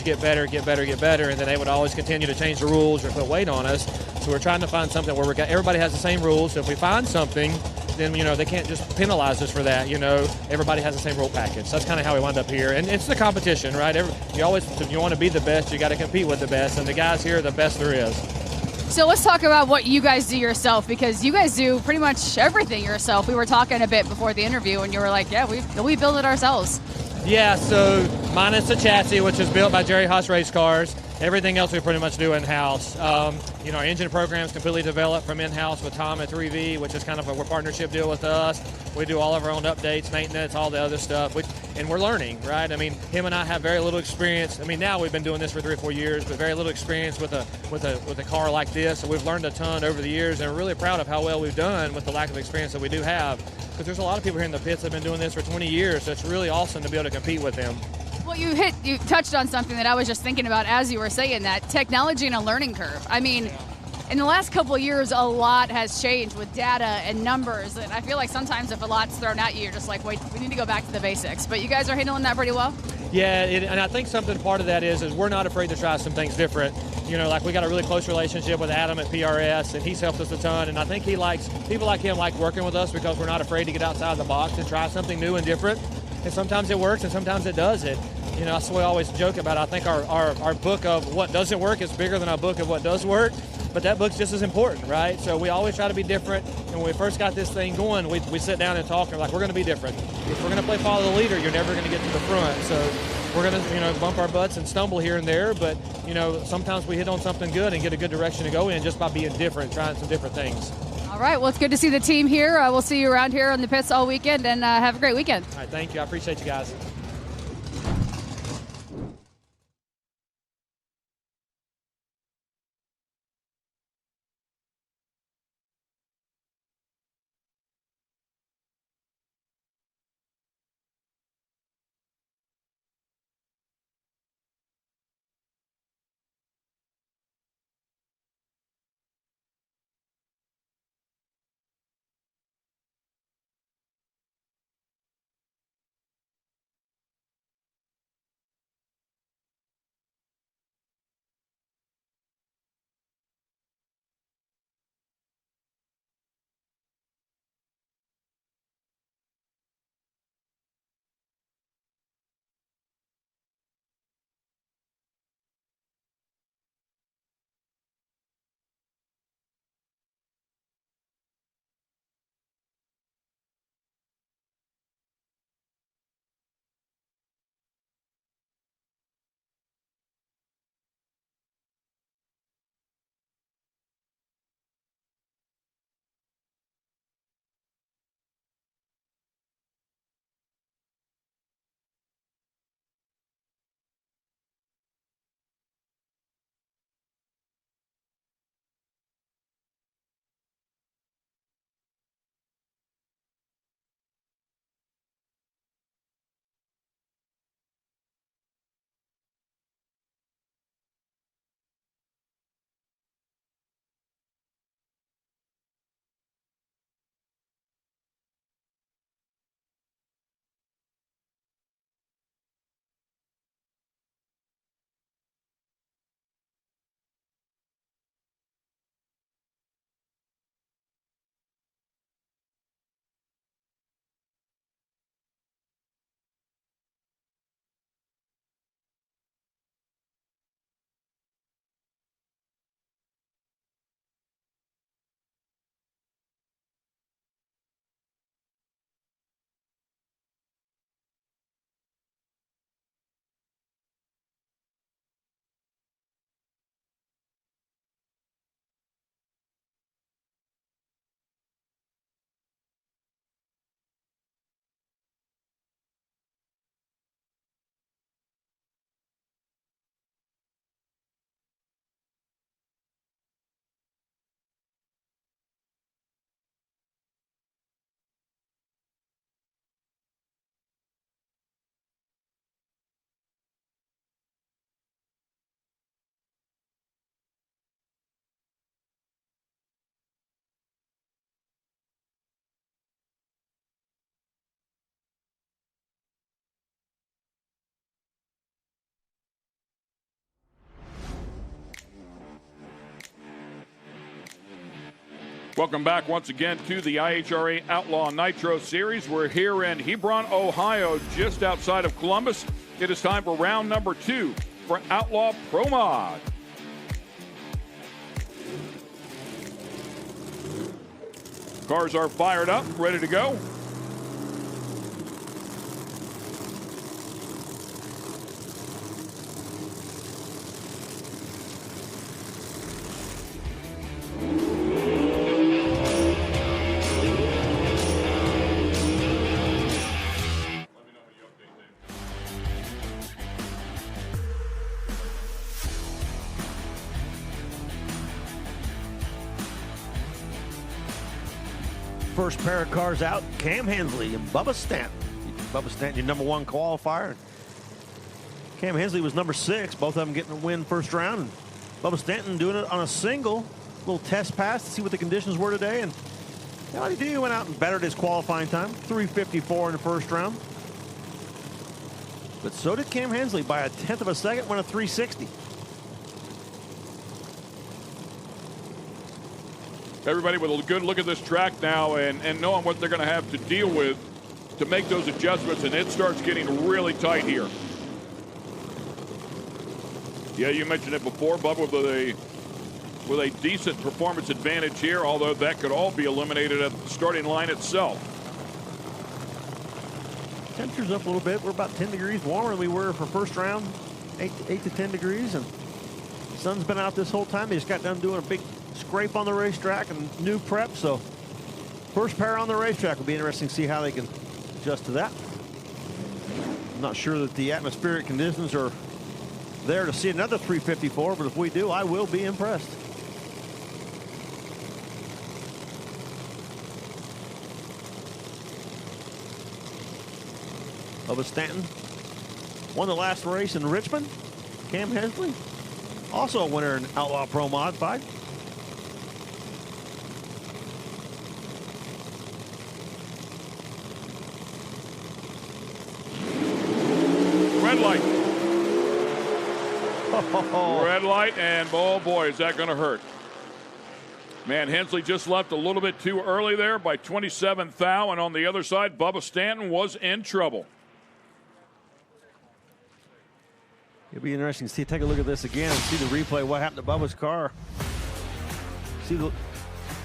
get better, and then they would always continue to change the rules or put weight on us. So we're trying to find something where everybody has the same rules. So if we find something, then, they can't just penalize us for that. Everybody has the same rule package. So that's kind of how we wound up here. And it's the competition, right? If you want to be the best, you got to compete with the best. And the guys here are the best there is. So let's talk about what you guys do yourself, because you guys do pretty much everything yourself. We were talking a bit before the interview, and you were like, yeah, we build it ourselves. Yeah, so minus the chassis, which is built by Jerry Haas Race Cars. Everything else we pretty much do in-house. Our engine program is completely developed from in-house with Tom at 3V, which is kind of a partnership deal with us. We do all of our own updates, maintenance, all the other stuff, and we're learning, right? I mean, him and I have very little experience. I mean, now we've been doing this for 3 or 4 years, but very little experience with a car like this. So we've learned a ton over the years, and we're really proud of how well we've done with the lack of experience that we do have. Because there's a lot of people here in the pits that have been doing this for 20 years, so it's really awesome to be able to compete with them. Well, you touched on something that I was just thinking about as you were saying that, technology and a learning curve. I mean, in the last couple of years, a lot has changed with data and numbers, and I feel like sometimes if a lot's thrown at you, you're just like, wait, we need to go back to the basics. But you guys are handling that pretty well? Yeah, and I think part of that is we're not afraid to try some things different. Like we got a really close relationship with Adam at PRS, and he's helped us a ton, and I think people like him like working with us because we're not afraid to get outside the box and try something new and different. And sometimes it works and sometimes it doesn't. That's what we always joke about. I think our book of what doesn't work is bigger than our book of what does work, but that book's just as important, right? So we always try to be different. And when we first got this thing going, we sit down and talk, and we're going to be different. If we're going to play follow the leader, you're never going to get to the front. So we're going to, bump our butts and stumble here and there, but, sometimes we hit on something good and get a good direction to go in just by being different, trying some different things. All right, well, it's good to see the team here. We'll see you around here on the pits all weekend, and have a great weekend. All right, thank you. I appreciate you guys. Welcome back once again to the IHRA Outlaw Nitro Series. We're here in Hebron, Ohio, just outside of Columbus. It is time for round number 2 for Outlaw Pro Mod. Cars are fired up, ready to go. First pair of cars out, Cam Hensley and Bubba Stanton. Bubba Stanton, your number 1 qualifier. Cam Hensley was number 6, both of them getting a win first round. And Bubba Stanton doing it on a single little test pass to see what the conditions were today. And how did he do? He went out and bettered his qualifying time, 3:54 in the first round. But so did Cam Hensley by 1/10 of a second, went a 3:60. Everybody with a good look at this track now and knowing what they're going to have to deal with to make those adjustments, and it starts getting really tight here. Yeah, you mentioned it before, Bubba, with a decent performance advantage here, although that could all be eliminated at the starting line itself. Temperature's up a little bit. We're about 10 degrees warmer than we were for first round, 8 to 10 degrees, and the sun's been out this whole time. They just got done doing a big scrape on the racetrack and new prep, so first pair on the racetrack will be interesting to see how they can adjust to that. I'm not sure that the atmospheric conditions are there to see another 3:54, but if we do, I will be impressed. Bubba Stanton won the last race in Richmond. Cam Hensley, also a winner in Outlaw Pro Mod 5. Red light. Red light, and oh boy, is that going to hurt. Man, Hensley just left a little bit too early there by 27 thou, and on the other side, Bubba Stanton was in trouble. It'll be interesting to see. Take a look at this again and see the replay. What happened to Bubba's car? See the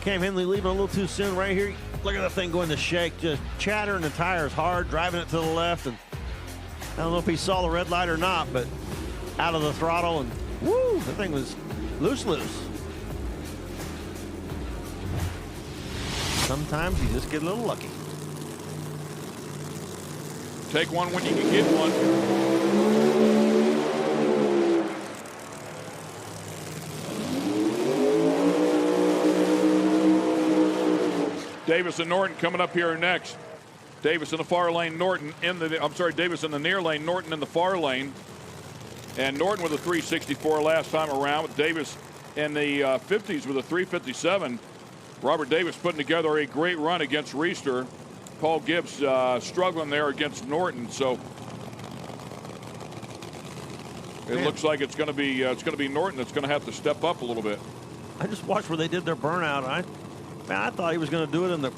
Cam Hensley leaving a little too soon right here. Look at the thing going to shake, just chattering the tires hard, driving it to the left, and I don't know if he saw the red light or not, but out of the throttle, and woo, the thing was loose. Sometimes you just get a little lucky. Take one when you can get one. Davis and Norton coming up here next. Davis in the far lane, Norton in the, Davis in the near lane, Norton in the far lane. And Norton with a 364 last time around, with Davis in the 50s with a 357. Robert Davis putting together a great run against Reister. Paul Gibbs struggling there against Norton. So it looks like it's going to be Norton that's going to have to step up a little bit. I just watched where they did their burnout. I thought he was going to do it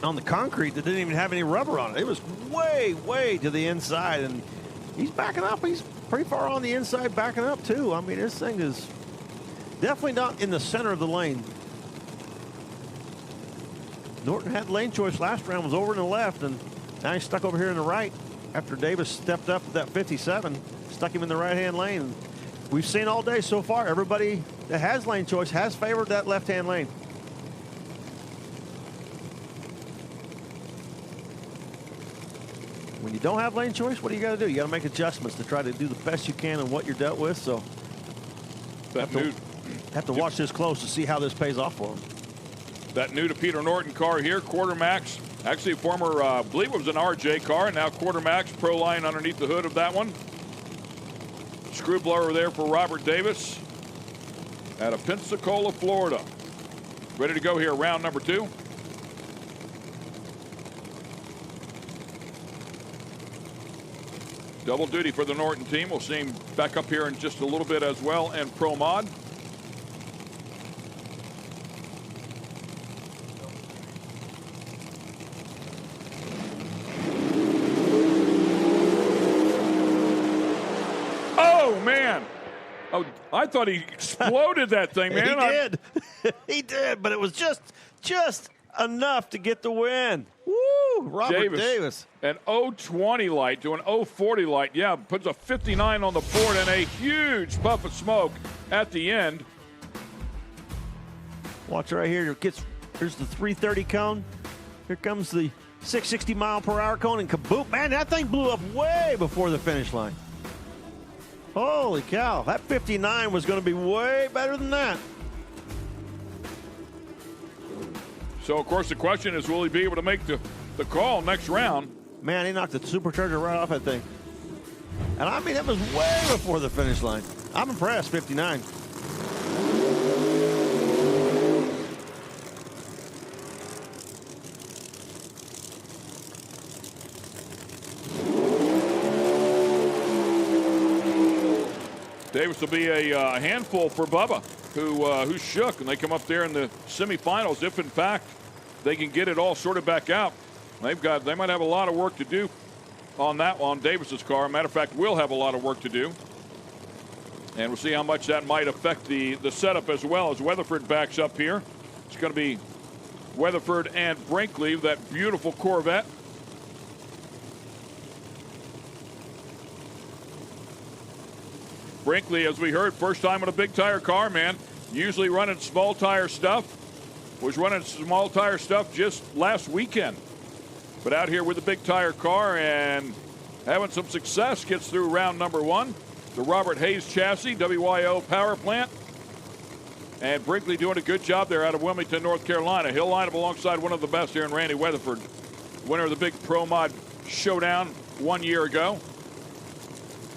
on the concrete that didn't even have any rubber on it. It was way to the inside, and he's backing up. He's pretty far on the inside, backing up too. I mean, this thing is definitely not in the center of the lane. Norton had lane choice last round, was over in the left, and now he's stuck over here in the right after Davis stepped up with that 57, stuck him in the right-hand lane. We've seen all day so far, everybody that has lane choice has favored that left-hand lane. When you don't have lane choice, what do you got to do? You got to make adjustments to try to do the best you can on what you're dealt with. So have to watch this close to see how this pays off for him. That new to Peter Norton car here, Quartermax, actually a former, I believe it was an RJ car, now Quartermax, Pro Line underneath the hood of that one. Screw blower there for Robert Davis out of Pensacola, Florida. Ready to go here, round number 2. Double duty for the Norton team. We'll see him back up here in just a little bit as well, and Pro Mod. Oh, I thought he exploded that thing, man. He did. He did, but it was just enough to get the win. Woo! Robert Davis. An 020 light to an 040 light. Yeah, puts a 59 on the board and a huge puff of smoke at the end. Watch right here. Here's the 330 cone. Here comes the 660 mile per hour cone, and kaboom. Man, that thing blew up way before the finish line. Holy cow. That 59 was going to be way better than that. So, of course, the question is, will he be able to make the call next round? Man, he knocked the supercharger right off that thing. And I mean, that was way before the finish line. I'm impressed, 59. Davis will be a handful for Bubba, who shook, and they come up there in the semifinals. If, in fact, they can get it all sorted back out, they might have a lot of work to do on that on Davis's car. Matter of fact, we'll have a lot of work to do, and we'll see how much that might affect the setup as well as Weatherford backs up here. It's going to be Weatherford and Brinkley, that beautiful Corvette. Brinkley, as we heard, first time in a big tire car, man. Usually running small tire stuff. Was running small tire stuff just last weekend. But out here with the big tire car and having some success, gets through round number 1. The Robert Hayes chassis, WYO power plant. And Brinkley doing a good job there out of Wilmington, North Carolina. He'll line up alongside one of the best here in Randy Weatherford, winner of the big Pro Mod Showdown 1 year ago.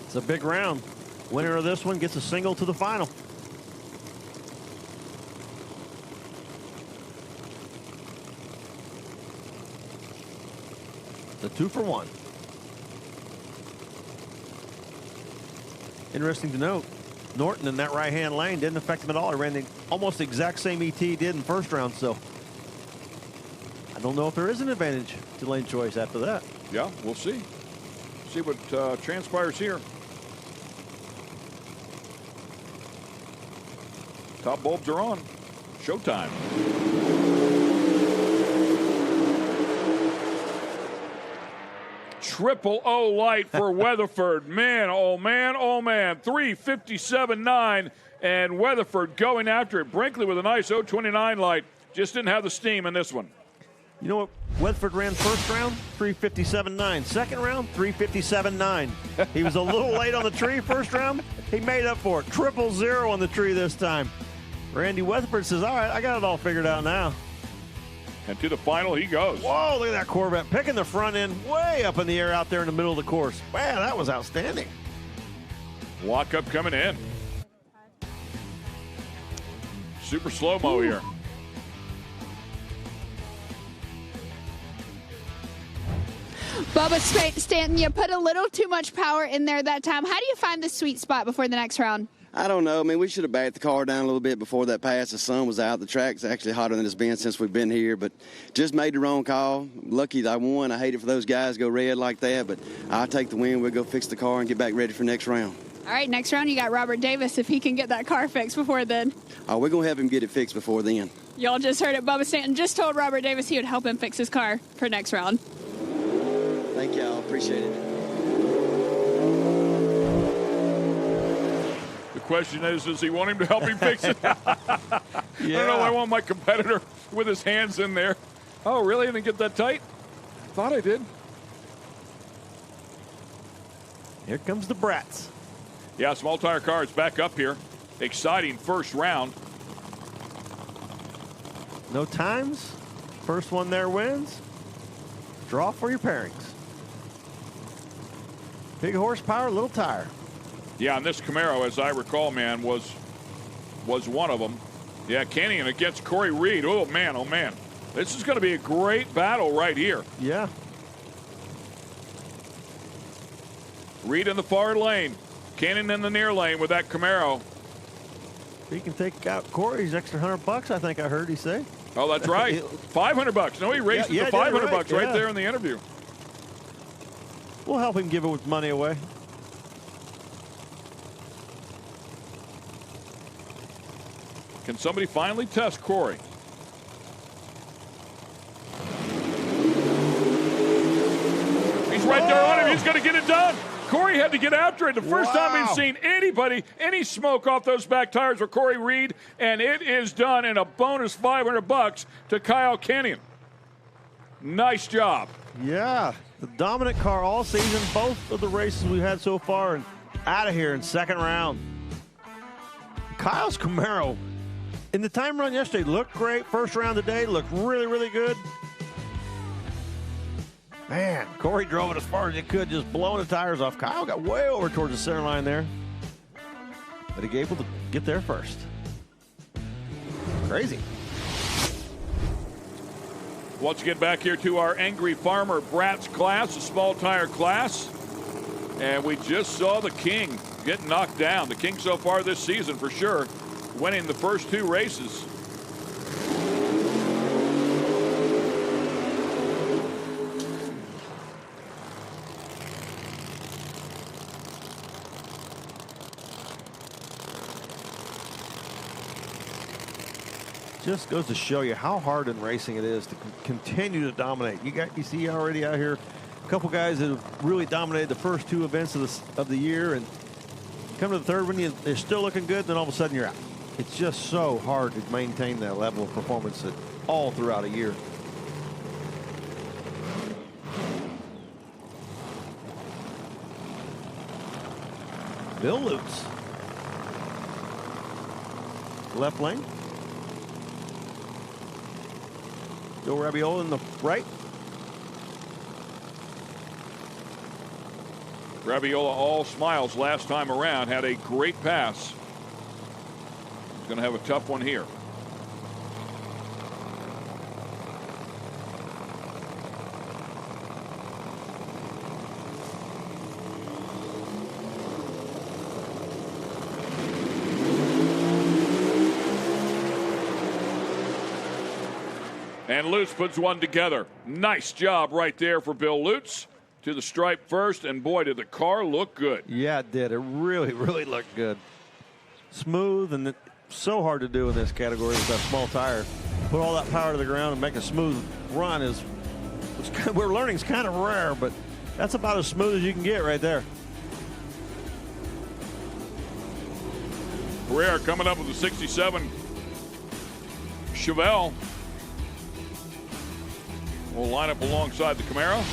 It's a big round. Winner of this one gets a single to the final. The 2-for-1. Interesting to note, Norton in that right-hand lane didn't affect him at all. He ran the almost the exact same ET he did in first round, so I don't know if there is an advantage to lane choice after that. Yeah, we'll see. See what transpires here. Top bulbs are on. Showtime. Triple O light for Weatherford. Man, oh man, oh man. 3:57.9, and Weatherford going after it. Brinkley with a nice 029 light. Just didn't have the steam in this one. You know what Weatherford ran first round? 3:57.9. Second round, 3:57.9. He was a little late on the tree first round. He made up for it. 000 on the tree this time. Randy Weatherford says, all right, I got it all figured out now. And to the final he goes. Whoa, look at that Corvette picking the front end way up in the air out there in the middle of the course. Man, that was outstanding. Walk up coming in. Super slow-mo here. Bubba Stanton, you put a little too much power in there that time. How do you find the sweet spot before the next round? I don't know. I mean, we should have backed the car down a little bit before that pass. The sun was out. The track's actually hotter than it's been since we've been here, but just made the wrong call. Lucky that I won. I hate it for those guys to go red like that, but I'll take the win. We'll go fix the car and get back ready for next round. All right, next round you got Robert Davis if he can get that car fixed before then. Oh, we're going to have him get it fixed before then. Y'all just heard it. Bubba Stanton just told Robert Davis he would help him fix his car for next round. Thank y'all. Appreciate it. The question is, does he want him to help him fix it? Yeah. I don't know. I want my competitor with his hands in there. Oh, really? I didn't get that tight? Thought I did. Here comes the Brats. Yeah, small tire car is back up here. Exciting first round. No times. First one there wins. Draw for your pairings. Big horsepower, little tire. Yeah, and this Camaro, as I recall, man, was one of them. Yeah, Canyon against Corey Reed. Oh, man, oh, man. This is going to be a great battle right here. Yeah. Reed in the far lane. Canyon in the near lane with that Camaro. He can take out Corey's extra $100, I think I heard he say. Oh, that's right. $500. No, he raised it to $500 right there in the interview. We'll help him give money away. Can somebody finally test Corey? He's right there on him. He's going to get it done. Corey had to get after it. The first time we've seen anybody, any smoke off those back tires for Corey Reed, and it is done in a bonus $500 to Kyle Kenyon. Nice job. Yeah, the dominant car all season, both of the races we've had so far, and out of here in second round. Kyle's Camaro, in the time run yesterday, looked great. First round today looked really, really good. Man, Corey drove it as far as he could, just blowing the tires off. Kyle got way over towards the center line there, but he able to get there first. Crazy. Let's get back here to our Angry Farmer Brats class, the small tire class. And we just saw the King get knocked down. The King so far this season for sure, winning the first 2 races. Just goes to show you how hard in racing it is to continue to dominate. You see already out here a couple guys that have really dominated the first 2 events of the year, and come to the third one, they're still looking good, then all of a sudden you're out. It's just so hard to maintain that level of performance all throughout a year. Bill Lutz. Left lane. Joe Rabbiola in the right. Rabbiola all smiles last time around. Had a great pass. He's going to have a tough one here. And Lutz puts one together. Nice job right there for Bill Lutz. To the stripe first, and boy, did the car look good. Yeah, it did. It really, really looked good. Smooth, and so hard to do in this category with that small tire. Put all that power to the ground and make a smooth run we're learning is kind of rare, but that's about as smooth as you can get right there. Carrera coming up with a 67 Chevelle. Will line up alongside the Camaro.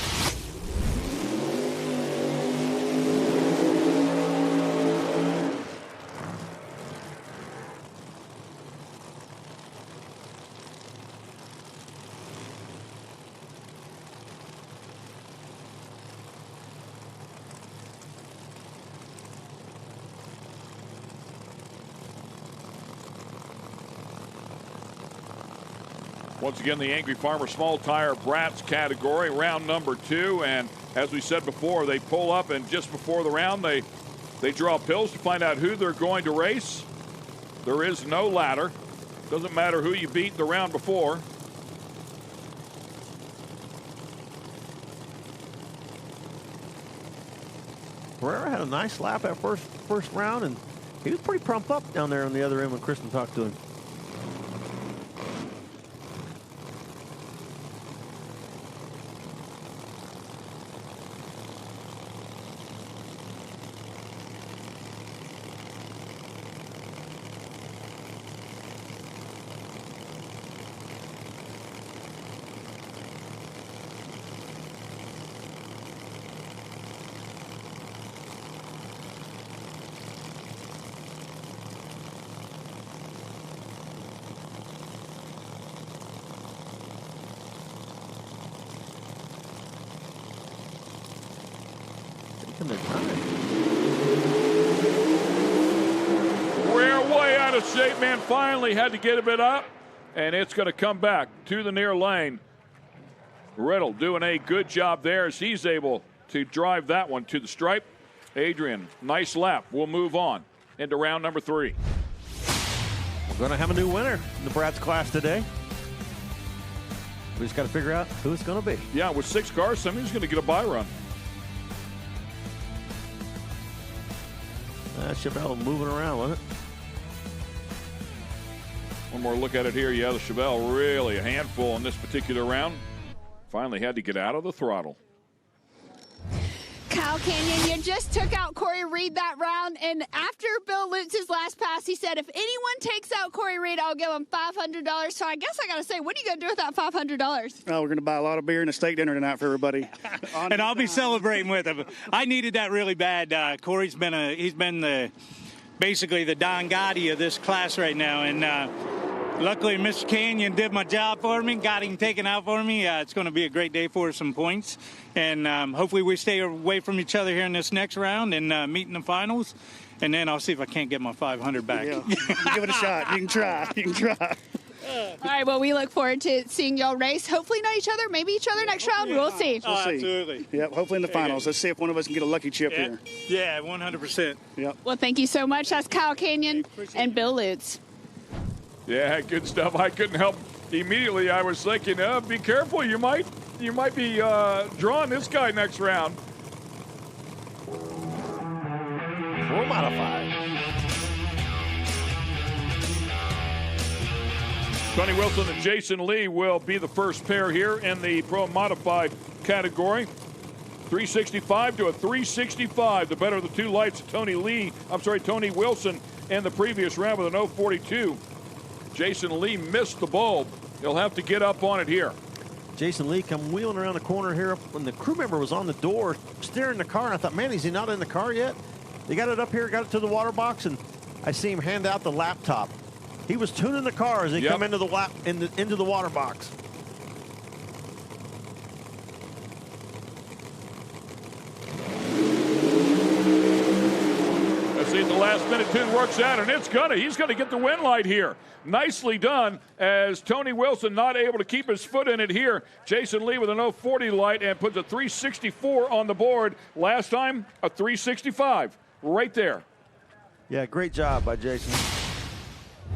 Once again, the Angry Farmer Small Tire Brats category, round number 2. And as we said before, they pull up, and just before the round, they draw pills to find out who they're going to race. There is no ladder. Doesn't matter who you beat the round before. Carrera had a nice lap at first round, and he was pretty pumped up down there on the other end when Kristen talked to him. We're way out of shape, man. Finally had to get a bit up, and it's going to come back to the near lane. Riddle doing a good job there as he's able to drive that one to the stripe. Adrian, nice lap. We'll move on into round number 3. We're going to have a new winner in the Brats class today. We just got to figure out who it's going to be. Yeah, with 6 cars, somebody's going to get a bye run. Chevelle moving around, wasn't it? One more look at it here. Yeah, the Chevelle really a handful in this particular round. Finally had to get out of the throttle. Kyle Canyon, you just took out Corey Reed that round, and after Bill Lutz's last pass, he said, if anyone takes out Corey Reed, I'll give him $500. So I guess I got to say, what are you going to do with that $500? Oh, we're going to buy a lot of beer and a steak dinner tonight for everybody. And I'll be celebrating with him. I needed that really bad. Corey's been basically the Don Gotti of this class right now, and luckily Mr. Canyon did my job for me, got him taken out for me. It's going to be a great day for some points, and hopefully we stay away from each other here in this next round and meet in the finals, and then I'll see if I can't get my 500 back. Yeah. Give it a shot. You can try. All right, well, we look forward to seeing y'all race. Hopefully not each other, maybe each other next round. We'll see. We'll see. Absolutely. Yep, hopefully in the finals. Let's see if one of us can get a lucky chip here. Yeah, 100%. Yep. Well, thank you so much. That's Kyle Canyon and Bill Lutz. Yeah, good stuff. I couldn't help. Immediately, I was thinking, be careful. You might be drawing this guy next round. Pro Modified. Tony Wilson and Jason Lee will be the first pair here in the Pro Modified category. 365 to a 365. The better of the two lights, Tony Wilson in the previous round with an 042. Jason Lee missed the bulb. He'll have to get up on it here. Jason Lee come wheeling around the corner here when the crew member was on the door steering the car, and I thought, man, is he not in the car yet? They got it up here, got it to the water box, and I see him hand out the laptop. He was tuning the car as they come into the into the water box. Let's see if the last minute tune works out, and he's gonna get the win light here. Nicely done, as Tony Wilson not able to keep his foot in it here. Jason Lee with an 040 light and puts a 364 on the board. Last time, a 365 right there. Yeah, great job by Jason.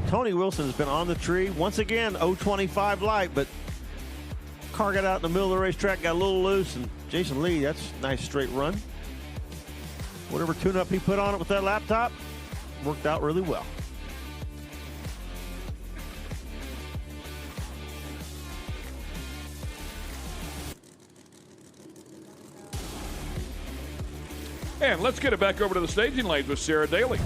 Tony Wilson has been on the tree. Once again, 025 light, but car got out in the middle of the racetrack, got a little loose, and Jason Lee, that's a nice straight run. Whatever tune-up he put on it with that laptop worked out really well. And let's get it back over to the staging lanes with Sarah Daly.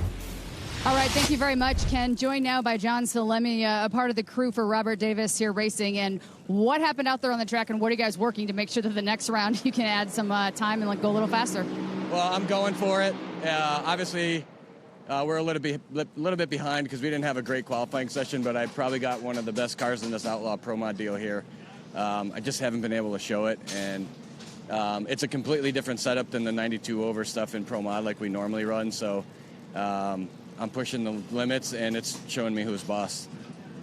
All right, thank you very much, Ken. Joined now by John Salemi, a part of the crew for Robert Davis here racing. And what happened out there on the track, and what are you guys working to make sure that the next round you can add some time and go a little faster? Well, I'm going for it. Obviously, we're a little bit behind because we didn't have a great qualifying session, but I probably got one of the best cars in this Outlaw Pro Mod deal here. I just haven't been able to show it, and it's a completely different setup than the 92 over stuff in Pro Mod like we normally run, so I'm pushing the limits, and it's showing me who's boss.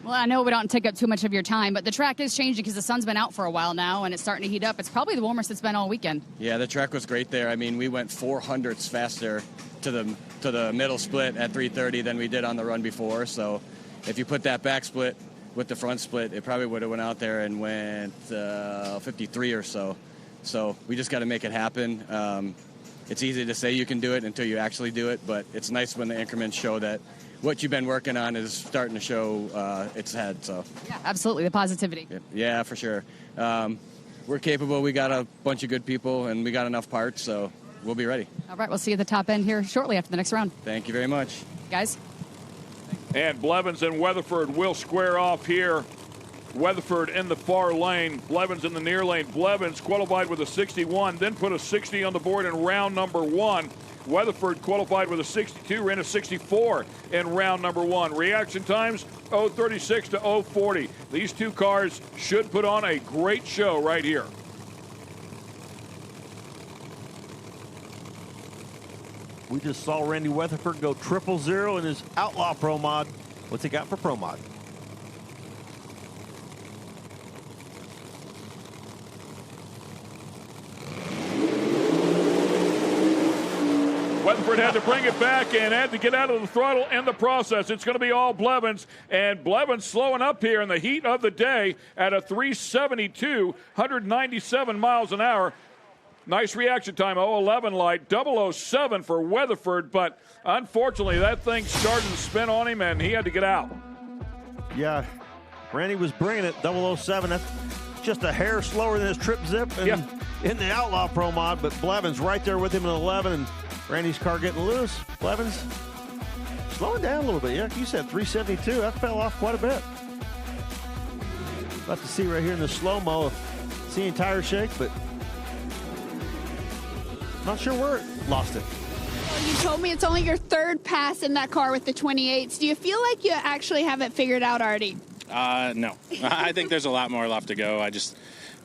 Well, I know we don't take up too much of your time, but the track is changing because the sun's been out for a while now, and it's starting to heat up. It's probably the warmest it's been all weekend. Yeah, the track was great there. I mean, we went 400ths faster to the middle split at 330 than we did on the run before. So if you put that back split with the front split, it probably would have went out there and went 53 or so. So we just got to make it happen. It's easy to say you can do it until you actually do it, but it's nice when the increments show that what you've been working on is starting to show its head. So yeah, absolutely, the positivity. Yeah, for sure. We're capable. We got a bunch of good people, and we got enough parts, so we'll be ready. All right, we'll see you at the top end here shortly after the next round. Thank you very much. Guys. And Blevins and Weatherford will square off here. Weatherford in the far lane, Blevins in the near lane. Blevins qualified with a 61, then put a 60 on the board in round number 1. Weatherford qualified with a 62, ran a 64 in round number 1. Reaction times, 036 to 040. These two cars should put on a great show right here. We just saw Randy Weatherford go 000 in his Outlaw Pro Mod. What's he got for Pro Mod? Weatherford had to bring it back and had to get out of the throttle in the process. It's going to be all Blevins, and Blevins slowing up here in the heat of the day at a 372, 197 miles an hour. Nice reaction time, 011 light, 007 for Weatherford, but unfortunately that thing started to spin on him and he had to get out. Yeah, Randy was bringing it, 007. That's just a hair slower than his trip zip in the Outlaw Pro Mod, but Blevins right there with him in 11, and Randy's car getting loose. Blevins slowing down a little bit. Yeah, you said 372. That fell off quite a bit. About to see right here in the slow-mo, seeing tire shake, but not sure where it lost it. Well, you told me it's only your third pass in that car with the 28s. Do you feel like you actually have it figured out already? No. I think there's a lot more left to go.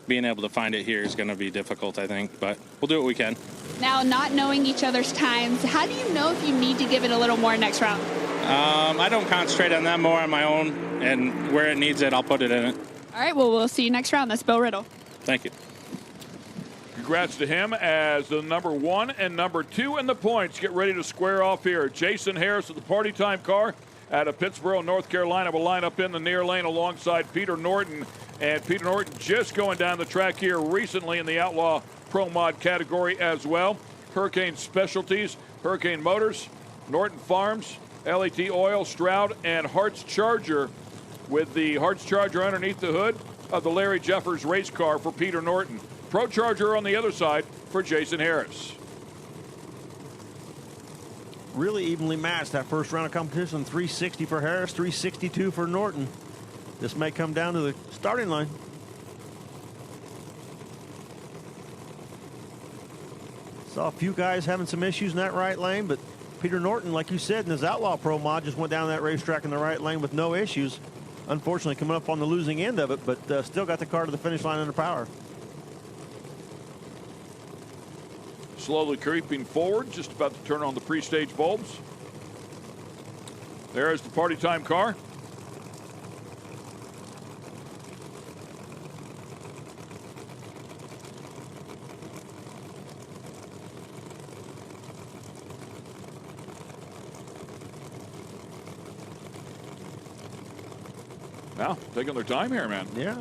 Being able to find it here is going to be difficult, I think, but we'll do what we can. Now, not knowing each other's times, how do you know if you need to give it a little more next round? I don't concentrate on that, more on my own, and where it needs it, I'll put it in it. All right, well, we'll see you next round. That's Bill Riddle. Thank you. Congrats to him as the number 1 and number 2 in the points get ready to square off here. Jason Harris with the Party Time car out of Pittsboro, North Carolina, will line up in the near lane alongside Peter Norton. And Peter Norton just going down the track here recently in the Outlaw Pro Mod category as well. Hurricane Specialties, Hurricane Motors, Norton Farms, LAT Oil, Stroud, and Hart's Charger, with the Hart's Charger underneath the hood of the Larry Jeffers race car for Peter Norton. Pro Charger on the other side for Jason Harris. Really evenly matched that first round of competition. 360 for Harris, 362 for Norton. This may come down to the starting line. Saw a few guys having some issues in that right lane, but Peter Norton, like you said, in his Outlaw Pro Mod, just went down that racetrack in the right lane with no issues. Unfortunately, coming up on the losing end of it, but still got the car to the finish line under power. Slowly creeping forward, just about to turn on the pre-stage bulbs. There's the Party Time car. Now, taking their time here, man. Yeah.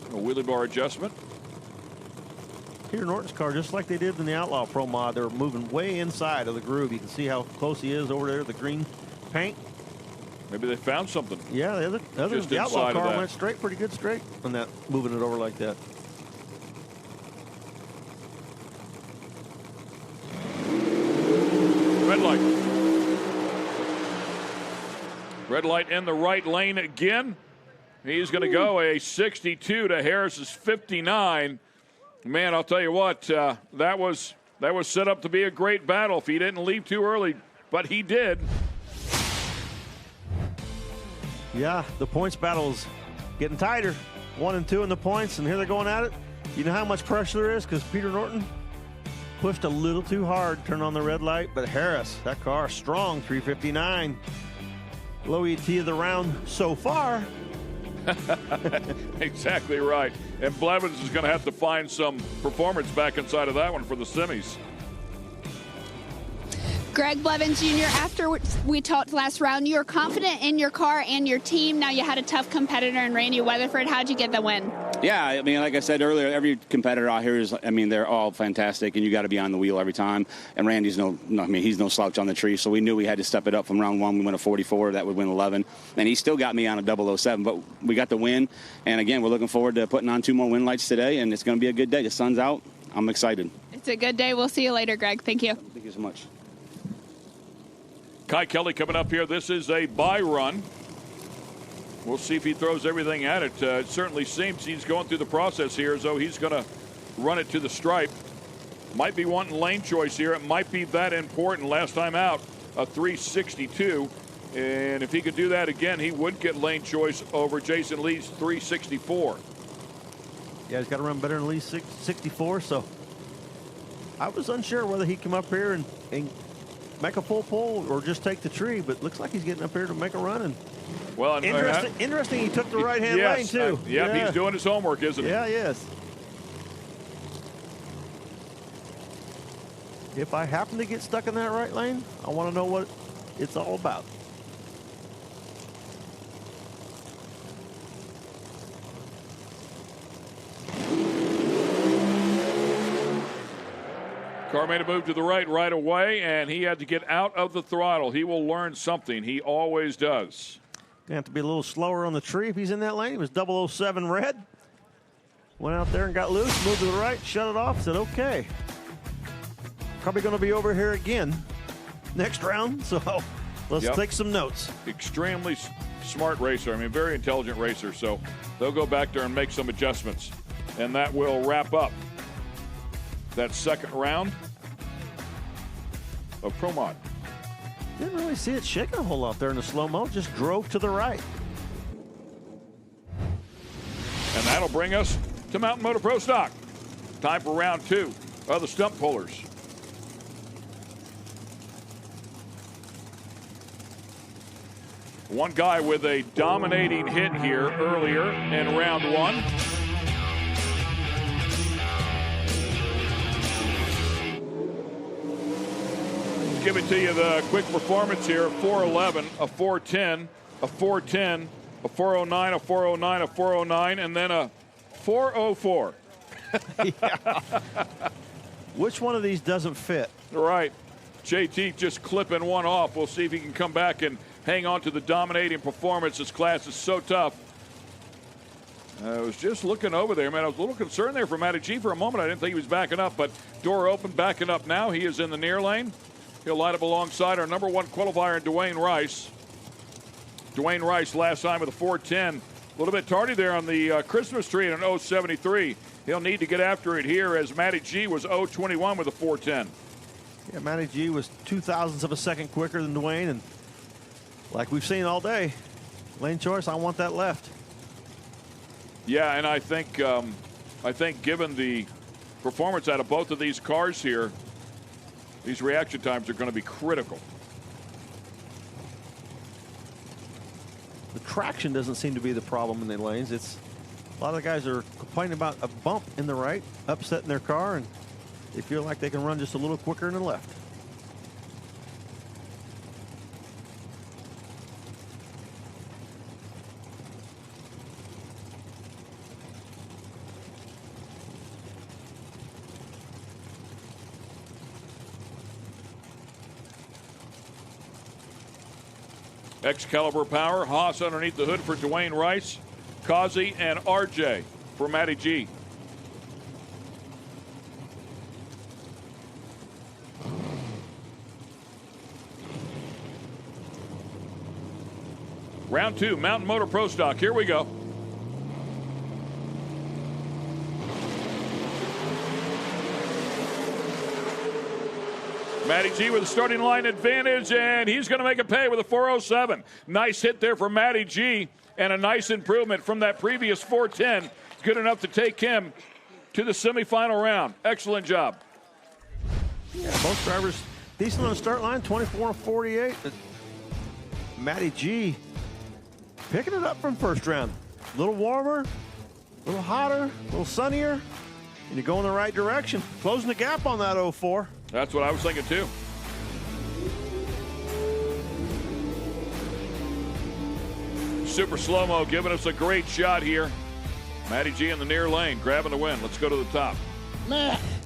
A wheelie bar adjustment. Peter Norton's car, just like they did in the Outlaw Pro Mod, they're moving way inside of the groove. You can see how close he is over there, the green paint. Maybe they found something. Yeah, the Outlaw car went straight, pretty good straight on that, moving it over like that. Red light. Red light in the right lane again. He's going to go a 62 to Harris's 59. Man, I'll tell you what, that was set up to be a great battle if he didn't leave too early, but he did. Yeah, the points battle's getting tighter. 1 and 2 in the points, and here they're going at it. You know how much pressure there is because Peter Norton pushed a little too hard, turned on the red light, but Harris, that car, strong, 359. Low ET of the round so far. Exactly right. And Blevins is going to have to find some performance back inside of that one for the semis. Greg Blevins Jr., after we talked last round, you were confident in your car and your team. Now you had a tough competitor in Randy Weatherford. How'd you get the win? Yeah, I mean, like I said earlier, every competitor out here is, I mean, they're all fantastic, and you got to be on the wheel every time. And Randy's he's no slouch on the tree, so we knew we had to step it up from round 1. We went a 44, that would win 11. And he still got me on a 007, but we got the win. And again, we're looking forward to putting on 2 more win lights today, and it's going to be a good day. The sun's out. I'm excited. It's a good day. We'll see you later, Greg. Thank you. Thank you so much. Kai Kelly coming up here. This is a bye run. We'll see if he throws everything at it. It certainly seems he's going through the process here as though he's going to run it to the stripe. Might be wanting lane choice here. It might be that important. Last time out, a 362. And if he could do that again, he would get lane choice over Jason Lee's 364. Yeah, he's got to run better than Lee's 64. So I was unsure whether he'd come up here and make a full pull or just take the tree, but looks like he's getting up here to make a run. And well, interesting he took the right-hand lane, too. Yeah, he's doing his homework, isn't he? Yeah, yes. If I happen to get stuck in that right lane, I want to know what it's all about. Car made a move to the right away, and he had to get out of the throttle. He will learn something. He always does. Gonna have to be a little slower on the tree if he's in that lane. It was 007 red. Went out there and got loose, moved to the right, shut it off, said okay. Probably going to be over here again next round, so let's take some notes. Extremely smart racer. I mean, very intelligent racer. So they'll go back there and make some adjustments. And that will wrap up that second round of Pro Mod. Didn't really see it shaking a whole lot there in the slow-mo. Just drove to the right. And that'll bring us to Mountain Motor Pro Stock. Time for round 2 of the stump pullers. One guy with a dominating hit here earlier in round 1. Give it to you the quick performance here. 411, a 410, a 410, a 409, a 409, a 409, and then a 404. Which one of these doesn't fit? Right. JT just clipping one off. We'll see if he can come back and hang on to the dominating performance. This class is so tough. I was just looking over there, man. I was a little concerned there for Matty G for a moment. I didn't think he was backing up, but door open, backing up now. He is in the near lane. He'll line up alongside our number 1 qualifier, Dwayne Rice. Dwayne Rice last time with a 410. A little bit tardy there on the Christmas tree at an 073. He'll need to get after it here as Matty G was 021 with a 410. Yeah, Matty G was 0.02 of a second quicker than Dwayne, and like we've seen all day, lane choice, I want that left. Yeah, and I think given the performance out of both of these cars here, these reaction times are going to be critical. The traction doesn't seem to be the problem in the lanes. It's a lot of the guys are complaining about a bump in the right, upsetting their car, and they feel like they can run just a little quicker in the left. Excalibur power, Haas underneath the hood for Dwayne Rice, Kazi and RJ for Matty G. Round 2, Mountain Motor Pro Stock. Here we go. Matty G with a starting line advantage, and he's going to make it pay with a 407. Nice hit there for Matty G, and a nice improvement from that previous 410. Good enough to take him to the semifinal round. Excellent job. Yeah, both drivers decent on the start line, 24 and 48. But Matty G picking it up from first round. A little warmer, a little hotter, a little sunnier, and you're going the right direction. Closing the gap on that 04. That's what I was thinking too. Super slow-mo giving us a great shot here. Matty G in the near lane, grabbing the win. Let's go to the top.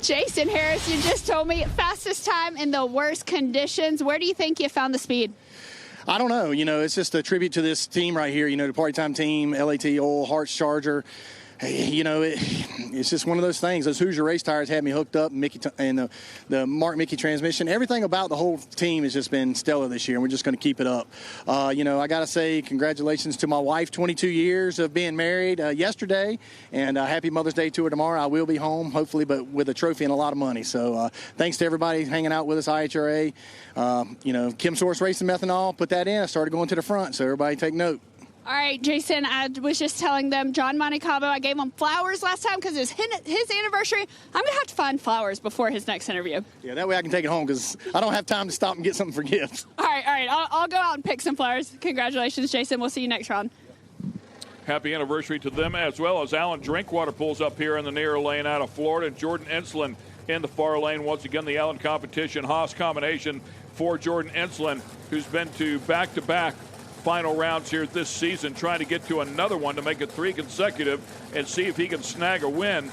Jason Harris, you just told me fastest time in the worst conditions. Where do you think you found the speed? I don't know. You know, it's just a tribute to this team right here. You know, the Party Time team, LAT Oil, Harts Charger. You know, it's just one of those things. Those Hoosier race tires had me hooked up, and the Mark Mickey transmission. Everything about the whole team has just been stellar this year, and we're just going to keep it up. You know, I got to say congratulations to my wife, 22 years of being married yesterday, and happy Mother's Day to her tomorrow. I will be home, hopefully, but with a trophy and a lot of money. So thanks to everybody hanging out with us, IHRA. You know, Kim Source Racing Methanol, put that in. I started going to the front, so everybody take note. All right, Jason, I was just telling them, John Montecalvo, I gave him flowers last time because it was his anniversary. I'm going to have to find flowers before his next interview. Yeah, that way I can take it home because I don't have time to stop and get something for gifts. All right. I'll go out and pick some flowers. Congratulations, Jason. We'll see you next round. Happy anniversary to them as well as Alan Drinkwater pulls up here in the near lane out of Florida. And Jordan Enslin in the far lane. Once again, the Allen competition. Haas combination for Jordan Enslin, who's been to back-to-back final rounds here this season, trying to get to another one to make it 3 consecutive and see if he can snag a win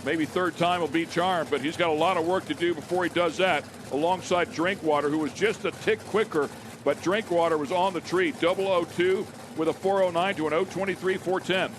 Maybe third time will be charmed, but he's got a lot of work to do before he does that, alongside Drinkwater, who was just a tick quicker, but Drinkwater was on the tree. 002 with a 409 to an 023 410.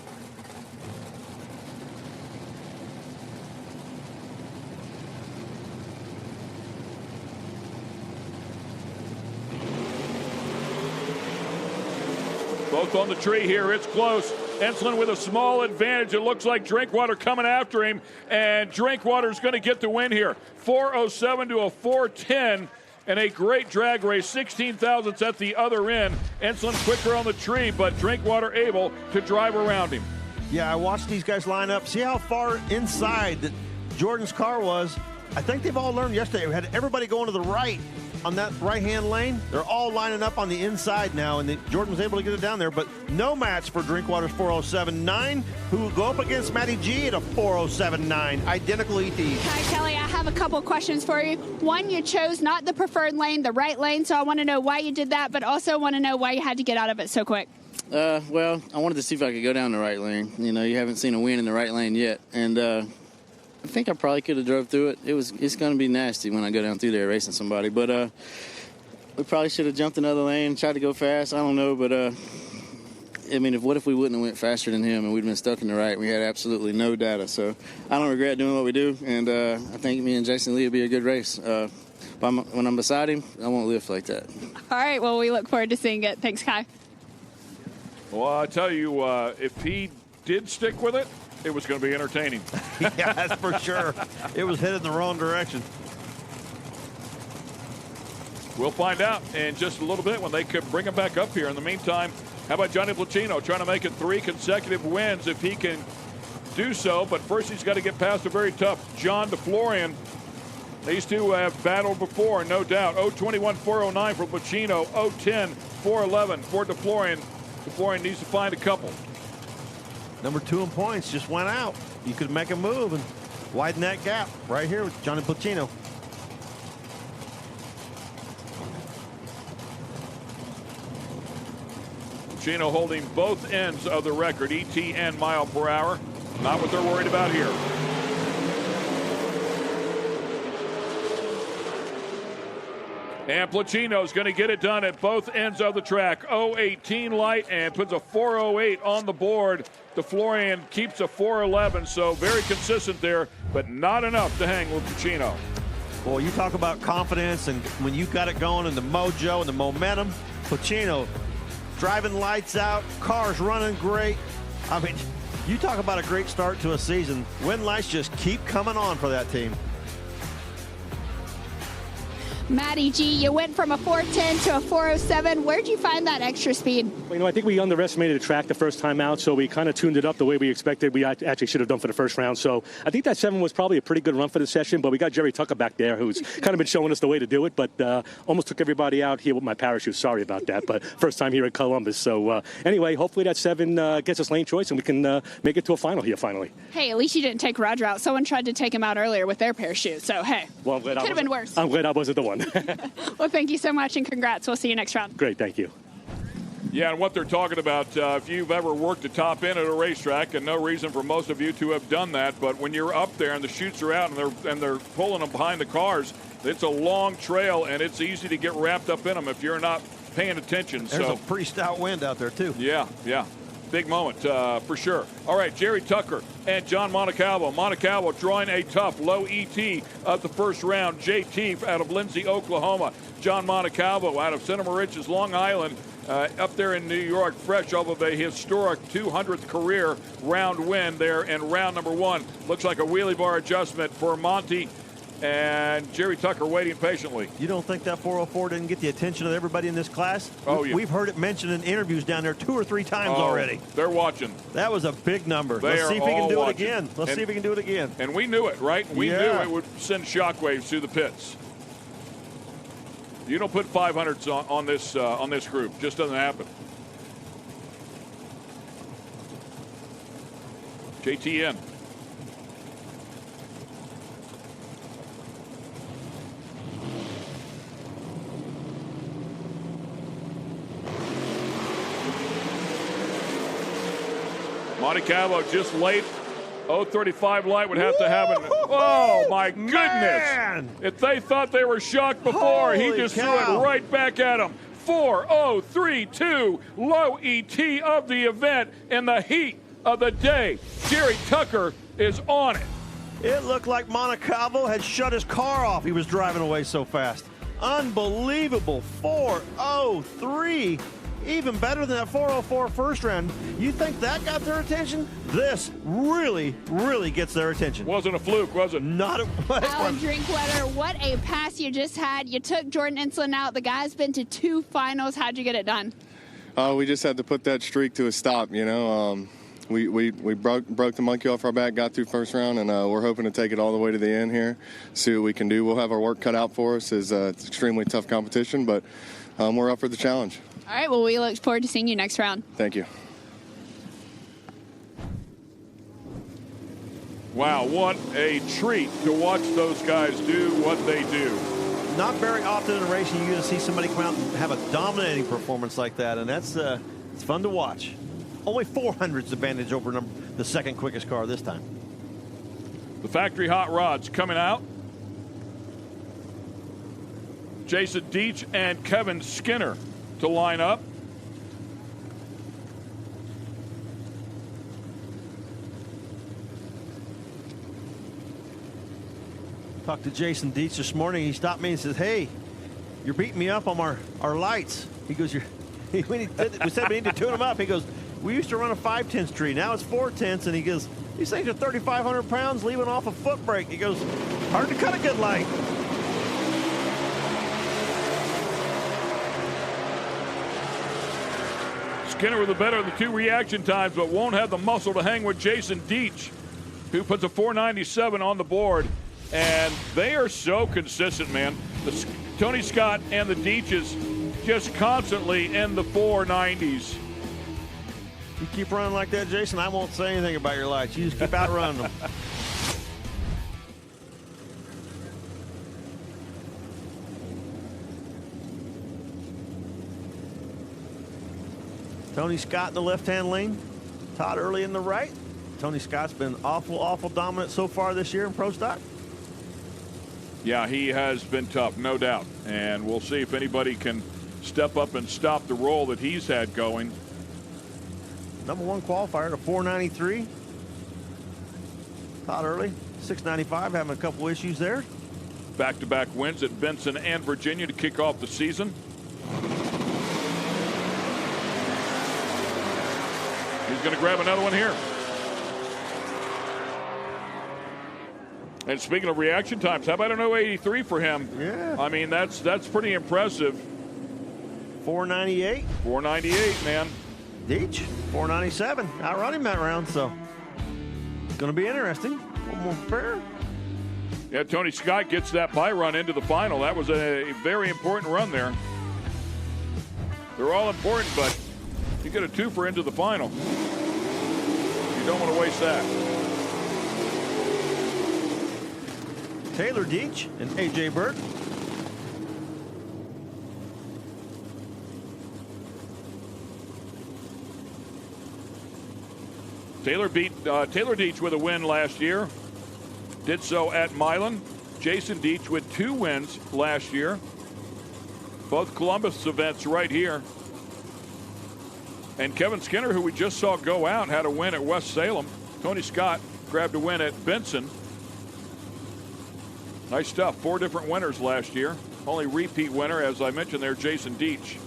Both on the tree here. It's close. Enslin with a small advantage. It looks like Drinkwater coming after him, and Drinkwater's going to get the win here. 407 to a 410, and a great drag race. 16 thousandths at the other end. Enslin quicker on the tree, but Drinkwater able to drive around him. Yeah, I watched these guys line up. See how far inside that Jordan's car was. I think they've all learned yesterday. We had everybody going to the right on that right-hand lane. They're all lining up on the inside now, and Jordan was able to get it down there, but no match for Drinkwater's 407.9, who will go up against Matty G at a 407.9, identical ETs. Hi, Kelly. I have a couple questions for you. One, you chose not the preferred lane, the right lane, so I want to know why you did that, but also want to know why you had to get out of it so quick. Well, I wanted to see if I could go down the right lane. You know, you haven't seen a win in the right lane yet, and I think I probably could have drove through it. It's going to be nasty when I go down through there racing somebody. But we probably should have jumped another lane, tried to go fast. I don't know, but I mean, what if we wouldn't have went faster than him and we'd been stuck in the right? We had absolutely no data. So I don't regret doing what we do, and I think me and Jason Lee will be a good race. But when I'm beside him, I won't lift like that. All right. Well, we look forward to seeing it. Thanks, Kai. Well, I tell you, if he did stick with it, it was going to be entertaining. Yeah, that's for sure. It was headed in the wrong direction. We'll find out in just a little bit when they could bring him back up here. In the meantime, how about Johnny Placino trying to make it 3 consecutive wins if he can do so. But first he's got to get past a very tough John DeFlorian. These two have battled before, no doubt. 021 409 for Placino, 010 411 for DeFlorian. DeFlorian needs to find a couple. Number 2 in points just went out. You could make a move and widen that gap right here with Johnny Placino. Placino holding both ends of the record, ET and mile per hour. Not what they're worried about here. And Placino's going to get it done at both ends of the track. 018 light and puts a 408 on the board. DeFlorian keeps a 411, so very consistent there, but not enough to hang with Placino. Well, you talk about confidence, and when you got it going and the mojo and the momentum, Placino driving lights out, cars running great. I mean, you talk about a great start to a season. Win lights just keep coming on for that team. Matty G, you went from a 410 to a 407. Where'd you find that extra speed? Well, you know, I think we underestimated the track the first time out, so we kind of tuned it up the way we expected. We actually should have done for the first round. So I think that 7 was probably a pretty good run for the session, but we got Jerry Tucker back there who's kind of been showing us the way to do it, but almost took everybody out here with my parachute. Sorry about that, but first time here at Columbus. So anyway, hopefully that 7 gets us lane choice and we can make it to a final here finally. Hey, at least you didn't take Roger out. Someone tried to take him out earlier with their parachute, so hey, well, could have been worse. I'm glad I wasn't the one. Well, thank you so much and congrats. We'll see you next round. Great, thank you. Yeah, and what they're talking about, if you've ever worked the top end at a racetrack, and no reason for most of you to have done that, but when you're up there and the chutes are out and they're pulling them behind the cars, it's a long trail and it's easy to get wrapped up in them if you're not paying attention. There's a pretty stout wind out there too. Yeah. Big moment for sure. All right, Jerry Tucker and John Montecalvo. Montecalvo drawing a tough low ET of the first round. JT out of Lindsay, Oklahoma. John Montecalvo out of Cinema Ridges, Long Island, up there in New York, fresh off of a historic 200th career round win there in round number 1. Looks like a wheelie bar adjustment for Monty. And Jerry Tucker waiting patiently. You don't think that 404 didn't get the attention of everybody in this class? Oh, yeah. We've heard it mentioned in interviews down there 2 or 3 times already. They're watching. That was a big number. Let's see if we can do watching. it again. Let's see if we can do it again. And we knew it, right? We knew it would send shockwaves through the pits. You don't put 500s on this group. Just doesn't happen. JTN. Montecalvo just late 035 light would have to have it. Oh, my goodness. Man. If they thought they were shocked before, he just threw it right back at them. 4:032, low ET of the event in the heat of the day. Jerry Tucker is on it. It looked like Monaco had shut his car off. He was driving away so fast. Unbelievable. 4:03. Even better than that 4:04 first round. You think that got their attention? This really, really gets their attention. Wasn't a fluke, was it? Not a Alan Drinkwater, what a pass you just had. You took Jordan Insolin out. The guy's been to 2 finals. How'd you get it done? We just had to put that streak to a stop, you know. We broke the monkey off our back, got through first round, and we're hoping to take it all the way to the end here, see what we can do. We'll have our work cut out for us. It's extremely tough competition, but we're up for the challenge. All right, well, we look forward to seeing you next round. Thank you. Wow, what a treat to watch those guys do what they do. Not very often in racing you're going to see somebody come out and have a dominating performance like that, and that's it's fun to watch. Only 400's advantage over the second quickest car this time. The factory hot rods coming out. Jason Deach and Kevin Skinner to line up. Talked to Jason Deach this morning. He stopped me and says, "Hey, you're beating me up on our lights." He goes, we said we need to tune them up. He goes, "We used to run a 5/10 tree. Now it's 4/10." And he goes, "These things are 3,500 pounds leaving off a foot brake." He goes, "Hard to cut a good light." Skinner with the better of the 2 reaction times, but won't have the muscle to hang with Jason Deach, who puts a 497 on the board. And they are so consistent, man. Tony Scott and the Deaches just constantly in the 490s. You keep running like that, Jason, I won't say anything about your lights. You just keep outrunning them. Tony Scott in the left-hand lane. Todd Early in the right. Tony Scott's been awful dominant so far this year in Pro Stock. Yeah, he has been tough, no doubt. And we'll see if anybody can step up and stop the roll that he's had going. Number 1 qualifier to 493. Todd Early, 695, having a couple issues there. Back-to-back wins at Benson and Virginia to kick off the season. He's going to grab another one here. And speaking of reaction times, how about an 083 for him? Yeah. I mean, that's pretty impressive. 498. 498, man. Deach, 497. Outrun him that round, so it's going to be interesting. One more pair. Yeah, Tony Scott gets that bye run into the final. That was a very important run there. They're all important, but you get a 2-fer into the final. You don't want to waste that. Taylor Deach and A.J. Burke. Taylor beat Taylor Deach with a win last year. Did so at Milan. Jason Deach with 2 wins last year. Both Columbus events right here. And Kevin Skinner, who we just saw go out, had a win at West Salem. Tony Scott grabbed a win at Benson. Nice stuff. 4 different winners last year. Only repeat winner, as I mentioned there, Jason Deach.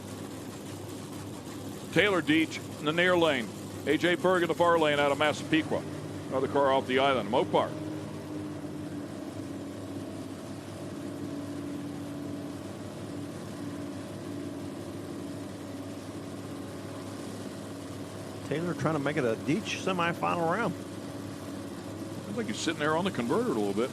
Taylor Deach in the near lane. A.J. Berg in the far lane out of Massapequa. Another car off the island, Mopar. Taylor trying to make it a Deach semifinal round. Looks like he's sitting there on the converter a little bit.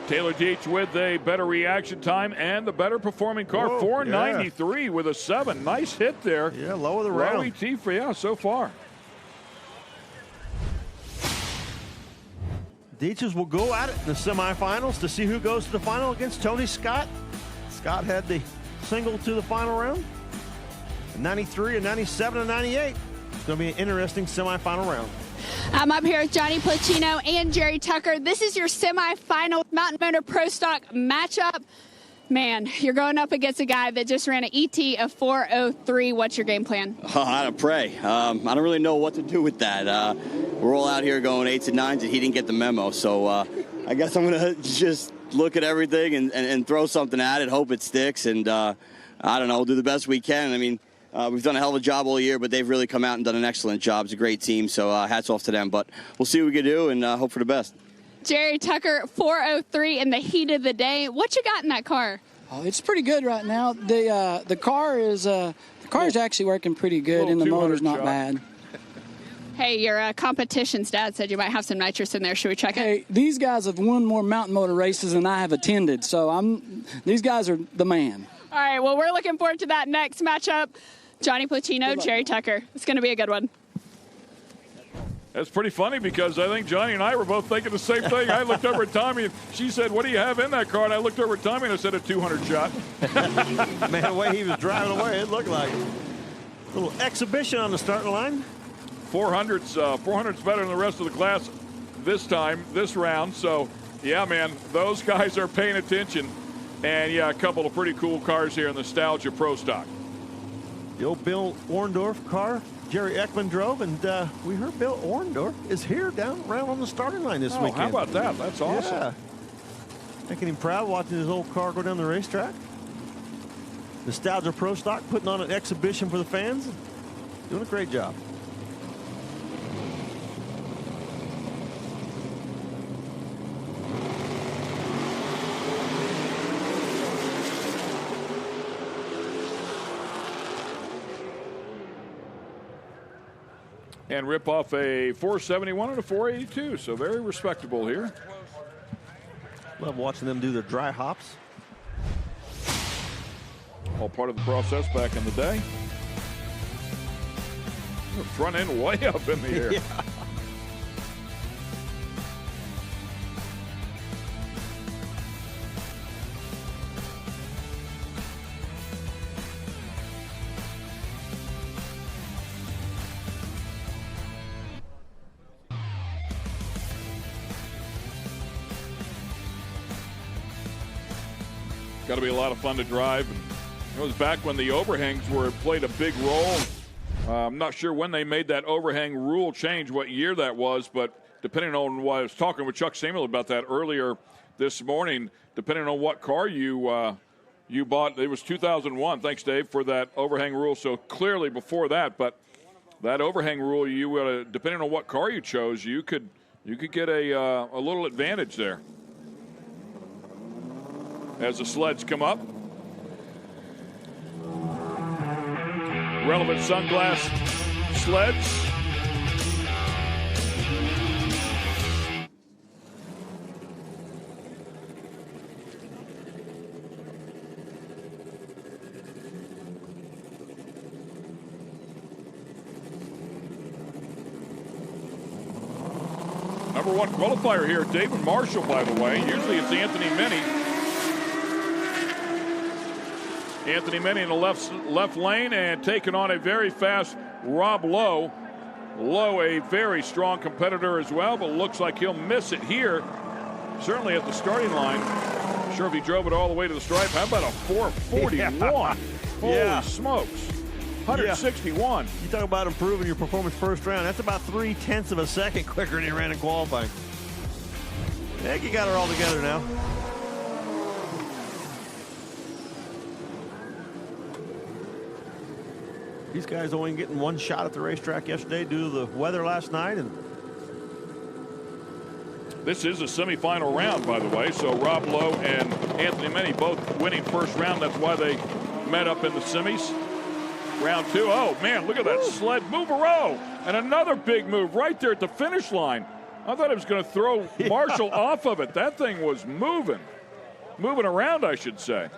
Taylor Deach with a better reaction time and the better performing car. Whoa, 493 with a 7. Nice hit there. Yeah, low of the round. Low ET for, so far. Deaches will go at it in the semifinals to see who goes to the final against Tony Scott. Scott had the single to the final round. A 93, a 97, a 98. It's going to be an interesting semifinal round. I'm up here with Johnny Placino and Jerry Tucker. This is your semifinal Mountain Motor Pro Stock matchup. Man, you're going up against a guy that just ran an ET of 4:03. What's your game plan? I don't pray. I don't really know what to do with that. We're all out here going 8s and 9s, and he didn't get the memo. So I guess I'm going to just look at everything and throw something at it, hope it sticks, and I don't know, we'll do the best we can. I mean, we've done a hell of a job all year, but they've really come out and done an excellent job. It's a great team, so hats off to them. But we'll see what we can do and hope for the best. Jerry Tucker, 4:03 in the heat of the day. What you got in that car? Oh, it's pretty good right now. The car is actually working pretty good, and the motor's not bad. Hey, your competition's dad said you might have some nitrous in there. Should we check it? Hey, these guys have won more mountain motor races than I have attended, so these guys are the man. All right, well, we're looking forward to that next matchup. Johnny Placino, Jerry Tucker. It's going to be a good one. That's pretty funny because I think Johnny and I were both thinking the same thing. I looked over at Tommy and she said, "What do you have in that car?" And I looked over at Tommy and I said, "A 200 shot." Man, the way he was driving away, it looked like a little exhibition on the starting line. 400's better than the rest of the class this round. So, yeah, man, those guys are paying attention. And, yeah, a couple of pretty cool cars here in the Nostalgia Pro Stock. The old Bill Orndorff car Jerry Ekman drove, and we heard Bill Orndorff is here down around on the starting line this weekend. How about that? That's awesome. Yeah. Making him proud watching his old car go down the racetrack. Nostalgia Pro Stock putting on an exhibition for the fans. Doing a great job. And rip off a 471 and a 482, so very respectable here. Love watching them do their dry hops. All part of the process back in the day. The front end way up in the air. Yeah. Got to be a lot of fun to drive. It was back when the overhangs played a big role. I'm not sure when they made that overhang rule change, what year that was, but depending on what I was talking with Chuck Samuel about that earlier this morning, depending on what car you bought, it was 2001. Thanks, Dave, for that overhang rule. So clearly before that, but that overhang rule, depending on what car you chose, you could get a little advantage there. As the sleds come up. Relevant sunglass sleds. Number one qualifier here, David Marshall, by the way. Usually it's Anthony Mini. Anthony Mini in the left lane and taking on a very fast Rob Lowe. Lowe, a very strong competitor as well, but looks like he'll miss it here. Certainly at the starting line. Not sure if he drove it all the way to the stripe. How about a 441? Yeah. Holy smokes. 161. You talk about improving your performance first round. That's about 0.3 of a second quicker than he ran in qualifying. I think you got it all together now. These guys only getting one shot at the racetrack yesterday due to the weather last night. And this is a semifinal round, by the way. So Rob Lowe and Anthony Mini both winning first round. That's why they met up in the semis. Round two. Oh, man, look at that sled move a row. And another big move right there at the finish line. I thought it was going to throw Marshall off of it. That thing was moving. Moving around, I should say.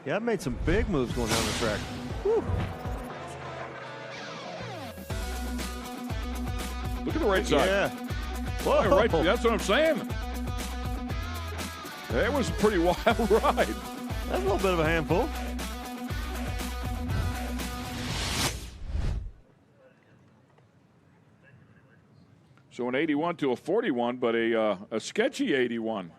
Yeah, I've made some big moves going down the track. Whew. Look at the right side. Yeah. Whoa. Right, that's what I'm saying. It was a pretty wild ride. That's a little bit of a handful. So an 81 to a 41, but a sketchy 81.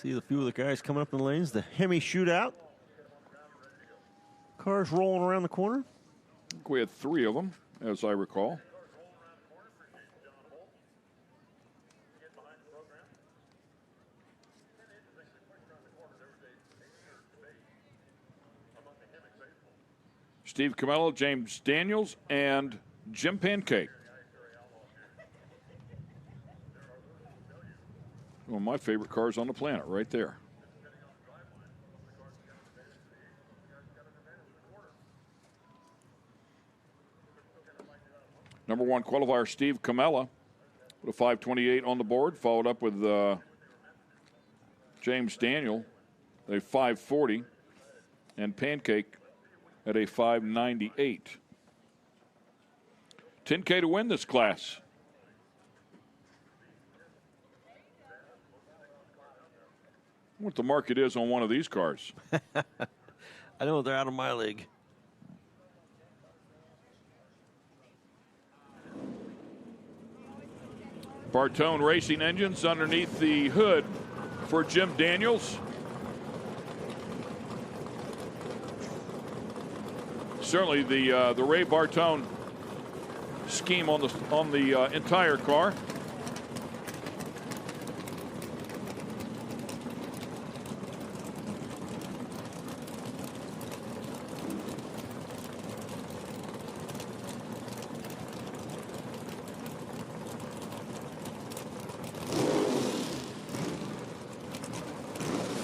See a few of the guys coming up in the lanes. The Hemi shootout. Cars rolling around the corner. I think we had 3 of them, as I recall. Steve Camello, James Daniels, and Jim Pancake. One of my favorite cars on the planet, right there. Number 1 qualifier, Steve Camella, with a 5:28 on the board, followed up with James Daniel, a 5:40, and Pancake at a 5:98. $10K to win this class. What the market is on one of these cars. I know they're out of my league. Bartone Racing engines underneath the hood for Jim Daniels. Certainly the Ray Bartone scheme on the entire car.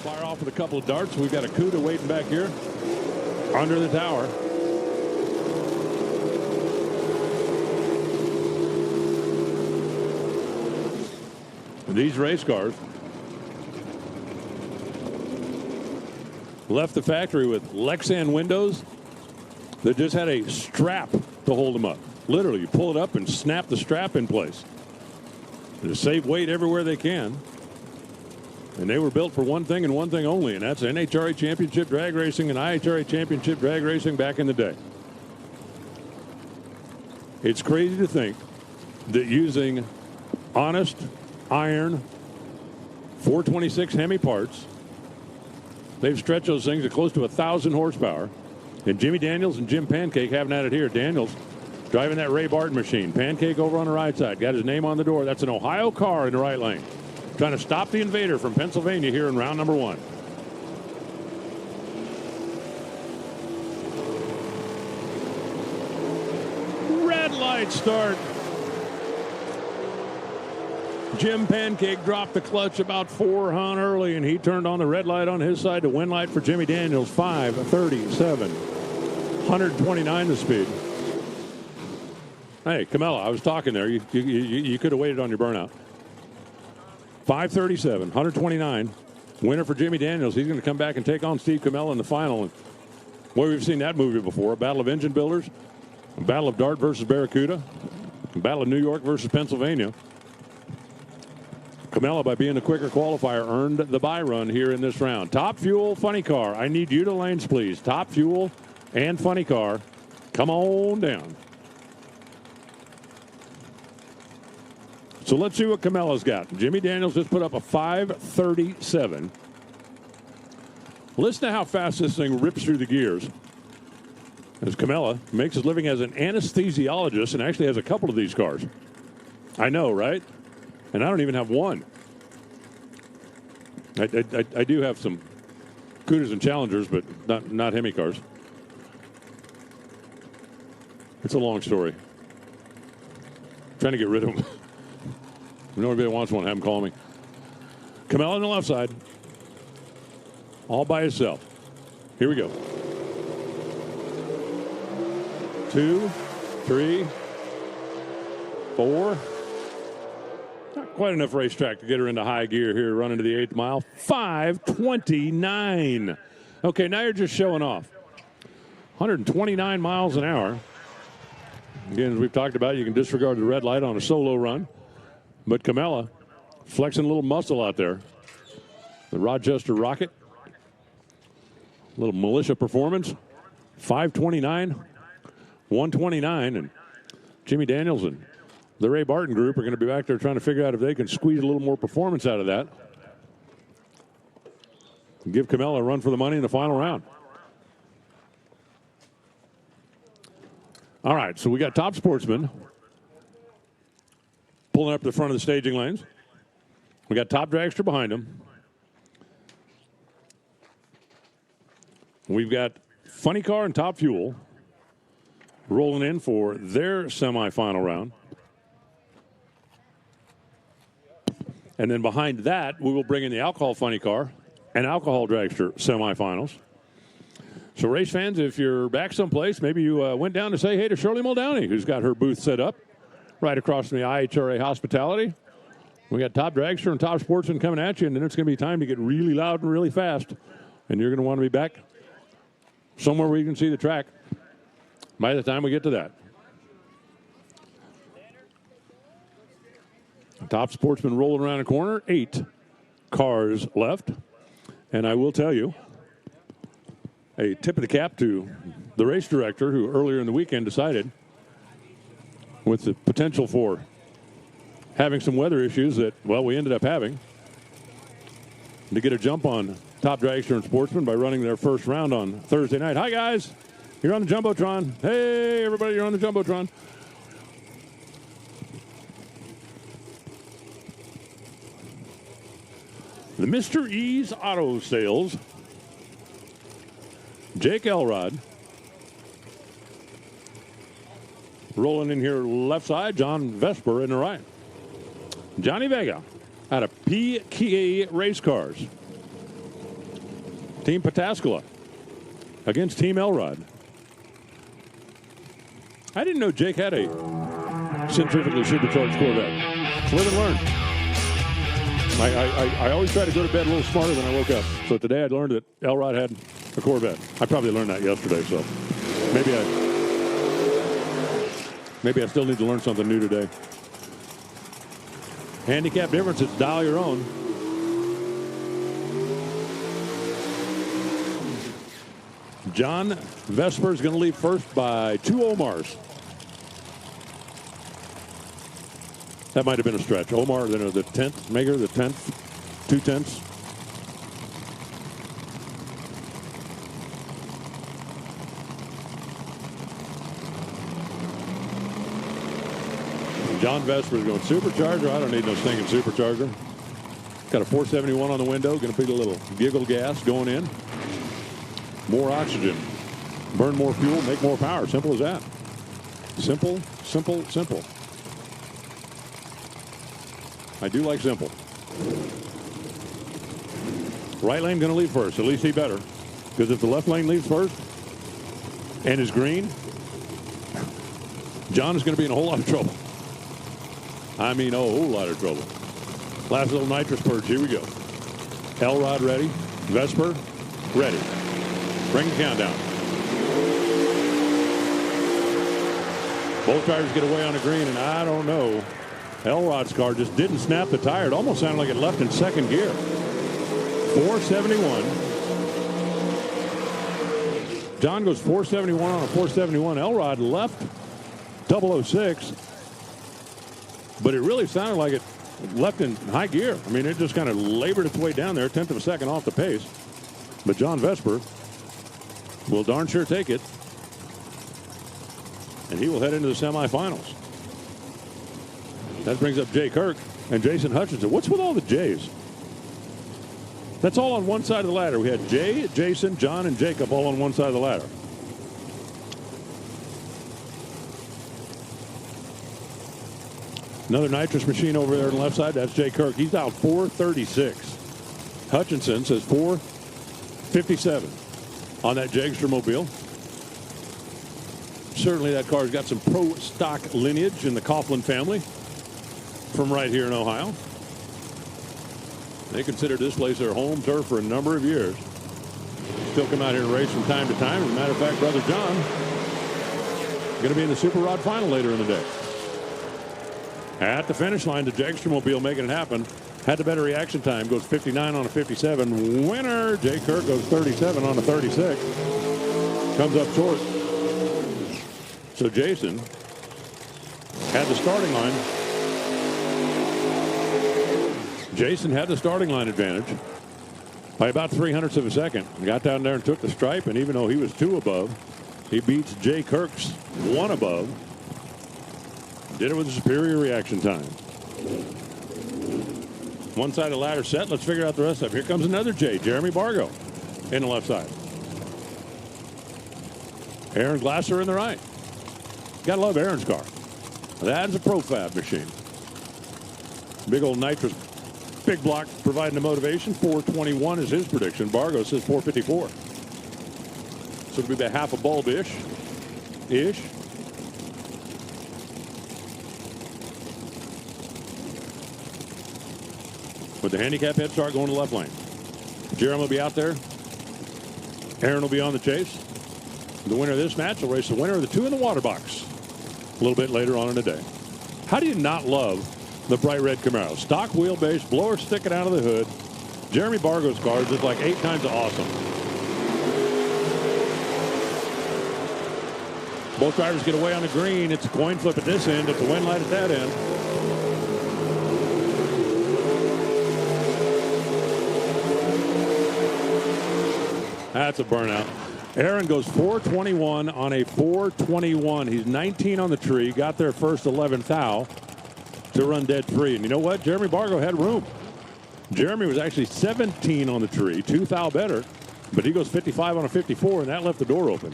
Fire off with a couple of darts. We've got a CUDA waiting back here under the tower. These race cars left the factory with Lexan windows that just had a strap to hold them up. Literally, you pull it up and snap the strap in place. To save weight everywhere they can. And they were built for one thing and one thing only, and that's NHRA Championship Drag Racing and IHRA Championship Drag Racing back in the day. It's crazy to think that using honest iron 426 Hemi parts, they've stretched those things to close to 1,000 horsepower. And Jimmy Daniels and Jim Pancake having at it here. Daniels driving that Ray Barton machine. Pancake over on the right side. Got his name on the door. That's an Ohio car in the right lane. Trying to stop the invader from Pennsylvania here in round number 1. Red light start. Jim Pancake dropped the clutch about 400 early, and he turned on the red light on his side to win light for Jimmy Daniels. 5:37. 129 the speed. Hey, Camella, I was talking there. You could have waited on your burnout. 5:37, 129. Winner for Jimmy Daniels. He's going to come back and take on Steve Camella in the final. And boy, we've seen that movie before. A battle of engine builders. A battle of Dart versus Barracuda. A battle of New York versus Pennsylvania. Camella, by being the quicker qualifier, earned the bye run here in this round. Top Fuel, Funny Car. I need you to lanes, please. Top Fuel and Funny Car. Come on down. So let's see what Camella's got. Jimmy Daniels just put up a 5:37. Listen to how fast this thing rips through the gears. As Camella makes his living as an anesthesiologist and actually has a couple of these cars. I know, right? And I don't even have one. I do have some Cooters and Challengers, but not Hemi cars. It's a long story. I'm trying to get rid of them. If nobody wants one, have them call me. Camella on the left side. All by himself. Here we go. 2, 3, 4. Not quite enough racetrack to get her into high gear here, running to the 8th mile. 5:29. Okay, now you're just showing off. 129 miles an hour. Again, as we've talked about, you can disregard the red light on a solo run. But Camella flexing a little muscle out there. The Rochester Rocket. A little militia performance. 5:29, 129. And Jimmy Daniels and the Ray Barton group are going to be back there trying to figure out if they can squeeze a little more performance out of that. And give Camella a run for the money in the final round. All right, so we got Top Sportsman pulling up to the front of the staging lanes. We got Top Dragster behind him. We've got Funny Car and Top Fuel rolling in for their semifinal round. And then behind that, we will bring in the Alcohol Funny Car and Alcohol Dragster semifinals. So race fans, if you're back someplace, maybe you went down to say hey to Shirley Muldowney, who's got her booth set up right across from the IHRA Hospitality. We got Top Dragster and Top Sportsman coming at you, and then it's going to be time to get really loud and really fast. And you're going to want to be back somewhere where you can see the track by the time we get to that. Top Sportsman rolling around a corner, 8 cars left. And I will tell you, a tip of the cap to the race director who earlier in the weekend decided, with the potential for having some weather issues that, well, we ended up having, to get a jump on Top Dragster and Sportsman by running their first round on Thursday night. Hi, guys. You're on the Jumbotron. Hey, everybody, you're on the Jumbotron. The Mr. E's Auto Sales. Jake Elrod. Rolling in here left side, John Vesper in the right. Johnny Vega out of PKA Race Cars. Team Pataskala against Team Elrod. I didn't know Jake had a centrifugally supercharged Corvette. Live and learn. I always try to go to bed a little smarter than I woke up. So today I learned that Elrod had a Corvette. I probably learned that yesterday, so maybe I still need to learn something new today. Handicap difference, it's dial your own. John Vesper is going to lead first by 2 Omars. That might have been a stretch. Omar, the 10th maker, the 10th, 2 tenths. John Vesper is going supercharger. I don't need no stinking supercharger. Got a 471 on the window. Going to be a little giggle gas going in. More oxygen. Burn more fuel. Make more power. Simple as that. Simple, simple, simple. I do like simple. Right lane going to lead first. At least he better. Because if the left lane leads first and is green, John is going to be in a whole lot of trouble. I mean, a whole lot of trouble. Last little nitrous purge. Here we go. Elrod ready. Vesper ready. Bring the countdown. Both tires get away on the green, and I don't know. Elrod's car just didn't snap the tire. It almost sounded like it left in second gear. 471. John goes 471 on a 471. Elrod left 006. But it really sounded like it left in high gear. I mean, it just kind of labored its way down there, 1/10 of a second off the pace. But John Vesper will darn sure take it. And he will head into the semifinals. That brings up Jay Kirk and Jason Hutchinson. What's with all the Jays? That's all on one side of the ladder. We had Jay, Jason, John, and Jacob all on one side of the ladder. Another nitrous machine over there on the left side. That's Jay Kirk. He's out 436. Hutchinson says 457 on that Dragster mobile. Certainly that car's got some pro stock lineage in the Coughlin family from right here in Ohio. They considered this place their home turf for a number of years. Still come out here and race from time to time. As a matter of fact, Brother John going to be in the Super Rod final later in the day. At the finish line, the Dragster mobile making it happen. Had the better reaction time. Goes 59 on a 57. Winner, Jay Kirk goes 37 on a 36. Comes up short. So Jason had the starting line. Jason had the starting line advantage by about 0.03 of a second. Got down there and took the stripe, and even though he was 2 above, he beats Jay Kirk's 1 above. Did it with a superior reaction time. One side of the ladder set. Let's figure out the rest of it. Here comes another Jay, Jeremy Bargo, in the left side. Aaron Glasser in the right. Gotta love Aaron's car. That's a profab machine. Big old nitrous big block providing the motivation. 421 is his prediction. Bargo says 454. So it'll be about half a bulb-ish. With the handicap head start going to left lane. Jeremy will be out there. Aaron will be on the chase. The winner of this match will race the winner of the 2 in the water box a little bit later on in the day. How do you not love the bright red Camaro? Stock wheelbase, blower sticking out of the hood. Jeremy Bargo's car is just like 8 times awesome. Both drivers get away on the green. It's a coin flip at this end. It's a win light at that end. That's a burnout. Aaron goes 421 on a 421. He's 19 on the tree. Got there first 11th thou to run dead free. And you know what? Jeremy Bargo had room. Jeremy was actually 17 on the tree, 2 thou better, but he goes 55 on a 54, and that left the door open.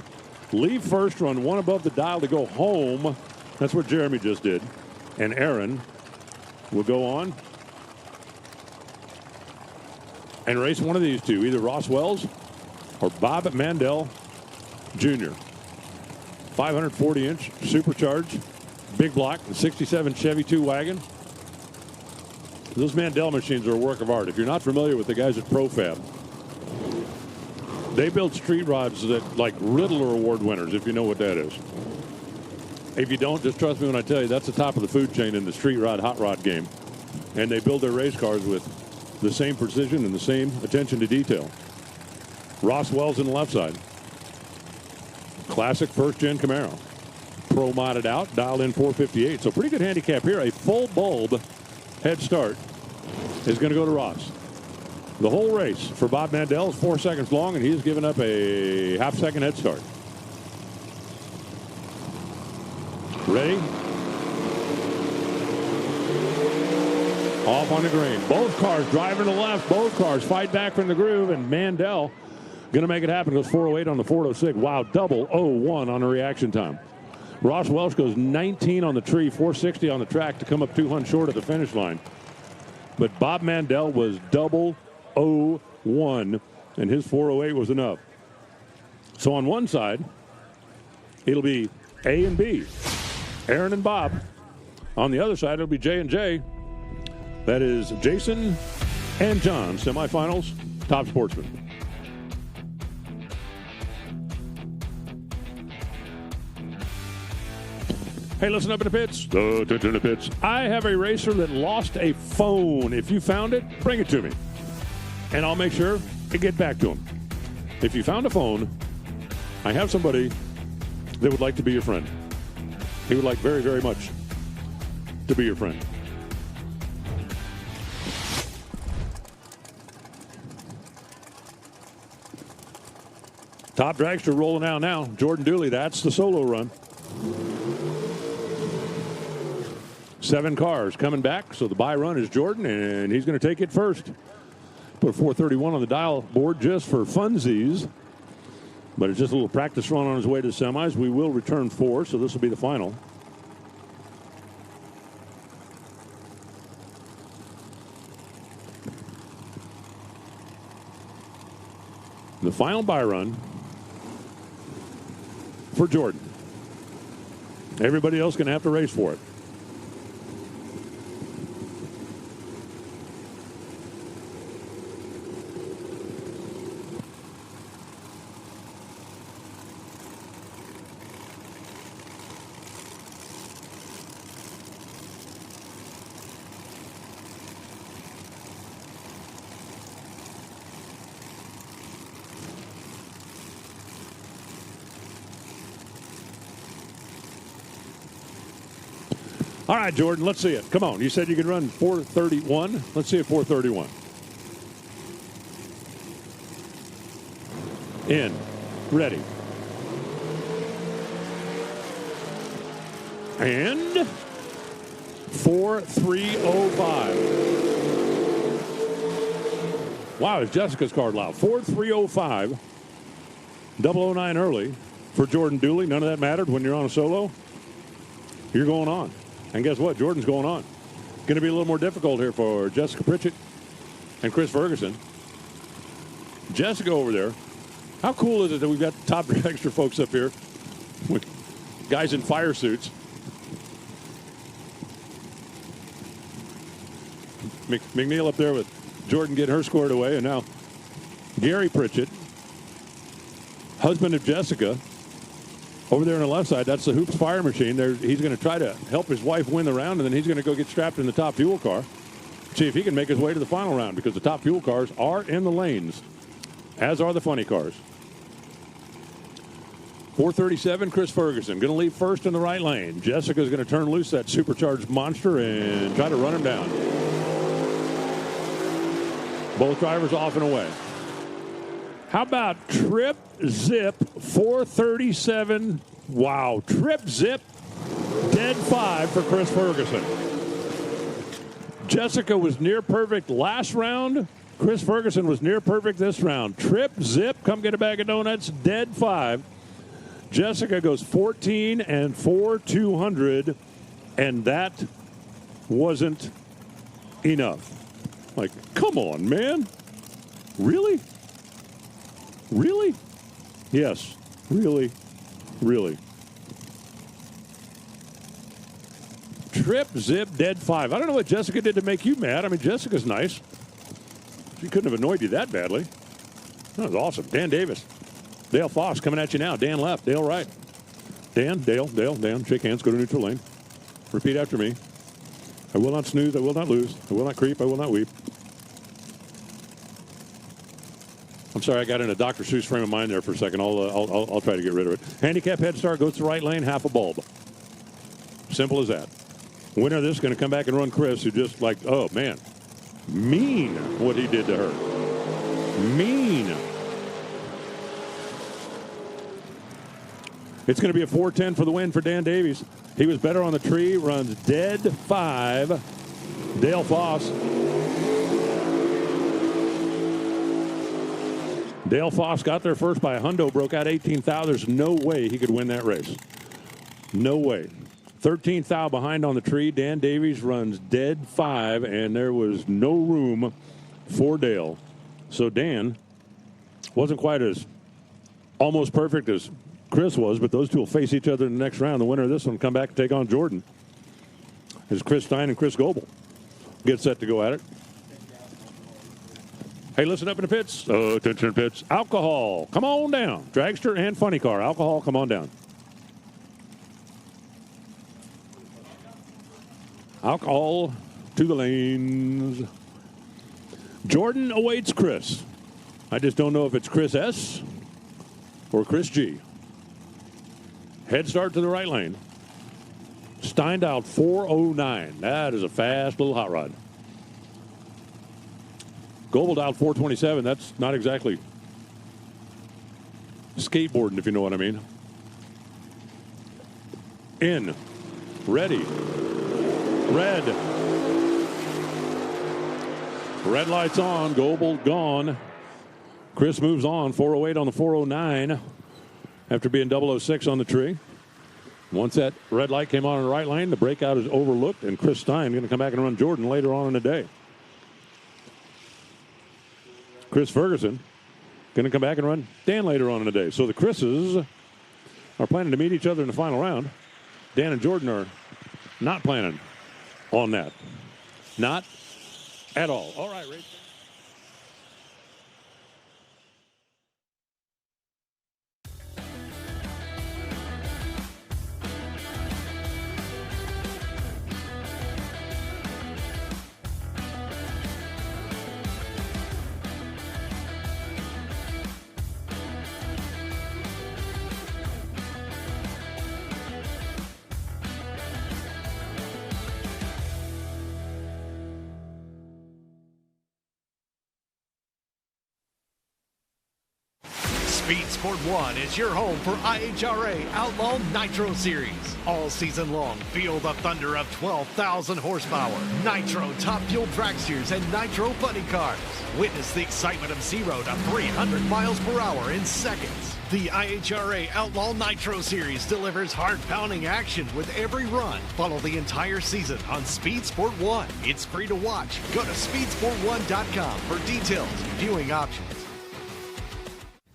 Leave first, run 1 above the dial to go home. That's what Jeremy just did. And Aaron will go on and race one of these 2, either Ross Wells or Bob Mandel Jr. 540-inch supercharged, big block, 67 Chevy 2 wagon. Those Mandel machines are a work of art. If you're not familiar with the guys at ProFab, they build street rods that like Riddler Award winners, if you know what that is. If you don't, just trust me when I tell you that's the top of the food chain in the street rod, hot rod game. And they build their race cars with the same precision and the same attention to detail. Ross Wells in the left side. Classic first-gen Camaro. Pro modded out, dialed in 458. So pretty good handicap here. A full bulb head start is going to go to Ross. The whole race for Bob Mandel is 4 seconds long, and he's given up a half-second head start. Ready? Off on the green. Both cars driving to the left. Both cars fight back from the groove, and Mandel going to make it happen. Goes 408 on the 406. Wow, double 01 on the reaction time. Ross Welch goes 19 on the tree, 460 on the track to come up 200 short at the finish line. But Bob Mandel was double 01, and his 408 was enough. So on one side, it'll be A and B, Aaron and Bob. On the other side, it'll be J and J. That is Jason and John, semifinals, top sportsman. Hey, listen up in the pits. In the pits. I have a racer that lost a phone. If you found it, bring it to me, and I'll make sure to get back to him. If you found a phone, I have somebody that would like to be your friend. He would like very, very much to be your friend. Top dragster rolling out now. Jordan Dooley, that's the solo run. 7 cars coming back, so the bye run is Jordan, and he's going to take it first. Put a 431 on the dial board just for funsies, but it's just a little practice run on his way to the semis. We will return 4, so this will be the final. The final bye run for Jordan. Everybody else going to have to race for it. All right, Jordan, let's see it. Come on. You said you could run 4:31. Let's see it, 4:31. In. Ready. And 4:305. Wow, it's Jessica's card loud. 4:305. 009 early for Jordan Dooley. None of that mattered when you're on a solo. You're going on. And guess what? Jordan's going on. Going to be a little more difficult here for Jessica Pritchett and Chris Ferguson. Jessica over there. How cool is it that we've got top Dragster folks up here with guys in fire suits? McNeil up there with Jordan getting her squared away. And now Gary Pritchett, husband of Jessica, over there on the left side. That's the Hoops Fire Machine. He's going to try to help his wife win the round, and then he's going to go get strapped in the top fuel car. See if he can make his way to the final round, because the top fuel cars are in the lanes, as are the funny cars. 4:37, Chris Ferguson going to leave first in the right lane. Jessica's going to turn loose that supercharged monster and try to run him down. Both drivers off and away. How about Trip Zip 4:37? Wow. Trip Zip dead 5 for Chris Ferguson. Jessica was near perfect last round. Chris Ferguson was near perfect this round. Trip Zip, come get a bag of donuts, dead 5. Jessica goes 14 and 4,200, and that wasn't enough. Like, come on, man. Really? Really? Yes. Really? Really? Trip Zip dead 5. I don't know what Jessica did to make you mad. I mean, Jessica's nice. She couldn't have annoyed you that badly. That was awesome. Dan Davis. Dale Foss coming at you now. Dan left. Dale right. Dan, Dale, Dan. Shake hands. Go to neutral lane. Repeat after me. I will not snooze. I will not lose. I will not creep. I will not weep. I'm sorry, I got in a Dr. Seuss frame of mind there for a second. I'll try to get rid of it. Handicap head start goes to the right lane, half a bulb. Simple as that. Winner of this is going to come back and run Chris, who just like, oh, man, mean what he did to her. Mean. It's going to be a 4:10 for the win for Dan Davies. He was better on the tree, runs dead 5. Dale Foss. Dale Foss got there first by a hundo, broke out 18th thou. There's no way he could win that race. No way. 13th thou behind on the tree. Dan Davies runs dead 5, and there was no room for Dale. So Dan wasn't quite as almost perfect as Chris was, but those two will face each other in the next round. The winner of this one will come back and take on Jordan. As Chris Stein and Chris Goebel get set to go at it. Hey, listen up in the pits. Attention pits. Alcohol, come on down. Dragster and funny car. Alcohol, come on down. Alcohol to the lanes. Jordan awaits Chris. I just don't know if it's Chris S or Chris G. Head start to the right lane. Stein out 4:09. That is a fast little hot rod. Goebel dialed 4:27. That's not exactly skateboarding, if you know what I mean. In. Ready. Red. Red lights on. Goebel gone. Chris moves on. 4:08 on the 4:09 after being 006 on the tree. Once that red light came on in the right lane, the breakout is overlooked, and Chris Stein going to come back and run Jordan later on in the day. Chris Ferguson going to come back and run Dan later on in the day. So the Chris's are planning to meet each other in the final round. Dan and Jordan are not planning on that. Not at all. All right, Ray. Speed Sport 1 is your home for IHRA Outlaw Nitro Series. All season long, feel the thunder of 12,000 horsepower, Nitro top fuel dragsters, and Nitro funny cars. Witness the excitement of 0 to 300 miles per hour in seconds. The IHRA Outlaw Nitro Series delivers hard-pounding action with every run. Follow the entire season on Speed Sport 1. It's free to watch. Go to speedsport1.com for details and viewing options.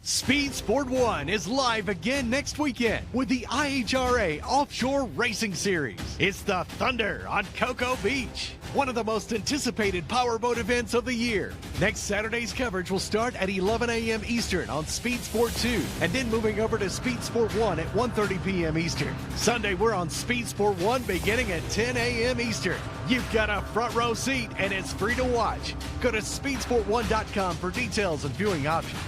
Speed Sport 1 is live again next weekend with the IHRA Offshore Racing Series. It's the Thunder on Cocoa Beach, one of the most anticipated powerboat events of the year. Next Saturday's coverage will start at 11 a.m. Eastern on Speed Sport 2, and then moving over to Speed Sport 1 at 1:30 p.m. Eastern. Sunday, we're on Speed Sport 1 beginning at 10 a.m. Eastern. You've got a front row seat, and it's free to watch. Go to speedsport1.com for details and viewing options.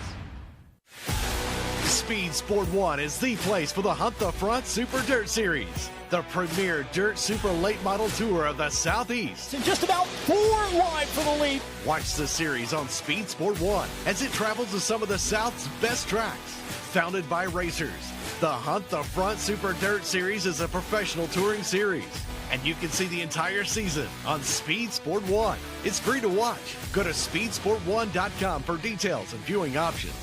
Speed Sport 1 is the place for the Hunt the Front Super Dirt Series, the premier dirt super late model tour of the Southeast. And just about 4 wide for the lead. Watch the series on Speed Sport 1 as it travels to some of the South's best tracks. Founded by racers, the Hunt the Front Super Dirt Series is a professional touring series, and you can see the entire season on Speed Sport 1. It's free to watch. Go to speedsport1.com for details and viewing options.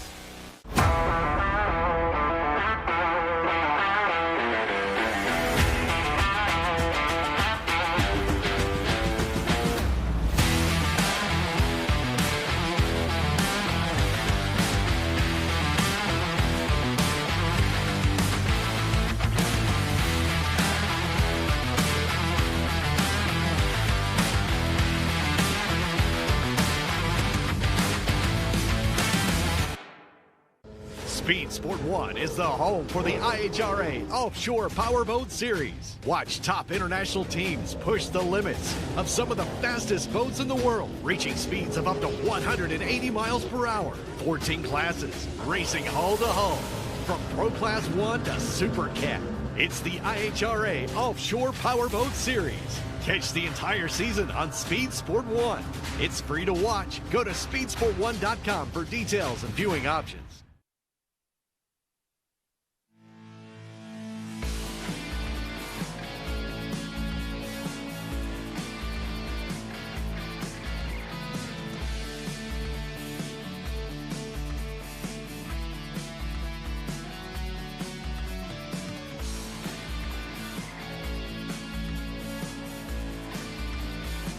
Speed Sport 1 is the home for the IHRA Offshore Powerboat Series. Watch top international teams push the limits of some of the fastest boats in the world, reaching speeds of up to 180 miles per hour. 14 classes, racing hull to hull, from Pro Class 1 to Super Cat. It's the IHRA Offshore Powerboat Series. Catch the entire season on Speed Sport 1. It's free to watch. Go to speedsport1.com for details and viewing options.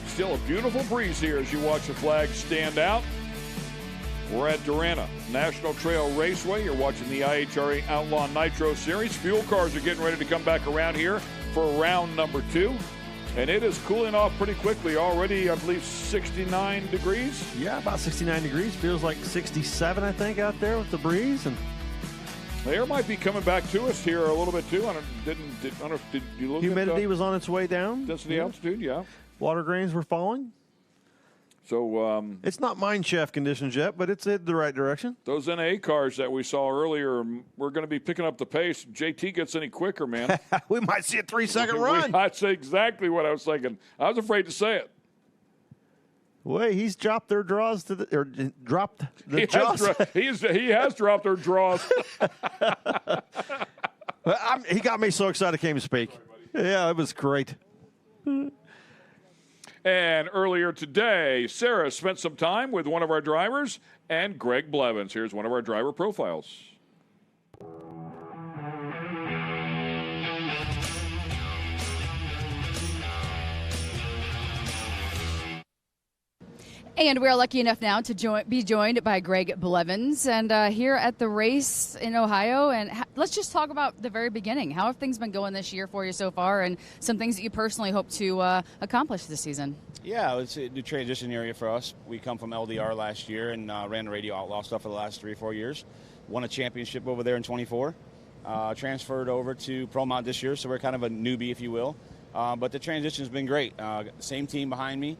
Still a beautiful breeze here as you watch the flag stand out. We're at Darana National Trail Raceway. You're watching the IHRA Outlaw Nitro Series. Fuel cars are getting ready to come back around here for round number 2. And it is cooling off pretty quickly already, I believe 69 degrees. Yeah, about 69 degrees. Feels like 67, I think, out there with the breeze. And the air might be coming back to us here a little bit too. Did you look humidity at was on its way down. Density altitude, yeah. Water grains were falling. So it's not mine shaft conditions yet, but it's in the right direction. Those NA cars that we saw earlier, we're going to be picking up the pace. JT gets any quicker, man. We might see a 3-second run. That's exactly what I was thinking. I was afraid to say it. Wait, he's dropped their draws to the, or dropped the draws. He has dropped their draws. He got me so excited I came to speak. Yeah, it was great. And earlier today, Sarah spent some time with one of our drivers and Greg Blevins. Here's one of our driver profiles. And we're lucky enough now to be joined by Greg Blevins, and here at the race in Ohio. And let's just talk about the very beginning. How have things been going this year for you so far, and some things that you personally hope to accomplish this season? Yeah, it's a new transition area for us. We come from LDR last year and ran the Radio Outlaw stuff for the last 3 or 4 years. Won a championship over there in 24. Transferred over to Pro Mod this year, so we're kind of a newbie, if you will. But the transition has been great. Same team behind me.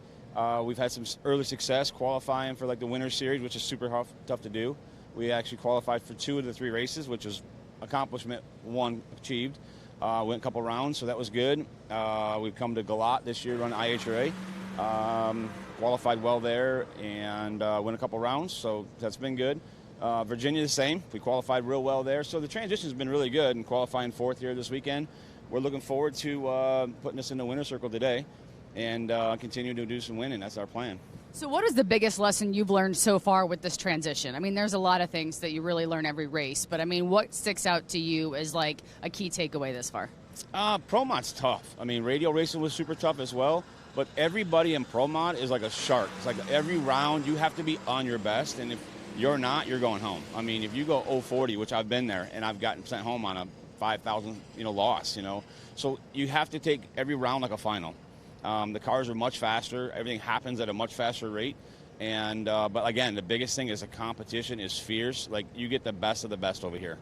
We've had some early success qualifying for like the Winter Series, which is super tough to do. We actually qualified for 2 of the 3 races, which was accomplishment 1 achieved. Went a couple rounds, so that was good. We've come to Galat this year, run IHRA. Qualified well there and went a couple rounds, so that's been good. Virginia the same. We qualified real well there. So the transition's been really good, and qualifying 4th here this weekend. We're looking forward to putting us in the winner's circle today and continue to do some winning. That's our plan. So what is the biggest lesson you've learned so far with this transition? I mean, there's a lot of things that you really learn every race, but I mean, what sticks out to you as like a key takeaway this far? Pro Mod's tough. I mean, radio racing was super tough as well, but everybody in Pro Mod is like a shark. It's like every round you have to be on your best, and if you're not, you're going home. I mean, if you go 040, which I've been there, and I've gotten sent home on a 5,000, loss, So you have to take every round like a final. The cars are much faster. Everything happens at a much faster rate. And but again, the biggest thing is the competition is fierce. Like, you get the best of the best over here.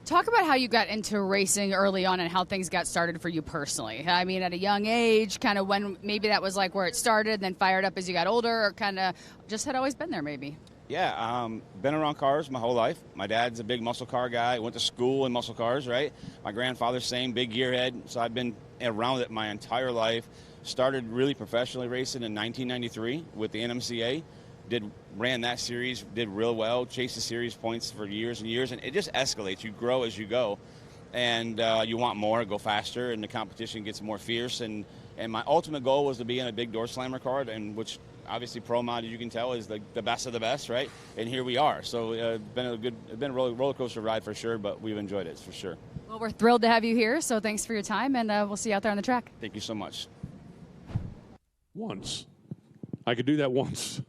Talk about how you got into racing early on and how things got started for you personally. I mean, at a young age, kind of when maybe that was like where it started, then fired up as you got older, or kind of just had always been there maybe. Yeah, been around cars my whole life. My dad's a big muscle car guy. Went to school in muscle cars, right? My grandfather's same, big gearhead. So I've been around it my entire life. Started really professionally racing in 1993 with the NMCA. Ran that series, did real well, chased the series points for years and years, and it just escalates. You grow as you go, and you want more, go faster, and the competition gets more fierce. And my ultimate goal was to be in a big door slammer car, and which obviously Pro Mod, as you can tell, is the best of the best, right? And here we are. So it's been a roller coaster ride for sure, but we've enjoyed it for sure. Well, we're thrilled to have you here, so thanks for your time, and we'll see you out there on the track. Thank you so much. Once. I could do that once.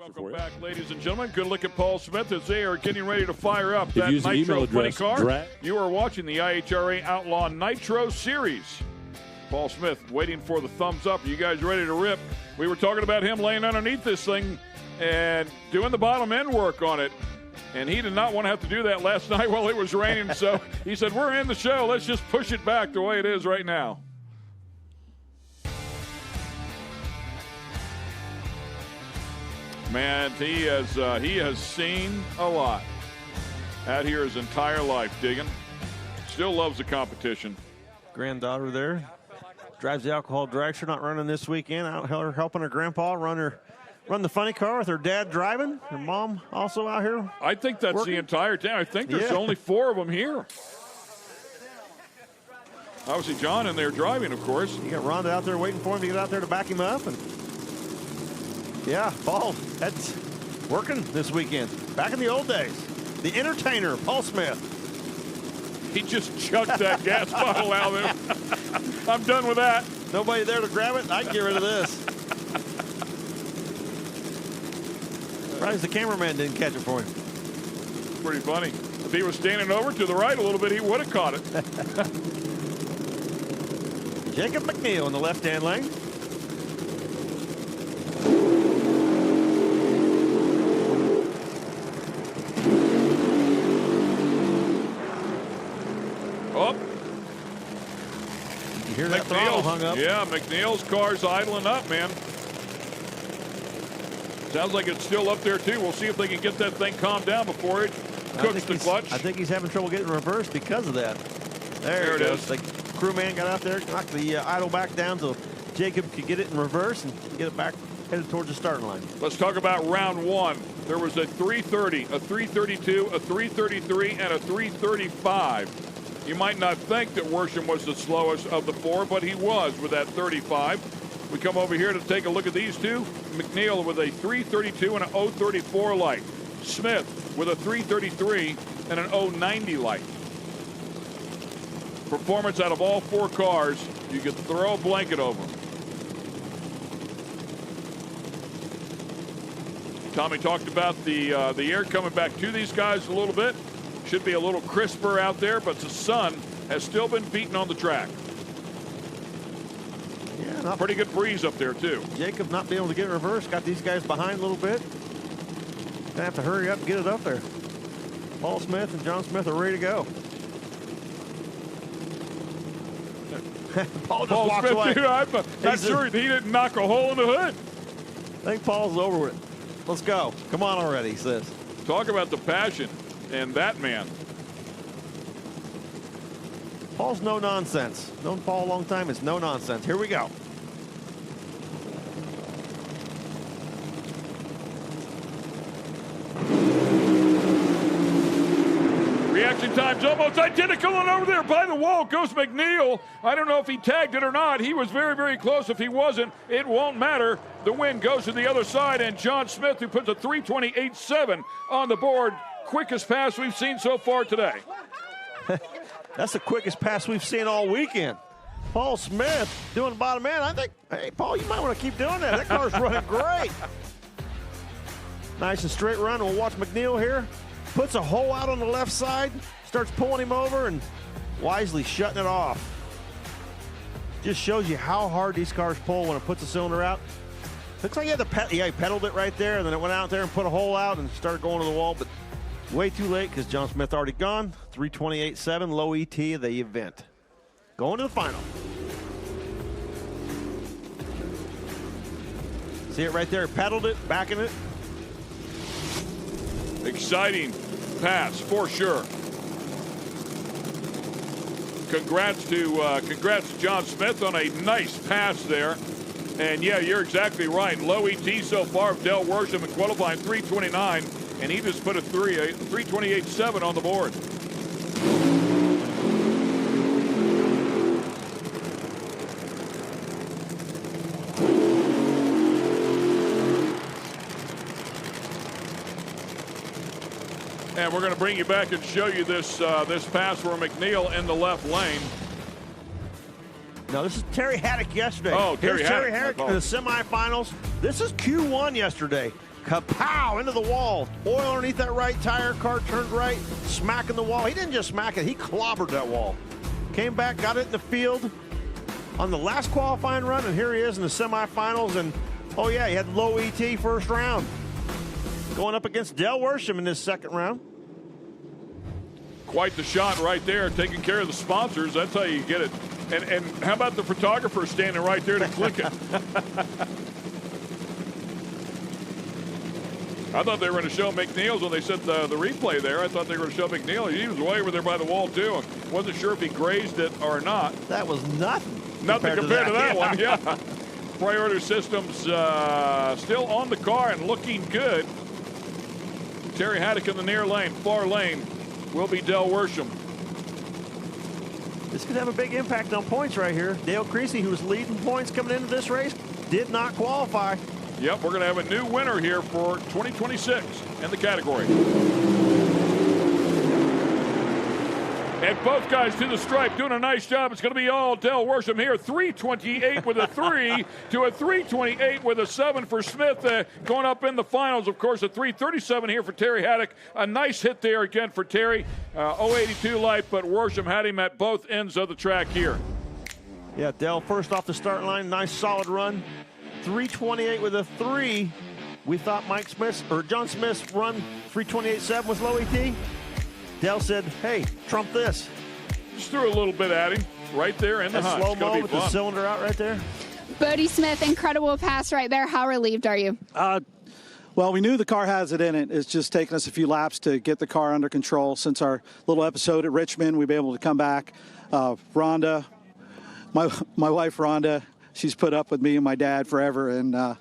Welcome back, ladies and gentlemen. Good look at Paul Smith as they are getting ready to fire up that use the Nitro email funny address, car. You are watching the IHRA Outlaw Nitro Series. Paul Smith waiting for the thumbs up. You guys ready to rip? We were talking about him laying underneath this thing and doing the bottom end work on it. And he did not want to have to do that last night while it was raining. So he said, we're in the show. Let's just push it back the way it is right now. Man, he has seen a lot out here his entire life, digging. Still loves the competition. Granddaughter there. Drives the alcohol dragster, not running this weekend. Out here helping her grandpa run the funny car with her dad driving. Her mom also out here. I think that's working. the entire town. I think there's only 4 of them here. Obviously, John in there driving, of course. You got Rhonda out there waiting for him to get out there to back him up. And yeah, Paul, that's working this weekend. Back in the old days. The entertainer, Paul Smith. He just chucked that gas bottle out there. I'm done with that. Nobody there to grab it? I can get rid of this. Surprised the cameraman didn't catch it for him. Pretty funny. If he was standing over to the right a little bit, he would have caught it. Jacob McNeil in the left-hand lane. Oh. You hear that throttle hung up? Yeah, McNeil's car's idling up, man. Sounds like it's still up there, too. We'll see if they can get that thing calmed down before it cooks the clutch. I think he's having trouble getting reverse because of that. There it is. The crewman got out there, knocked the idle back down so Jacob could get it in reverse and get it back headed towards the starting line. Let's talk about round 1. There was a 330, a 332, a 333, and a 335. You might not think that Worsham was the slowest of the 4, but he was with that 35. We come over here to take a look at these two. McNeil with a 332 and an 034 light. Smith with a 333 and an 090 light. Performance out of all 4 cars, you could throw a blanket over them. Tommy talked about the air coming back to these guys a little bit. Should be a little crisper out there, but the sun has still been beating on the track. Yeah, pretty good breeze up there, too. Jacob not being able to get in reverse, got these guys behind a little bit. Gonna have to hurry up and get it up there. Paul Smith and John Smith are ready to go. Paul just walks Smith, away. Dude, I'm not sure he didn't knock a hole in the hood. I think Paul's over with it. Let's go. Come on already, he says. Talk about the passion and that man. Paul's no nonsense. Known Paul a long time. It's no nonsense. Here we go. Reaction time's almost identical, and over there by the wall goes McNeil. I don't know if he tagged it or not. He was very, very close. If he wasn't, it won't matter. The win goes to the other side, and John Smith, who puts a 328.7 on the board. Quickest pass we've seen so far today. That's the quickest pass we've seen all weekend. Paul Smith doing the bottom end. I think, hey, Paul, you might want to keep doing that. That car's running great. Nice and straight run. We'll watch McNeil here. Puts a hole out on the left side, starts pulling him over and wisely shutting it off. Just shows you how hard these cars pull when it puts a cylinder out. Looks like he had he pedaled it right there, and then it went out there and put a hole out and started going to the wall, but way too late because John Smith already gone. 328.7, low ET of the event. Going to the final. See it right there, pedaled it, backing it. Exciting pass for sure. Congrats to John Smith on a nice pass there. And yeah, you're exactly right. Low ET so far of Del Worsham in qualifying 329, and he just put a 328.7 on the board. And we're going to bring you back and show you this this pass for McNeil in the left lane. No, this is Terry Haddock yesterday. Oh, Terry Haddock in the semifinals. This is Q1 yesterday. Kapow! Into the wall. Oil underneath that right tire. Car turned right, smacking the wall. He didn't just smack it, he clobbered that wall. Came back, got it in the field on the last qualifying run, and here he is in the semifinals. And oh yeah, he had low ET first round. Going up against Del Worsham in this second round. Quite the shot right there, taking care of the sponsors. That's how you get it. And how about the photographer standing right there to click it? I thought they were going to show McNeil's when they said the replay there. I thought they were going to show McNeil. He was way over there by the wall, too. Wasn't sure if he grazed it or not. That was nothing. Nothing compared to that one, yeah. Priority systems still on the car and looking good. Terry Haddock in the near lane. Far lane will be Del Worsham. This could have a big impact on points right here. Dale Creasy, who was leading points coming into this race, did not qualify. Yep, we're going to have a new winner here for 2026 in the category. And both guys to the stripe doing a nice job. It's going to be all Del Worsham here. 3:28 with a 3 to a 3:28 with a 7 for Smith. Going up in the finals, of course, a 3:37 here for Terry Haddock. A nice hit there again for Terry. 082 light, but Worsham had him at both ends of the track here. Yeah, Del first off the start line. Nice solid run. 3:28 with a 3. We thought John Smith's run 3:28.7 was low ET. Del said, hey, trump this. Just threw a little bit at him right there in the hunt. Slow-mo with the cylinder out right there. Bodie Smith, incredible pass right there. How relieved are you? Well, we knew the car has it in it. It's just taken us a few laps to get the car under control. Since our little episode at Richmond, we've been able to come back. Rhonda, my wife Rhonda, she's put up with me and my dad forever, and I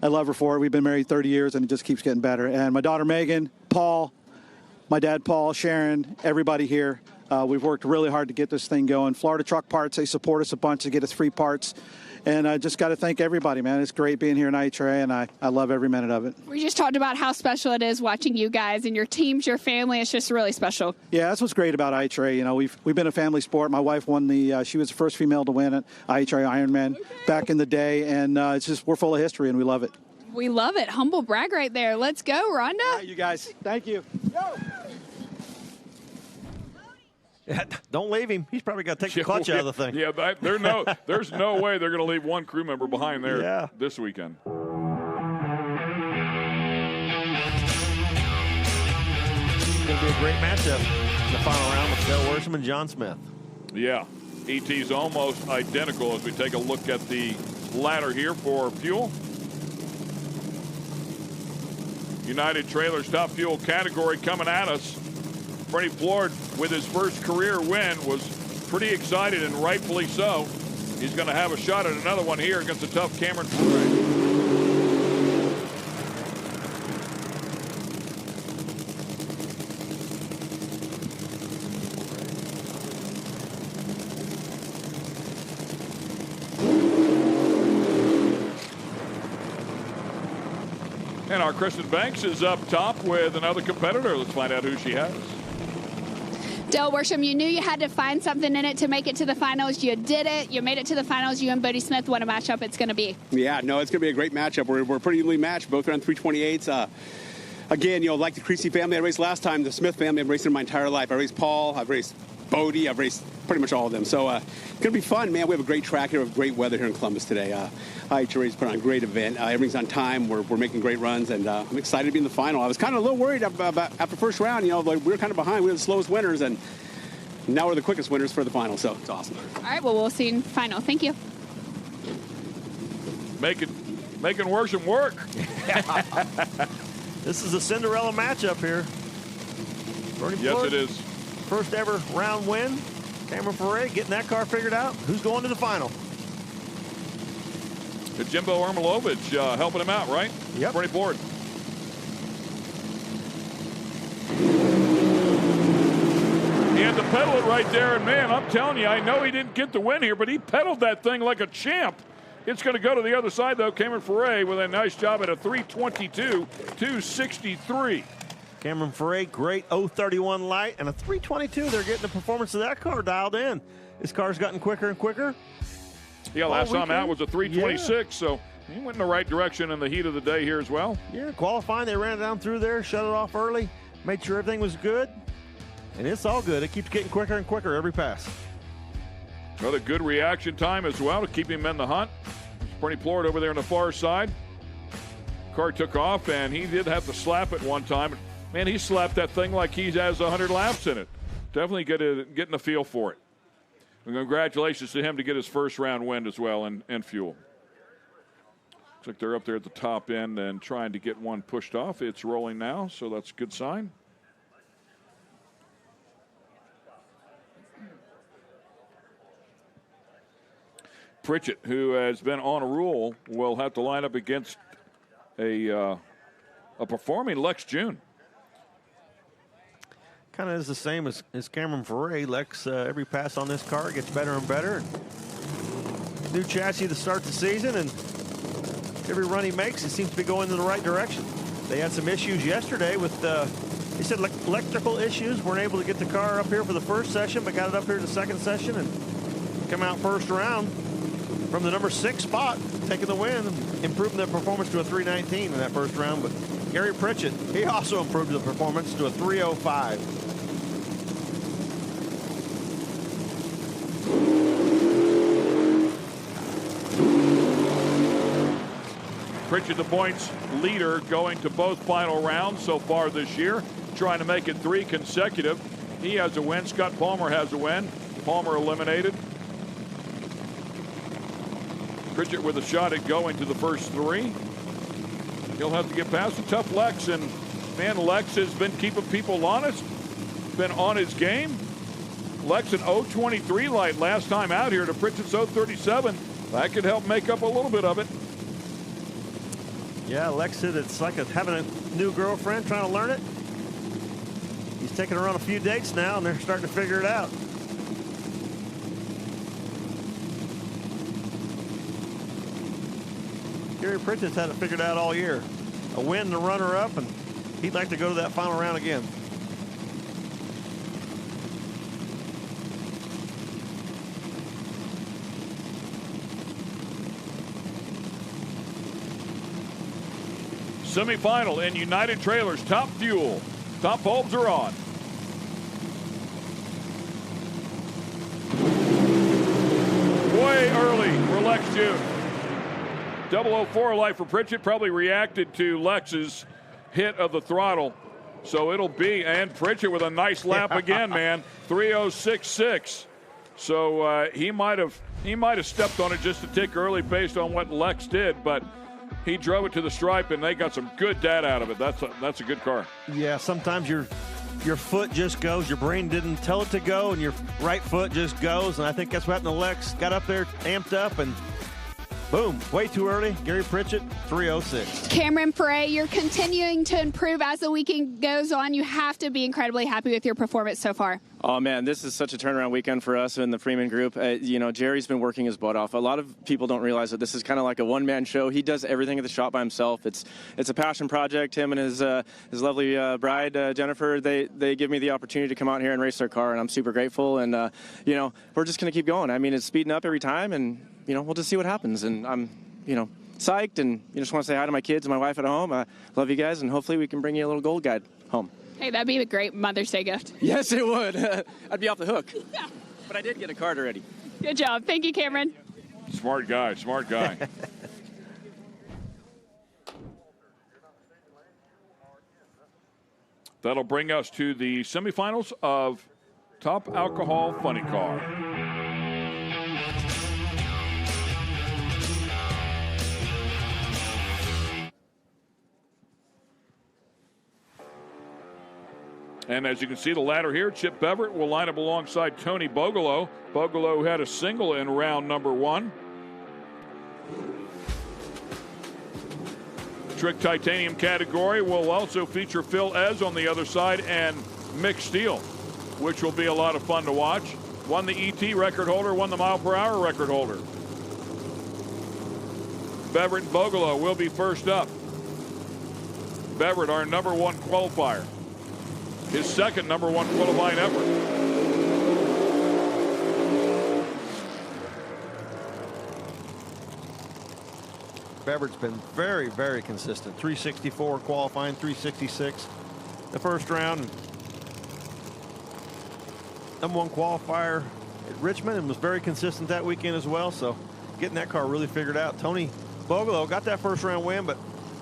love her for it. We've been married 30 years, and it just keeps getting better. And my daughter Megan, Paul, my dad Paul, Sharon, everybody here. We've worked really hard to get this thing going. Florida Truck Parts, they support us a bunch to get us free parts. And I just got to thank everybody, man. It's great being here in IHRA, and I love every minute of it. We just talked about how special it is watching you guys and your teams, your family. It's just really special. Yeah, that's what's great about IHRA. You know, we've been a family sport. My wife won she was the first female to win at IHRA Ironman back in the day, and it's just, we're full of history, and we love it. We love it. Humble brag right there. Let's go, Rhonda. All right, you guys. Thank you. Go. Don't leave him. He's probably got to take the clutch out of the thing. Yeah, there's no way they're going to leave one crew member behind there this weekend. It's going to be a great matchup in the final round with Del Worsham and John Smith. Yeah, ET's almost identical as we take a look at the ladder here for fuel. United Trailers top fuel category coming at us. Freddie Floyd, with his first career win, was pretty excited, and rightfully so. He's going to have a shot at another one here against a tough Cameron Foray. And our Kristen Banks is up top with another competitor. Let's find out who she has. Del Worsham, you knew you had to find something in it to make it to the finals. You did it. You made it to the finals. You and Bodie Smith, what a matchup it's going to be. Yeah, no, it's going to be a great matchup. We're pretty evenly matched, both around 328s. Again, like the Creasy family I raced last time, the Smith family I've raced in my entire life. I raced Paul, I've raced Bodie, I've raced pretty much all of them. So it's going to be fun, man. We have a great track here. We have great weather here in Columbus today. IHRA's put on a great event. Everything's on time. We're making great runs, and I'm excited to be in the final. I was kind of a little worried about after first round. Like we were kind of behind. We were the slowest winners, and now we're the quickest winners for the final. So it's awesome. All right, well, we'll see you in the final. Thank you. Making Worsham work. This is a Cinderella matchup here. Yes, it is. First ever round win. Cameron Foray getting that car figured out. Who's going to the final? Jimbo Ermilovich helping him out, right? Yep. Pretty bored. He had to pedal it right there, and man, I'm telling you, I know he didn't get the win here, but he pedaled that thing like a champ. It's going to go to the other side, though. Cameron Foray with a nice job at a 3:22.263. Cameron Foray, great 031 light and a 322. They're getting the performance of that car dialed in. This car's gotten quicker and quicker. Yeah, last time out was a 326, so He went in the right direction in the heat of the day here as well. Yeah, qualifying, they ran it down through there, shut it off early, made sure everything was good, and it's all good. It keeps getting quicker and quicker every pass. Another good reaction time as well to keep him in the hunt. Bernie Plord over there on the far side. Car took off, and he did have to slap it one time. Man, he slapped that thing like he has 100 laps in it. Definitely getting a feel for it. And congratulations to him to get his first round win as well and fuel. Looks like they're up there at the top end and trying to get one pushed off. It's rolling now, so that's a good sign. Pritchett, who has been on a roll, will have to line up against a performing Lex June. Kind of is the same as Cameron Ferre. Lex, every pass on this car gets better and better. New chassis to start the season, and every run he makes, it seems to be going in the right direction. They had some issues yesterday with, they said electrical issues. Weren't able to get the car up here for the first session, but got it up here to the second session and come out first round from the number 6 spot, taking the win, improving their performance to a 319 in that first round. But Gary Pritchett, he also improved the performance to a 305. Pritchett, the points leader, going to both final rounds so far this year, trying to make it 3 consecutive. He has a win. Scott Palmer has a win. Palmer eliminated. Pritchett with a shot at going to the first 3. He'll have to get past a tough Lex, and man, Lex has been keeping people honest, been on his game. Lex an 0.23 light last time out here to Pritchett's 0.37. That could help make up a little bit of it. Yeah, Lex said it's like having a new girlfriend, trying to learn it. He's taking her on a few dates now, and they're starting to figure it out. Gary Pritchett's had it figured out all year. A win, the runner-up, and he'd like to go to that final round again. Semi-final in United Trailers, Top Fuel. Top bulbs are on. Way early for Lex June. 004 light for Pritchett, probably reacted to Lex's hit of the throttle. So it'll be, and Pritchett with a nice lap again, man. 3:06.6. So he might have stepped on it just a tick early based on what Lex did, but he drove it to the stripe, and they got some good data out of it. That's a good car. Yeah, sometimes your foot just goes. Your brain didn't tell it to go, and your right foot just goes. And I think that's what happened to Lex. Got up there, amped up, and boom, way too early. Gary Pritchett, 3:06. Cameron Ferre, you're continuing to improve as the weekend goes on. You have to be incredibly happy with your performance so far. Oh, man, this is such a turnaround weekend for us in the Freeman group. Jerry's been working his butt off. A lot of people don't realize that this is kind of like a one-man show. He does everything at the shop by himself. It's a passion project. Him and his lovely bride, Jennifer, they give me the opportunity to come out here and race their car, and I'm super grateful. And, we're just going to keep going. I mean, it's speeding up every time, and, we'll just see what happens. And I'm, psyched, and just want to say hi to my kids and my wife at home. I love you guys, and hopefully we can bring you a little gold guide home. Hey, that'd be a great Mother's Day gift. Yes, it would. I'd be off the hook. Yeah. But I did get a card already. Good job. Thank you, Cameron. Smart guy. That'll bring us to the semifinals of Top Alcohol Funny Car. And as you can see, the ladder here, Chip Beverett will line up alongside Tony Bogolo. Bogolo had a single in round number 1. Trick Titanium category will also feature Phil Ez on the other side and Mick Steele, which will be a lot of fun to watch. Won the ET record holder, won the mile per hour record holder. Beverett and Bogolo will be first up. Beverett, our number 1 qualifier. His second number 1 qualifying effort. Bevert's been very, very consistent. 364 qualifying, 366 the first round. #1 qualifier at Richmond and was very consistent that weekend as well. So getting that car really figured out. Tony Bogolo got that first round win, but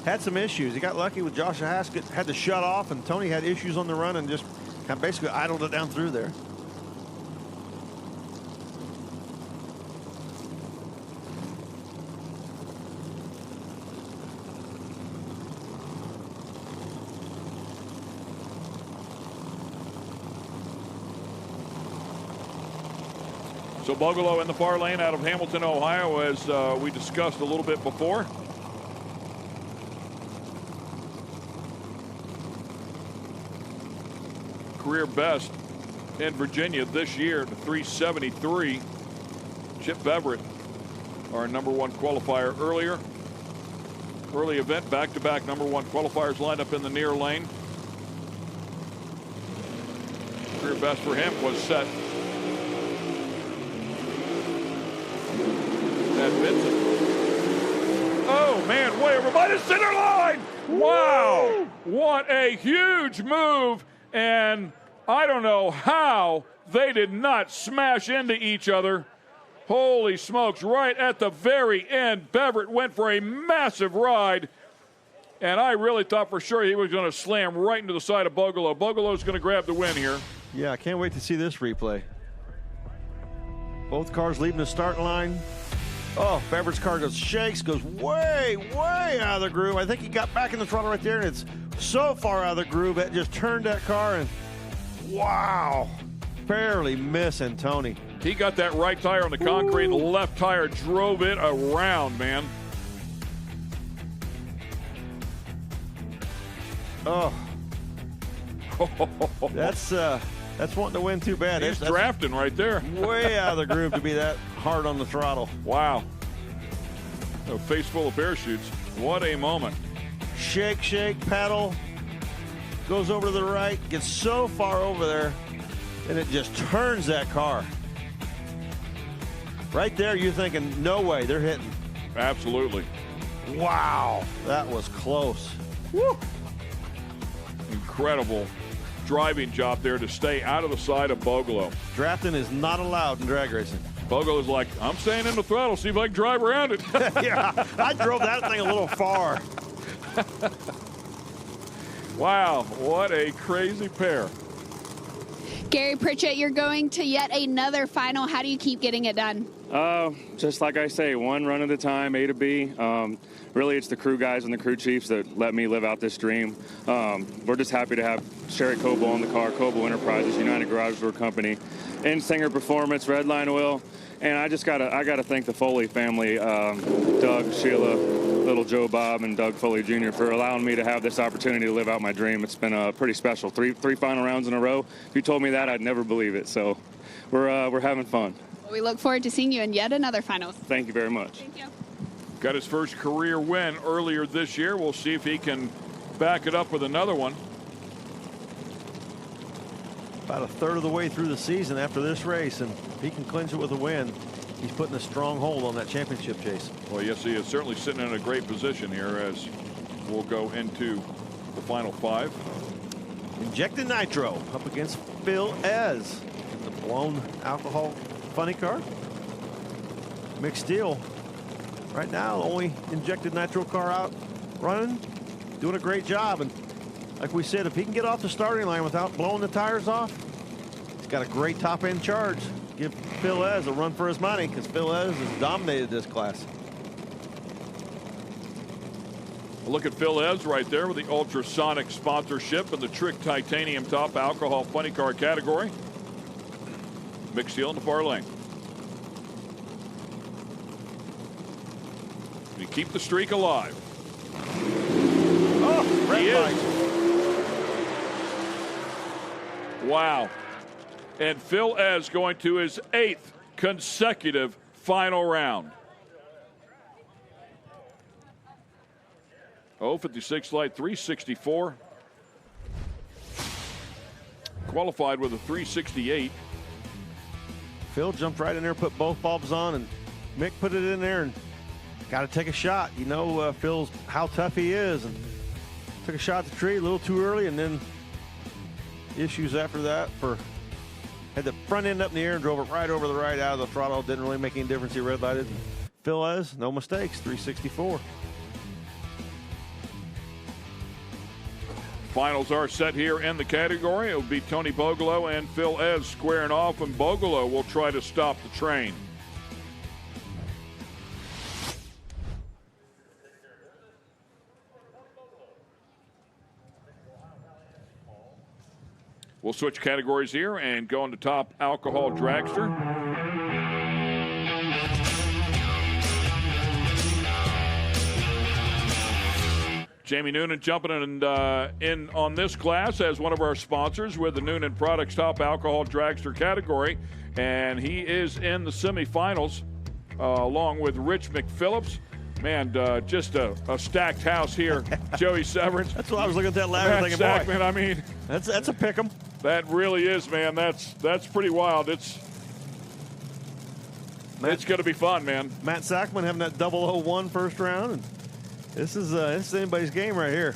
had some issues. He got lucky with Josh Haskett, had to shut off, and Tony had issues on the run and just kind of basically idled it down through there. So Bogolo in the far lane out of Hamilton, Ohio, as we discussed a little bit before. Career best in Virginia this year to 373. Chip Beverett, our #1 qualifier earlier. Early event, back-to-back #1 qualifiers lined up in the near lane. Career best for him was set at Vincent. Oh man, way over by the center line! Wow! What a huge move! And I don't know how they did not smash into each other. Holy smokes, right at the very end, Beverett went for a massive ride. And I really thought for sure he was going to slam right into the side of Bogolo. Bogolo's going to grab the win here. Yeah, I can't wait to see this replay. Both cars leaving the starting line. Oh, Beverett's car goes way, way out of the groove. I think he got back in the throttle right there, and it's so far out of the groove, it just turned that car, and wow, barely missing Tony. He got that right tire on the concrete, and the left tire drove it around, man. Oh. That's wanting to win too bad. He's drafting right there. Way out of the groove to be that hard on the throttle. Wow. A face full of parachutes. What a moment. Shake, shake, pedal. Goes over to the right, gets so far over there, and it just turns that car. Right there, you're thinking, no way, they're hitting. Absolutely. Wow, that was close. Woo. Incredible driving job there to stay out of the side of Bogolo. Drafting is not allowed in drag racing. Bogolo's like, I'm staying in the throttle, see if I can drive around it. Yeah, I drove that thing a little far. Wow, what a crazy pair. Gary Pritchett, you're going to yet another final. How do you keep getting it done? Just like I say, one run at a time, A to B. Really, it's the crew guys and the crew chiefs that let me live out this dream. We're just happy to have Sherry Coble in the car, Coble Enterprises, United Garage Door Company, and Singer Performance, Redline Oil. And I gotta thank the Foley family, Doug, Sheila, little Joe Bob, and Doug Foley Jr. for allowing me to have this opportunity to live out my dream. It's been pretty special. Three final rounds in a row. If you told me that, I'd never believe it. So we're having fun. Well, we look forward to seeing you in yet another finals. Thank you very much. Thank you. Got his first career win earlier this year. We'll see if he can back it up with another one. About a third of the way through the season after this race, and if he can clinch it with a win, he's putting a strong hold on that championship chase. Well, yes, he is certainly sitting in a great position here as we'll go into the final 5. Injected Nitro up against Phil Ez. The blown alcohol funny car. Mick Steele, right now, the only injected nitro car out running, doing a great job. And like we said, if he can get off the starting line without blowing the tires off, he's got a great top end charge. Give Phil Ez a run for his money, because Phil Ez has dominated this class. Look at Phil Ez right there with the ultrasonic sponsorship and the Trick Titanium Top Alcohol Funny Car category. Mick Steele in the far lane. We keep the streak alive. Oh, red light. Wow. And Phil Ez going to his 8th consecutive final round. 0.56 light, 364. Qualified with a 368. Phil jumped right in there, put both bulbs on, and Mick put it in there and got to take a shot. You know, Phil's how tough he is, and took a shot at the tree a little too early, and then issues after that. Had the front end up in the air and drove it right over the right out of the throttle. Didn't really make any difference. He red lighted. Phil has no mistakes, 364. Finals are set here in the category. It will be Tony Bogolo and Phil Ez squaring off, and Bogolo will try to stop the train. We'll switch categories here and go into top alcohol dragster. Jamie Noonan jumping in on this class as one of our sponsors with the Noonan Products Top Alcohol Dragster category. And he is in the semifinals along with Rich McPhillips. Man, just a stacked house here. Joey Severance. That's what I was looking at that ladder thinking, Sackman, I mean, that's a pick 'em. That really is, man. That's pretty wild. It's going to be fun, man. Matt Sackman having that 001 first round, and this is anybody's game right here.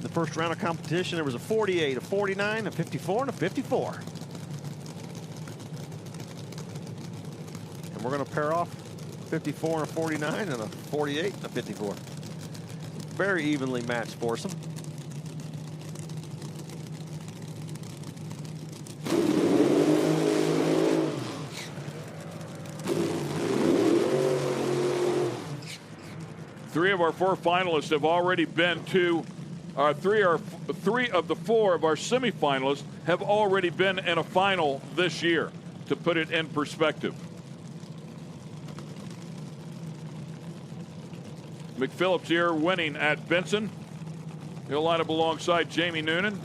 The first round of competition, there was a 48, a 49, a 54, and a 54. And we're going to pair off 54 and a 49 and a 48 and a 54. Very evenly matched foursome. Three of our four finalists have already been to three of the four of our semifinalists have already been in a final this year, to put it in perspective. McPhillips here winning at Benson. He'll line up alongside Jamie Noonan.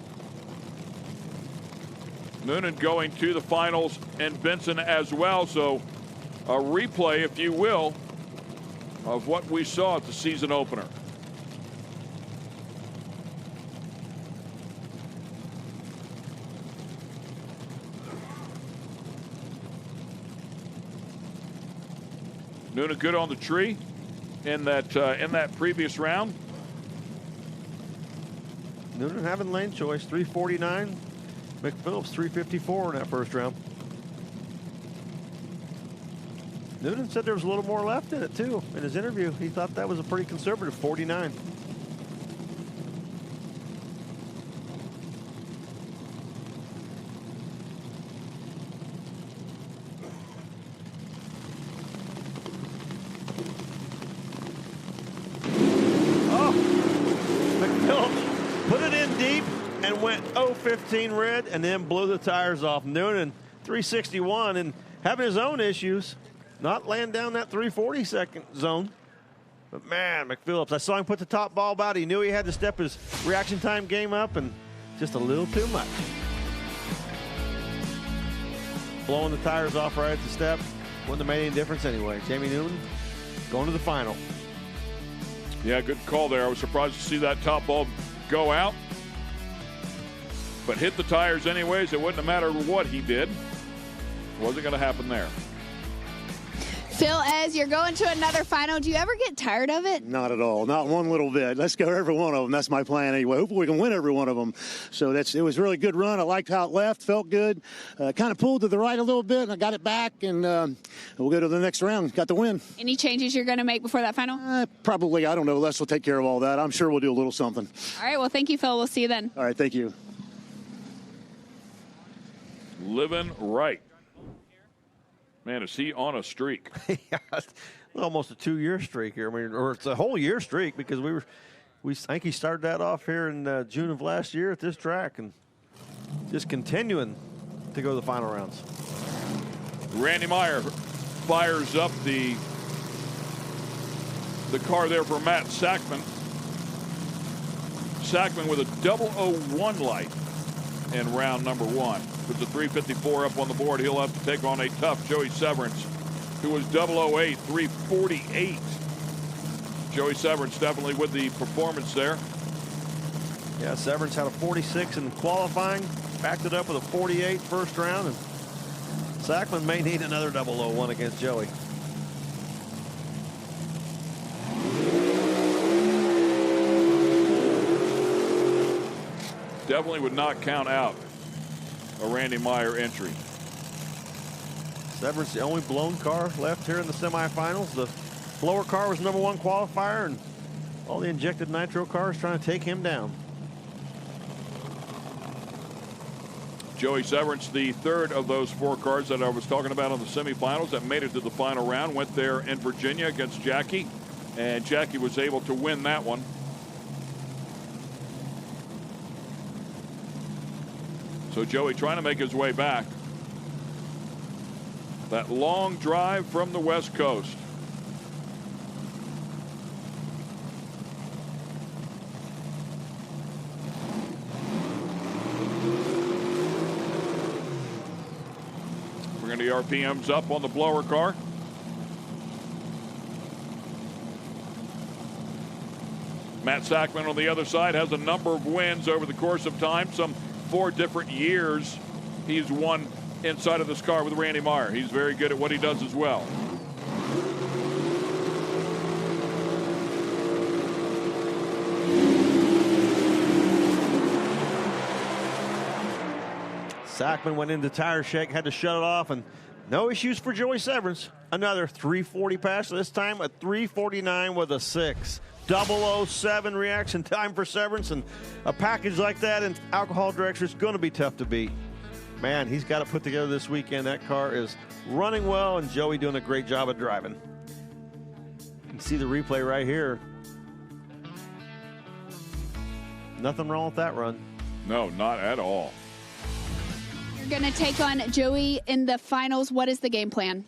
Noonan going to the finals in Benson as well, so a replay, if you will, of what we saw at the season opener. Noonan good on the tree in that previous round. Noonan having lane choice, 349. McPhillips 354 in that first round. Noonan said there was a little more left in it too. In his interview, he thought that was a pretty conservative 49. Put it in deep and went 0-15 red and then blew the tires off. Noonan 361 and having his own issues, not laying down that 340 second zone. But man, McPhillips, I saw him put the top bulb out. He knew he had to step his reaction time game up and just a little too much. Blowing the tires off right at the step wouldn't have made any difference anyway. Jamie Noonan going to the final. Yeah, good call there. I was surprised to see that top bulb go out, but hit the tires anyways. It wouldn't have mattered what he did. Wasn't going to happen there. Phil, as you're going to another final, do you ever get tired of it? Not at all. Not one little bit. Let's go every one of them. That's my plan anyway. Hopefully we can win every one of them. So it was a really good run. I liked how it left. Felt good. Kind of pulled to the right a little bit, and I got it back, and we'll go to the next round. Got the win. Any changes you're going to make before that final? Probably. I don't know. Les will take care of all that. I'm sure we'll do a little something. All right. Well, thank you, Phil. We'll see you then. All right. Thank you. Living right. Man, is he on a streak? Yeah, almost a 2-year streak here. I mean, or it's a whole year streak because I think he started that off here in June of last year at this track and just continuing to go to the final rounds. Randy Meyer fires up the car there for Matt Sackman. Sackman with a 001 light in round number 1. With the 354 up on the board, he'll have to take on a tough Joey Severance, who was 008, 348. Joey Severance definitely with the performance there. Yeah, Severance had a 46 in qualifying, backed it up with a 48 first round, and Sackman may need another 001 against Joey. Definitely would not count out a Randy Meyer entry. Severance, the only blown car left here in the semifinals. The blower car was #1 qualifier, and all the injected nitro cars trying to take him down. Joey Severance, the third of those 4 cars that I was talking about on the semifinals that made it to the final round, went there in Virginia against Jackie, and Jackie was able to win that one. So Joey trying to make his way back. That long drive from the West Coast. Bringing the RPMs up on the blower car. Matt Sackman on the other side has a number of wins over the course of time. Some 4 different years he's won inside of this car with Randy Meyer. He's very good at what he does as well. Sackman went into tire shake, had to shut it off, and no issues for Joey Severance. Another 340 pass, this time a 349 with a 6. 007 reaction time for Severance, and a package like that in alcohol Dragster is going to be tough to beat. Man, he's got it put together this weekend. That car is running well, and Joey doing a great job of driving. You can see the replay right here. Nothing wrong with that run. No, not at all. You're going to take on Joey in the finals. What is the game plan?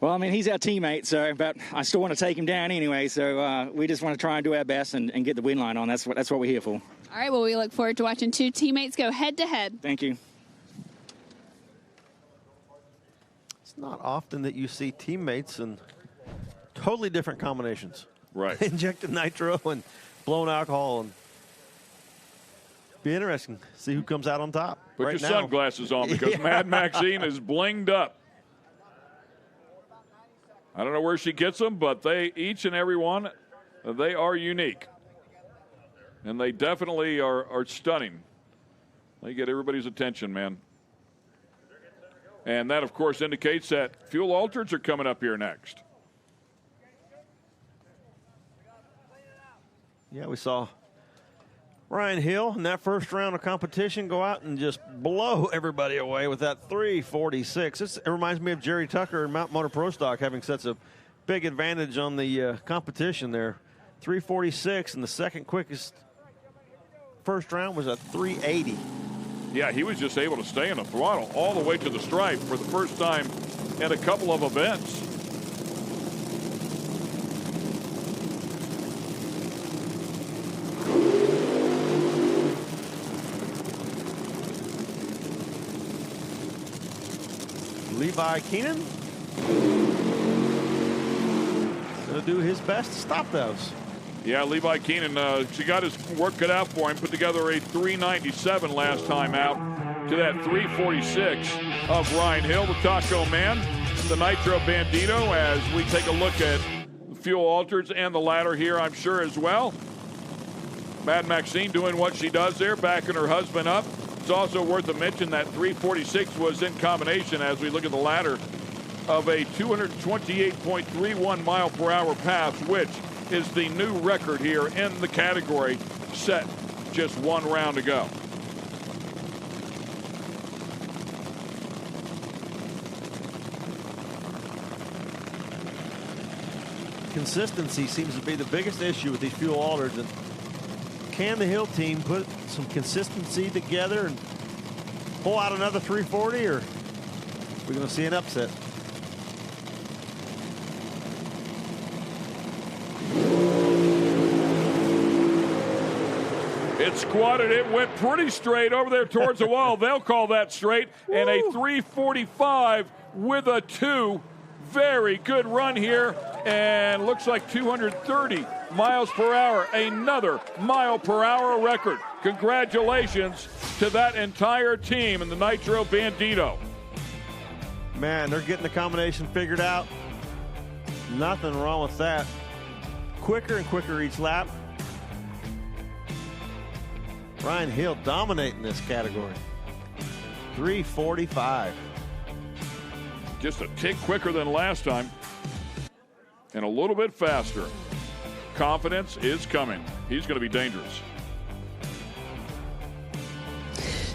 Well, I mean, he's our teammate, so but I still want to take him down anyway. So we just want to try and do our best and get the win line on. That's what we're here for. All right. Well, we look forward to watching 2 teammates go head to head. Thank you. It's not often that you see teammates in totally different combinations. Right. Injected nitro and blown alcohol, and be interesting. See who comes out on top. Put right your now. sunglasses on because Yeah. Mad Maxine is blinged up. I don't know where she gets them, but they, each and every one, they are unique. And they definitely are stunning. They get everybody's attention, man. And that, of course, indicates that fuel altereds are coming up here next. Yeah, we saw Ryan Hill in that first round of competition go out and just blow everybody away with that 346. It reminds me of Jerry Tucker and Mount Motor Pro Stock having such a big advantage on the competition there. 346, and the second quickest first round was a 380. Yeah, he was just able to stay in the throttle all the way to the stripe for the first time in a couple of events. Levi Keenan going to do his best to stop those. Yeah, Levi Keenan, she got his work cut out for him, put together a 397 last time out to that 346 of Ryan Hill, the Taco Man, the Nitro Bandito, as we take a look at the fuel alters and the ladder here, I'm sure, as well. Mad Maxine doing what she does there, backing her husband up. It's also worth a mention that 346 was in combination as we look at the ladder of a 228.31 mile per hour pass, which is the new record here in the category, set just one round ago. Consistency seems to be the biggest issue with these fuel alters. And can the Hill team put some consistency together and pull out another 340, or are we going to see an upset? It squatted. It went pretty straight over there towards the wall. They'll call that straight. And a 345 with a 2. very good run here, and looks like 230 miles per hour, another mile-per-hour record. Congratulations to that entire team in the Nitro Bandito. Man, they're getting the combination figured out. Nothing wrong with that. Quicker and quicker each lap. Ryan Hill dominating this category. 3:45. Just a tick quicker than last time and a little bit faster. Confidence is coming. He's going to be dangerous.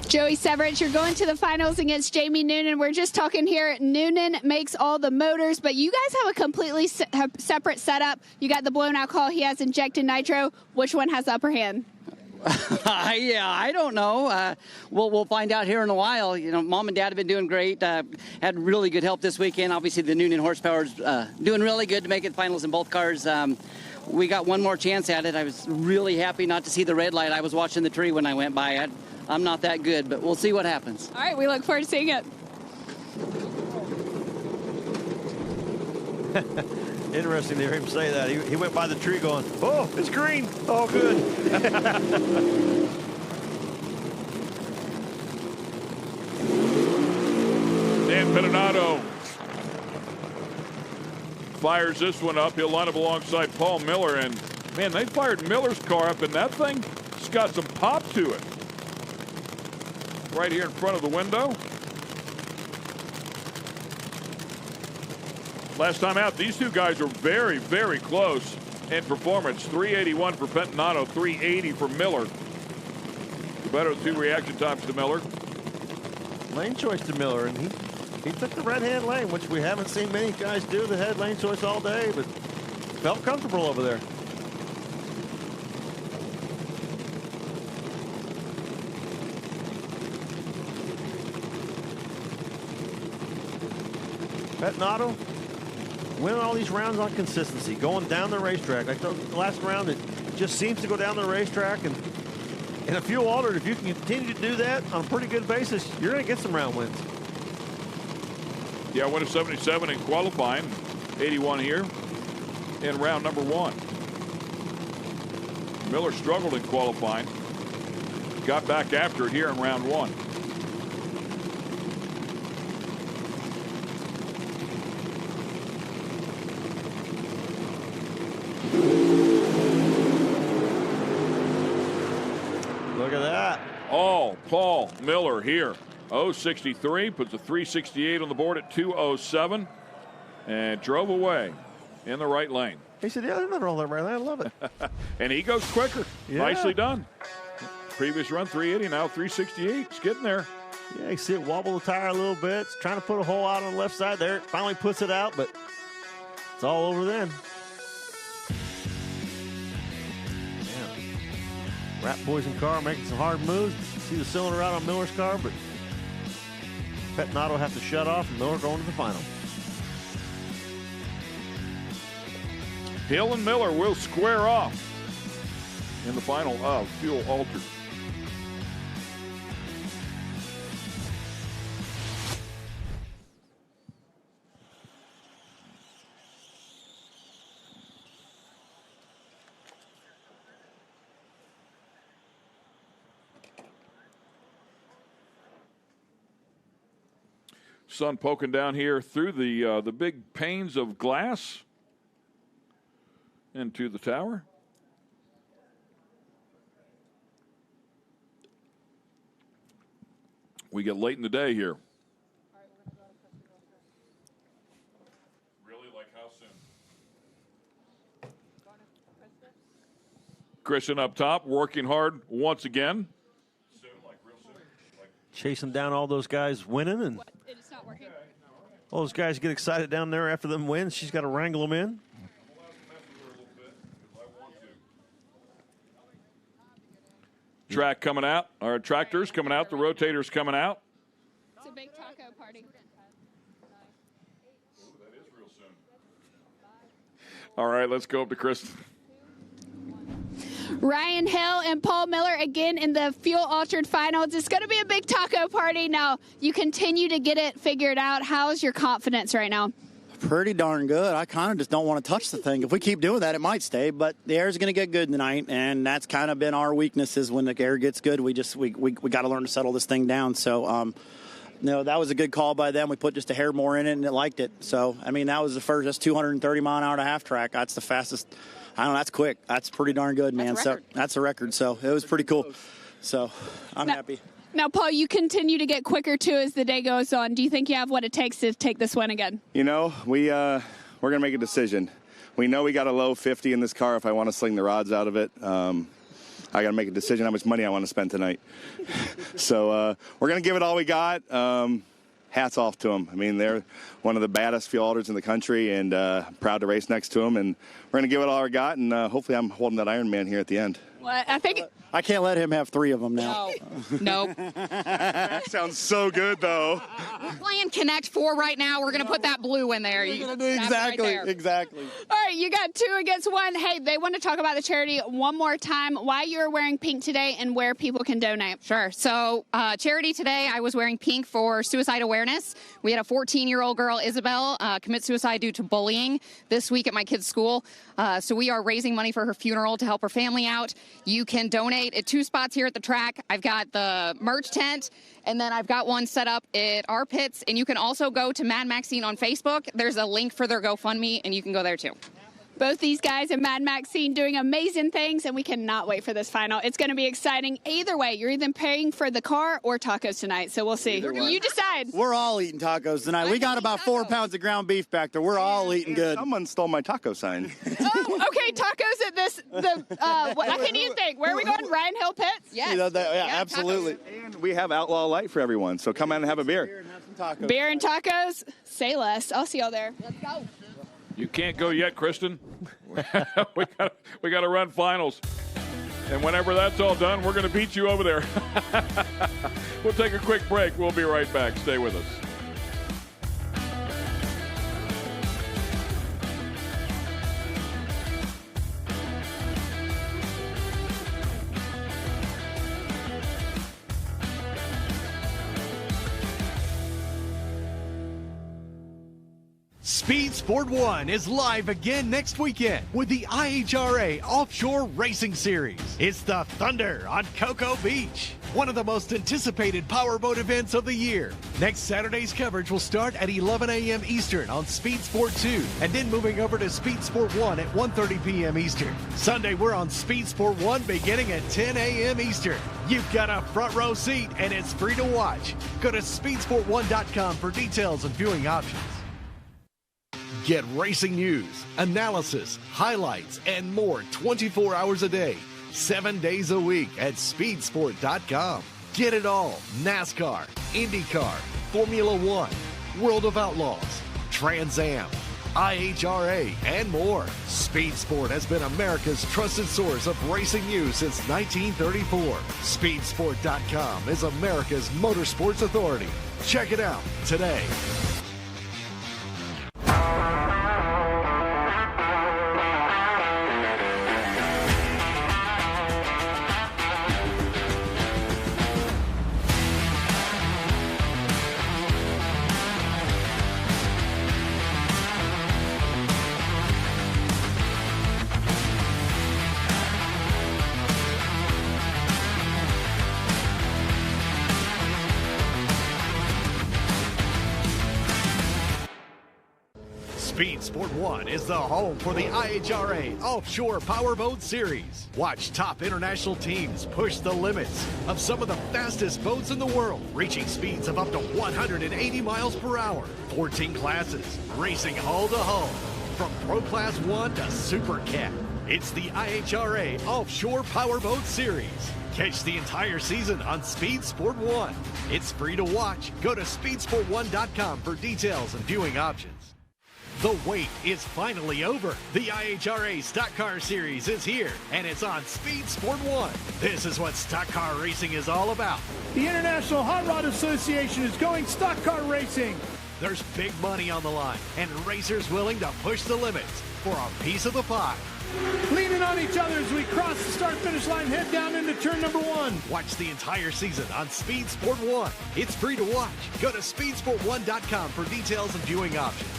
Joey Severance, you're going to the finals against Jamie Noonan. We're just talking here. Noonan makes all the motors, but you guys have a completely separate setup. You got the blown alcohol. He has injected nitro. Which one has the upper hand? Yeah, I don't know. We'll find out here in a while. You know, Mom and Dad have been doing great. Had really good help this weekend. Obviously, the Noonan horsepower's doing really good to make it finals in both cars. We got one more chance at it. I was really happy not to see the red light. I was watching the tree when I went by. I'm not that good, but we'll see what happens. All right, we look forward to seeing it. Interesting to hear him say that. He went by the tree going, oh, it's green. Oh, good. Dan Pettinato fires this one up. He'll line up alongside Paul Miller. And, man, they fired Miller's car up, and that thing has got some pop to it. Right here in front of the window. Last time out, these two guys were very, very close in performance. 381 for Pettinato, 380 for Miller. The better of the two reaction times to Miller. Lane choice to Miller, and he took the red-hand lane, which we haven't seen many guys do. The head lane choice all day, but felt comfortable over there. Pettinato winning all these rounds on consistency, going down the racetrack. Like the last round, it just seems to go down the racetrack. And in a fuel altered, if you can continue to do that on a pretty good basis, you're going to get some round wins. Yeah, went a 77 in qualifying, 81 here in round number one. Miller struggled in qualifying, got back after it here in round one. Look at that. Oh, Paul Miller here. 063, puts a 368 on the board at 207, and drove away in the right lane. He said, yeah, they're not all that right lane. I love it. And he goes quicker. Yeah. Nicely done. Previous run 380, now 368. It's getting there. Yeah, you see it wobble the tire a little bit. It's trying to put a hole out on the left side there. It finally puts it out, but it's all over then. Rat Boys and car making some hard moves. See the cylinder out on Miller's car, but Pettinato have to shut off, and Miller going to the final. Hill and Miller will square off in the final of fuel altered. Sun poking down here through the big panes of glass into the tower. We get late in the day here. Really, like how soon? Christian up top, working hard once again. Soon, like real soon. Chasing down all those guys winning, and It's not working. all those guys get excited down there after them wins. She's got to wrangle them in. Track coming out, our tractors coming out, the rotators coming out. It's a big taco party. All right, let's go up to Kristen. Ryan Hill and Paul Miller again in the fuel altered finals. It's going to be a big taco party. Now, you continue to get it figured out. How's your confidence right now? pretty darn good. I kind of just don't want to touch the thing. If we keep doing that, it might stay, but the air is going to get good tonight, and that's kind of been our weaknesses. When the air gets good, we got to learn to settle this thing down. So, no, that was a good call by them. We put just a hair more in it, and it liked it. So, I mean, that was the first. That's 230 mile an hour to half track. That's the fastest. I don't know. That's quick. That's pretty darn good, man. So that's a record. So it was pretty cool. So I'm happy. Now, Paul, you continue to get quicker, too, as the day goes on. Do you think you have what it takes to take this win again? You know, we're going to make a decision. We know we got a low 50 in this car if I want to sling the rods out of it. I got to make a decision how much money I want to spend tonight. So we're going to give it all we got. Hats off to them. I mean, they're one of the baddest fuel holders in the country, and proud to race next to them. And we're going to give it all we got, and hopefully I'm holding that Iron Man here at the end. Well, I think I can't let him have 3 of them now. No. That sounds so good, though. We're playing Connect 4 right now. We're going to put that blue in there. Exactly. All right, you got 2 against 1. Hey, they want to talk about the charity one more time, why you're wearing pink today and where people can donate. Sure. So charity today, I was wearing pink for suicide awareness. We had a 14-year-old girl, Isabel, commit suicide due to bullying this week at my kid's school. So we are raising money for her funeral to help her family out. You can donate at 2 spots here at the track. I've got the merch tent, and then I've got one set up at our pits. And you can also go to Mad Maxine on Facebook. There's a link for their GoFundMe, and you can go there too. Both these guys at Mad Maxine doing amazing things, and we cannot wait for this final. It's going to be exciting. Either way, you're either paying for the car or tacos tonight, so we'll see. You decide. We're all eating tacos tonight. We got about 4 pounds of ground beef back there. We're all eating good. Someone stole my taco sign. Oh, okay, tacos at this. I can't even think. Where are we going? Ryan Hill Pits? Yes. Yeah, absolutely. Tacos. And we have Outlaw Light for everyone, so come out and have a beer. Beer and tacos. Say less. I'll see y'all there. Let's go. You can't go yet, Kristen. we got to run finals. And whenever that's all done, we're going to beat you over there. We'll take a quick break. We'll be right back. Stay with us. Speed Sport 1 is live again next weekend with the IHRA Offshore Racing Series. It's the Thunder on Cocoa Beach, one of the most anticipated powerboat events of the year. Next Saturday's coverage will start at 11 a.m. Eastern on Speed Sport 2, and then moving over to Speed Sport 1 at 1:30 p.m. Eastern. Sunday, we're on Speed Sport 1 beginning at 10 a.m. Eastern. You've got a front row seat, and it's free to watch. Go to speedsport1.com for details and viewing options. Get racing news, analysis, highlights, and more 24 hours a day, 7 days a week at speedsport.com. Get it all. NASCAR, IndyCar, Formula One, World of Outlaws, Trans Am, IHRA, and more. Speed Sport has been America's trusted source of racing news since 1934. Speedsport.com is America's motorsports authority. Check it out today. Speed Sport 1 is the home for the IHRA Offshore Powerboat Series. Watch top international teams push the limits of some of the fastest boats in the world, reaching speeds of up to 180 miles per hour. 14 classes, racing hull to hull, from Pro Class 1 to Super Cat. It's the IHRA Offshore Powerboat Series. Catch the entire season on Speed Sport 1. It's free to watch. Go to speedsport1.com for details and viewing options. The wait is finally over. The IHRA Stock Car Series is here, and it's on Speed Sport 1. This is what stock car racing is all about. The International Hot Rod Association is going stock car racing. There's big money on the line, and racers willing to push the limits for a piece of the pie. Leaning on each other as we cross the start-finish line, head down into turn number 1. Watch the entire season on Speed Sport 1. It's free to watch. Go to speedsport1.com for details and viewing options.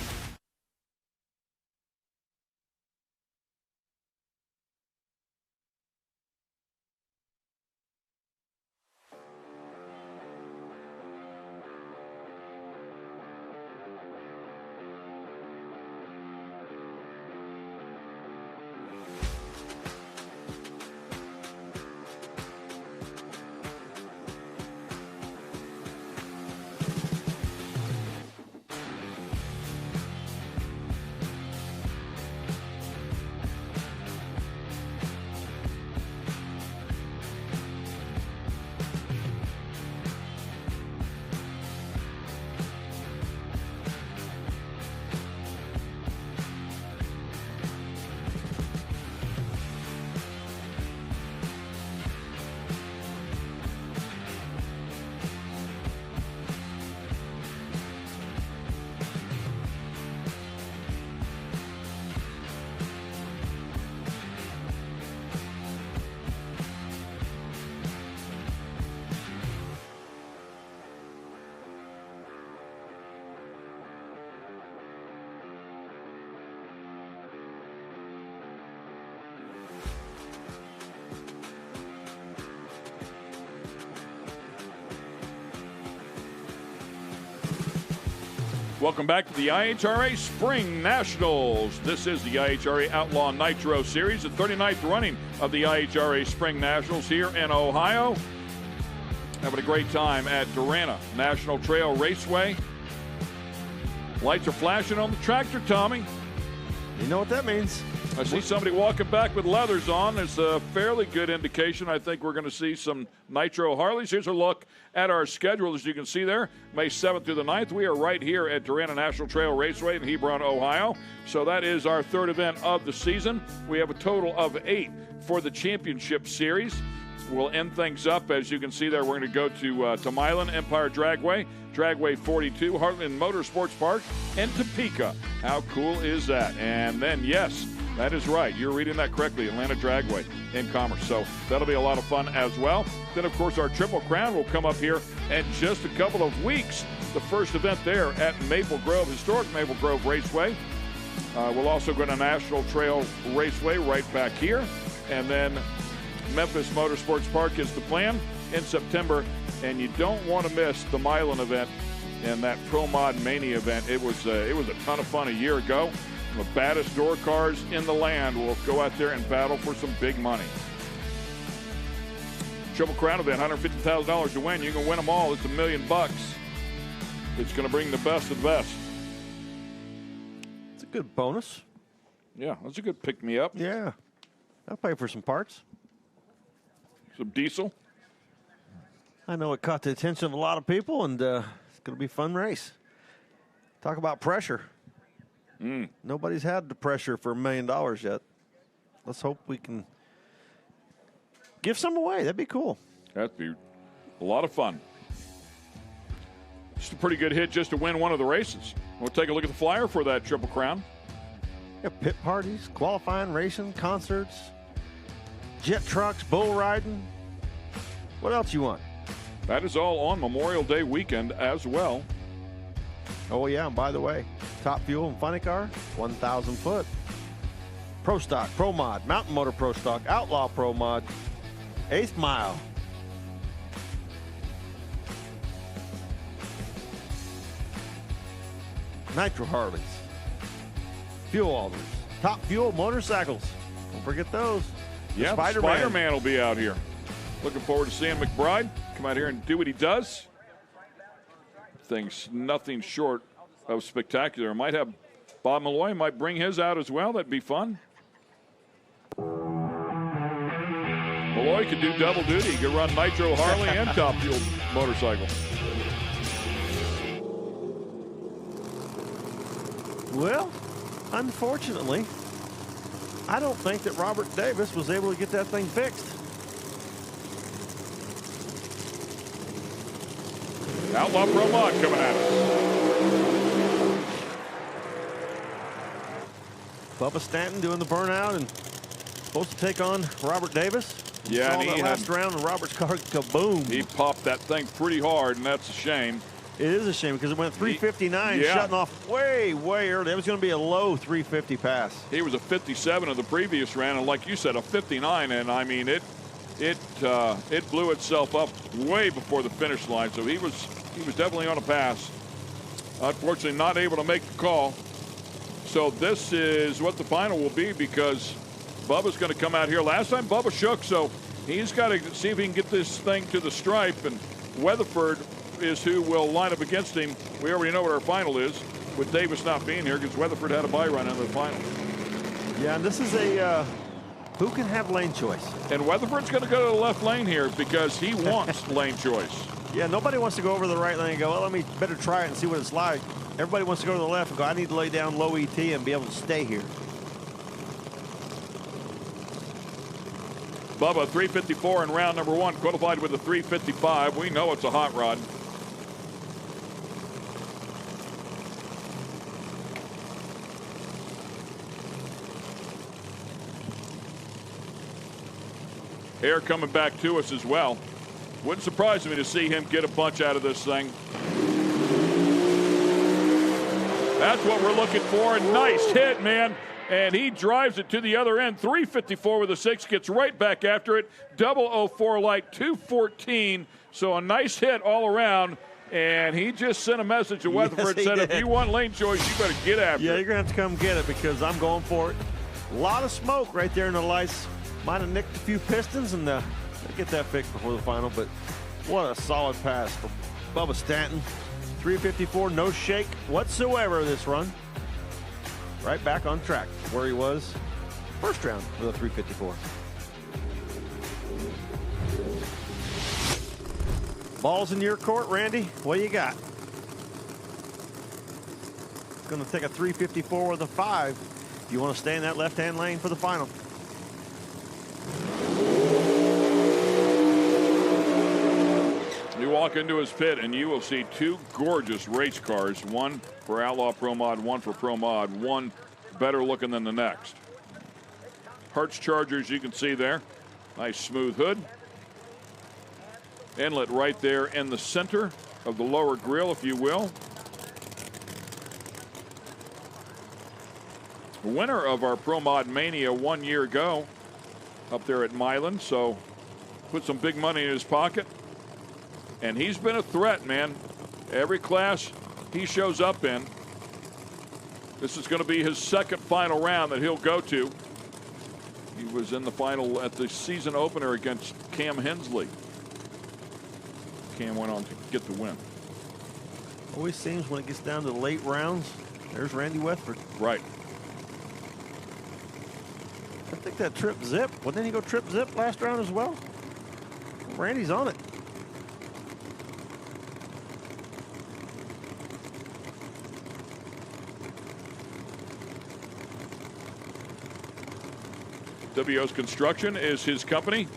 Welcome back to the IHRA Spring Nationals. This is the IHRA Outlaw Nitro Series, the 39th running of the IHRA Spring Nationals here in Ohio. Having a great time at Darana National Trail Raceway. Lights are flashing on the tractor, Tommy. You know what that means. I see somebody walking back with leathers on. It's a fairly good indication. I think we're going to see some Nitro Harleys. Here's a look at our schedule. As you can see there, May 7th through the 9th, we are right here at Darana National Trail Raceway in Hebron, Ohio. So that is our third event of the season. We have a total of 8 for the championship series. We'll end things up. As you can see there, we're going to go to Milan, Empire Dragway, Dragway 42, Heartland Motorsports Park, and Topeka. How cool is that? And then, yes, that is right. You're reading that correctly. Atlanta Dragway in Commerce. So that'll be a lot of fun as well. Then, of course, our Triple Crown will come up here in just a couple of weeks. The first event there at Maple Grove, historic Maple Grove Raceway. We'll also go to National Trail Raceway right back here. And then Memphis Motorsports Park is the plan in September. And you don't want to miss the Milan event and that Pro Mod Mania event. It was a ton of fun a year ago. The baddest door cars in the land will go out there and battle for some big money. Triple Crown event, $150,000 to win. You can win them all. It's $1 million. It's going to bring the best of the best. It's a good bonus. Yeah, that's a good pick-me-up. Yeah. I'll pay for some parts. Some diesel. I know it caught the attention of a lot of people, and it's going to be a fun race. Talk about pressure. Nobody's had the pressure for $1 million yet. Let's hope we can give some away. That'd be cool. That'd be a lot of fun. Just a pretty good hit just to win one of the races. We'll take a look at the flyer for that Triple Crown. Yeah, pit parties, qualifying, racing, concerts, jet trucks, bull riding. What else you want? That is all on Memorial Day weekend as well. Oh, yeah, and by the way, Top Fuel and Funny Car, 1,000 foot. Pro Stock, Pro Mod, Mountain Motor Pro Stock, Outlaw Pro Mod, 8th Mile. Nitro Harleys, Fuel Alders, Top Fuel motorcycles. Don't forget those. Yeah, Spider-Man will be out here. Looking forward to seeing McBride come out here and do what he does. Things nothing short of spectacular. Might have Bob Malloy might bring his out as well. That'd be fun. Malloy could do double duty. He could run Nitro Harley and Top Fuel motorcycle. Well, unfortunately, I don't think that Robert Davis was able to get that thing fixed. Outlaw Pro Mod coming at us. Bubba Stanton doing the burnout and supposed to take on Robert Davis. Yeah, and he last round and Robert's car kaboom. He popped that thing pretty hard, and that's a shame. It is a shame because it went 359, shutting off way, way early. It was going to be a low 350 pass. He was a 57 of the previous round, and like you said, a 59, and I mean it blew itself up way before the finish line. So he was definitely on a pass. Unfortunately, not able to make the call. So this is what the final will be because Bubba's going to come out here. Last time Bubba shook, so he's got to see if he can get this thing to the stripe. And Weatherford is who will line up against him. We already know what our final is with Davis not being here because Weatherford had a bye run in the final. Yeah, and this is a who can have lane choice. And Weatherford's going to go to the left lane here because he wants lane choice. Yeah, nobody wants to go over the right lane and go, well, let me better try it and see what it's like. Everybody wants to go to the left and go, I need to lay down low ET and be able to stay here. Bubba, 354 in round number 1, qualified with a 355. We know it's a hot rod. Air coming back to us as well. Wouldn't surprise me to see him get a bunch out of this thing. That's what we're looking for. Nice hit, man. And he drives it to the other end. 354 with a 6, gets right back after it. 004 light, 214. So a nice hit all around. And he just sent a message to Weatherford and said, if you want lane choice, you better get after Yeah, it. you're going to have to come get it because I'm going for it. A lot of smoke right there in the lights. Might have nicked a few pistons, and they'll get that fixed before the final. But what a solid pass from Bubba Stanton. 354, no shake whatsoever this run. Right back on track where he was first round with a 354. Ball's in your court, Randy. What do you got? Going to take a 354 with a 5. You want to stay in that left-hand lane for the final. You walk into his pit and you will see two gorgeous race cars, one for Outlaw Pro Mod, one for Pro Mod, one better looking than the next. Hertz Chargers, you can see there. Nice smooth hood. Inlet right there in the center of the lower grille, if you will. Winner of our Pro Mod Mania 1 year ago up there at Milan, so put some big money in his pocket. And he's been a threat, man. Every class he shows up in. This is going to be his second final round that he'll go to. He was in the final at the season opener against Cam Hensley. Cam went on to get the win. Always seems when it gets down to the late rounds, there's Randy Weatherford. Right. I think that trip zip. Well, didn't he go trip zip last round as well? Randy's on it. WO's Construction is his company.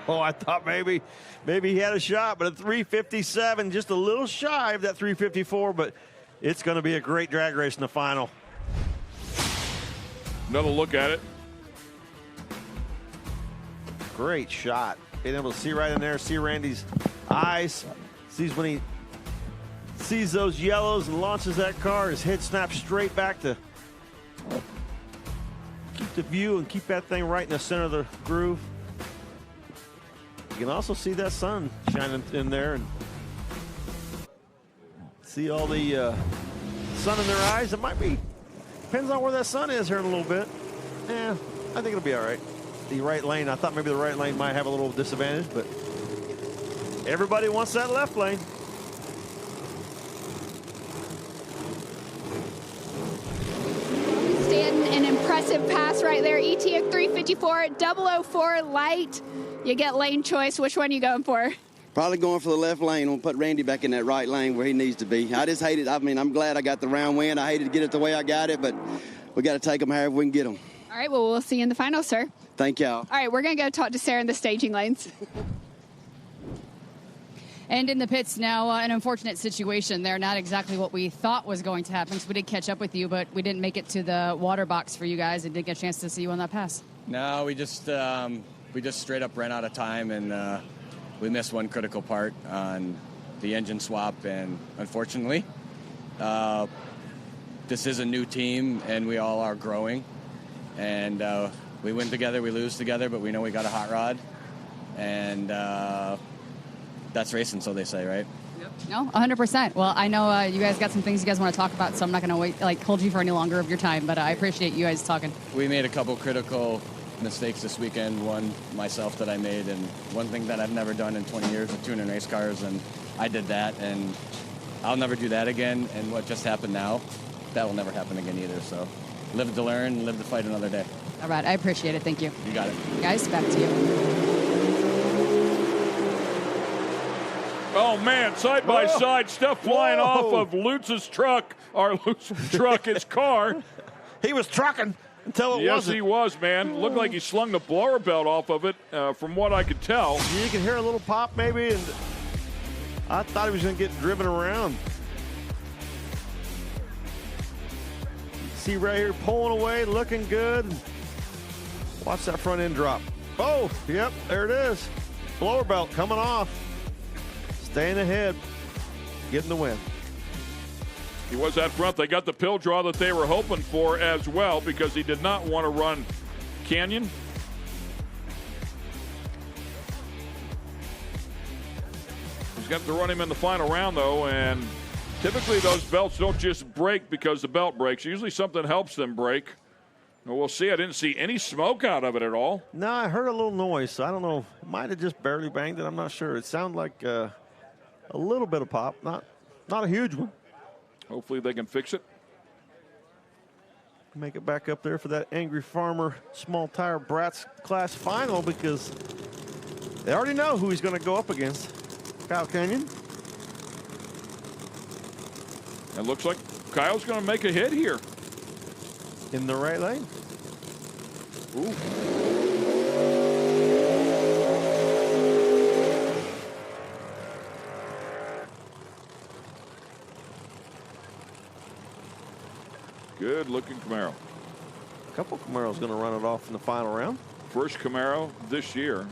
Oh, I thought maybe he had a shot, but a 357, just a little shy of that 354, but it's going to be a great drag race in the final. Another look at it. Great shot. Being able to see right in there, see Randy's eyes, sees when he sees those yellows and launches that car, his head snaps straight back to keep the view and keep that thing right in the center of the groove. You can also see that sun shining in there and see all the sun in their eyes. It might be, depends on where that sun is here in a little bit. Yeah, I think it'll be all right. The right lane, I thought maybe the right lane might have a little disadvantage, but everybody wants that left lane. Stanton, an impressive pass right there. ETF 354, 004 light. You get lane choice. Which one are you going for? Probably going for the left lane. We'll put Randy back in that right lane where he needs to be. I just hate it. I mean, I'm glad I got the round win. I hated to get it the way I got it, but we got to take them however we can get them. All right, well, we'll see you in the final, sir. Thank y'all. All right, we're going to go talk to Sarah in the staging lanes. And in the pits now, an unfortunate situation there. Not exactly what we thought was going to happen. So we did catch up with you, but we didn't make it to the water box for you guys and didn't get a chance to see you on that pass. No, we just straight up ran out of time, and we missed one critical part on the engine swap. And unfortunately, this is a new team, and we all are growing. And we win together, we lose together, but we know we got a hot rod. And that's racing, so they say, right? No, 100%. Well, I know you guys got some things you guys want to talk about, so I'm not going to hold you for any longer of your time, but I appreciate you guys talking. We made a couple critical mistakes this weekend. One myself that I made, and one thing that I've never done in 20 years of tuning race cars, and I did that, and I'll never do that again. And what just happened now, that will never happen again either. So live to learn, live to fight another day. All right, I appreciate it. Thank you. You got it. Guys, back to you. Oh, man, side by side, stuff flying off of Lutz's truck, or Lutz's truck, his car. He was trucking until it wasn't. Yes, he was, man. Looked like he slung the blower belt off of it, from what I could tell. You can hear a little pop maybe, and I thought he was going to get driven around. See right here, pulling away, looking good. Watch that front end drop. Oh, yep, there it is. Blower belt coming off. staying ahead, getting the win. He was out front. They got the pill draw that they were hoping for as well because he did not want to run Canyon. He's got to run him in the final round, though, and typically those belts don't just break because the belt breaks. Usually something helps them break. Well, we'll see. I didn't see any smoke out of it at all. No, I heard a little noise, so I don't know. It might have just barely banged it. I'm not sure. It sounded like a little bit of pop, not a huge one. Hopefully they can fix it. Make it back up there for that Angry Farmer Small Tire Brats Class Final because they already know who he's going to go up against. Kyle Canyon. It looks like Kyle's going to make a hit here. In the right lane. Ooh. Good looking Camaro. A couple Camaros going to run it off in the final round. First Camaro this year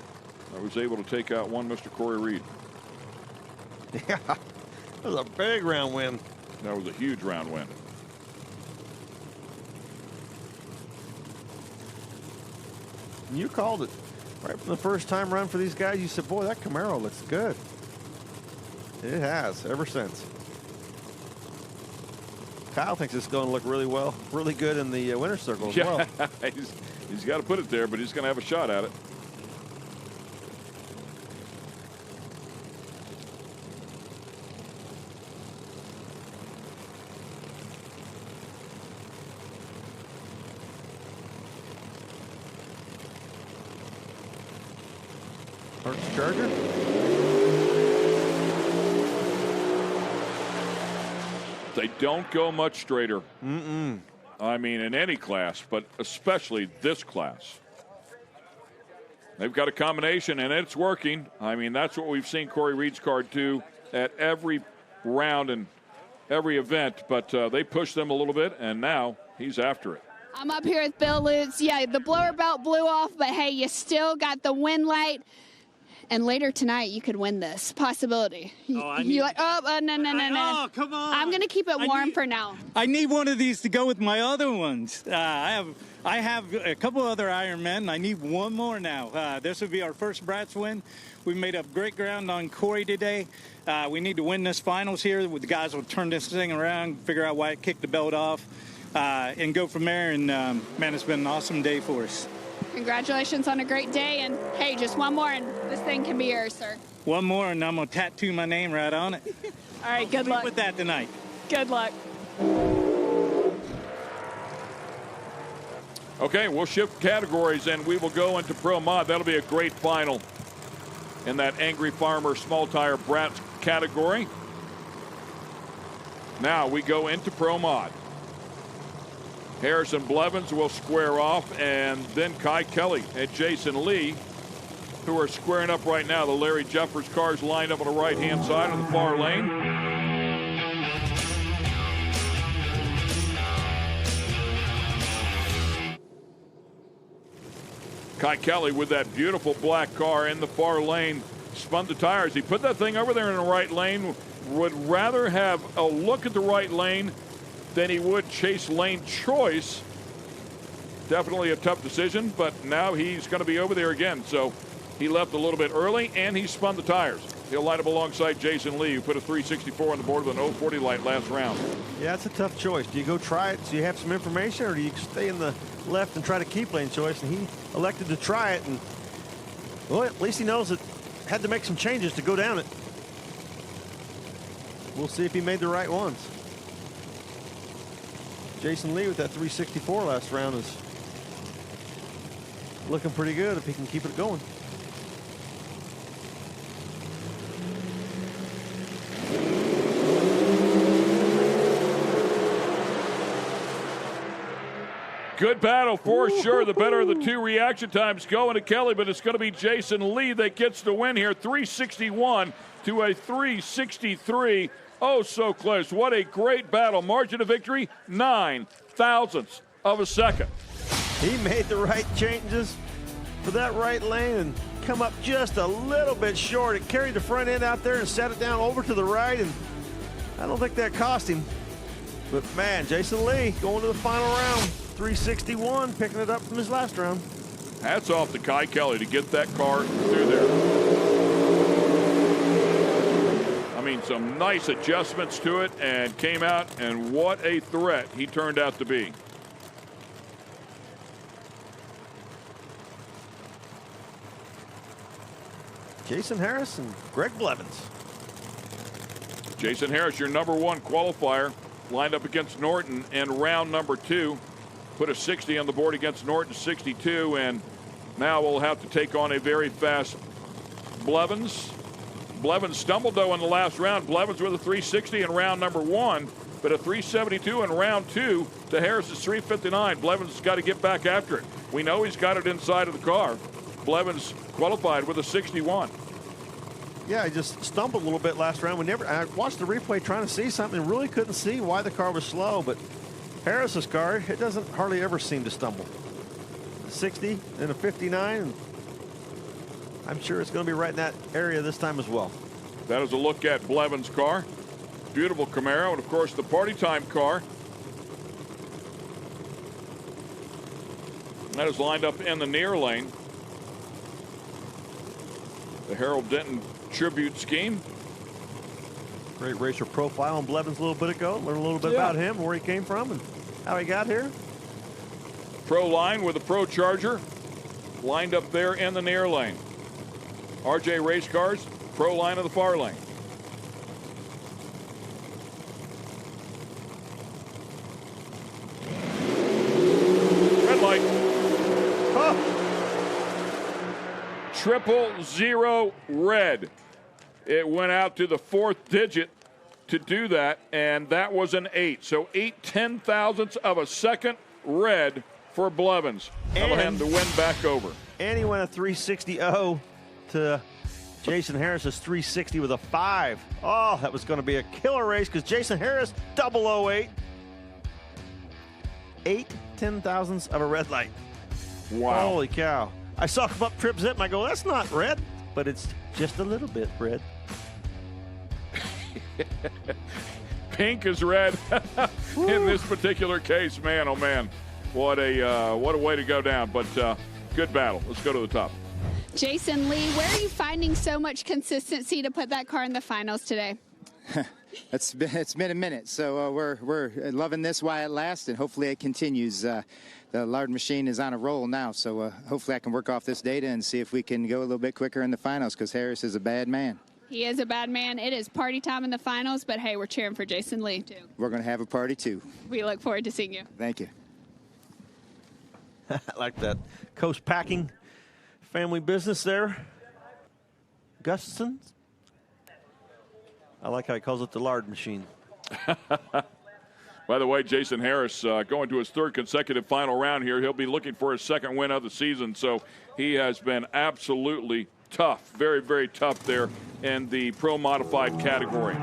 that was able to take out one Mr. Corey Reed. Yeah, that was a big round win. That was a huge round win. You called it right from the first time run for these guys. You said, boy, that Camaro looks good. It has ever since. Kyle thinks it's going to look really good in the winner's circle as well. He's got to put it there, but he's going to have a shot at it. Charger. They don't go much straighter. I mean, in any class, but especially this class. They've got a combination, and it's working. I mean, that's what we've seen Corey Reed's car do at every round and every event, but they pushed them a little bit, and now he's after it. I'm up here with Bill Lutz. Yeah, the blower belt blew off, but hey, you still got the win light. And later tonight, you could win this possibility. No. Oh, come on. I'm going to keep it warm for now. I need one of these to go with my other ones. I have a couple other Ironmen. I need one more now. This will be our first Brats win. We made up great ground on Corey today. We need to win this finals here. The guys will turn this thing around, figure out why it kicked the belt off, and go from there. And, man, it's been an awesome day for us. Congratulations on a great day, and hey, just one more and this thing can be yours, sir. One more and I'm going to tattoo my name right on it. All right, good luck. With that tonight. Good luck. Okay, we'll shift categories and we will go into Pro Mod. That'll be a great final in that Angry Farmer Small Tire Brats category. Now we go into Pro Mod. Harrison Blevins will square off, and then Kai Kelly and Jason Lee, who are squaring up right now. The Larry Jeffers cars lined up on the right-hand side of the far lane. Kai Kelly with that beautiful black car in the far lane, spun the tires. He put that thing over there in the right lane, would rather have a look at the right lane than he would chase lane choice. Definitely a tough decision, but now he's going to be over there again. So he left a little bit early, and he spun the tires. He'll line up alongside Jason Lee, who put a 364 on the board with an 040 light last round. Yeah, it's a tough choice. Do you go try it so you have some information, or do you stay in the left and try to keep lane choice? And he elected to try it, and well, at least he knows it had to make some changes to go down it. We'll see if he made the right ones. Jason Lee with that 364 last round is looking pretty good if he can keep it going. Good battle for sure. The better of the two reaction times going to Kelly, but it's going to be Jason Lee that gets the win here. 361 to a 363. Oh, so close. What a great battle. Margin of victory, 9 thousandths of a second. He made the right changes for that right lane, and come up just a little bit short. It carried the front end out there and set it down over to the right, and I don't think that cost him. But man, Jason Lee going to the final round, 361, picking it up from his last round. Hats off to Kai Kelly to get that car through there. I mean, some nice adjustments to it, and came out, and what a threat he turned out to be. Jason Harris and Greg Blevins. Jason Harris, your #1 qualifier, lined up against Norton in round number 2. Put a 60 on the board against Norton, 62, and now we'll have to take on a very fast Blevins. Blevins stumbled, though, in the last round. Blevins with a 360 in round number 1, but a 372 in round 2 to Harris's 359. Blevins has got to get back after it. We know he's got it inside of the car. Blevins qualified with a 61. Yeah, he just stumbled a little bit last round. I watched the replay trying to see something, really couldn't see why the car was slow, but Harris's car, it doesn't hardly ever seem to stumble. A 60 and a 59, and I'm sure it's going to be right in that area this time as well. That is a look at Blevins' car. Beautiful Camaro, and of course the party time car. That is lined up in the near lane. The Harold Denton tribute scheme. Great racer profile on Blevins a little bit ago. Learn a little bit about him, where he came from, and how he got here. Pro line with a Pro Charger lined up there in the near lane. RJ Race Cars, Pro line of the far lane. Red light. Huh. 000 red. It went out to the 4th digit to do that, and that was an 8. So 8 ten-thousandths of a second red for Blevins. That'll hand the win back over. And he went a 360-0 to Jason Harris's 360 with a 5. Oh, that was going to be a killer race because Jason Harris, 008. 8 ten-thousandths of a red light. Wow. Holy cow. I saw him up trip zip and I go, that's not red, but it's just a little bit red. Pink is red in this particular case. Man, oh man, what a way to go down. But good battle. Let's go to the top. Jason Lee, where are you finding so much consistency to put that car in the finals today? It's been a minute, so we're loving this while it lasts, and hopefully it continues. The Lard machine is on a roll now, so hopefully I can work off this data and see if we can go a little bit quicker in the finals, because Harris is a bad man. He is a bad man. It is party time in the finals, but hey, we're cheering for Jason Lee too. We're going to have a party too. We look forward to seeing you. Thank you. I like that. Coast Packing family business there. Gustafson's. I like how he calls it the lard machine. By the way, Jason Harris going to his 3rd consecutive final round here. He'll be looking for his 2nd win of the season, so he has been absolutely tough, very, very tough there in the Pro Modified category.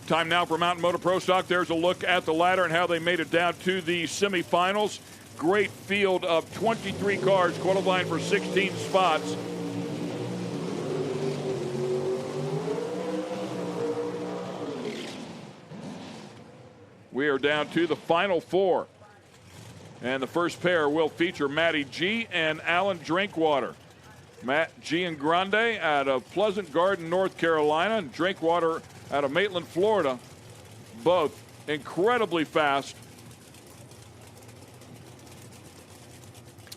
Time now for Mountain Motor Pro Stock. There's a look at the ladder and how they made it down to the semifinals. Great field of 23 cars qualifying for 16 spots. We are down to the final 4. And the first pair will feature Matty G and Alan Drinkwater. Matt G and Grande out of Pleasant Garden, North Carolina, and Drinkwater out of Maitland, Florida. Both incredibly fast.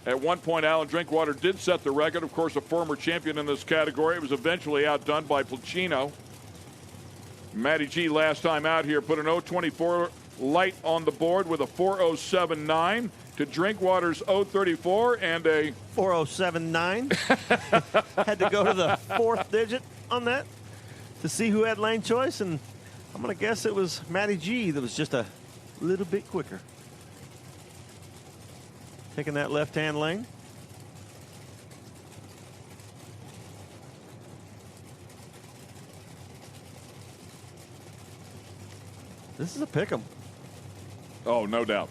At one point, Alan Drinkwater did set the record. Of course, a former champion in this category. It was eventually outdone by Placino. Matty G last time out here put an 024 light on the board with a 4079 to Drinkwater's 034 and a 4079. Had to go to the 4th digit on that to see who had lane choice, and I'm going to guess it was Matty G that was just a little bit quicker. Taking that left-hand lane. This is a pick 'em. Oh, no doubt.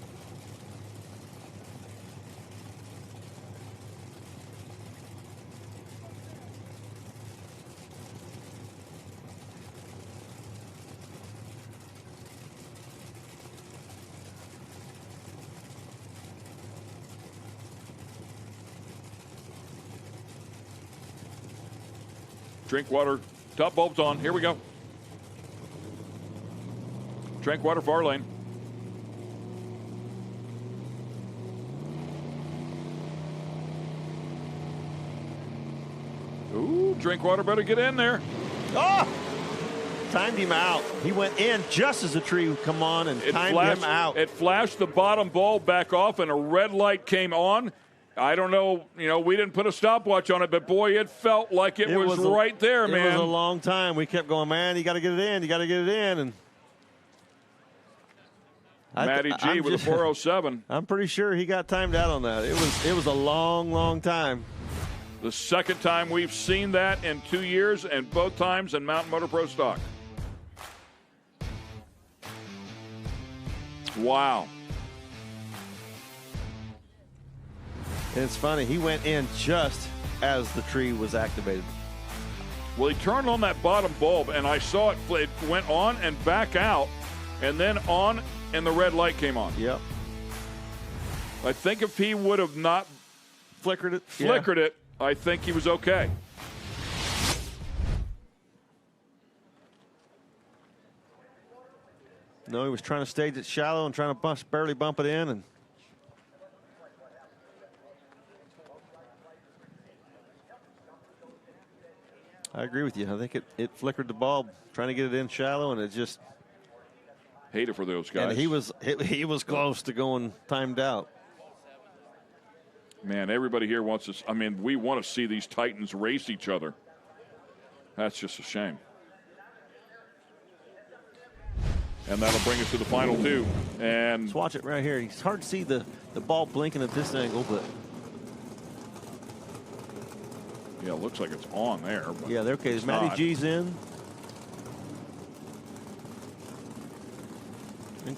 Drink water. Top bulb's on. Here we go. Drink water, far lane. Ooh, drink water better get in there. Oh! Timed him out. He went in just as the tree would come on and timed him out. It flashed the bottom bulb back off and a red light came on. I don't know, we didn't put a stopwatch on it, but boy, it felt like it was right there, man. It was a long time. We kept going, man, you got to get it in, you got to get it in. And Matty G with a 407. I'm pretty sure he got timed out on that. It was a long, long time. The second time we've seen that in 2 years, and both times in Mountain Motor Pro stock. Wow. And it's funny, he went in just as the tree was activated. Well, he turned on that bottom bulb, and I saw it went on and back out, and then on, and the red light came on. Yep. I think if he would have not flickered it, I think he was okay. No, he was trying to stage it shallow and trying to barely bump it in. And I agree with you. I think it flickered the bulb, trying to get it in shallow, and it just. Hate it for those guys. And he was close to going timed out. Man, everybody here wants us. I mean, we want to see these Titans race each other. That's just a shame. And that'll bring us to the final two. And let's watch it right here. It's hard to see the ball blinking at this angle, but yeah, it looks like it's on there. But yeah, they're okay. Matty G's in.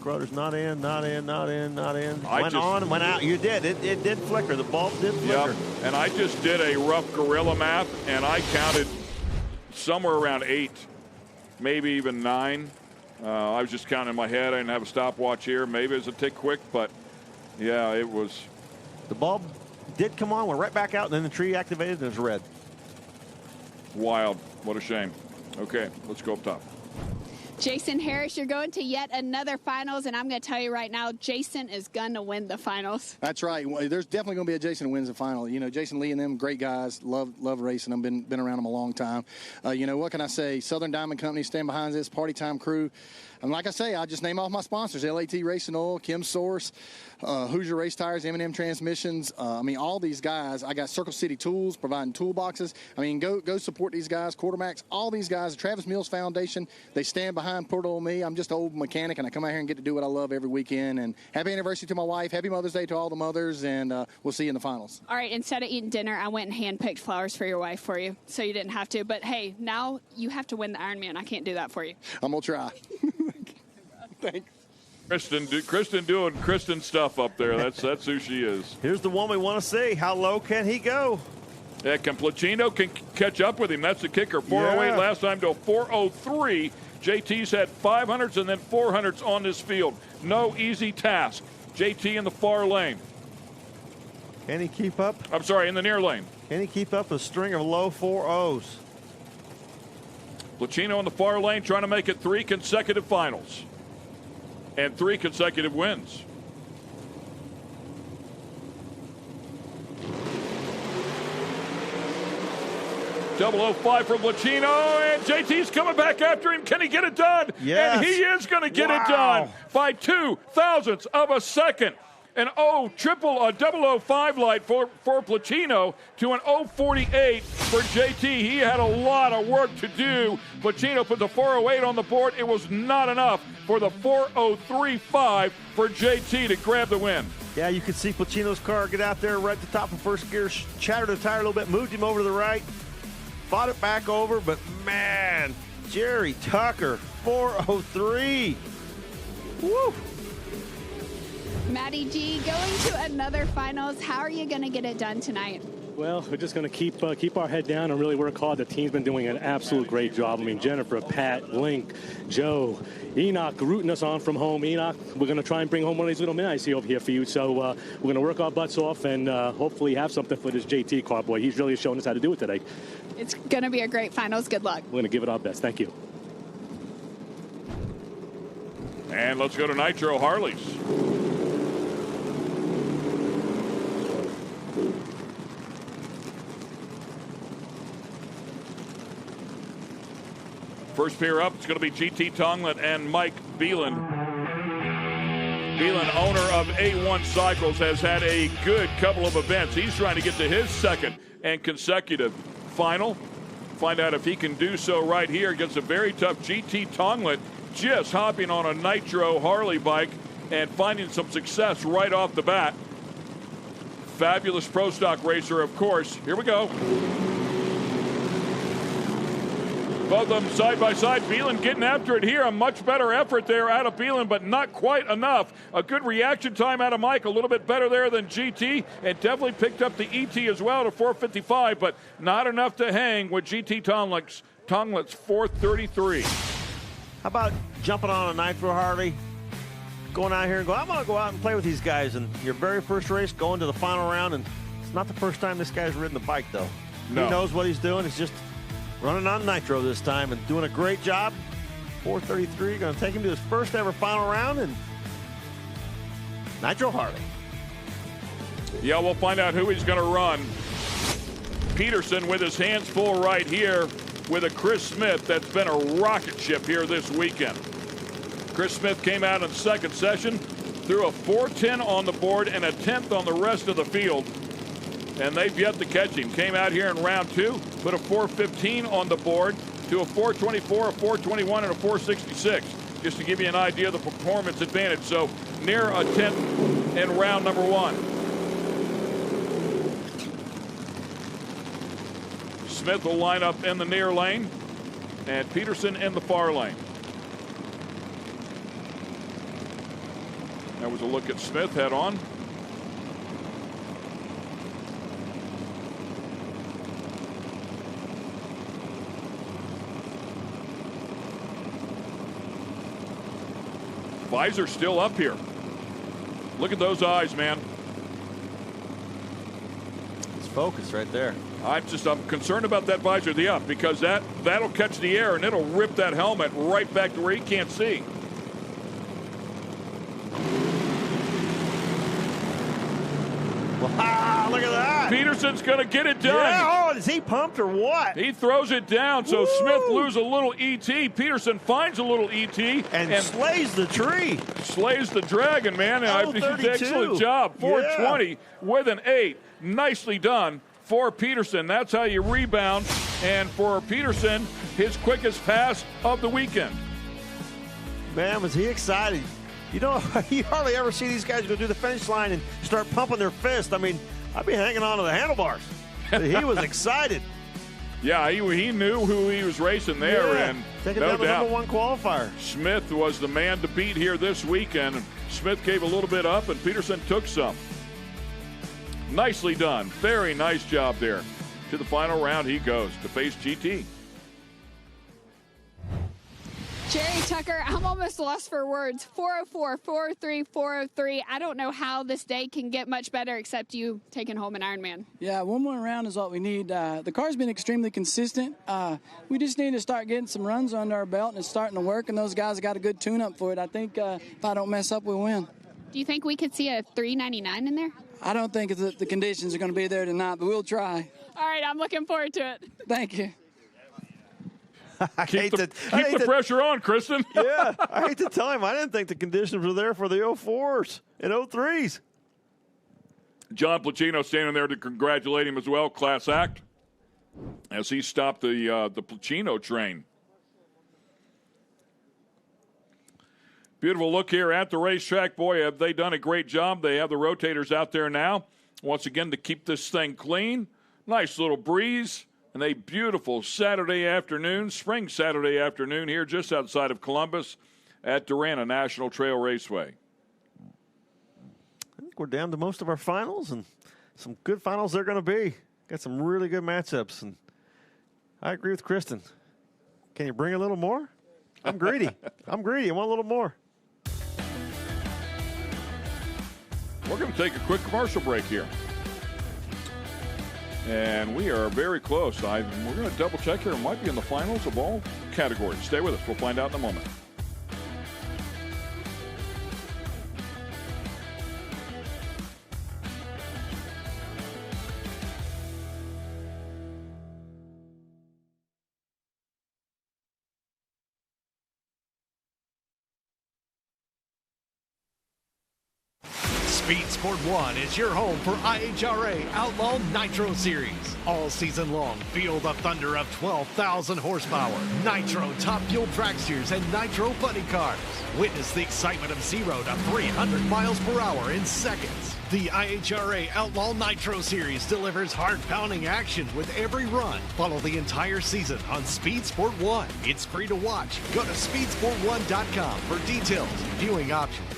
Crowder's not in. Went on and went out. You did. It did flicker. The bulb did flicker. Yep. And I just did a rough gorilla math, and I counted somewhere around 8, maybe even 9. I was just counting in my head. I didn't have a stopwatch here. Maybe it was a tick quick, but yeah, it was. The bulb did come on, went right back out, and then the tree activated, and it was red. Wild. What a shame. Okay, let's go up top. Jason Harris, you're going to yet another finals, and I'm going to tell you right now, Jason is going to win the finals. That's right. There's definitely going to be a Jason who wins the final. Jason Lee and them, great guys, love racing them, been around them a long time. What can I say? Southern Diamond Company, stand behind this, Party Time crew. And like I say, I just name off my sponsors, LAT Racing Oil, Kim Source, Hoosier Race Tires, M&M Transmissions. All these guys. I got Circle City Tools providing toolboxes. Go support these guys, Quartermax, all these guys, the Travis Mills Foundation. They stand behind Port Old me. I'm just an old mechanic, and I come out here and get to do what I love every weekend. And happy anniversary to my wife. Happy Mother's Day to all the mothers, and we'll see you in the finals. All right, instead of eating dinner, I went and hand-picked flowers for your wife for you, so you didn't have to. But, hey, now you have to win the Ironman. I can't do that for you. I'm going to try. Thanks. Kristen doing Kristen stuff up there. That's who she is. Here's the one we want to see. How low can he go? Yeah, can Placino catch up with him? That's the kicker. 408 last time to a 403. JT's had 500s and then 400s on this field. No easy task. JT in the far lane. Can he keep up? I'm sorry, in the near lane. Can he keep up a string of low 4.0s? Placino in the far lane trying to make it 3 consecutive finals. And 3 consecutive wins. Double 05 from Placino, and JT's coming back after him. Can he get it done? Yes. And he is going to get it done by 0.02 of a second. An 005 light for Placino to an 048 for JT. He had a lot of work to do. Placino put the 408 on the board. It was not enough for the 4035 for JT to grab the win. Yeah, you could see Placino's car get out there right at the top of first gear, shattered the tire a little bit, moved him over to the right, fought it back over, but man, Jerry Tucker, 403. Woo! Matty G, going to another finals. How are you going to get it done tonight? Well, we're just going to keep our head down and really work hard. The team's been doing an absolute great job. I mean, Jennifer, Pat, Link, Joe, Enoch rooting us on from home. Enoch, we're going to try and bring home one of these little men I see over here for you. So we're going to work our butts off and hopefully have something for this JT car boy. He's really showing us how to do it today. It's going to be a great finals. Good luck. We're going to give it our best. Thank you. And let's go to Nitro Harleys. First pair up, it's going to be GT Tonglet and Mike Beelan. Beelan, owner of A1 Cycles, has had a good couple of events. He's trying to get to his second and consecutive final. Find out if he can do so right here against a very tough GT Tonglet, just hopping on a Nitro Harley bike and finding some success right off the bat. Fabulous pro stock racer, of course. Here we go. Both of them side by side. Beelan getting after it here. A much better effort there out of Beelan, but not quite enough. A good reaction time out of Mike. A little bit better there than GT, and definitely picked up the ET as well to 4:55, but not enough to hang with GT Tonglet's 4:33. How about jumping on a Nitro Harley, going out here and I'm going to go out and play with these guys, and your very first race, going to the final round, and it's not the first time this guy's ridden the bike, though. No. He knows what he's doing. He's just running on Nitro this time and doing a great job. 4:33, going to take him to his first ever final round, and Nitro Harley. Yeah, we'll find out who he's going to run. Peterson with his hands full right here with a Chris Smith that's been a rocket ship here this weekend. Chris Smith came out in the second session, threw a 4:10 on the board and a 10th on the rest of the field, and they've yet to catch him. Came out here in round two, put a 4:15 on the board to a 4:24, a 4:21, and a 4:66, just to give you an idea of the performance advantage. So near a 10th in round number one. Smith will line up in the near lane, and Peterson in the far lane. That was a look at Smith head on. Visor still up here. Look at those eyes, man. It's focus right there. I'm concerned about that visor, the up, because that'll catch the air and it'll rip that helmet right back to where he can't see. Wow, look at that. Peterson's going to get it done. Yeah, is he pumped or what? He throws it down, so Woo! Smith loses a little ET. Peterson finds a little ET. And slays the tree. Slays the dragon, man. And I think he did an excellent job. 420 with an 8. Nicely done for Peterson. That's how you rebound. And for Peterson, his quickest pass of the weekend. Man, was he excited. You know, you hardly ever see these guys go through the finish line and start pumping their fist. I mean, I'd be hanging on to the handlebars. He was excited. Yeah, he knew who he was racing there, yeah, and taking no down the doubt, number one qualifier. Smith was the man to beat here this weekend. Smith gave a little bit up, and Peterson took some. Nicely done. Very nice job there. To the final round he goes to face GT. Jerry Tucker, I'm almost lost for words. 404, 403, 403. I don't know how this day can get much better except you taking home an Ironman. Yeah, one more round is what we need. The car's been extremely consistent. We just need to start getting some runs under our belt, and it's starting to work, and those guys got a good tune-up for it. I think if I don't mess up, we'll win. Do you think we could see a 399 in there? I don't think the conditions are going to be there tonight, but we'll try. All right, I'm looking forward to it. Thank you. Keep the pressure on, Kristen. Yeah, I hate to tell him, I didn't think the conditions were there for the 04s and 03s. John Placino standing there to congratulate him as well, class act, as he stopped the Placino train. Beautiful look here at the racetrack. Boy, have they done a great job. They have the rotators out there now, once again, to keep this thing clean. Nice little breeze. And a beautiful Saturday afternoon, spring Saturday afternoon here just outside of Columbus at Darana National Trail Raceway. I think we're down to most of our finals, and some good finals they're going to be. Got some really good matchups, and I agree with Kristen. Can you bring a little more? I'm greedy. I'm greedy. I want a little more. We're going to take a quick commercial break here. And we are very close. We're going to double check here. It might be in the finals of all categories. Stay with us. We'll find out in a moment. Speed Sport 1 is your home for IHRA Outlaw Nitro Series. All season long, feel the thunder of 12,000 horsepower, Nitro top fuel dragsters, and Nitro buddy cars. Witness the excitement of 0 to 300 miles per hour in seconds. The IHRA Outlaw Nitro Series delivers heart-pounding action with every run. Follow the entire season on Speed Sport 1. It's free to watch. Go to speedsport1.com for details and viewing options.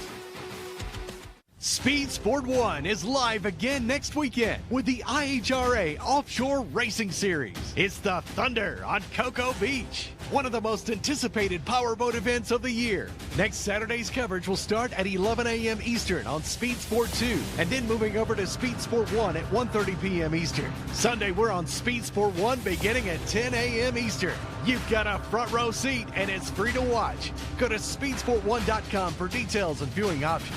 Speed Sport 1 is live again next weekend with the IHRA Offshore Racing Series. It's the Thunder on Cocoa Beach, one of the most anticipated powerboat events of the year. Next Saturday's coverage will start at 11 a.m. Eastern on Speed Sport 2, and then moving over to Speed Sport 1 at 1:30 p.m. Eastern. Sunday, we're on Speed Sport 1 beginning at 10 a.m. Eastern. You've got a front row seat, and it's free to watch. Go to speedsport1.com for details and viewing options.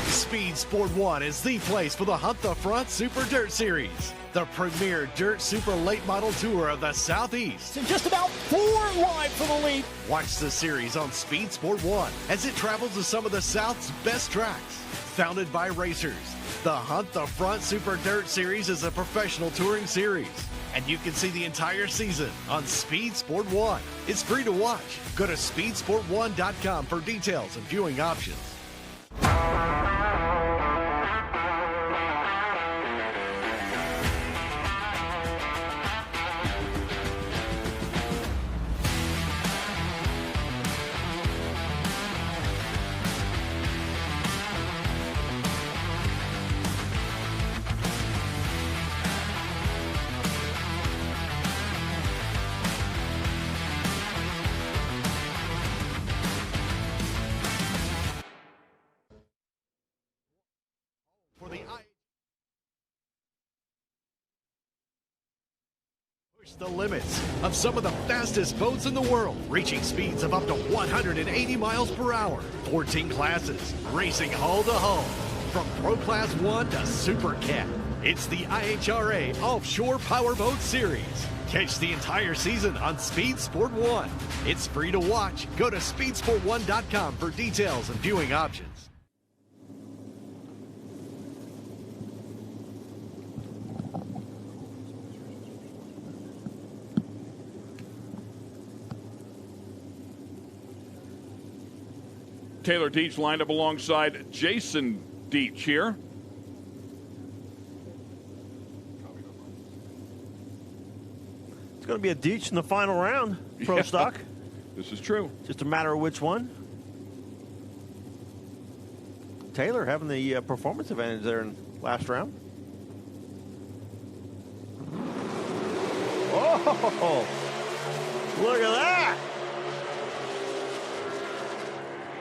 Speed Sport 1 is the place for the Hunt the Front Super Dirt Series, the premier dirt super late model tour of the Southeast. And just about 4 wide for the lead. Watch the series on Speed Sport 1 as it travels to some of the South's best tracks. Founded by racers, the Hunt the Front Super Dirt Series is a professional touring series, and you can see the entire season on Speed Sport 1. It's free to watch. Go to speedsport1.com for details and viewing options. The limits of some of the fastest boats in the world, reaching speeds of up to 180 miles per hour. 14 classes, racing hull to hull, from Pro Class 1 to Super Cat. It's the IHRA Offshore Powerboat Series. Catch the entire season on Speed Sport 1. It's free to watch. Go to speedsport1.com for details and viewing options. Taylor Deach lined up alongside Jason Deach here. It's going to be a Deach in the final round, Pro Stock. This is true. Just a matter of which one. Taylor having the performance advantage there in last round. Oh, look at that.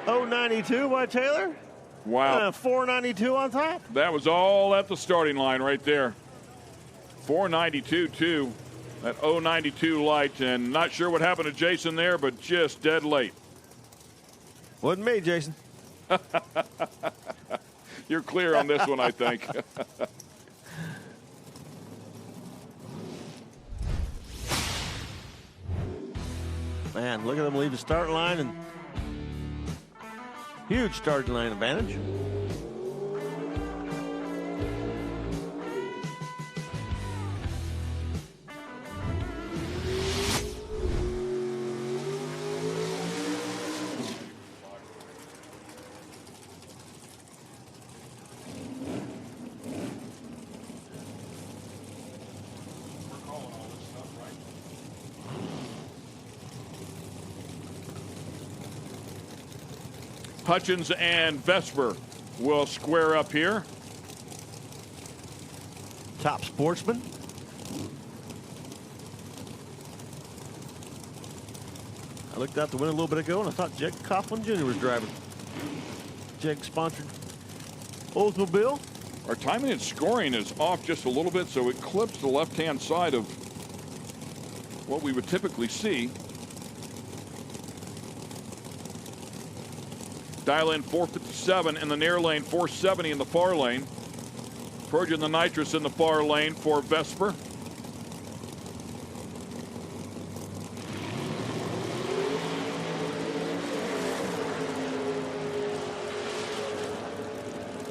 092 by Taylor. Wow. 492 on top. That was all at the starting line right there. 492 too. That 092 light, and not sure what happened to Jason there, but just dead late. Wasn't me, Jason. You're clear on this one, I think. Man, look at them leave the start line, and huge starting line advantage. Hutchins and Vesper will square up here. Top Sportsman. I looked out the window a little bit ago, and I thought Jake Coughlin Jr. was driving. Jake sponsored Oldsmobile. Our timing and scoring is off just a little bit, so it clips the left-hand side of what we would typically see. Dial in 457 in the near lane, 470 in the far lane. Trojan the Nitrous in the far lane for Vesper.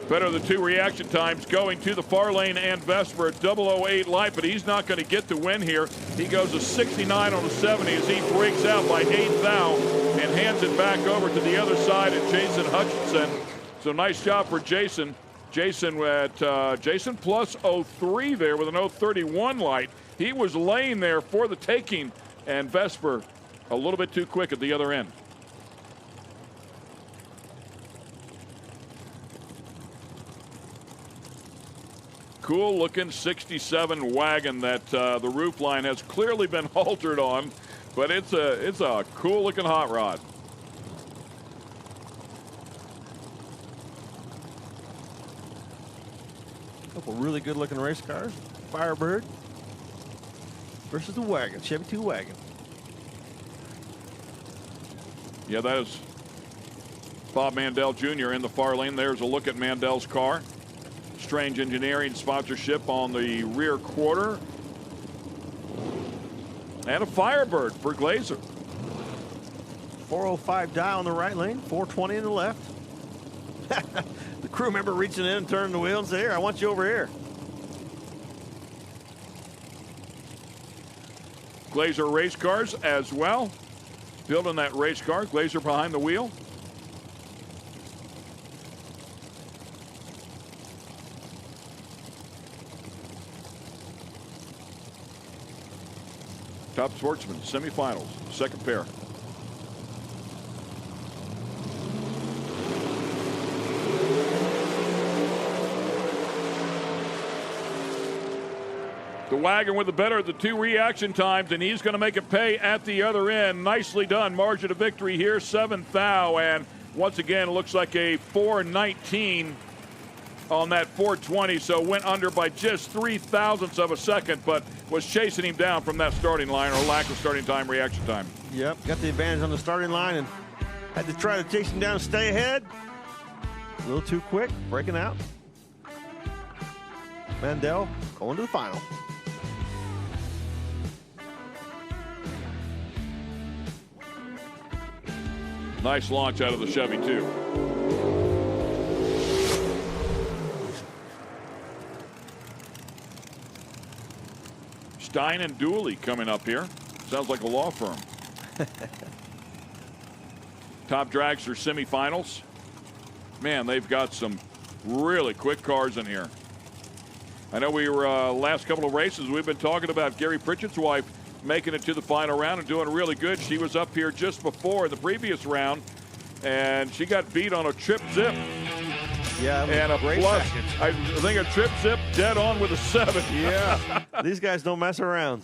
Better the two reaction times going to the far lane and Vesper at 008 light, but he's not going to get the win here. He goes a 69 on the 70 as he breaks out by 8 thou and hands it back over to the other side at Jason Hutchinson. So nice job for Jason. Jason at Jason plus 03 there with an 031 light. He was laying there for the taking, and Vesper a little bit too quick at the other end. Cool looking 67 wagon that the roof line has clearly been altered on, but it's a cool looking hot rod. A couple really good looking race cars. Firebird versus the wagon, Chevy 2 wagon. Yeah, that is Bob Mandel Jr. in the far lane. There's a look at Mandel's car. Strange Engineering sponsorship on the rear quarter. And a Firebird for Glazer. 405 dial in the right lane, 420 in the left. The crew member reaching in and turning the wheel and saying, "Here, I want you over here." Glazer race cars as well. Building that race car. Glazer behind the wheel. Top Sportsman semifinals, second pair. The wagon with the better of the two reaction times, and he's going to make it pay at the other end. Nicely done. Margin of victory here, 7 thou, and once again, it looks like a 419 on that 420, so went under by just 3 thousandths of a second, but was chasing him down from that starting line, or lack of starting time, reaction time. Yep, got the advantage on the starting line and had to try to chase him down, stay ahead. A little too quick, breaking out. Mandel going to the final. Nice launch out of the Chevy, too. Stein and Dooley coming up here. Sounds like a law firm. Top Dragster semifinals. Man, they've got some really quick cars in here. I know we were last couple of races, we've been talking about Gary Pritchett's wife making it to the final round and doing really good. She was up here just before the previous round, and she got beat on a trip zip. Yeah, and a plus. I think a trip zip dead on with a 7. Yeah, these guys don't mess around.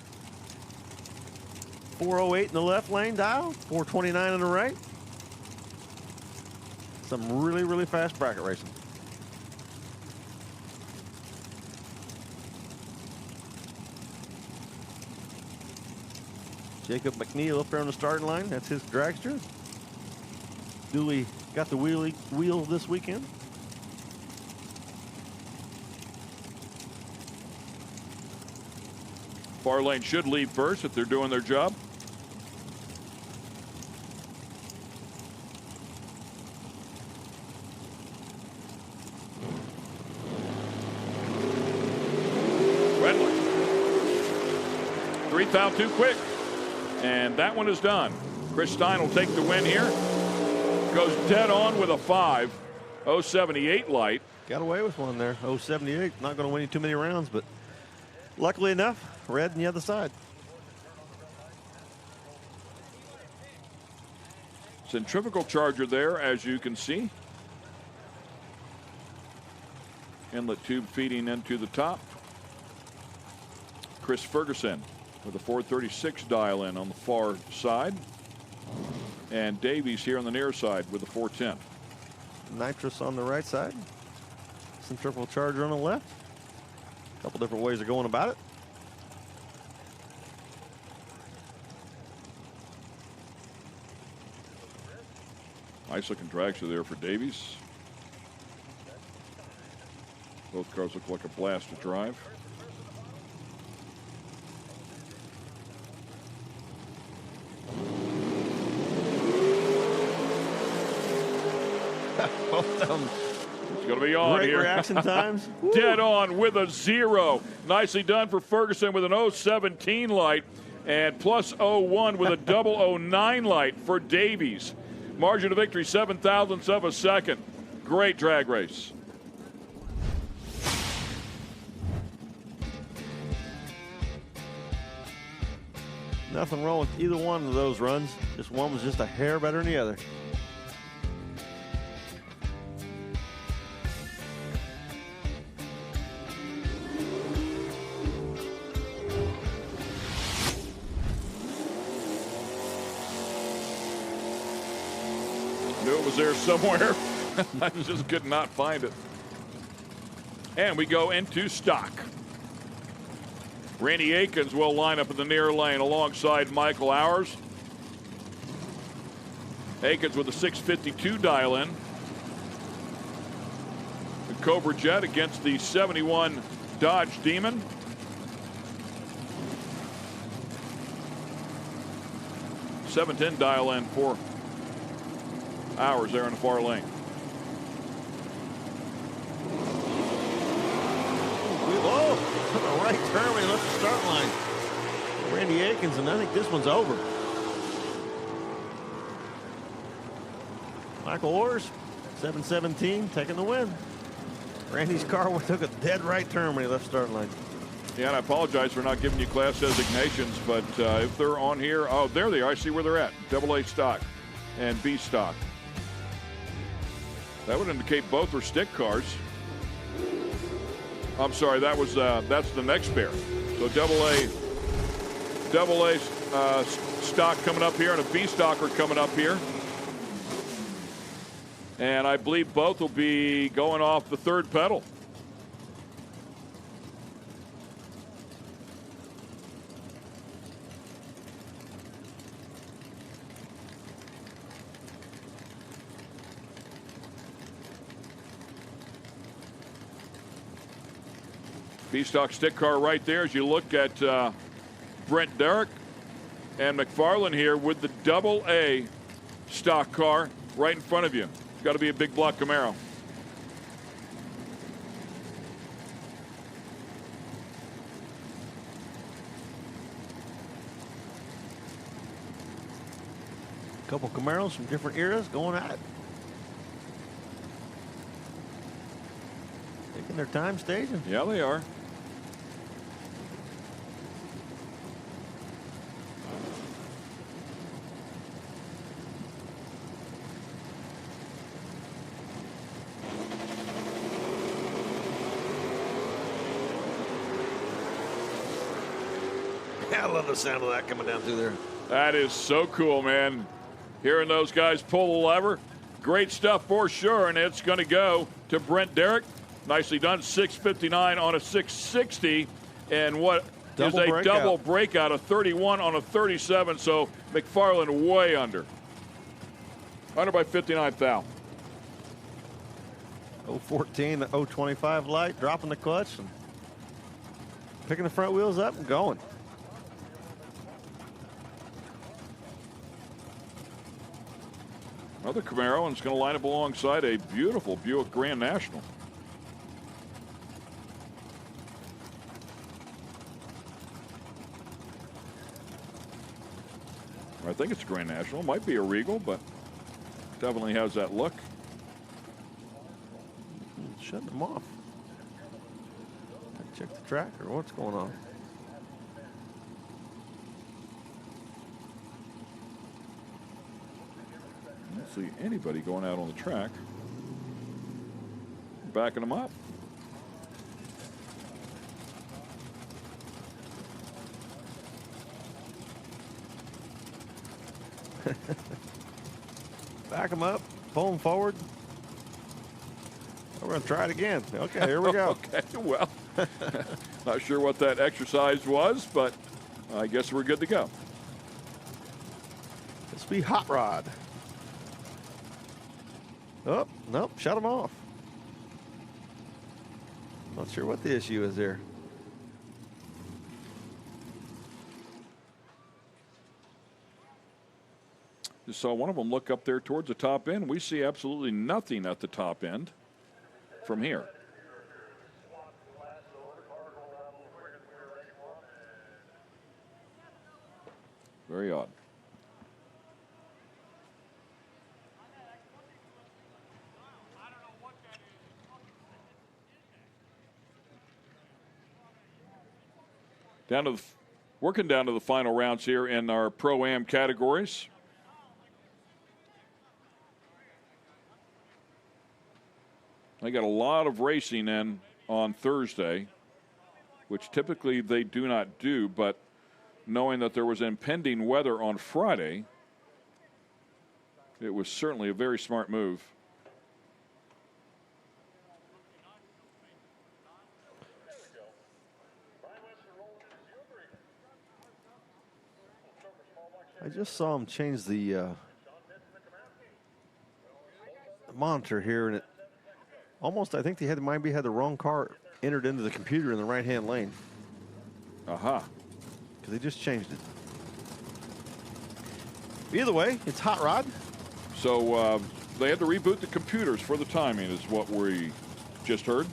408 in the left lane dial, 429 in the right. Some really, really fast bracket racing. Jacob McNeil up there on the starting line. That's his dragster. Dooley got the wheel this weekend. Far lane should lead first if they're doing their job. Redler. 3 thou too quick. And that one is done. Chris Stein will take the win here. Goes dead on with a 5. 078 light. Got away with one there. 078. Not going to win you too many rounds, but luckily enough, red on the other side. Centrifugal charger there, as you can see. Inlet tube feeding into the top. Chris Ferguson with a 436 dial in on the far side. And Davies here on the near side with a 410. Nitrous on the right side. Centrifugal charger on the left. A couple different ways of going about it. Nice looking dragster there for Davies. Both cars look like a blast to drive. Both of them. It's going to be on Great here. reaction times. Dead on with a 0. Nicely done for Ferguson with an 017 light, and plus 01 with a 009 light for Davies. Margin of victory, 7,000ths of a second. Great drag race. Nothing wrong with either one of those runs. Just one was just a hair better than the other. Knew it was there somewhere. I just could not find it. And we go into stock. Randy Aikens will line up in the near lane alongside Michael Hours. Aikens with a 652 dial in. The Cobra Jet against the 71 Dodge Demon. .710 dial in for Hours there in the far lane. Whoa, to the right turn when he left the start line. Randy Aikens, and I think this one's over. Michael Orrs, 717, taking the win. Randy's car took a dead right turn when he left start line. Yeah, and I apologize for not giving you class designations, but if they're on here, oh, there they are. I see where they're at. AA stock and B stock. That would indicate both are stick cars. I'm sorry, that was that's the next pair. So AA stock coming up here and a B stocker coming up here. And I believe both will be going off the third pedal. B-stock stick car right there as you look at Brent Derrick and McFarland here with the AA stock car right in front of you. It's got to be a big block Camaro. Couple Camaros from different eras going at it. Taking their time staging. Yeah, they are. I love the sound of that coming down through there. That is so cool, man. Hearing those guys pull the lever. Great stuff for sure, and it's going to go to Brent Derrick. Nicely done, 659 on a 660, and what is a double breakout, a 31 on a 37, so McFarland way under. Under by 59 thou. 014 to 025 light, dropping the clutch, and picking the front wheels up and going. Another Camaro, and it's going to line up alongside a beautiful Buick Grand National. I think it's a Grand National. Might be a Regal, but definitely has that look. Shutting them off. Check the track, or what's going on? don't see anybody going out on the track. Backing them up. Back them up, pull them forward. We're going to try it again. Okay, here we go. Okay, well, not sure what that exercise was, but I guess we're good to go. This will be Hot Rod. Oh, nope, shut them off. Not sure what the issue is there. Just saw one of them look up there towards the top end. We see absolutely nothing at the top end from here. Very odd. Working down to the final rounds here in our Pro-Am categories. They got a lot of racing in on Thursday, which typically they do not do, but knowing that there was impending weather on Friday, it was certainly a very smart move. I just saw him change the monitor here, and it almost, I think they had the wrong car entered into the computer in the right-hand lane. Aha. Because they just changed it. Either way, it's Hot Rod. So they had to reboot the computers for the timing is what we just heard.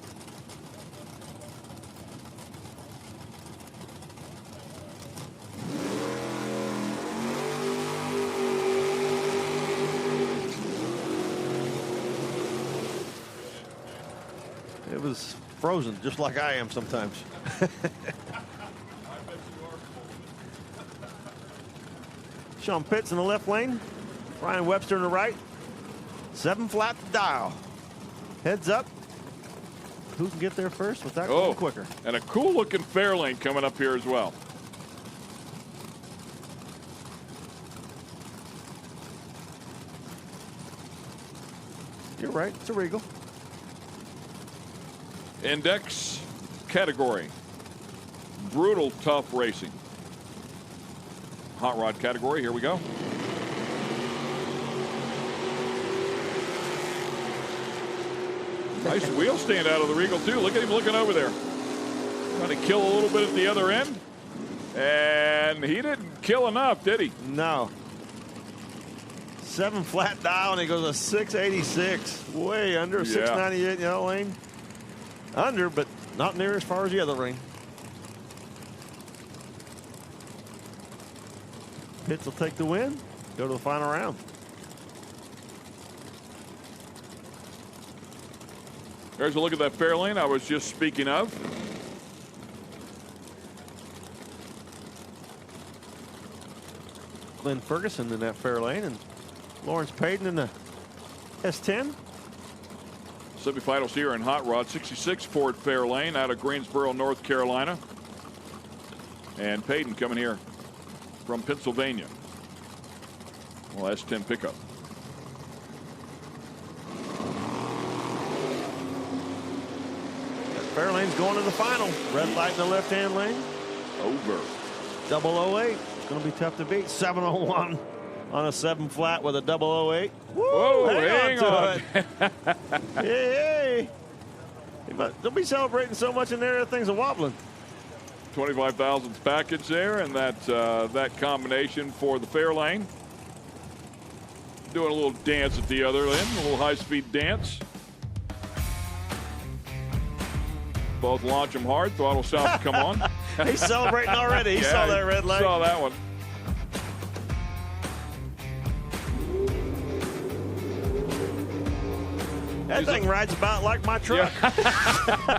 It was frozen, just like I am sometimes. Sean Pitts in the left lane. Ryan Webster in the right. 7 flat to dial. Heads up. Who can get there first without going quicker? And a cool-looking Fairlane coming up here as well. You're right. It's a Regal. Index category. Brutal, tough racing. Hot rod category. Here we go. Nice wheel stand out of the Regal, too. Look at him looking over there. Trying to kill a little bit at the other end. And he didn't kill enough, did he? No. 7 flat dial, and he goes a 686. Way under, 698 in the other lane. Under, but not near as far as the other lane. Pitts will take the win. Go to the final round. There's a look at that Fairlane I was just speaking of. Glenn Ferguson in that Fairlane and Lawrence Payton in the S10. Semifinals here in Hot Rod. 66 Ford Fairlane out of Greensboro, North Carolina. And Payton coming here from Pennsylvania. Well, S10 pickup. Fairlane's going to the final. Red light in the left-hand lane. Over. 008. It's going to be tough to beat. 701 on a 7 flat with a 008. Woo! Whoa, hang on. Hey. Don't be celebrating so much in there. That thing's a wobbling. 25,000th package there, and that combination for the Fairlane. Doing a little dance at the other end, a little high-speed dance. Both launch them hard, throttle stop to come on. He's celebrating already. He saw that red light. Saw that one. That thing rides about like my truck. Yeah.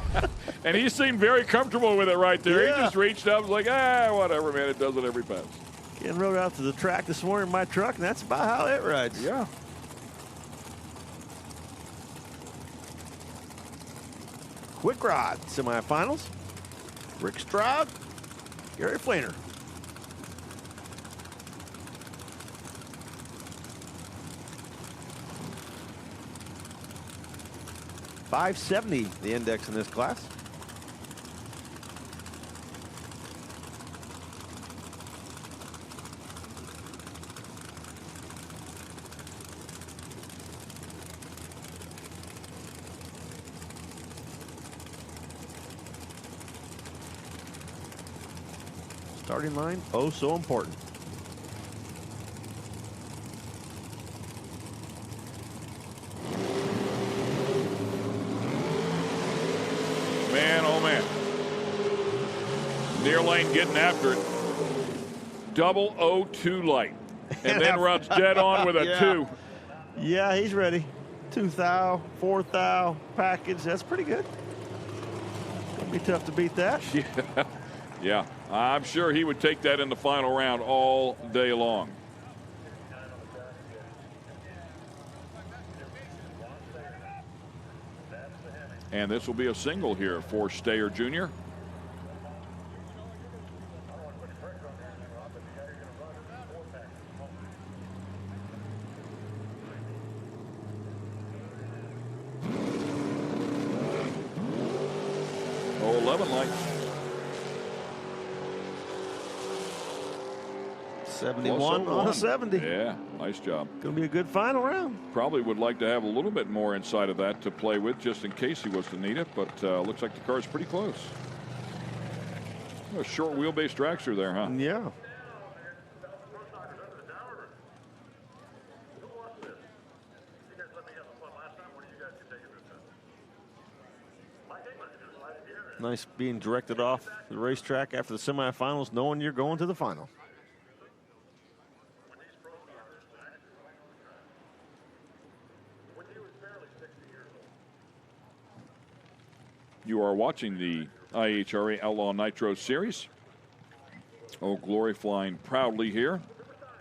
And he seemed very comfortable with it right there. Yeah. He just reached up and was like, whatever, man. It does it every pass. Getting rode out to the track this morning in my truck, and that's about how it rides. Yeah. Quick Rod semifinals. Rick Stroud, Gary Flainer. $570 the index in this class. Starting line, oh so important. Man, oh man. Near lane getting after it. 002 light. And then runs dead on with a 2. Yeah, he's ready. 2 thou, 4 thou package. That's pretty good. Gonna be tough to beat that. Yeah. Yeah. I'm sure he would take that in the final round all day long. And this will be a single here for Stayer Jr. Oh, 11 lights. 71 on a 70. Yeah, nice job. Gonna be a good final round. Probably would like to have a little bit more inside of that to play with just in case he was to need it, but looks like the car's pretty close. A short wheelbase dragster there, huh? Yeah. Nice being directed off the racetrack after the semifinals, knowing you're going to the final. You are watching the IHRA Outlaw Nitro Series. Old Glory flying proudly here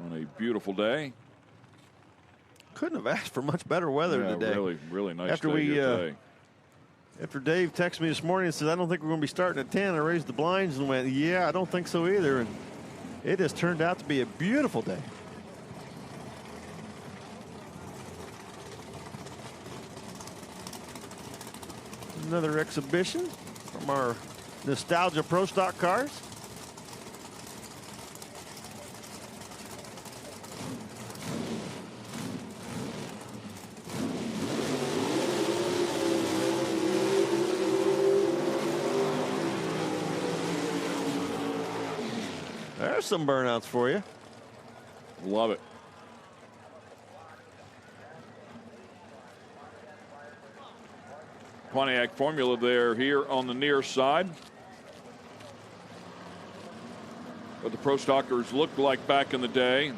on a beautiful day. Couldn't have asked for much better weather today. Really, really nice after day here today. After Dave texted me this morning and said, I don't think we're going to be starting at 10, I raised the blinds and went, yeah, I don't think so either. And it has turned out to be a beautiful day. Another exhibition from our Nostalgia Pro Stock cars. There's some burnouts for you. Love it. Pontiac Formula there here on the near side. What the Pro Stockers looked like back in the day.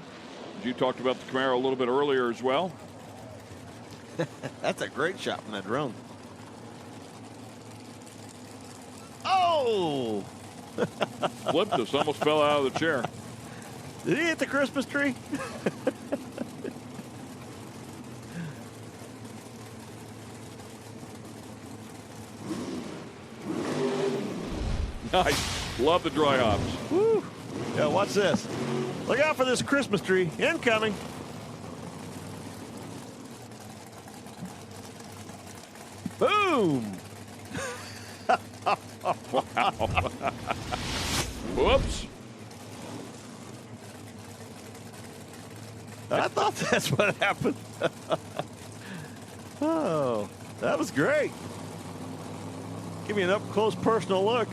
You talked about the Camaro a little bit earlier as well. That's a great shot from that drone. Oh! Flipped us, almost fell out of the chair. Did he hit the Christmas tree? Nice. Love the dry hops. Woo. Yeah, watch this. Look out for this Christmas tree. Incoming. Boom. Wow. Whoops. I thought that's what happened. Oh, that was great. Give me an up-close personal look.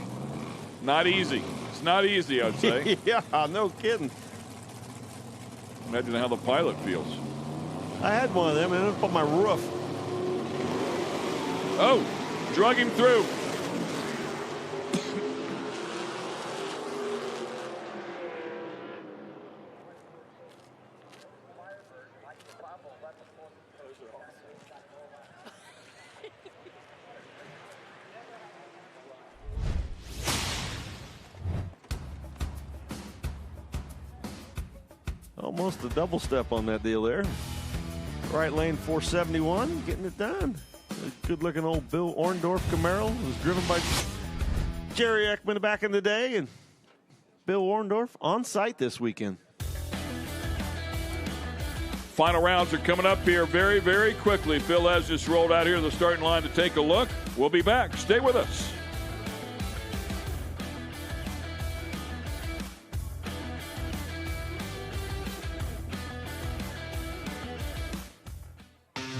Not easy. It's not easy, I'd say. Yeah, no kidding. Imagine how the pilot feels. I had one of them and up on my roof. Oh, drug him through. Almost a double step on that deal there. Right lane 471, getting it done. A good-looking old Bill Orndorff Camaro. It was driven by Jerry Ekman back in the day, and Bill Orndorff on site this weekend. Final rounds are coming up here very, very quickly. Phil has just rolled out here to the starting line to take a look. We'll be back. Stay with us.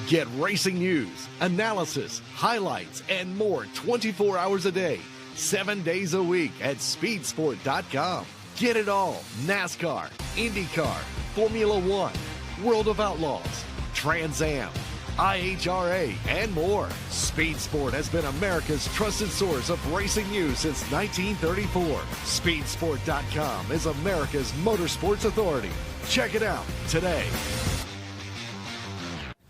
Get racing news, analysis, highlights, and more 24 hours a day, 7 days a week at speedsport.com. Get it all. NASCAR, IndyCar, Formula One, World of Outlaws, Trans Am, IHRA, and more. Speed Sport has been America's trusted source of racing news since 1934. Speedsport.com is America's motorsports authority. Check it out today.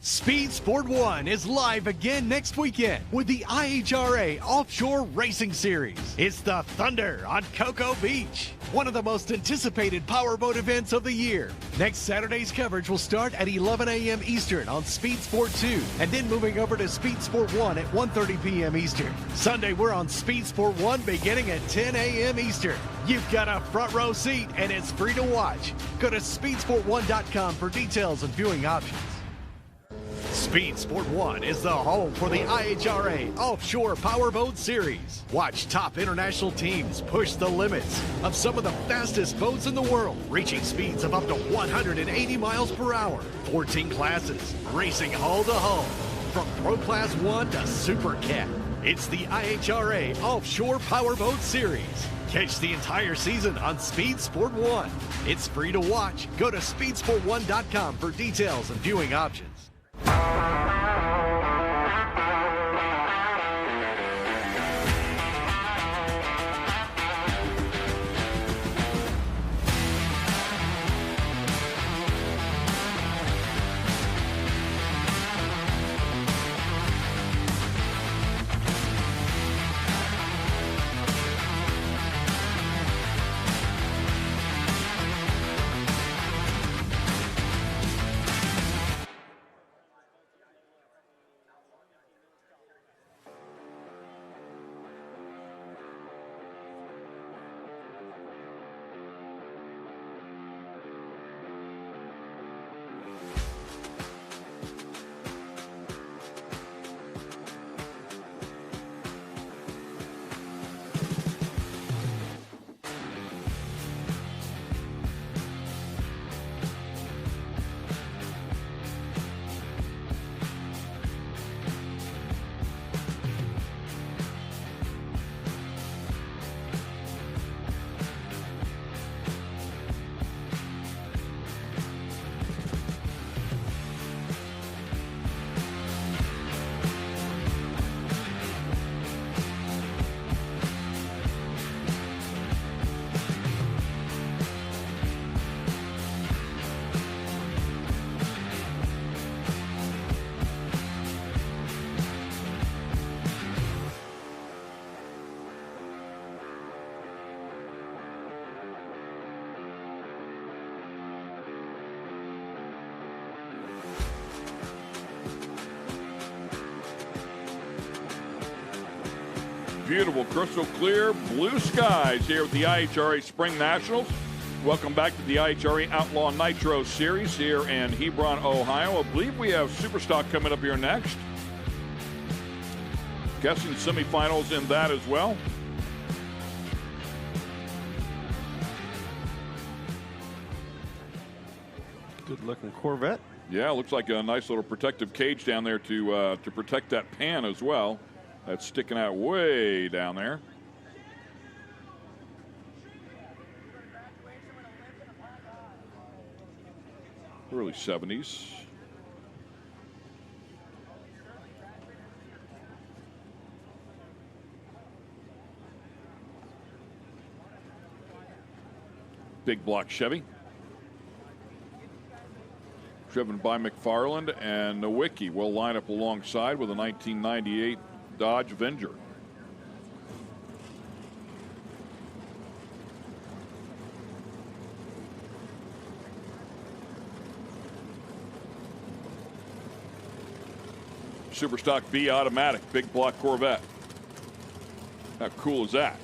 Speed Sport 1 is live again next weekend with the IHRA Offshore Racing Series. It's the Thunder on Cocoa Beach, one of the most anticipated powerboat events of the year. Next Saturday's coverage will start at 11 a.m. Eastern on Speed Sport 2, and then moving over to Speed Sport 1 at 1:30 p.m. Eastern. Sunday, we're on Speed Sport 1 beginning at 10 a.m. Eastern. You've got a front row seat, and it's free to watch. Go to speedsport1.com for details and viewing options. Speed Sport 1 is the home for the IHRA Offshore Powerboat Series. Watch top international teams push the limits of some of the fastest boats in the world, reaching speeds of up to 180 miles per hour. 14 classes, racing hull to hull, from Pro Class 1 to Super Cat. It's the IHRA Offshore Powerboat Series. Catch the entire season on Speed Sport 1. It's free to watch. Go to speedsport1.com for details and viewing options. Beautiful, crystal clear blue skies here at the IHRA Spring Nationals. Welcome back to the IHRA Outlaw Nitro Series here in Hebron, Ohio. I believe we have Superstock coming up here next. Guessing semifinals in that as well. Good-looking Corvette. Yeah, looks like a nice little protective cage down there to protect that pan as well. That's sticking out way down there. Early 70s. Big block Chevy. Driven by McFarland, and Nowicki will line up alongside with a 1998 Dodge Avenger. Super Stock B automatic, big block Corvette. How cool is that?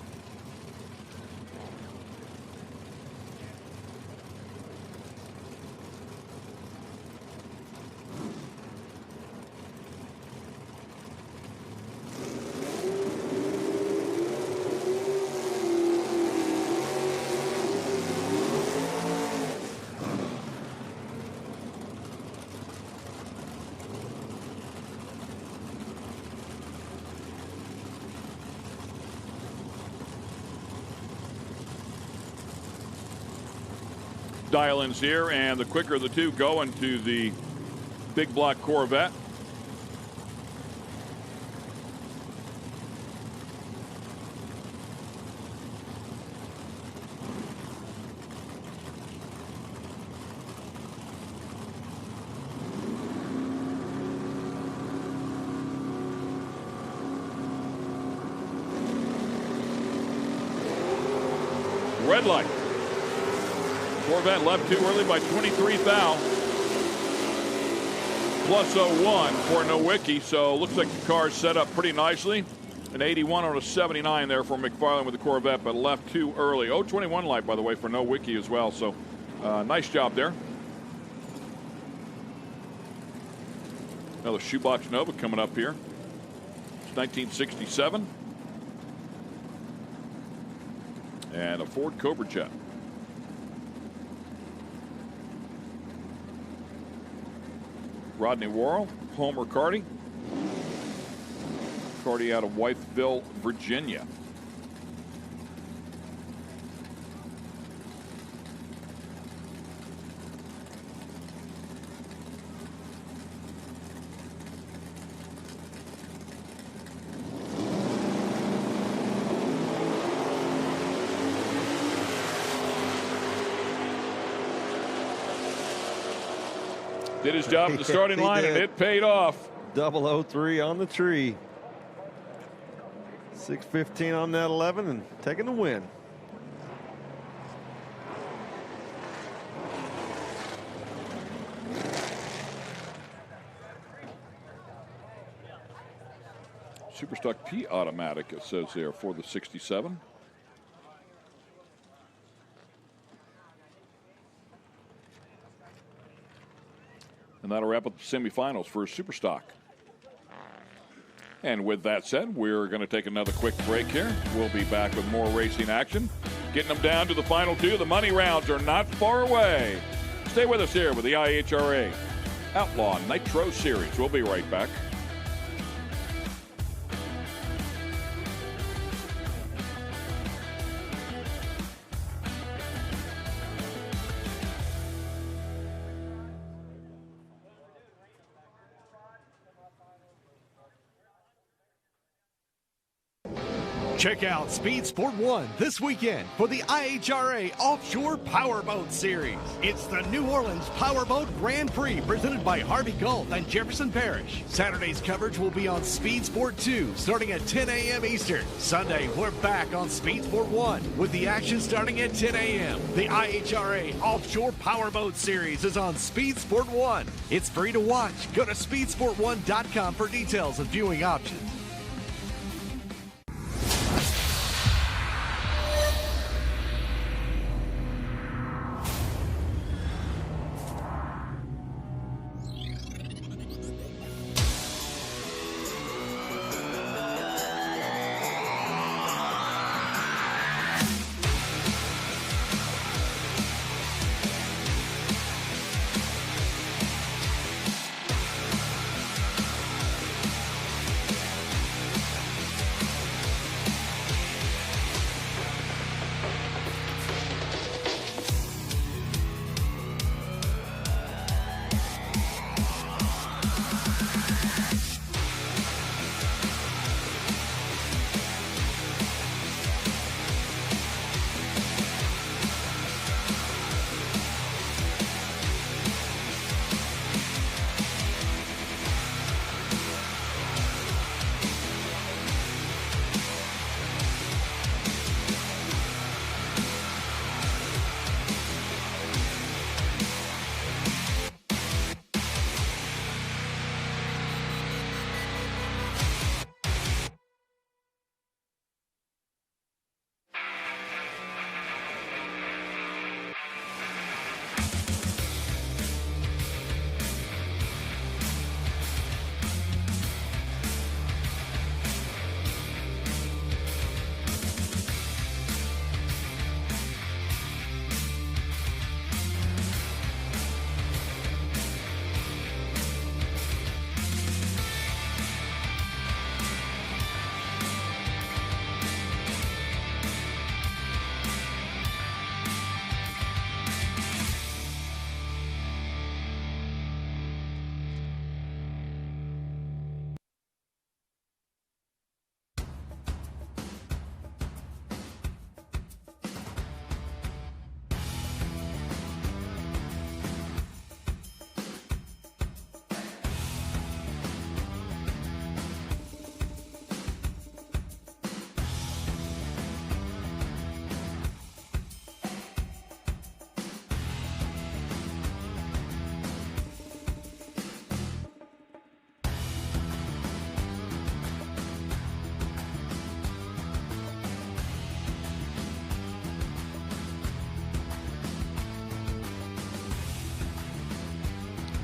Dial-ins here, and the quicker of the two go into the big block Corvette. Red light. Corvette left too early by 23 thou. Plus 01 for Nowicki, so looks like the car's set up pretty nicely. An 81 on a 79 there for McFarland with the Corvette, but left too early. 021 light, by the way, for Nowicki as well, so nice job there. Another shoebox Nova coming up here. It's 1967. And a Ford Cobra Jet. Rodney Worrell, Homer Carty. Carty out of Wytheville, Virginia. Did his job at the starting line, and it paid off. 003 on the tree. 6:15 on that 11 and taking the win. Superstock P automatic, it says there, for the 67. And that'll wrap up the semifinals for Superstock. And with that said, we're going to take another quick break here. We'll be back with more racing action. Getting them down to the final two. The money rounds are not far away. Stay with us here with the IHRA Outlaw Nitro Series. We'll be right back. Check out Speed Sport 1 this weekend for the IHRA Offshore Powerboat Series. It's the New Orleans Powerboat Grand Prix presented by Harvey Gulf and Jefferson Parish. Saturday's coverage will be on Speed Sport 2 starting at 10 a.m. Eastern. Sunday, we're back on Speed Sport 1 with the action starting at 10 a.m. The IHRA Offshore Powerboat Series is on Speed Sport 1. It's free to watch. Go to speedsport1.com for details and viewing options.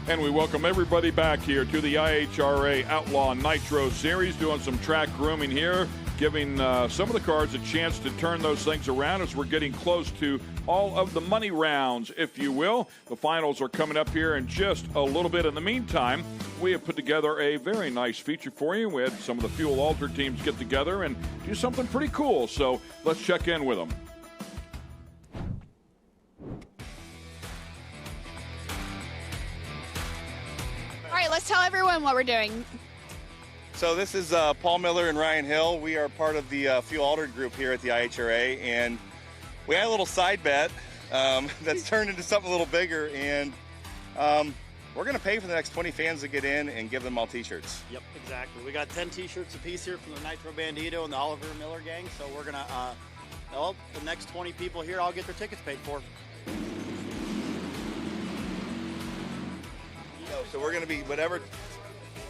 And we welcome everybody back here to the IHRA Outlaw Nitro Series, doing some track grooming here, giving some of the cars a chance to turn those things around as we're getting close to all of the money rounds, if you will. The finals are coming up here in just a little bit. In the meantime, we have put together a very nice feature for you. We had some of the fuel altar teams get together and do something pretty cool, so let's check in with them. All right, let's tell everyone what we're doing. So this is Paul Miller and Ryan Hill. We are part of the Fuel Altered group here at the IHRA, and we had a little side bet that's turned into something a little bigger, and we're going to pay for the next 20 fans to get in and give them all T-shirts. Yep, exactly. We got 10 T-shirts apiece here from the Nitro Bandito and the Oliver Miller gang, so we're going to, the next 20 people here, I'll get their tickets paid for. So we're going to be whatever,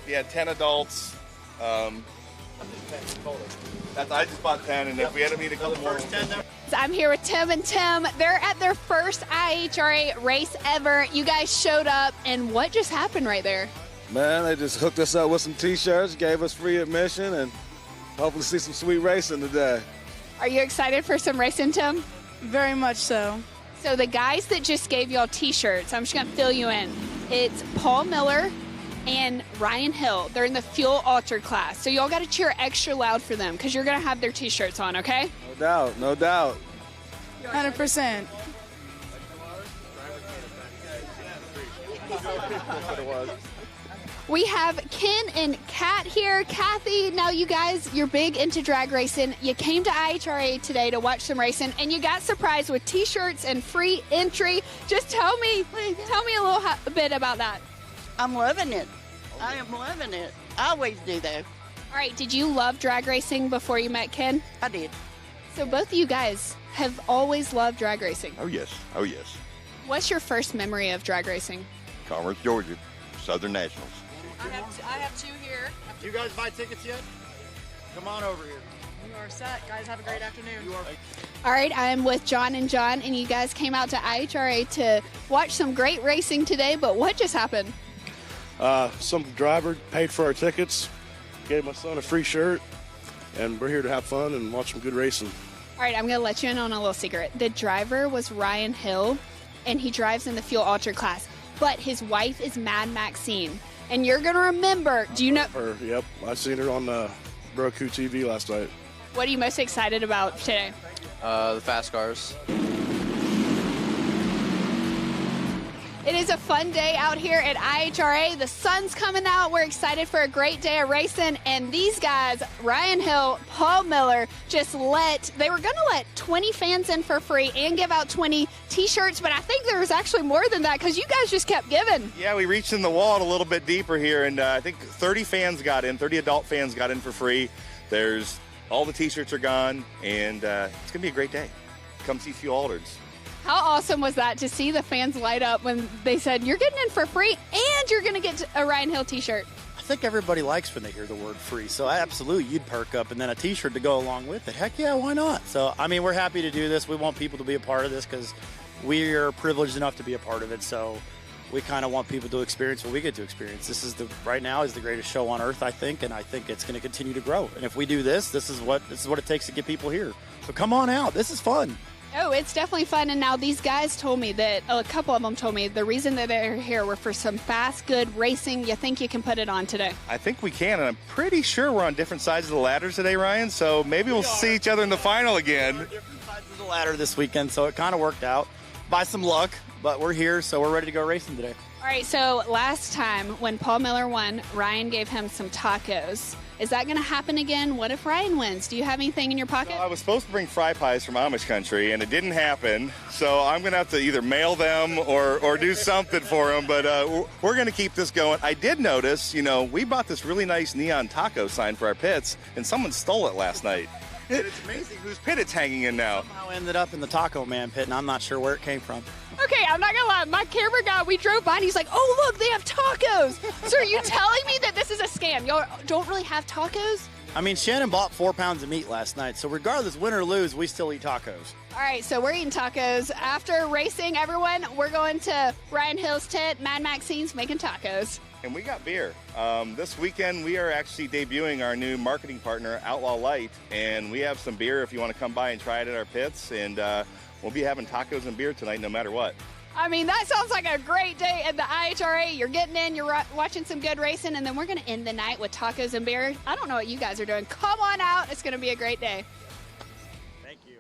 10 adults. I just bought 10, and if we had to meet a couple more. I'm here with Tim and Tim. They're at their first IHRA race ever. You guys showed up, and what just happened right there? Man, they just hooked us up with some T-shirts, gave us free admission, and hopefully see some sweet racing today. Are you excited for some racing, Tim? Very much so. So the guys that just gave y'all T-shirts, I'm just going to fill you in. It's Paul Miller and Ryan Hill. They're in the Fuel Altar class. So y'all got to cheer extra loud for them because you're going to have their T-shirts on, okay? No doubt, no doubt. 100%. We have Ken and Kat here. Kathy, now you guys, you're big into drag racing. You came to IHRA today to watch some racing, and you got surprised with T-shirts and free entry. Just tell me a little bit about that. I'm loving it. I am loving it. I always do, though. All right, did you love drag racing before you met Ken? I did. So both of you guys have always loved drag racing. Oh, yes. Oh, yes. What's your first memory of drag racing? Commerce, Georgia, Southern Nationals. I have two here. Do you guys buy tickets yet? Come on over here. You are set. Guys, have a great afternoon. All right, I am with John and John, and you guys came out to IHRA to watch some great racing today, but what just happened? Some driver paid for our tickets, gave my son a free shirt, and we're here to have fun and watch some good racing. All right, I'm going to let you in on a little secret. The driver was Ryan Hill, and he drives in the Fuel Altar class, but his wife is Mad Maxine. And you're going to remember, do you know? Her, yep. I seen her on Roku TV last night. What are you most excited about today? The fast cars. It is a fun day out here at IHRA. The sun's coming out. We're excited for a great day of racing. And these guys, Ryan Hill, Paul Miller, they were going to let 20 fans in for free and give out 20 T-shirts. But I think there was actually more than that because you guys just kept giving. Yeah, we reached in the wall a little bit deeper here, and I think 30 fans got in, 30 adult fans got in for free. All the T-shirts are gone, and it's going to be a great day. Come see Fuel Altered. How awesome was that to see the fans light up when they said, you're getting in for free and you're going to get a Ryan Hill T-shirt? I think everybody likes when they hear the word free, so absolutely you'd perk up, and then a T-shirt to go along with it. Heck yeah, why not? So, I mean, we're happy to do this. We want people to be a part of this because we are privileged enough to be a part of it, so we kind of want people to experience what we get to experience. This is right now is the greatest show on earth, I think, and I think it's going to continue to grow. And if we do this is what it takes to get people here. So come on out. This is fun. Oh, it's definitely fun. And now these guys told me that, a couple of them told me the reason that they're here were for some fast, good racing. You think you can put it on today? I think we can, and I'm pretty sure we're on different sides of the ladder today, Ryan, so maybe we'll see each other in the final again. We're different sides of the ladder this weekend, so it kind of worked out by some luck, but we're here, so we're ready to go racing today. All right, so last time when Paul Miller won, Ryan gave him some tacos. Is that going to happen again? What if Ryan wins? Do you have anything in your pocket? I was supposed to bring fry pies from Amish country, and it didn't happen. So I'm going to have to either mail them or do something for them. But we're going to keep this going. I did notice, we bought this really nice neon taco sign for our pits, and someone stole it last night. And it's amazing whose pit it's hanging in now. Somehow ended up in the Taco Man pit, and I'm not sure where it came from. Okay, I'm not gonna lie. My camera guy, we drove by and he's like, oh, look, they have tacos. So are you telling me that this is a scam? Y'all don't really have tacos? I mean, Shannon bought 4 pounds of meat last night, so regardless, win or lose, we still eat tacos. All right, so we're eating tacos. After racing, everyone, we're going to Ryan Hill's tent. Mad Maxine's making tacos. And we got beer. This weekend, we are actually debuting our new marketing partner, Outlaw Light, and we have some beer if you want to come by and try it at our pits, and we'll be having tacos and beer tonight no matter what. I mean, that sounds like a great day at the IHRA. You're getting in, you're watching some good racing, and then we're going to end the night with tacos and beer. I don't know what you guys are doing. Come on out. It's going to be a great day. Thank you.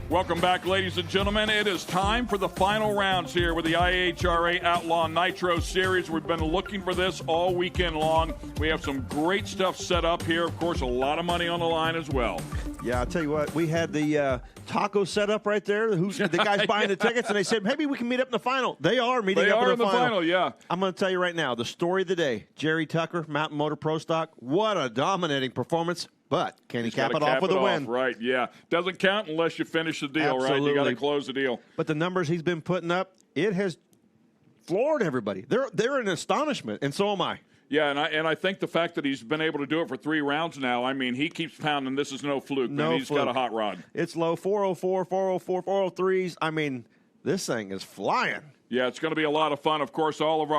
Welcome back, ladies and gentlemen. It is time for the final rounds here with the IHRA Outlaw Nitro Series. We've been looking for this all weekend long. We have some great stuff set up here. Of course, a lot of money on the line as well. Yeah, I'll tell you what, we had the taco set up right there. The guys buying the tickets, and they said, maybe we can meet up in the final. They are meeting up in the final. Yeah. I'm going to tell you right now, the story of the day, Jerry Tucker, Mountain Motor Pro Stock, what a dominating performance. But can he cap it off with a win? Right, yeah. Doesn't count unless you finish the deal, Absolutely. right? You got to close the deal. But the numbers he's been putting up, it has floored everybody. They're in astonishment, and so am I. Yeah, and I think the fact that he's been able to do it for 3 rounds now, I mean, he keeps pounding. This is no fluke, man. He's got a hot rod. It's low 404, 404, 403s. I mean, this thing is flying. Yeah, it's going to be a lot of fun. Of course, all of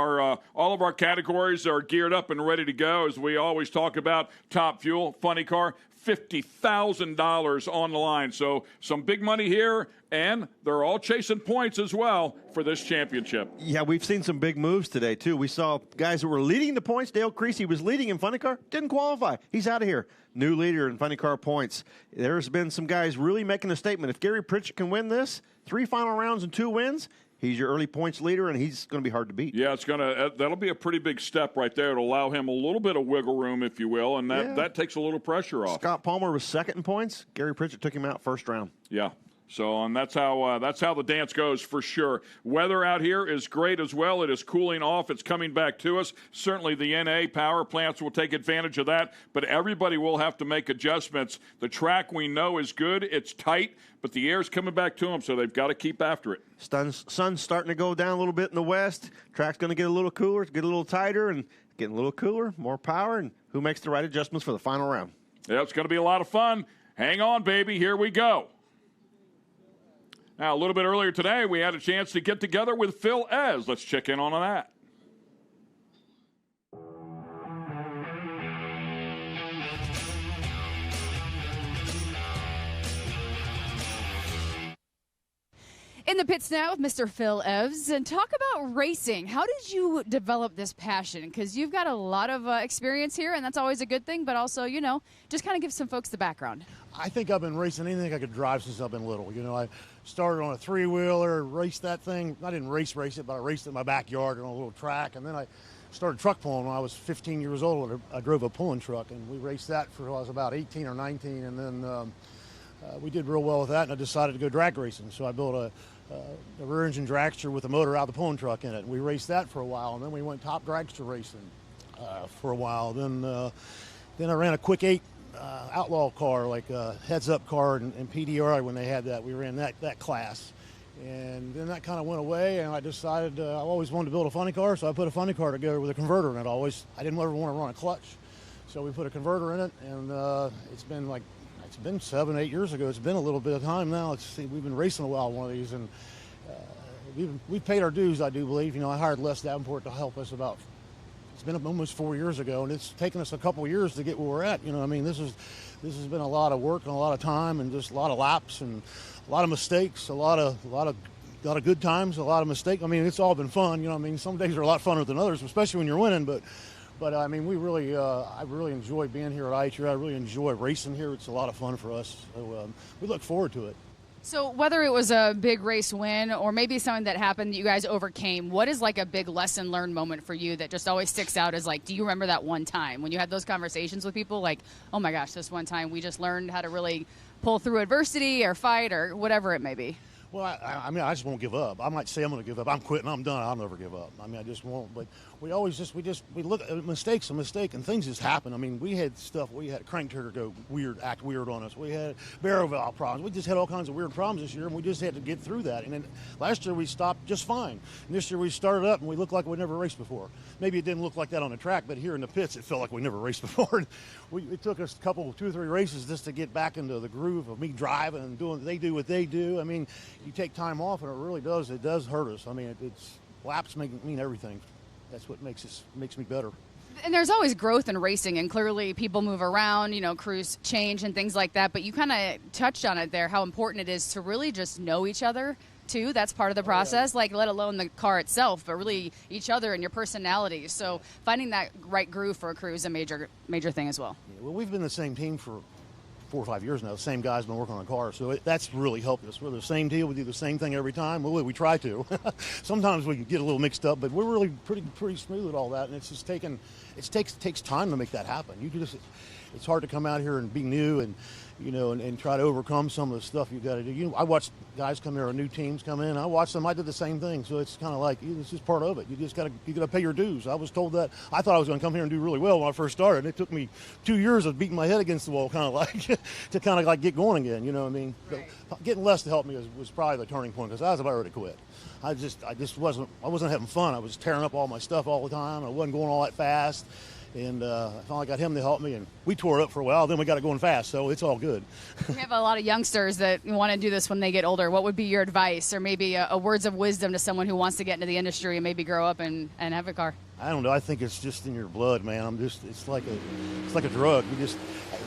our categories are geared up and ready to go. As we always talk about, Top Fuel, Funny Car, $50,000 on the line. So some big money here, and they're all chasing points as well for this championship. Yeah, we've seen some big moves today, too. We saw guys that were leading the points. Dale Creasy was leading in Funny Car, didn't qualify. He's out of here. New leader in Funny Car points. There's been some guys really making a statement. If Gary Pritchett can win this, 3 final rounds and 2 wins, he's your early points leader, and he's going to be hard to beat. Yeah, that'll be a pretty big step right there. It'll allow him a little bit of wiggle room, if you will, and that takes a little pressure off. Scott Palmer was second in points. Gary Pritchett took him out first round. Yeah. So, and that's how the dance goes for sure. Weather out here is great as well. It is cooling off. It's coming back to us. Certainly the NA power plants will take advantage of that, but everybody will have to make adjustments. The track we know is good. It's tight, but the air's coming back to them, so they've got to keep after it. Sun's starting to go down a little bit in the west. Track's going to get a little cooler, get a little tighter, and getting a little cooler, more power, and who makes the right adjustments for the final round? Yeah, it's going to be a lot of fun. Hang on, baby. Here we go. Now, a little bit earlier today, we had a chance to get together with Phil Ez. Let's check in on that. In the pits now with Mr. Phil Evs, and talk about racing. How did you develop this passion? Because you've got a lot of experience here, and that's always a good thing, but also, you know, just kind of give some folks the background. I think I've been racing anything I could drive since I've been little. You know, I started on a three-wheeler, raced that thing. I didn't race it, but I raced it in my backyard on a little track, and then I started truck pulling when I was 15 years old. I drove a pulling truck, and we raced that for I was about 18 or 19, and then we did real well with that, and I decided to go drag racing. So I built a rear-engine dragster with a motor out of the pulling truck in it. We raced that for a while, and then we went top dragster racing for a while. Then I ran a quick 8 outlaw car, like a heads-up car in PDR when they had that. We ran that class. And then that kind of went away, and I decided I always wanted to build a funny car, so I put a funny car together with a converter in it. I didn't ever want to run a clutch. So we put a converter in it, and it's been 7, 8 years ago. It's been a little bit of time now. We've been racing a while on one of these, and we've paid our dues, I do believe. You know, I hired Les Davenport to help us it's been almost 4 years ago, and it's taken us a couple of years to get where we're at. You know, I mean, this has been a lot of work and a lot of time and just a lot of laps and a lot of mistakes, a lot of good times, a lot of mistakes. I mean, it's all been fun. You know, I mean, some days are a lot funner than others, especially when you're winning, but I mean, I really enjoy being here at IHRA. I really enjoy racing here. It's a lot of fun for us. So we look forward to it. So whether it was a big race win or maybe something that happened that you guys overcame, what is like a big lesson learned moment for you that just always sticks out as like, do you remember that one time when you had those conversations with people like, oh my gosh, this one time we just learned how to really pull through adversity or fight or whatever it may be? Well, I mean, I just won't give up. I might say I'm going to give up. I'm quitting. I'm done. I'll never give up. I mean, I just won't. But we look at a mistake, and things just happen. I mean, we had a crank trigger go weird, act weird on us. We had barrel valve problems. We just had all kinds of weird problems this year, and we just had to get through that. And then last year we stopped just fine. And this year we started up, and we looked like we never raced before. Maybe it didn't look like that on the track, but here in the pits, it felt like we never raced before. It took us 2 or 3 races just to get back into the groove of me driving and doing. They do what they do. I mean, you take time off, and it really does. It does hurt us. I mean, laps mean everything. That's what makes me better. And there's always growth in racing, and clearly people move around, you know, crews change and things like that. But you kind of touched on it there, how important it is to really just know each other, too. That's part of the process, like let alone the car itself, but really each other and your personality. So finding that right groove for a crew is a major thing as well. Yeah, well, we've been the same team for 4 or 5 years now. The same guy's been working on the car, so that's really helped us. We're the same deal. We do the same thing every time. Well, we try to. Sometimes we can get a little mixed up, but we're really pretty smooth at all that. And it's just takes time to make that happen. It's hard to come out here and be new and and try to overcome some of the stuff you got to do. You know, I watch guys come here, or new teams come in. I watch them. I did the same thing. So it's kind of like it's just part of it. You got to pay your dues. I was told that. I thought I was going to come here and do really well when I first started. And it took me 2 years of beating my head against the wall, kind of like to kind of like get going again. You know what I mean? Right. But getting Les to help me was probably the turning point, because I was about ready to quit. I wasn't having fun. I was tearing up all my stuff all the time. I wasn't going all that fast. And I finally got him to help me, and we tore it up for a while. Then we got it going fast, so it's all good. We have a lot of youngsters that want to do this when they get older. What would be your advice, or maybe a words of wisdom to someone who wants to get into the industry and maybe grow up and have a car? I don't know. I think it's just in your blood, man. It's like a drug.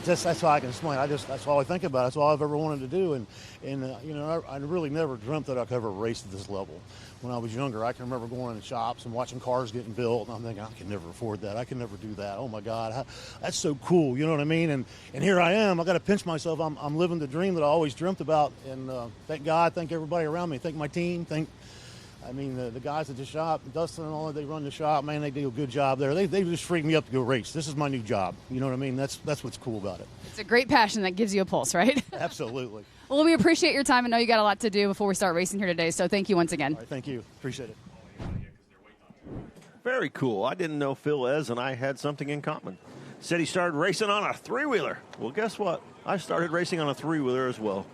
That's how I can explain. That's all I think about. That's all I've ever wanted to do. And I really never dreamt that I could ever race at this level. When I was younger, I can remember going in shops and watching cars getting built, and I'm thinking, I can never afford that. I can never do that. Oh my God, that's so cool. You know what I mean? And here I am. I got to pinch myself. I'm living the dream that I always dreamt about. And thank God, thank everybody around me, thank my team, the guys at the shop, Dustin and all that, they run the shop, man, they do a good job there. They just freed me up to go race. This is my new job. You know what I mean? That's what's cool about it. It's a great passion that gives you a pulse, right? Absolutely. Well, we appreciate your time. I know you got a lot to do before we start racing here today, so thank you once again. All right, thank you. Appreciate it. Very cool. I didn't know Phil Ez and I had something in common. Said he started racing on a 3-wheeler. Well, guess what? I started racing on a 3-wheeler as well.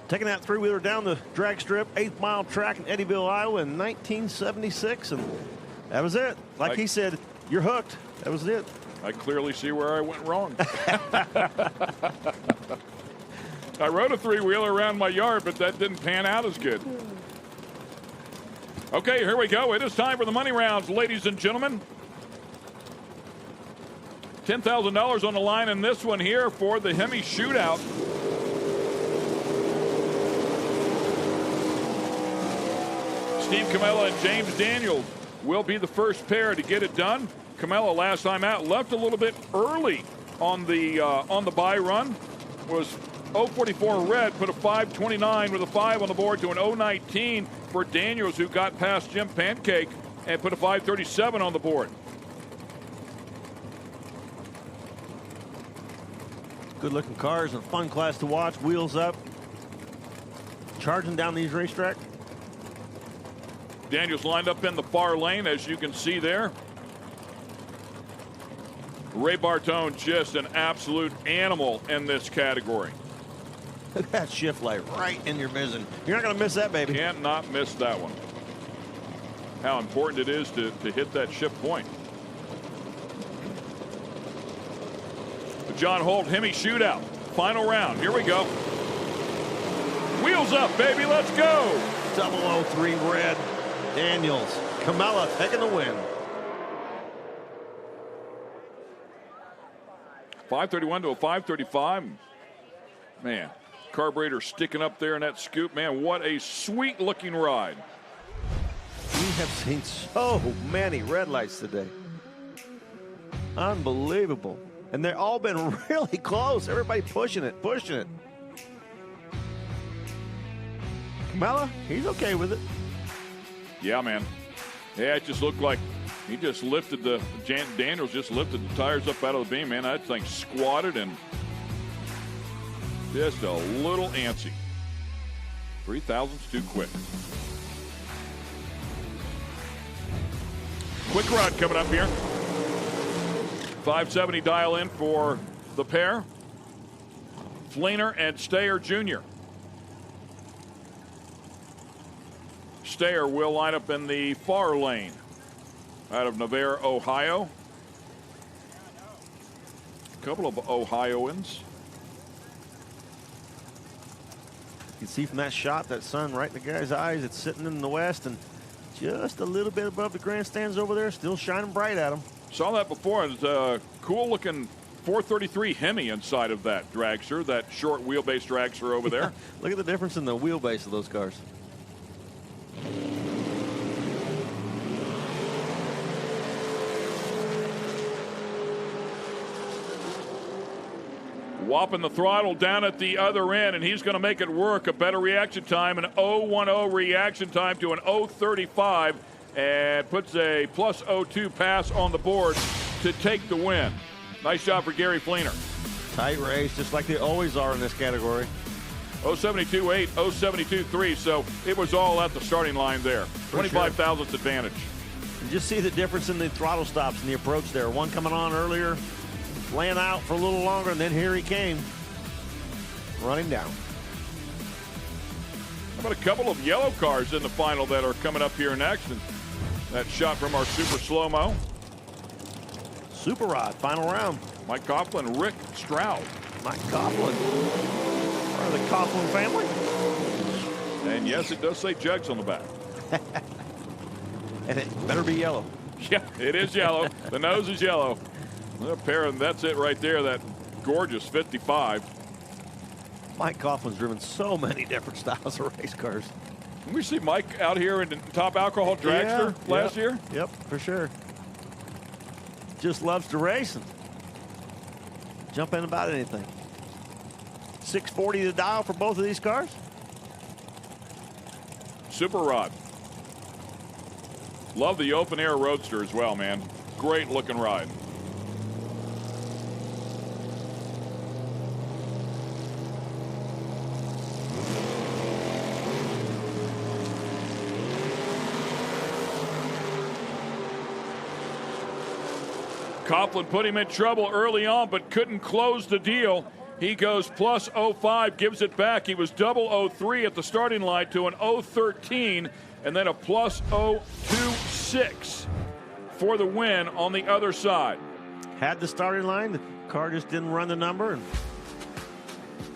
Taking that 3-wheeler down the drag strip, 8th Mile track in Eddyville, Iowa in 1976, and that was it. Like he said, you're hooked. That was it. I clearly see where I went wrong. I rode a three-wheeler around my yard, but that didn't pan out as good. Okay, here we go. It is time for the money rounds, ladies and gentlemen. $10,000 on the line in this one here for the Hemi shootout. Steve Camella and James Daniels will be the first pair to get it done. Camella last time out left a little bit early on the buy run. Was 0.44 red, put a 5.29 with a 5 on the board to an 0.19 for Daniels, who got past Jim Pancake and put a 5.37 on the board. Good looking cars and a fun class to watch. Wheels up. Charging down these racetracks. Daniels lined up in the far lane, as you can see there. Ray Bartone, just an absolute animal in this category. Look at that shift light right in your vision. You're not going to miss that, baby. Can't not miss that one. How important it is to hit that shift point. The John Holt Hemi shootout. Final round. Here we go. Wheels up, baby. Let's go. 003 red. Daniels. Camella taking the win. 531 to a 535. Man, carburetor sticking up there in that scoop. Man, what a sweet looking ride. We have seen so many red lights today. Unbelievable. And they've all been really close. Everybody pushing it, pushing it. Camella, he's okay with it. Yeah, man. Yeah, it just looked like he just lifted Daniels just lifted the tires up out of the beam, man. That thing squatted and just a little antsy. 3,000's too quick. Quick rod coming up here. 570 dial in for the pair. Fleener and Stayer Jr. Stayer will line up in the far lane out of Navarre, Ohio. A couple of Ohioans. You can see from that shot, that sun right in the guy's eyes. It's sitting in the west and just a little bit above the grandstands over there, still shining bright at him. Saw that before. It's a cool looking 433 Hemi inside of that dragster, that short wheelbase dragster over there. Look at the difference in the wheelbase of those cars. Whopping the throttle down at the other end, and he's going to make it work. A better reaction time, an 0.10 reaction time to an 0.35, and puts a plus 0.2 pass on the board to take the win. Nice job for Gary Fleener. Tight race, just like they always are in this category. 0.72.8, 0.72.3, so it was all at the starting line there. 25,000th advantage. You just see the difference in the throttle stops and the approach there. One coming on earlier, laying out for a little longer, and then here he came, running down. How about a couple of yellow cars in the final that are coming up here next? And that shot from our super slow-mo. Super Rod, final round. Mike Coughlin, Rick Stroud. Mike Coughlin, part of the Coughlin family. And yes, it does say Jugs on the back. And it better be yellow. Yeah, it is yellow. The nose is yellow. A pair, and that's it right there, that gorgeous 55. Mike Coughlin's driven so many different styles of race cars. Didn't we see Mike out here in the top alcohol dragster last year? Yep, for sure. Just loves to race and jump in about anything. 640 to dial for both of these cars. Super Rod. Love the open air roadster as well, man. Great looking ride. Coughlin put him in trouble early on, but couldn't close the deal. He goes plus 0.5, gives it back. He was double 0.3 at the starting line to an 0.13, and then a plus 0.26 for the win on the other side. Had the starting line, the car just didn't run the number. And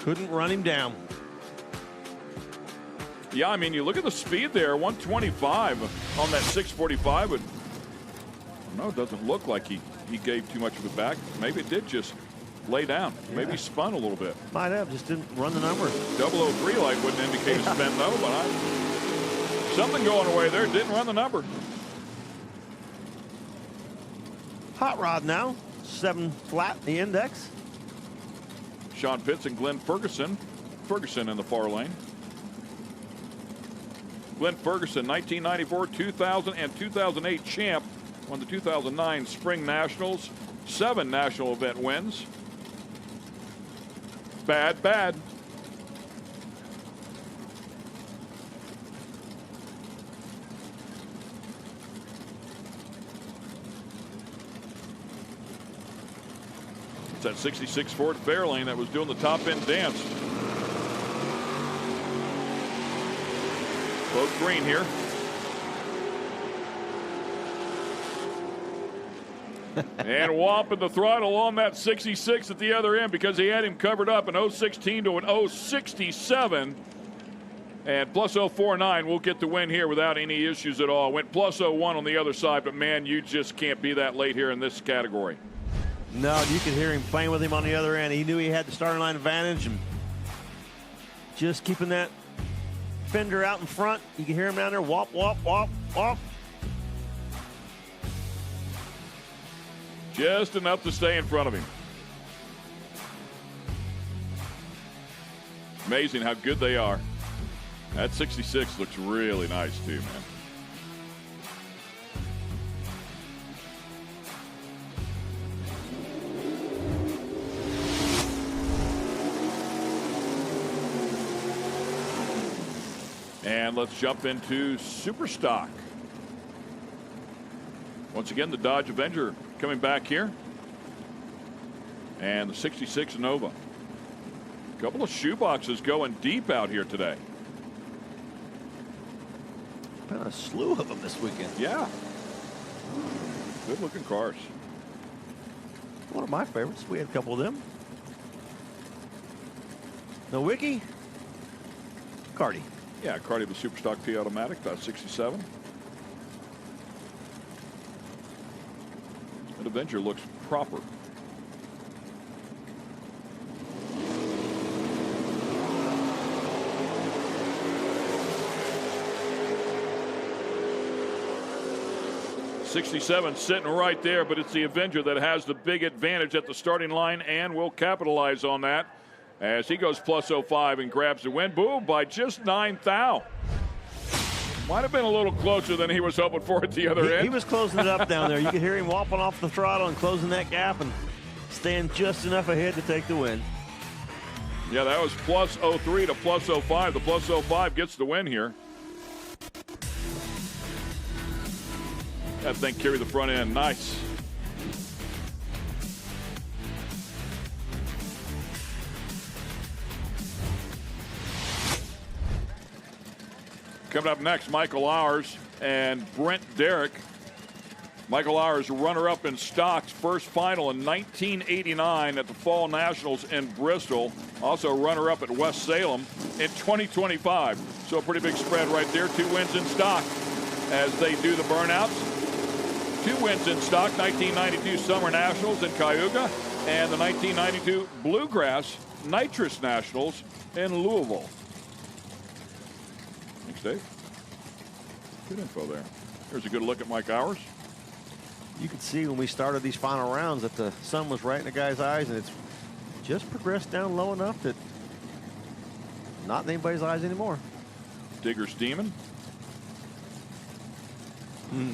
Couldn't run him down. Yeah, I mean, you look at the speed there, 125 on that 645, but no, it doesn't look like he gave too much of it back. Maybe it did just lay down. Yeah. Maybe spun a little bit. Might have, just didn't run the number. 003 light wouldn't indicate a spin, though, but something going away there. Didn't run the number. Hot rod now, 7 flat in the index. Sean Pitts and Glenn Ferguson. Ferguson in the far lane. Glenn Ferguson, 1994, 2000, and 2008 champ. Won the 2009 Spring Nationals. 7 national event wins. Bad, bad. It's that 66 Ford Fairlane that was doing the top end dance. Both green here. And whomping the throttle on that 66 at the other end because he had him covered up an 016 to an 067. And plus 049 will get the win here without any issues at all. Went plus 01 on the other side, but man, you just can't be that late here in this category. No, you could hear him playing with him on the other end. He knew he had the starting line advantage and just keeping that fender out in front. You can hear him down there, whop, whop, whop, whop. Just enough to stay in front of him. Amazing how good they are. That 66 looks really nice too, man. And let's jump into Super Stock. Once again, the Dodge Avenger coming back here. And the 66 Nova. A couple of shoeboxes going deep out here today. Been a slew of them this weekend. Yeah. Good looking cars. One of my favorites. We had a couple of them. Nowicki. Cardi. Yeah, Cardi the Super Stock T Automatic, about 67. That Avenger looks proper. '67 sitting right there, but it's the Avenger that has the big advantage at the starting line and will capitalize on that as he goes plus 05 and grabs the win. Boom, by just 9 thou. Might have been a little closer than he was hoping for at the other end. He was closing it up down there. You could hear him whopping off the throttle and closing that gap and staying just enough ahead to take the win. Yeah, that was plus 03 to plus 05. The plus 05 gets the win here. That thing carried the front end. Nice. Coming up next, Michael Hours and Brent Derrick. Michael Hours, runner-up in stocks, first final in 1989 at the Fall Nationals in Bristol. Also runner-up at West Salem in 2025. So a pretty big spread right there. 2 wins in stock as they do the burnouts. 2 wins in stock, 1992 Summer Nationals in Cayuga and the 1992 Bluegrass Nitrous Nationals in Louisville. Thanks, Dave. Good info there. Here's a good look at Mike Hours. You could see when we started these final rounds that the sun was right in the guy's eyes, and it's just progressed down low enough that not in anybody's eyes anymore. Digger steaming.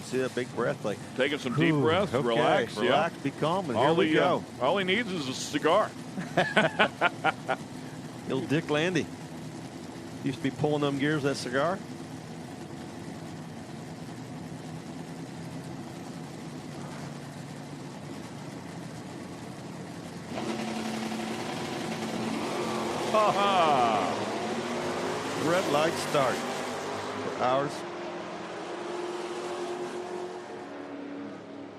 See that big breath, like taking some deep breaths, okay, relax, relax, be calm, and here we go. All he needs is a cigar. Little Dick Landy used to be pulling them gears, that cigar. Red light start for Hours.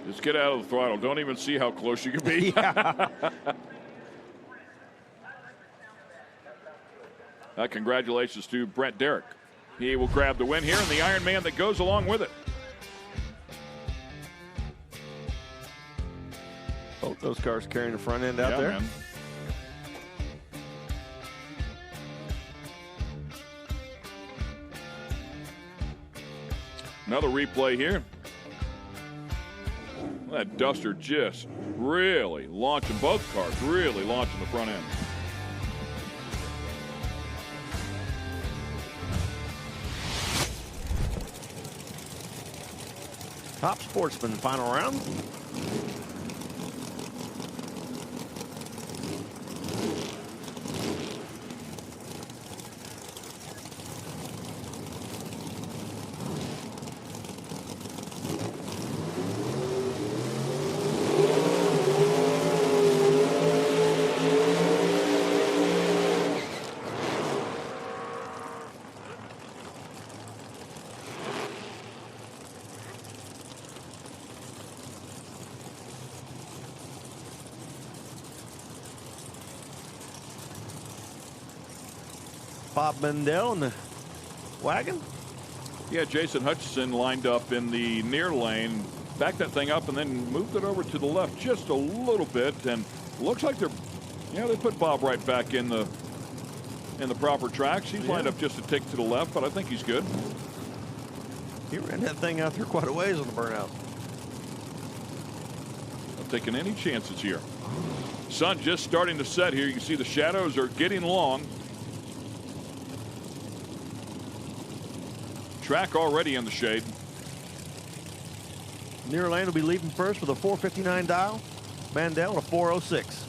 Just get out of the throttle. Don't even see how close you can be. Yeah. Congratulations to Brett Derrick. He will grab the win here, and the Iron Man that goes along with it. Both those cars carrying the front end out there. Man. Another replay here. That Duster just really launching, both cars really launching the front end. Top Sportsman, final round. Bob Mendel in the wagon. Yeah, Jason Hutchison lined up in the near lane, backed that thing up, and then moved it over to the left just a little bit. And looks like they're, they put Bob right back in the proper tracks. He's lined up just a tick to the left, but I think he's good. He ran that thing out there quite a ways on the burnout. Not taking any chances here. Sun just starting to set here. You can see the shadows are getting long. Track already in the shade. Near lane will be leading first with a 459 dial. Mandel a 406.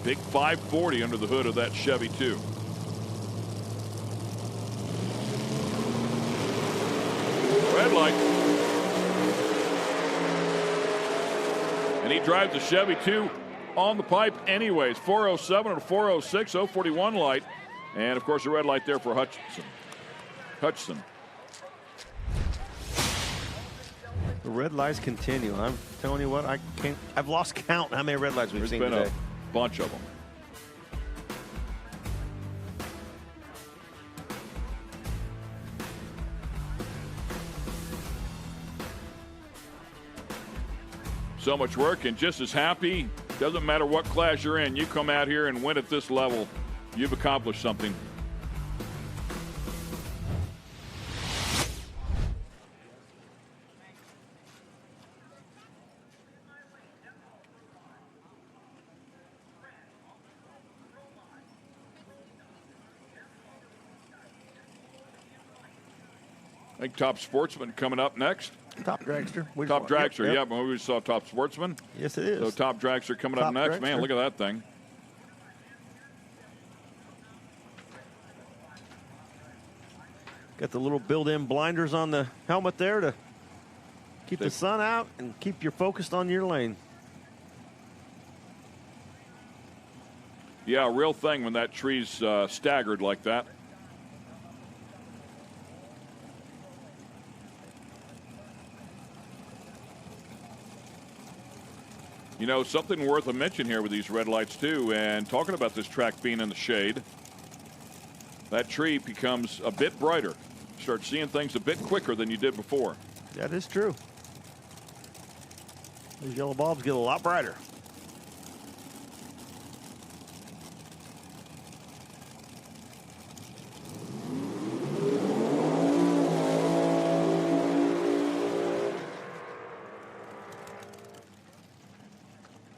Big 540 under the hood of that Chevy too. Red light. And he drives the Chevy too on the pipe anyways. 407 and a 406, 041 light. And of course a red light there for Hutchison. The red lights continue. I'm telling you what, I've lost count how many red lights we've seen today. There's been a bunch of them. So much work and just as happy. Doesn't matter what class you're in. You come out here and win at this level, you've accomplished something. I think Top Sportsman coming up next. Top Dragster. Top Dragster, yep. Yeah, but we saw Top Sportsman. Yes, it is. So Top Dragster coming up next. Dragster. Man, look at that thing. Got the little built-in blinders on the helmet there to keep the sun out and keep you focused on your lane. Yeah, a real thing when that tree's staggered like that. You know, something worth a mention here with these red lights too, and talking about this track being in the shade, that tree becomes a bit brighter. You start seeing things a bit quicker than you did before. That is true. These yellow bulbs get a lot brighter.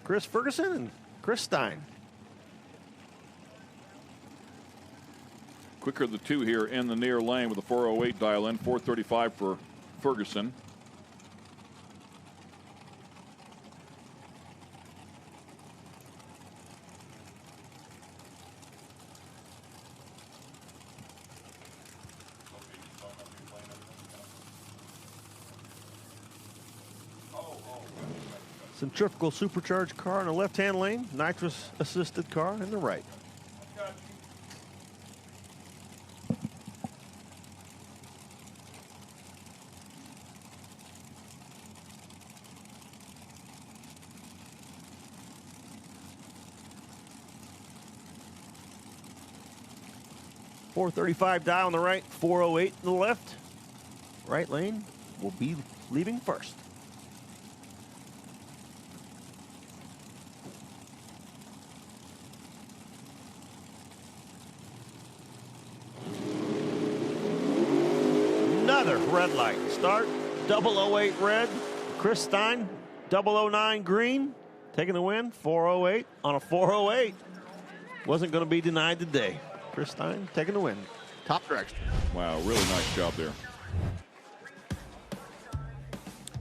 Chris Ferguson and Chris Stein. Quicker the two here in the near lane with a 408 dial in, 435 for Ferguson. Centrifugal supercharged car in the left-hand lane, nitrous assisted car in the right. 435 die on the right, 408 on the left. Right lane will be leaving first. Another red light. Start 008 red. Chris Stein, 009 green. Taking the win, 408 on a 408. Wasn't going to be denied today. Chris Stein taking the win. Top Dragster. Wow, really nice job there.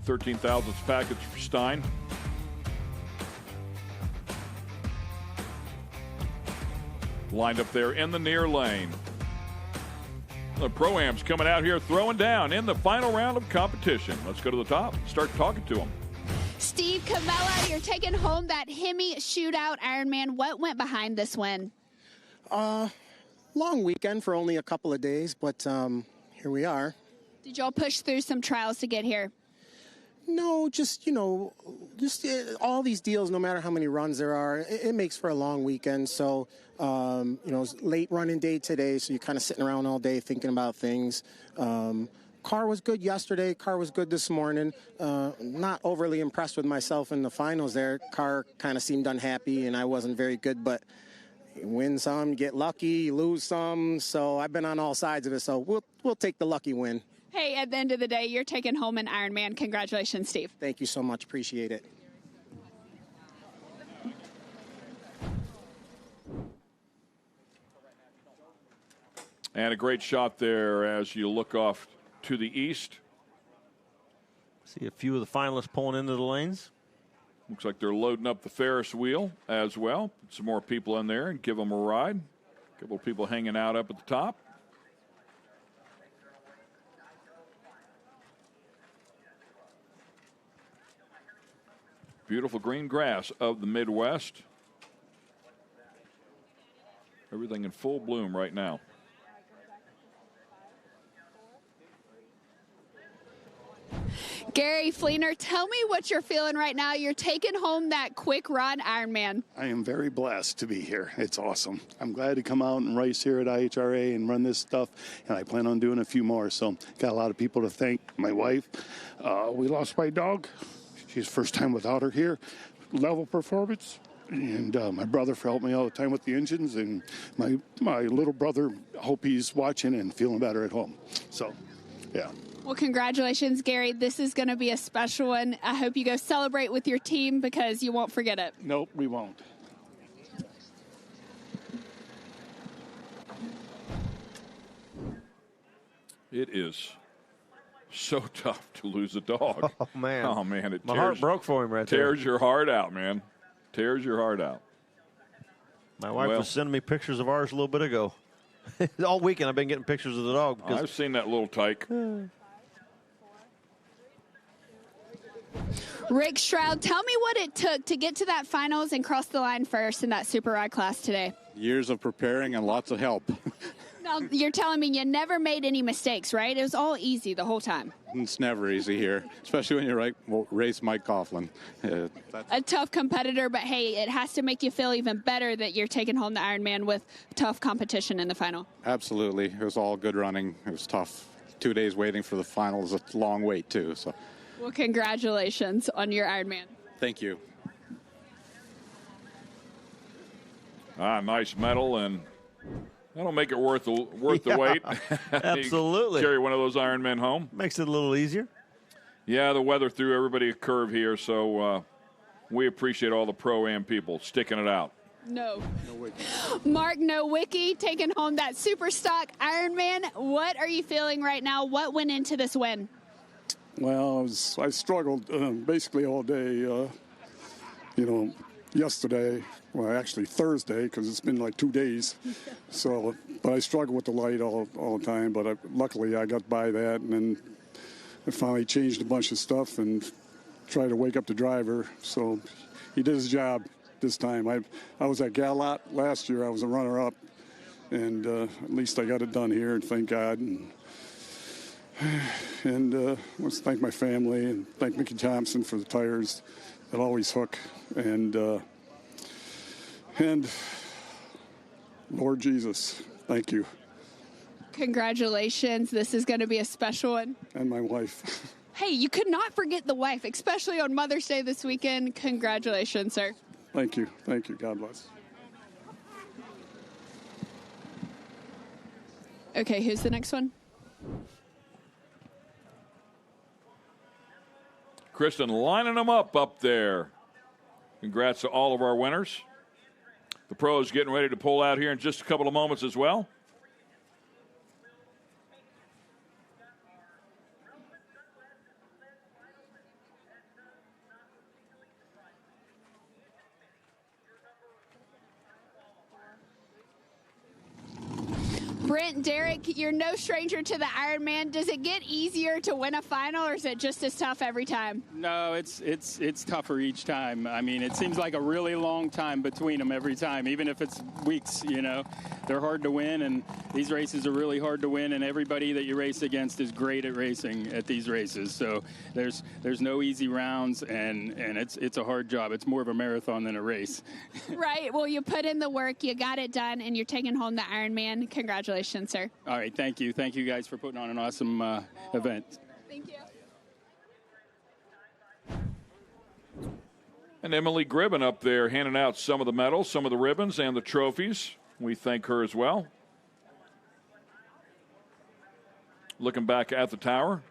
13,000th package for Stein. Lined up there in the near lane. The Pro-Am's coming out here throwing down in the final round of competition. Let's go to the top and start talking to them. Steve Camella, you're taking home that Hemi shootout Ironman. What went behind this win? Long weekend for only a couple of days, but here we are. Did y'all push through some trials to get here? No, just all these deals, no matter how many runs there are, it makes for a long weekend. So, it's late running day today, so you're kind of sitting around all day thinking about things. Car was good yesterday. Car was good this morning. Not overly impressed with myself in the finals there. Car kind of seemed unhappy, and I wasn't very good, but you win some, you get lucky, you lose some. So I've been on all sides of it, so we'll take the lucky win. Hey, at the end of the day, you're taking home an Ironman. Congratulations, Steve. Thank you so much. Appreciate it. And a great shot there as you look off to the east. See a few of the finalists pulling into the lanes. Looks like they're loading up the Ferris wheel as well. Put some more people in there and give them a ride. A couple of people hanging out up at the top. Beautiful green grass of the Midwest. Everything in full bloom right now. Gary Fleener, tell me what you're feeling right now. You're taking home that quick run Ironman. I am very blessed to be here. It's awesome. I'm glad to come out and race here at IHRA and run this stuff, and I plan on doing a few more. So got a lot of people to thank. My wife, we lost my dog. She's first time without her here. Level performance. And my brother for helping me all the time with the engines. And my little brother, hope he's watching and feeling better at home. So, yeah. Well, congratulations, Gary. This is going to be a special one. I hope you go celebrate with your team because you won't forget it. Nope, we won't. It is so tough to lose a dog. Oh, man. Oh, man. My heart broke for him right there. Tears your heart out, man. Tears your heart out. My wife was sending me pictures of ours a little bit ago. All weekend I've been getting pictures of the dog. I've seen that little tyke. Rick Stroud, tell me what it took to get to that finals and cross the line first in that super ride class today. Years of preparing and lots of help. Now, you're telling me you never made any mistakes, right? It was all easy the whole time. It's never easy here, especially when you race Mike Coughlin. A tough competitor, but hey, it has to make you feel even better that you're taking home the Ironman with tough competition in the final. Absolutely. It was all good running. It was tough. 2 days waiting for the final is a long wait, too. So. Well, congratulations on your Ironman. Thank you. Nice medal, and that'll make it worth the wait. Absolutely. Carry one of those Ironmen home. Makes it a little easier. Yeah, the weather threw everybody a curve here, so we appreciate all the Pro-Am people sticking it out. No. Mark Nowicki taking home that super stock Ironman. What are you feeling right now? What went into this win? Well, I struggled basically all day, yesterday, well, actually Thursday, because it's been like 2 days. So, but I struggled with the light all the time, but luckily I got by that, and then I finally changed a bunch of stuff and tried to wake up the driver. So he did his job this time. I was at Galot last year. I was a runner-up, and at least I got it done here, and thank God. And let's thank my family and thank Mickey Thompson for the tires that always hook. And Lord Jesus, thank you. Congratulations. This is going to be a special one. And my wife. Hey, you could not forget the wife, especially on Mother's Day this weekend. Congratulations, sir. Thank you. Thank you. God bless. Okay, who's the next one? Kristen lining them up there. Congrats to all of our winners. The pros getting ready to pull out here in just a couple of moments as well. Brent, Derek, you're no stranger to the Ironman. Does it get easier to win a final, or is it just as tough every time? No, it's tougher each time. I mean, it seems like a really long time between them every time, even if it's weeks, you know. They're hard to win, and these races are really hard to win, and everybody that you race against is great at racing at these races. So there's no easy rounds, and it's a hard job. It's more of a marathon than a race. Right. Well, you put in the work, you got it done, and you're taking home the Ironman. Congratulations, sir. All right, thank you. Thank you guys for putting on an awesome event. Thank you. And Emily Gribben up there handing out some of the medals, some of the ribbons, and the trophies. We thank her as well. Looking back at the tower,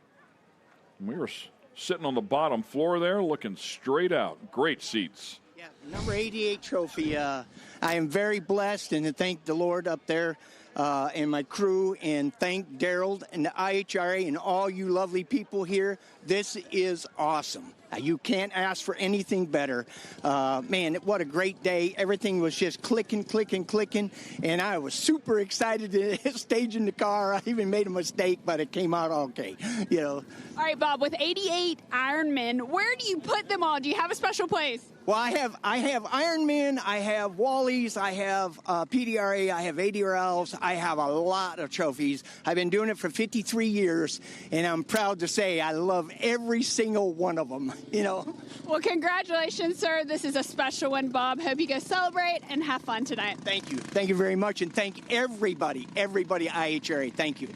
we were sitting on the bottom floor there, looking straight out. Great seats. Yeah, number 88 trophy. I am very blessed, and to thank the Lord up there and my crew, and thank Daryl and the IHRA and all you lovely people here. This is awesome. You can't ask for anything better. Man, what a great day. Everything was just clicking, and I was super excited to hit stage in the car. I even made a mistake, but it came out okay, you know. All right, Bob, with 88 Ironmen, where do you put them all? Do you have a special place? Well, I have Ironman, I have Wallies, I have PDRA, I have ADRLs, I have a lot of trophies. I've been doing it for 53 years, and I'm proud to say I love every single one of them, you know. Well, congratulations, sir. This is a special one, Bob. Hope you guys celebrate and have fun tonight. Thank you. Thank you very much, and thank everybody IHRA. Thank you.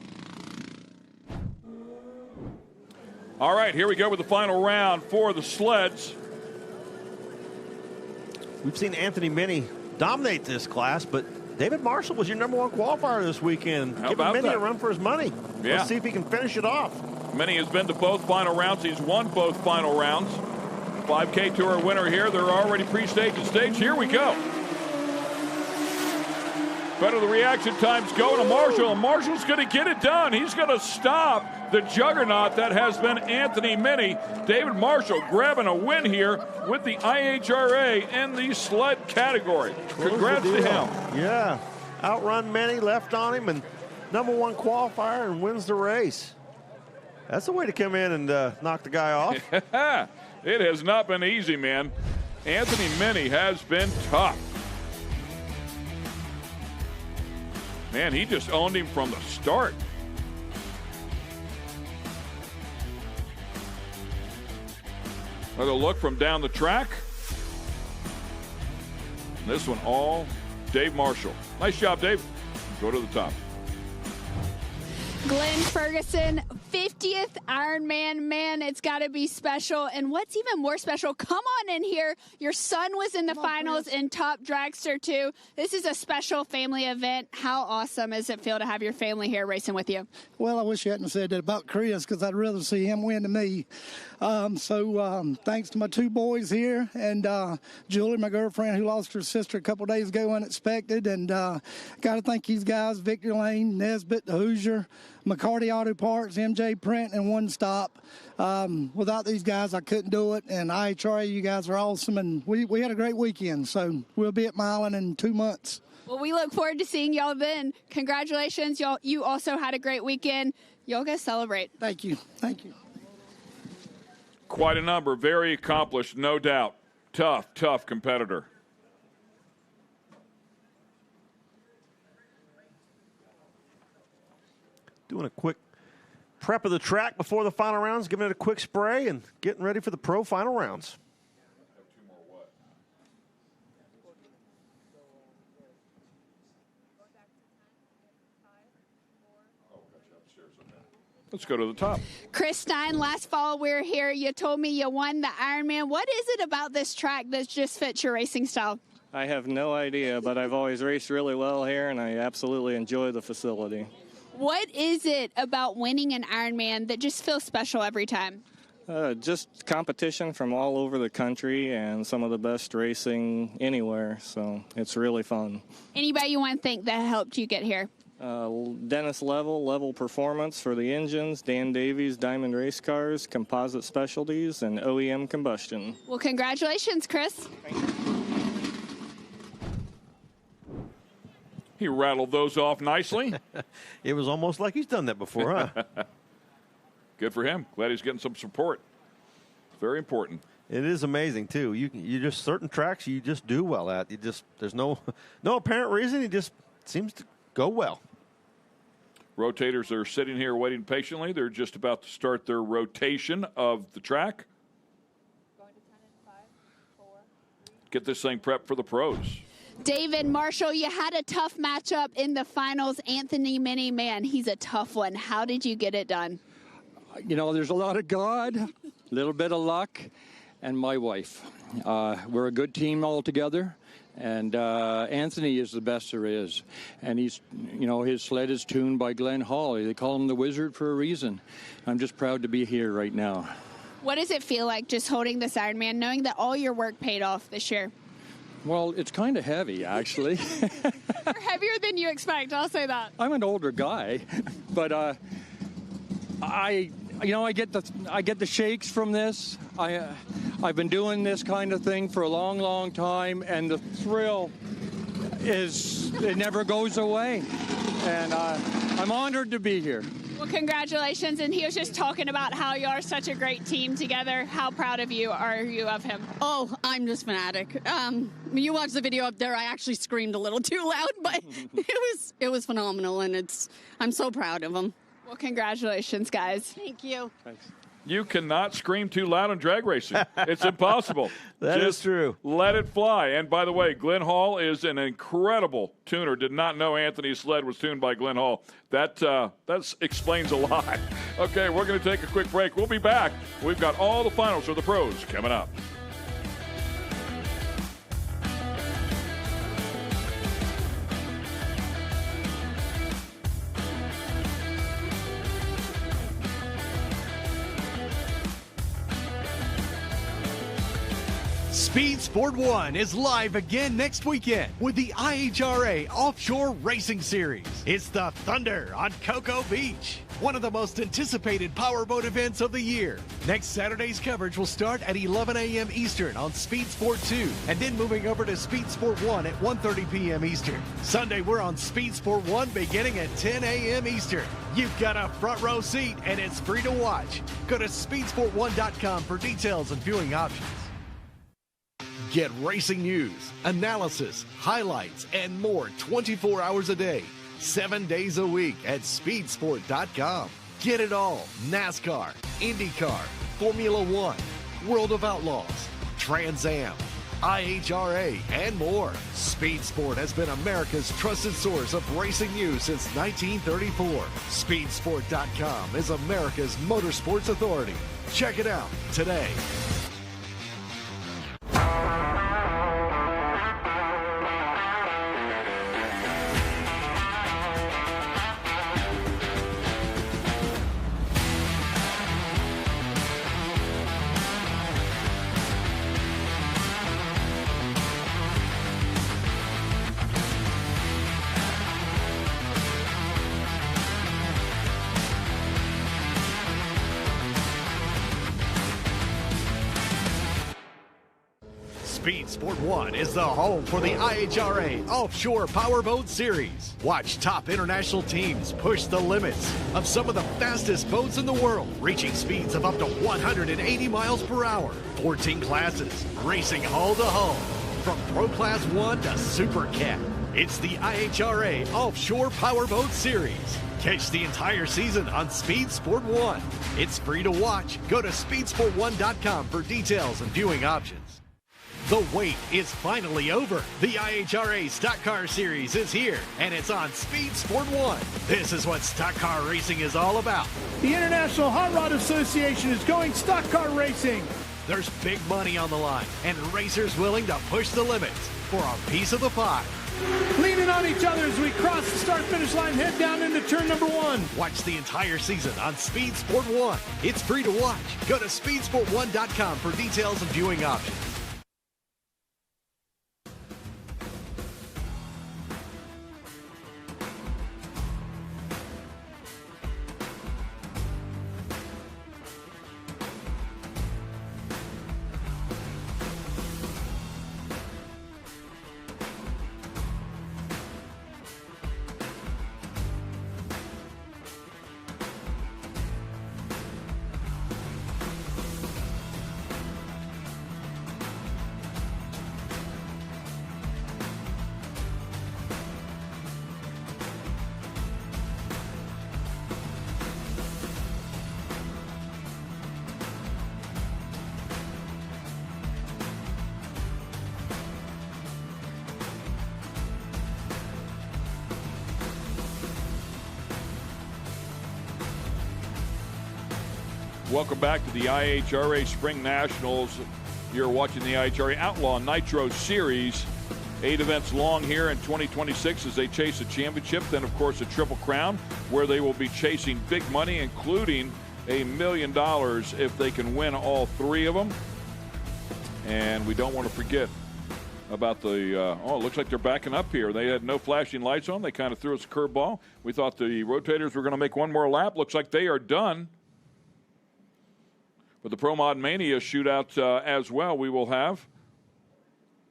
All right, here we go with the final round for the sleds. We've seen Anthony Minnie dominate this class, but David Marshall was your #1 qualifier this weekend. How Give about Minnie that? a run for his money. Yeah. Let's see if he can finish it off. Minnie has been to both final rounds. He's won both final rounds. 5K Tour winner here. They're already pre-staged and staged. Here we go. Better the reaction time's going to Marshall, and Marshall's going to get it done. He's going to stop the juggernaut that has been Anthony Minnie. David Marshall grabbing a win here with the IHRA in the sled category. Congrats to him. Yeah. Outrun Minnie, left on him, and #1 qualifier, and wins the race. That's the way to come in and knock the guy off. It has not been easy, man. Anthony Minnie has been tough. Man, he just owned him from the start. Another look from down the track. This one all Dave Marshall. Nice job, Dave. Go to the top. Glenn Ferguson, 50th Ironman. Man, it's got to be special. And what's even more special, come on in here. Your son was in the finals in Top Dragster, too. This is a special family event. How awesome does it feel to have your family here racing with you? Well, I wish you hadn't said that about Chris, because I'd rather see him win than me. Thanks to my two boys here, and Julie, my girlfriend, who lost her sister a couple days ago unexpected. And got to thank these guys, Victor Lane, Nesbitt, the Hoosier, McCarty Auto Parts, MJ Print, and One Stop. Without these guys, I couldn't do it. And IHRA, you guys are awesome. And we had a great weekend. So we'll be at Milan in 2 months. Well, we look forward to seeing y'all then. Congratulations. Y'all, you also had a great weekend. Y'all go celebrate. Thank you. Thank you. Quite a number. Very accomplished, no doubt. Tough competitor. Doing a quick prep of the track before the final rounds, giving it a quick spray, and getting ready for the pro final rounds. Let's go to the top. Chris Stein, last fall we were here. You told me you won the Ironman. What is it about this track that just fits your racing style? I have no idea, but I've always raced really well here, and I absolutely enjoy the facility. What is it about winning an Ironman that just feels special every time? Just competition from all over the country and some of the best racing anywhere, so it's really fun. Anybody you want to thank that helped you get here? Dennis Level Performance for the engines, Dan Davies, Diamond Race Cars, Composite Specialties, and OEM Combustion. Well, congratulations, Chris. He rattled those off nicely. It was almost like he's done that before, huh? Good for him. Glad he's getting some support. Very important. It is amazing too. You just certain tracks you just do well at. There's no apparent reason. It just seems to go well. Rotators are sitting here waiting patiently. They're just about to start their rotation of the track. Get this thing prepped for the pros. David Marshall, you had a tough matchup in the finals. Anthony Mini, man, he's a tough one. How did you get it done? You know, there's a lot of God, a little bit of luck, and my wife. We're a good team all together, and Anthony is the best there is. And he's, you know, his sled is tuned by Glenn Hawley. They call him the Wizard for a reason. I'm just proud to be here right now. What does it feel like just holding this Ironman, knowing that all your work paid off this year? Well, it's kind of heavy, actually. You're heavier than you expect, I'll say that. I'm an older guy, but I get the shakes from this. I've been doing this kind of thing for a long, long time, and the thrill it never goes away. And I'm honored to be here. Well, congratulations. And he was just talking about how you are such a great team together. How proud of you are you of him? Oh, I'm just fanatic. When you watch the video up there, I actually screamed a little too loud, but it was phenomenal, and I'm so proud of him. Well, congratulations, guys. Thank you. Thanks. You cannot scream too loud in drag racing. It's impossible. That is true. Let it fly. And by the way, Glenn Hall is an incredible tuner. Did not know Anthony's sled was tuned by Glenn Hall. That explains a lot. Okay, we're going to take a quick break. We'll be back. We've got all the finals for the pros coming up. Speed Sport 1 is live again next weekend with the IHRA Offshore Racing Series. It's the Thunder on Cocoa Beach, one of the most anticipated powerboat events of the year. Next Saturday's coverage will start at 11 a.m. Eastern on Speed Sport 2, and then moving over to Speed Sport 1 at 1:30 p.m. Eastern. Sunday, we're on Speed Sport 1 beginning at 10 a.m. Eastern. You've got a front row seat, and it's free to watch. Go to speedsport1.com for details and viewing options. Get racing news, analysis, highlights, and more 24 hours a day, 7 days a week at speedsport.com. Get it all. NASCAR, IndyCar, Formula One, World of Outlaws, Trans Am, IHRA, and more. Speed Sport has been America's trusted source of racing news since 1934. Speedsport.com is America's motorsports authority. Check it out today. Speed Sport 1 is the home for the IHRA Offshore Powerboat Series. Watch top international teams push the limits of some of the fastest boats in the world, reaching speeds of up to 180 miles per hour. 14 classes, racing hull to hull, from Pro Class 1 to Super Cat. It's the IHRA Offshore Powerboat Series. Catch the entire season on Speed Sport 1. It's free to watch. Go to speedsport1.com for details and viewing options. The wait is finally over. The IHRA Stock Car Series is here, and it's on Speed Sport 1. This is what stock car racing is all about. The International Hot Rod Association is going stock car racing. There's big money on the line, and racers willing to push the limits for a piece of the pie. Leaning on each other as we cross the start-finish line, head down into turn number 1. Watch the entire season on Speed Sport 1. It's free to watch. Go to speedsport1.com for details and viewing options. Welcome back to the IHRA Spring Nationals. You're watching the IHRA Outlaw Nitro Series. 8 events long here in 2026 as they chase a championship. Then, of course, a Triple Crown where they will be chasing big money, including $1 million if they can win all 3 of them. And we don't want to forget about the, it looks like they're backing up here. They had no flashing lights on. They kind of threw us a curveball. We thought the rotators were going to make one more lap. Looks like they are done. With the Pro Mod Mania shootout as well, we will have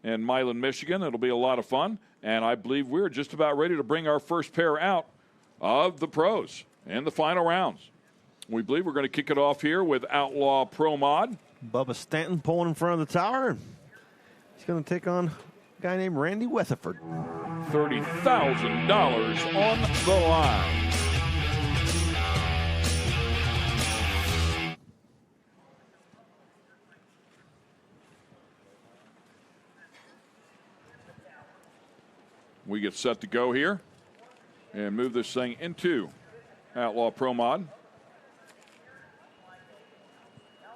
in Milan, Michigan. It'll be a lot of fun. And I believe we're just about ready to bring our first pair out of the pros in the final rounds. We believe we're going to kick it off here with Outlaw Pro Mod. Bubba Stanton pulling in front of the tower. He's going to take on a guy named Randy Weatherford. $30,000 on the line. We get set to go here and move this thing into Outlaw Pro Mod.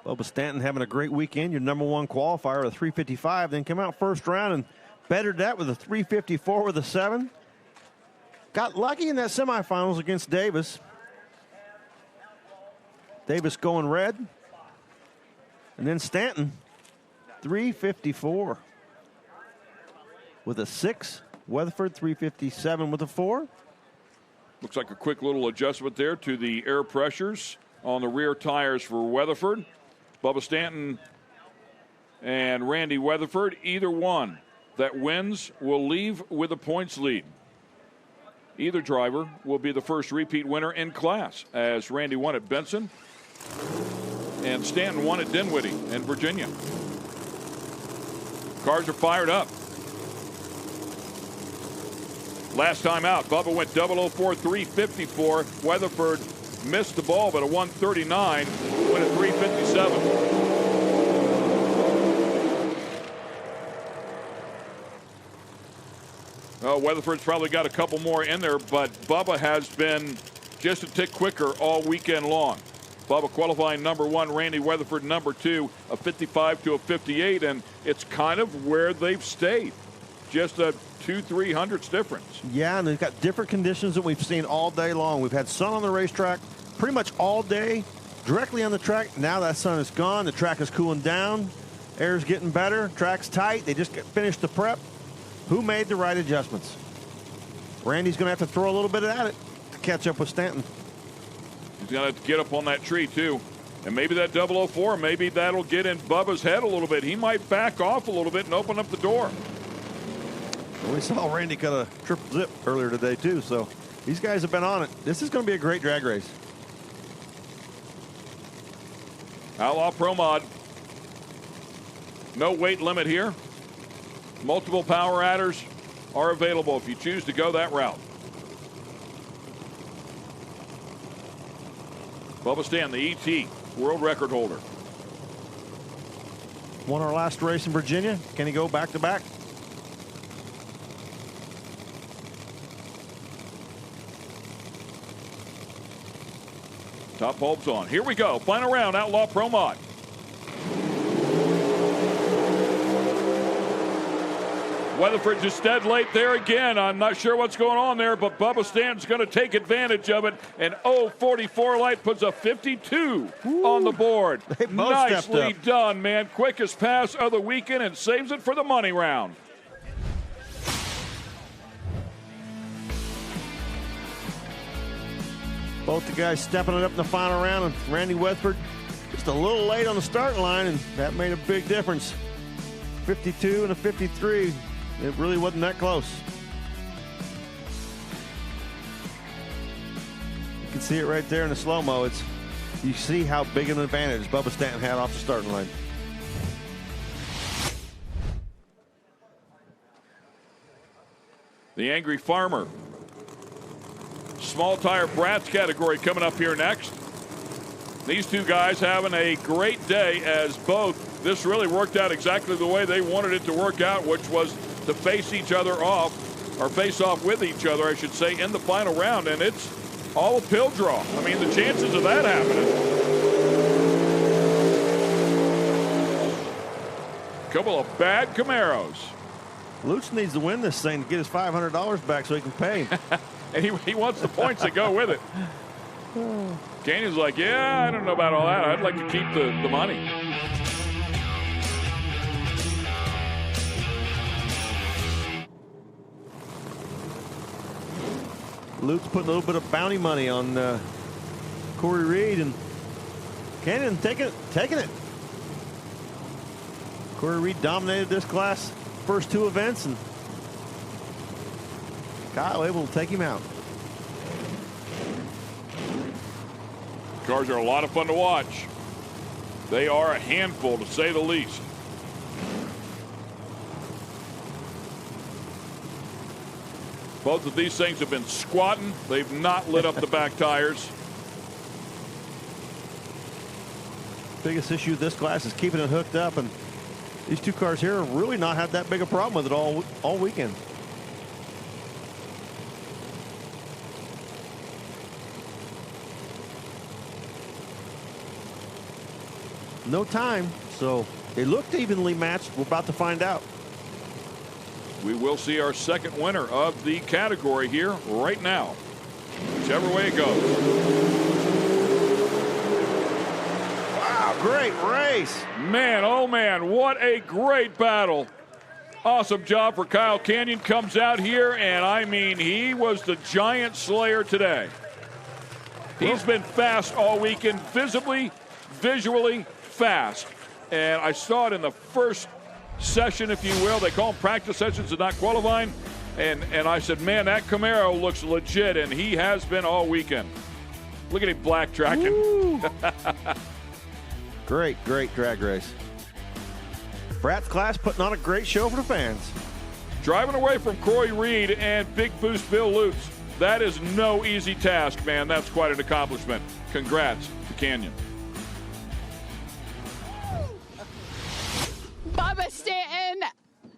Bubba Stanton having a great weekend. Your #1 qualifier with a 355. Then came out first round and bettered that with a 354 with a 7. Got lucky in that semifinals against Davis. Davis going red. And then Stanton, 354 with a 6. Weatherford 357 with a 4. Looks like a quick little adjustment there to the air pressures on the rear tires for Weatherford. Bubba Stanton and Randy Weatherford, either one that wins will leave with a points lead. Either driver will be the first repeat winner in class, as Randy won at Benson and Stanton won at Dinwiddie in Virginia. Cars are fired up. Last time out, Bubba went 004, 354. Weatherford missed the ball, but a 139 went at 357. Weatherford's probably got a couple more in there, but Bubba has been just a tick quicker all weekend long. Bubba qualifying #1, Randy Weatherford #2, a 55 to a 58, and it's kind of where they've stayed. Just a 200-300 difference. Yeah, and they've got different conditions that we've seen all day long. We've had sun on the racetrack pretty much all day, directly on the track. Now that sun is gone. The track is cooling down. Air's getting better. Track's tight. They just finished the prep. Who made the right adjustments? Randy's going to have to throw a little bit at it to catch up with Stanton. He's going to have to get up on that tree, too. And maybe that 004, maybe that'll get in Bubba's head a little bit. He might back off a little bit and open up the door. We saw Randy cut a triple zip earlier today, too, so these guys have been on it. This is going to be a great drag race. Outlaw Pro Mod. No weight limit here. Multiple power adders are available if you choose to go that route. Bubba Stanton, the ET world record holder. Won our last race in Virginia. Can he go back-to-back? Top bulbs on. Here we go. Final round, Outlaw Pro Mod. Weatherford just dead late there again. I'm not sure what's going on there, but Bubba Stanton's going to take advantage of it. And 0.44 light puts a 52 on the board. Nicely done, man. Quickest pass of the weekend and saves it for the money round. Both the guys stepping it up in the final round, and Randy Weatherford just a little late on the starting line, and that made a big difference. 52 and a 53. It really wasn't that close. You can see it right there in the slow-mo. You see how big an advantage Bubba Stanton had off the starting line. The Angry Farmer. Small tire brats category coming up here next. These two guys having a great day as both. This really worked out exactly the way they wanted it to work out, which was to face each other off, or face off with each other, I should say, in the final round. And it's all a pill draw. I mean, the chances of that happening. Couple of bad Camaros. Lutz needs to win this thing to get his $500 back so he can pay. And he wants the points that go with it. Canyon's like, yeah, I don't know about all that. I'd like to keep the money. Lutz putting a little bit of bounty money on Corey Reed, and Canyon taking it. Corey Reed dominated this class first two events, and Kyle able to take him out. Cars are a lot of fun to watch. They are a handful, to say the least. Both of these things have been squatting. They've not lit up the back tires. Biggest issue of this class is keeping it hooked up, and these two cars here have really not had that big a problem with it all weekend. No time, so they looked evenly matched. We're about to find out. We will see our second winner of the category here right now, whichever way it goes. Wow, great race. Man, oh man, what a great battle. Awesome job for Kyle Canyon. Comes out here, and I mean, he was the giant slayer today. He's been fast all weekend, visually fast. And I saw it in the first session, if you will. They call them practice sessions and not qualifying. And I said, man, that Camaro looks legit, and he has been all weekend. Look at him black tracking. Great drag race. Brat's class putting on a great show for the fans. Driving away from Corey Reed and Big Boost Bill Lutz. That is no easy task, man. That's quite an accomplishment. Congrats to Canyon. Bubba Stanton,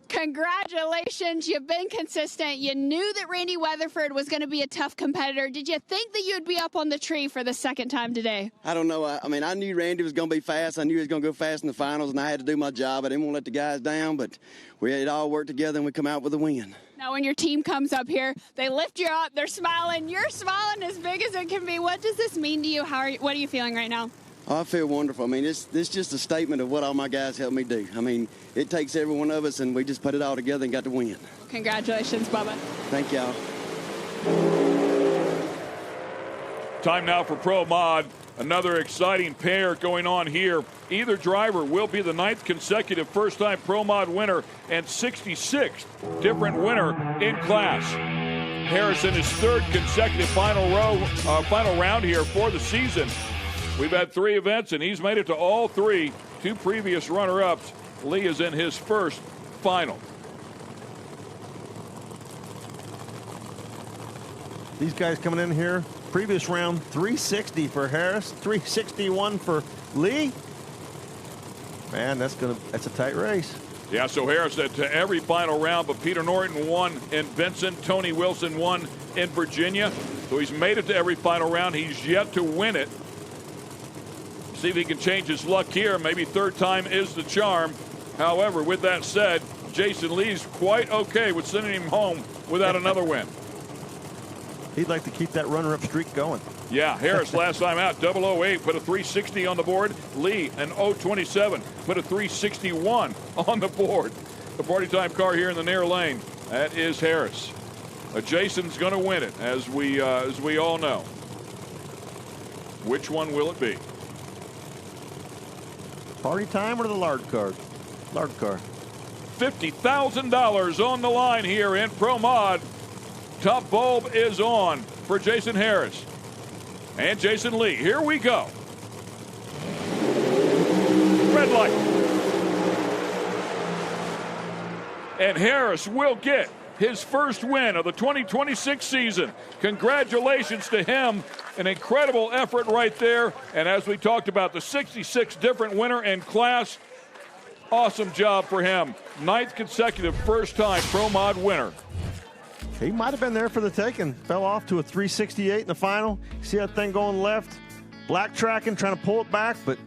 congratulations. You've been consistent. You knew that Randy Weatherford was going to be a tough competitor. Did you think that you'd be up on the tree for the second time today? I don't know. I mean, I knew Randy was going to be fast. I knew he was going to go fast in the finals, and I had to do my job. I didn't want to let the guys down, but it all worked together, and we come out with a win. Now, when your team comes up here, they lift you up. They're smiling. You're smiling as big as it can be. What does this mean to you? What are you feeling right now? Oh, I feel wonderful. I mean, this is just a statement of what all my guys helped me do. I mean, it takes every one of us, and we just put it all together and got to win. Congratulations, Bubba. Thank y'all. Time now for Pro Mod. Another exciting pair going on here. Either driver will be the 9th consecutive first-time Pro Mod winner and 66th different winner in class. Harrison is 3rd consecutive final round here for the season. We've had 3 events, and he's made it to all 3. 2 previous runner-ups. Lee is in his first final. These guys coming in here. Previous round, 360 for Harris, 361 for Lee. Man, that's a tight race. Yeah, so Harris said to every final round, but Peter Norton won in Vincent. Tony Wilson won in Virginia. So he's made it to every final round. He's yet to win it. See if he can change his luck here. Maybe third time is the charm. However, with that said, Jason Lee's quite okay with sending him home without another win. He'd like to keep that runner-up streak going. Yeah, Harris last time out, 008, put a 360 on the board. Lee, an 027, put a 361 on the board. The party time car here in the near lane. That is Harris. Jason's going to win it, as we all know. Which one will it be? Party time or the lard car? Lard car. $50,000 on the line here in Pro Mod. Top bulb is on for Jason Harris and Jason Lee. Here we go. Red light. And Harris will get his first win of the 2026 season. Congratulations to him. An incredible effort right there. And as we talked about, the 66 different winner in class. Awesome job for him. 9th consecutive first-time Pro Mod winner. He might have been there for the taking. Fell off to a 368 in the final. See that thing going left? Black tracking, trying to pull it back, but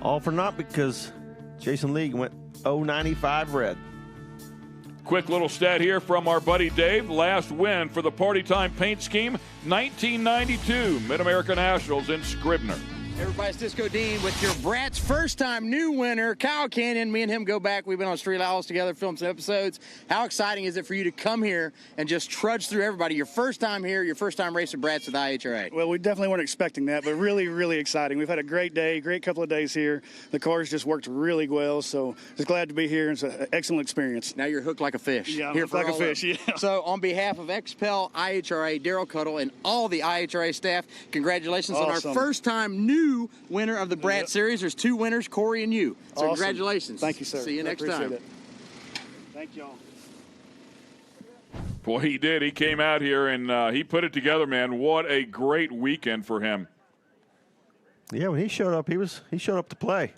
all for naught because Jason Lee went 095 red. Quick little stat here from our buddy Dave. Last win for the Party Time paint scheme, 1992 Mid-America Nationals in Scribner. Everybody's Disco Dean with your Brat's first-time new winner, Kyle Canyon. Me and him go back. We've been on Street Owls together, filmed some episodes. How exciting is it for you to come here and just trudge through everybody? Your first time here, your first time racing Brat's with IHRA. Well, we definitely weren't expecting that, but really, really exciting. We've had a great day, great couple of days here. The cars just worked really well, so just glad to be here. It's an excellent experience. Now you're hooked like a fish. Yeah, I'm here hooked like a fish, yeah. So on behalf of XPEL, IHRA, Daryl Cuddle, and all the IHRA staff, congratulations on our first-time new winner of the Brat Series. There's 2 winners, Corey and you. So congratulations. Thank you, sir. See you next time. It. Thank y'all. Boy, he did. He came out here and he put it together, man. What a great weekend for him. Yeah, when he showed up, he showed up to play.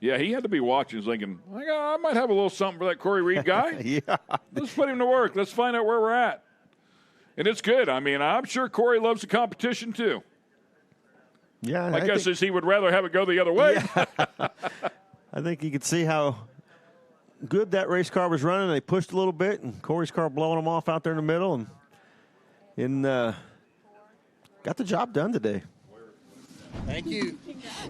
Yeah, he had to be watching, thinking, I might have a little something for that Corey Reed guy. Yeah. Let's put him to work. Let's find out where we're at. And it's good. I mean, I'm sure Corey loves the competition, too. Yeah, My guess is he would rather have it go the other way. Yeah. I think you could see how good that race car was running. They pushed a little bit, and Corey's car blowing them off out there in the middle, and got the job done today. Thank you.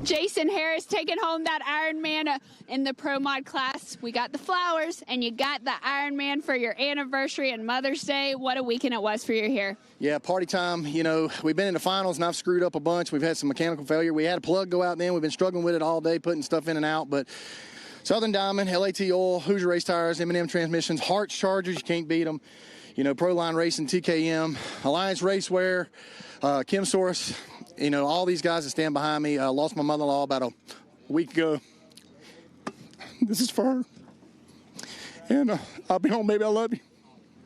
Jason Harris taking home that Ironman in the Pro Mod class. We got the flowers, and you got the Ironman for your anniversary and Mother's Day. What a weekend it was for you here. Yeah, party time. You know, we've been in the finals, and I've screwed up a bunch. We've had some mechanical failure. We had a plug go out then. We've been struggling with it all day, putting stuff in and out. But Southern Diamond, LAT Oil, Hoosier Race Tires, M&M Transmissions, Hart's Chargers, you can't beat them. You know, Proline Racing, TKM, Alliance Racewear, Kim Source. You know, all these guys that stand behind me. I lost my mother-in-law about a week ago. This is for her. And I'll be home, baby. I love you.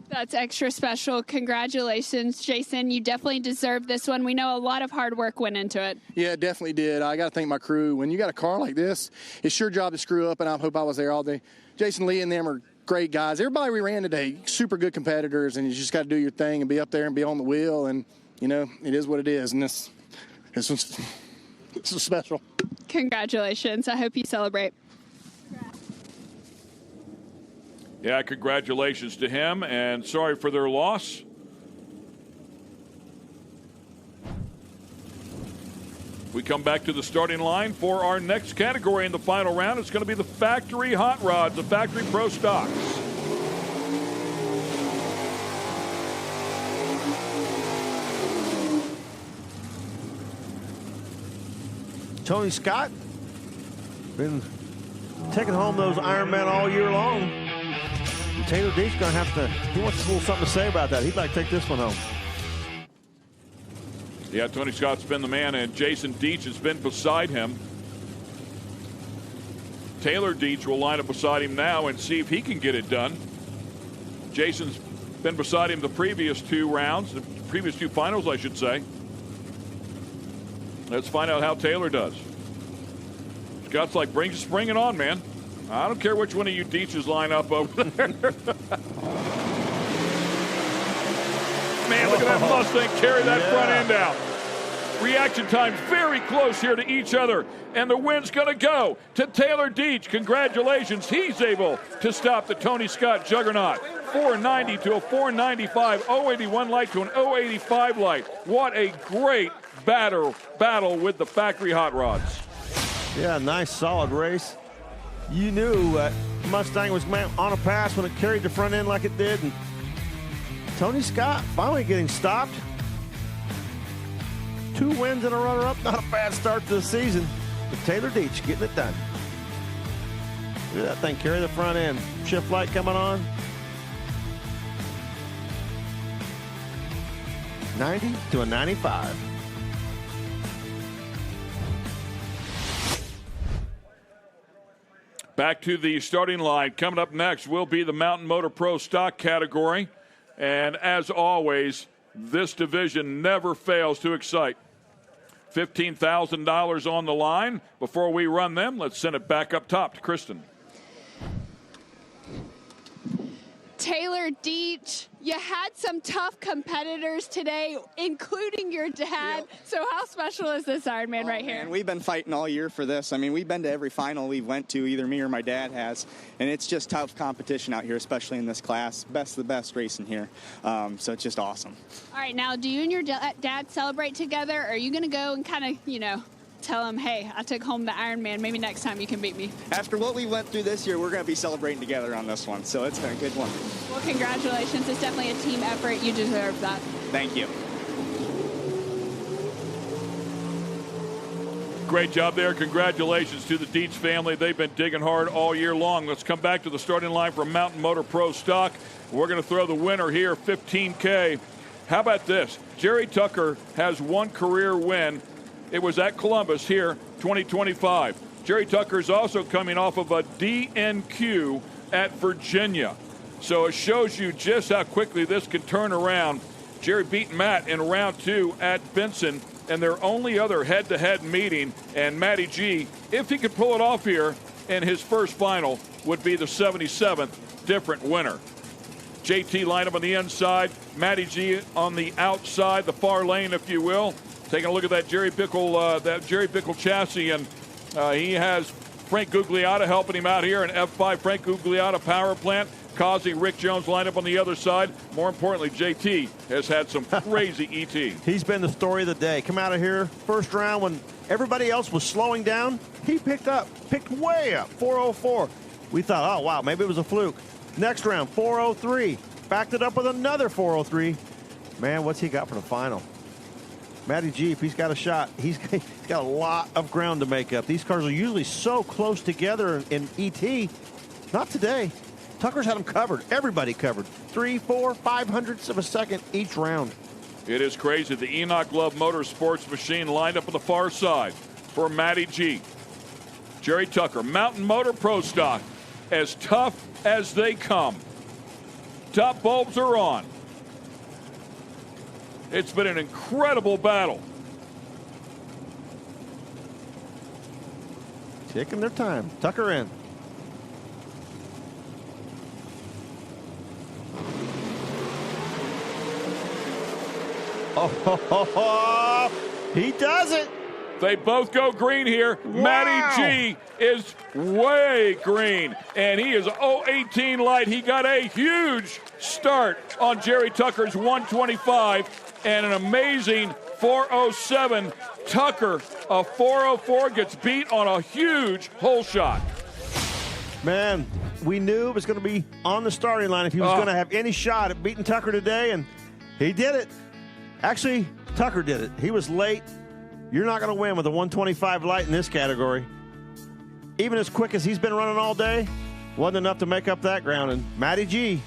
That's extra special. Congratulations, Jason. You definitely deserve this one. We know a lot of hard work went into it. Yeah, definitely did. I got to thank my crew. When you got a car like this, it's your job to screw up, and I hope I was there all day. Jason Lee and them are great guys. Everybody we ran today, super good competitors, and you just got to do your thing and be up there and be on the wheel. And, you know, it is what it is. And this was special. Congratulations. I hope you celebrate. Yeah, congratulations to him, and sorry for their loss. We come back to the starting line for our next category in the final round. It's going to be the factory hot rods, the factory pro stocks. Tony Scott been taking home those Ironman all year long. And Taylor Deech's going to have to, he wants a little something to say about that. He'd like to take this one home. Yeah, Tony Scott's been the man, and Jason Deech has been beside him. Taylor Deech will line up beside him now and see if he can get it done. Jason's been beside him the previous 2 rounds, the previous 2 finals, I should say. Let's find out how Taylor does. Scott's like, bring it on, man. I don't care which one of you Deeches line up over there. Man, look at that Mustang carry that front end out. Reaction times very close here to each other, and the win's going to go to Taylor Deach. Congratulations. He's able to stop the Tony Scott juggernaut. 490 to a 495, 081 light to an 085 light. What a great battle with the factory hot rods. Yeah, nice, solid race. You knew Mustang was on a pass when it carried the front end like it did. And Tony Scott finally getting stopped. 2 wins and a runner-up. Not a bad start to the season. But Taylor Deach getting it done. Look at that thing carry the front end. Shift light coming on. 90 to a 95. Back to the starting line. Coming up next will be the Mountain Motor Pro stock category. And as always, this division never fails to excite. $15,000 on the line. Before we run them, let's send it back up top to Kristen. Taylor Deach, you had some tough competitors today, including your dad. Yep. So how special is this Ironman right here? Man, we've been fighting all year for this. I mean, we've been to every final we went to, either me or my dad has. And it's just tough competition out here, especially in this class. Best of the best racing here. So it's just awesome. All right, now, do you and your dad celebrate together? Or are you going to go and kind of, tell him, hey, I took home the Ironman. Maybe next time you can beat me. After what we went through this year, we're going to be celebrating together on this one. So it's been a good one. Well, congratulations. It's definitely a team effort. You deserve that. Thank you. Great job there. Congratulations to the Deach family. They've been digging hard all year long. Let's come back to the starting line for Mountain Motor Pro stock. We're going to throw the winner here, $15K. How about this? Jerry Tucker has one career win. It was at Columbus here, 2025. Jerry Tucker's also coming off of a DNQ at Virginia. So it shows you just how quickly this can turn around. Jerry beat Matt in round 2 at Benson, and their only other head-to-head meeting. And Matty G, if he could pull it off here in his first final, would be the 77th different winner. JT lined up on the inside, Matty G on the outside, the far lane, if you will. Taking a look at that Jerry Bickle chassis, and he has Frank Gugliotta helping him out here, an F5 Frank Gugliotta power plant, causing Rick Jones lined up on the other side. More importantly, JT has had some crazy ET. He's been the story of the day. Come out of here, first round when everybody else was slowing down, he picked way up, 404. We thought, oh, wow, maybe it was a fluke. Next round, 403. Backed it up with another 403. Man, what's he got for the final? Matty G, if he's got a shot, he's got a lot of ground to make up. These cars are usually so close together in ET. Not today. Tucker's had them covered. Everybody covered. 3, 4, 500ths of a second each round. It is crazy. The Enoch Love Motorsports machine lined up on the far side for Matty G. Jerry Tucker, Mountain Motor Pro stock, as tough as they come. Top bulbs are on. It's been an incredible battle. Taking their time. Tucker in. Oh, he does it. They both go green here. Wow. Matty G is way green, and he is 018 light. He got a huge start on Jerry Tucker's 125 and an amazing 407. Tucker, a 404, gets beat on a huge hole shot. Man, we knew it was going to be on the starting line if he was going to have any shot at beating Tucker today, and he did it. Actually, Tucker did it. He was late. You're not going to win with a 125 light in this category. Even as quick as he's been running all day, wasn't enough to make up that ground. And Matty G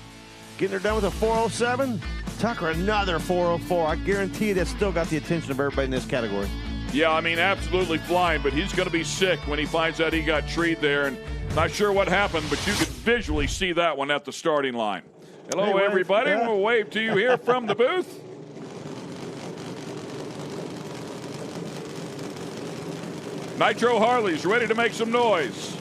getting her done with a 407. Tucker, another 404. I guarantee you that's still got the attention of everybody in this category. Yeah, I mean, absolutely flying, but he's going to be sick when he finds out he got treed there. And not sure what happened, but you could visually see that one at the starting line. Hello, hey, everybody. Yeah. We'll wave to you here from the booth. Nitro Harley's ready to make some noise.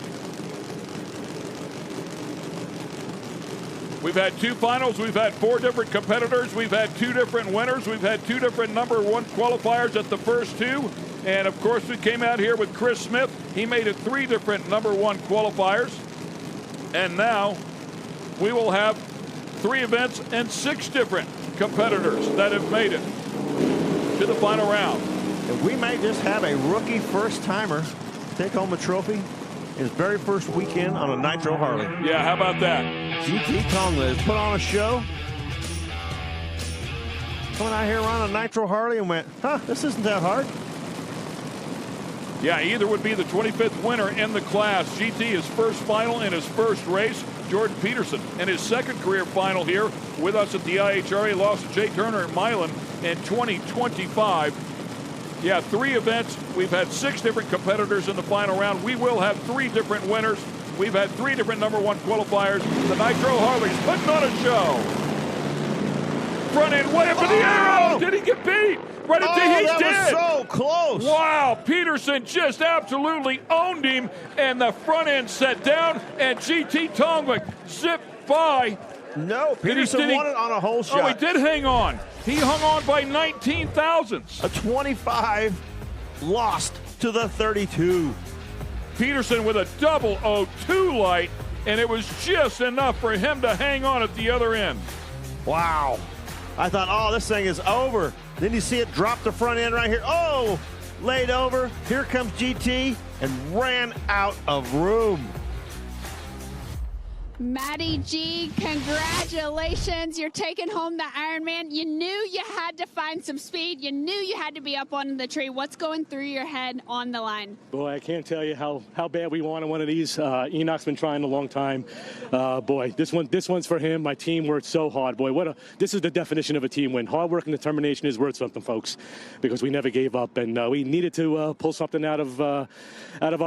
We've had 2 finals. We've had 4 different competitors. We've had 2 different winners. We've had 2 different number 1 qualifiers at the first 2. And, of course, we came out here with Chris Smith. He made it 3 different number 1 qualifiers. And now we will have 3 events and 6 different competitors that have made it to the final round. And we may just have a rookie first-timer take home a trophy his very first weekend on a Nitro Harley. Yeah, how about that? GT Tonga has put on a show. Coming out here on a Nitro Harley and went, this isn't that hard. Yeah, either would be the 25th winner in the class. GT, his first final in his first race. Jordan Peterson in his second career final here with us at the IHRA. Lost to Jay Turner at Milan in 2025. Yeah, 3 events. We've had 6 different competitors in the final round. We will have 3 different winners. We've had 3 different number 1 qualifiers. The Nitro Harley's putting on a show. Front end way up in the air. Oh, did he get beat? Right into he that did. Was so close. Wow, Peterson just absolutely owned him, and the front end set down, and GT Tonga zipped by. No, Peterson won it on a whole shot. Oh, he did hang on. He hung on by 19 thousandths. A 25 lost to the 32. Peterson with a double 02 light, and it was just enough for him to hang on at the other end. Wow. I thought, this thing is over. Then you see it drop the front end right here. Oh, laid over. Here comes GT and ran out of room. Matty G, congratulations. You're taking home the Ironman. You knew you had to find some speed. You knew you had to be up on the tree. What's going through your head on the line? Boy, I can't tell you how bad we wanted one of these. Enoch's been trying a long time. Boy, this one's for him. My team worked so hard. Boy, this is the definition of a team win. Hard work and determination is worth something, folks, because we never gave up. And we needed to pull something out of our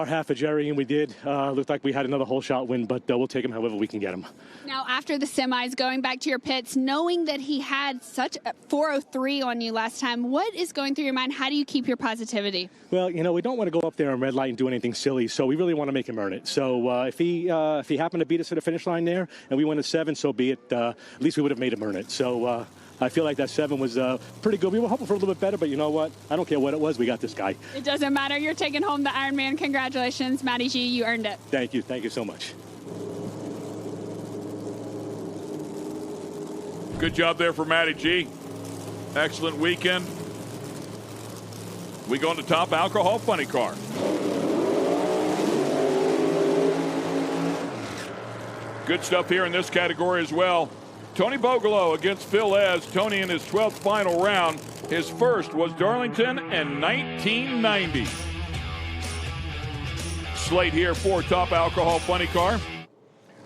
half of Jerry, and we did. Looked like we had another whole shot win, but we'll take him however we can get him. Now, after the semis, going back to your pits, knowing that he had such a 403 on you last time, what is going through your mind? How do you keep your positivity? Well, we don't want to go up there and red light and do anything silly, so we really want to make him earn it. So if he happened to beat us at the finish line there and we went a 7, so be it. At least we would have made him earn it. So I feel like that 7 was pretty good. We were hoping for a little bit better, but you know what? I don't care what it was. We got this guy. It doesn't matter. You're taking home the Ironman. Congratulations, Matty G. You earned it. Thank you. Thank you so much. Good job there for Matty G. Excellent weekend. We go into top alcohol funny car. Good stuff here in this category as well. Tony Bogolo against Phil Ez. Tony in his 12th final round. His first was Darlington in 1990. Slate here for top alcohol funny car.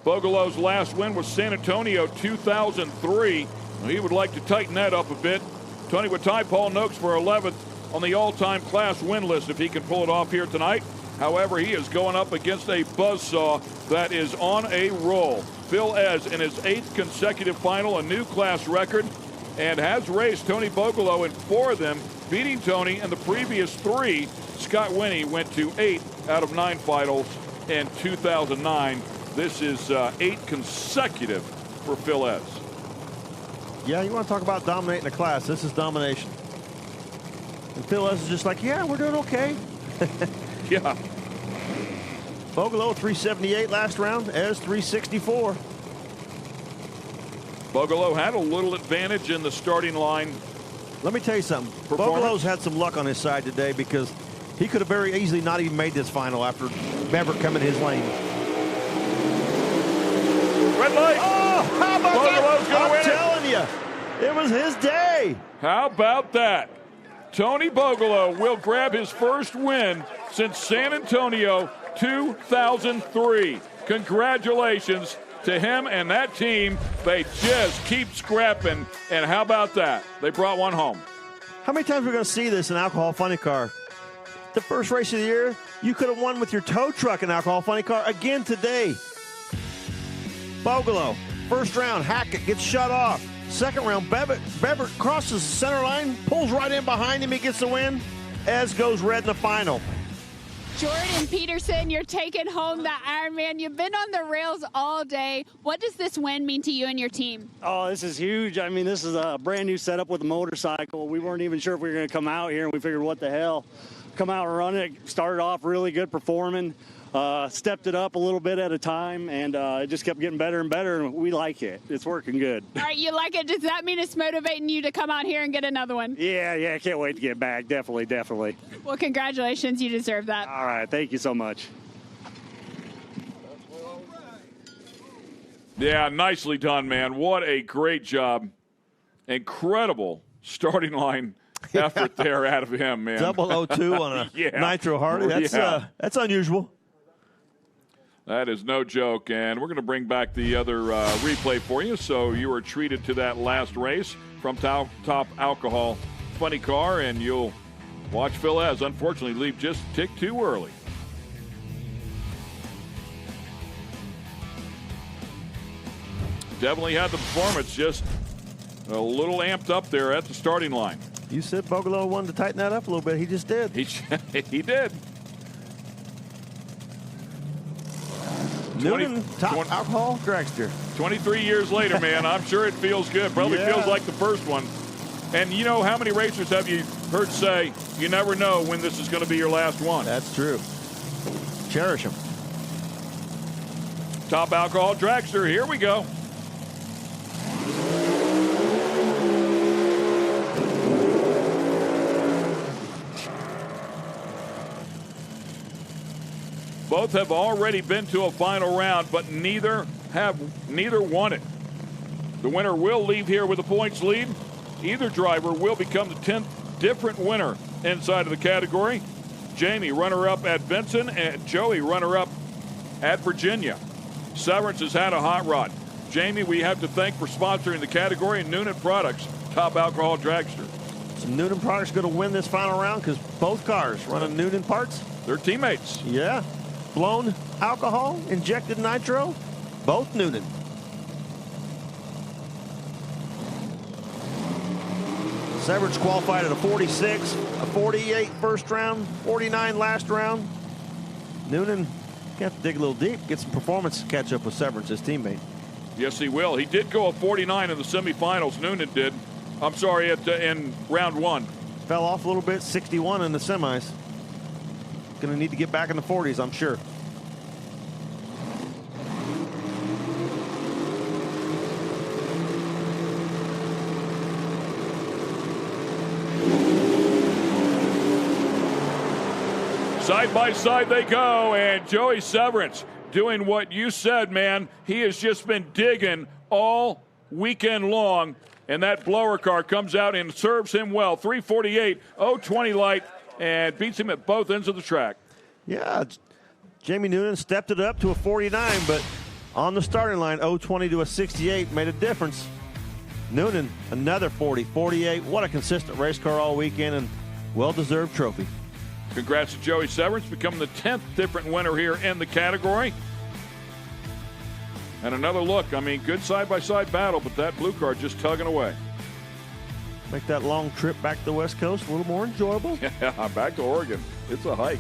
Bogolo's last win was San Antonio 2003. He would like to tighten that up a bit. Tony would tie Paul Noakes for 11th on the all-time class win list if he can pull it off here tonight. However, he is going up against a buzzsaw that is on a roll. Phil Ez in his 8th consecutive final, a new class record, and has raced Tony Bogolo in 4 of them, beating Tony in the previous 3. Scott Winnie went to 8 out of 9 finals in 2009. This is 8 consecutive for Phil Ez. Yeah, you want to talk about dominating the class. This is domination. And Phil Ez is just like, yeah, we're doing okay. Yeah. Bogolo 378 last round, Ez 364. Bogolo had a little advantage in the starting line. Let me tell you something. Bogolo's had some luck on his side today because he could have very easily not even made this final after Maverick coming his lane. Red light. Oh, how about Bogolo's that? gonna win I'm telling you, it was his day. How about that? Tony Bogolo will grab his first win since San Antonio 2003. Congratulations to him and that team. They just keep scrapping. And how about that? They brought one home. How many times are we going to see this in Alcohol Funny Car? The first race of the year, you could have won with your tow truck in Alcohol Funny Car again today. Bogolo, first round, Hackett gets shut off. Second round, Bebbert crosses the center line, pulls right in behind him, he gets the win. Ez goes red in the final. Jordan Peterson, you're taking home the Ironman. You've been on the rails all day. What does this win mean to you and your team? Oh, this is huge. I mean, this is a brand new setup with a motorcycle. We weren't even sure if we were going to come out here, and we figured, what the hell? Come out and run it. Started off really good performing. Stepped it up a little bit at a time, and it just kept getting better and better, and we like it. It's working good. All right, you like it. Does that mean it's motivating you to come out here and get another one? Yeah, I can't wait to get back. Definitely. Well, congratulations. You deserve that. All right, thank you so much. Yeah, nicely done, man. What a great job. Incredible starting line effort there out of him, man. 002 on a Nitro Harley. That's unusual. That is no joke, and we're going to bring back the other replay for you. So you were treated to that last race from Top Alcohol Funny Car, and you'll watch Phil Ez, unfortunately, leave just a tick too early. Definitely had the performance, just a little amped up there at the starting line. You said Bogolo wanted to tighten that up a little bit. He just did. He did. Noonan, Top Alcohol Dragster. 23 years later, man, I'm sure it feels good. Probably feels like the first one. And you know, how many racers have you heard say, you never know when this is going to be your last one? That's true. Cherish them. Top Alcohol Dragster, here we go. Both have already been to a final round, but neither won it. The winner will leave here with a points lead. Either driver will become the 10th different winner inside of the category. Jamie, runner-up at Benson, and Joey, runner-up at Virginia. Severance has had a hot rod. Jamie, we have to thank for sponsoring the category, and Noonan Products, Top Alcohol Dragster. So Noonan Products going to win this final round because both cars running Noonan parts. They're teammates. Yeah. Blown alcohol, injected nitro, both Noonan. Severance qualified at a 46, a 48 first round, 49 last round. Noonan have to dig a little deep, get some performance to catch up with Severance, his teammate. Yes, he will. He did go a 49 in the semifinals. Noonan did. I'm sorry, in round one. Fell off a little bit, 61 in the semis. Going to need to get back in the 40s, I'm sure. Side by side they go, and Joey Severance doing what you said, man. He has just been digging all weekend long, and that blower car comes out and serves him well. 348, 020 light, and beats him at both ends of the track. Yeah, Jamie Noonan stepped it up to a 49, but on the starting line, 020 to a 68 made a difference. Noonan, another 40, 48. What a consistent race car all weekend, and well-deserved trophy. Congrats to Joey Severance, becoming the 10th different winner here in the category. And another look, I mean, good side-by-side battle, but that blue car just tugging away. Make that long trip back to the West Coast a little more enjoyable. Yeah, back to Oregon. It's a hike.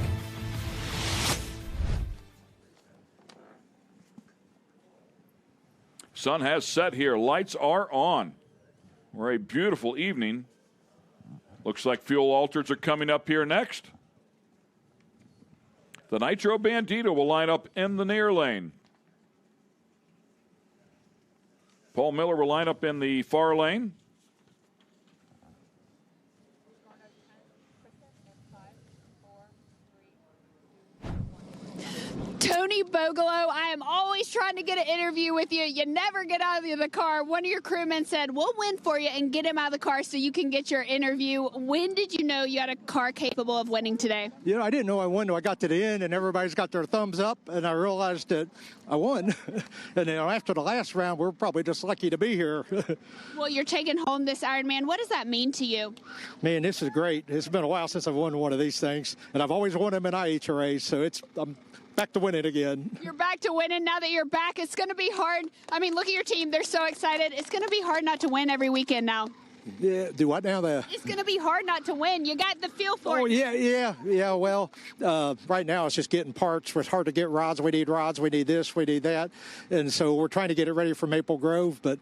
Sun has set here. Lights are on. We're a beautiful evening. Looks like fuel alters are coming up here next. The Nitro Bandito will line up in the near lane. Paul Miller will line up in the far lane. Tony Bogolo, I am always trying to get an interview with you. You never get out of the car. One of your crewmen said, we'll win for you and get him out of the car so you can get your interview. When did you know you had a car capable of winning today? You know, I didn't know I won until I got to the end and everybody's got their thumbs up and I realized that I won. And you know, after the last round, we're probably just lucky to be here. Well, you're taking home this Ironman. What does that mean to you? Man, this is great. It's been a while since I've won one of these things, and I've always won them in IHRA, so I'm back to winning again. You're back to winning. Now that you're back, it's going to be hard. I mean, look at your team. They're so excited. It's going to be hard not to win every weekend now. Yeah, do what now? It's going to be hard not to win. You got the feel for it. Oh, yeah. Well, right now it's just getting parts. It's hard to get rods. We need this, we need that. And so we're trying to get it ready for Maple Grove, but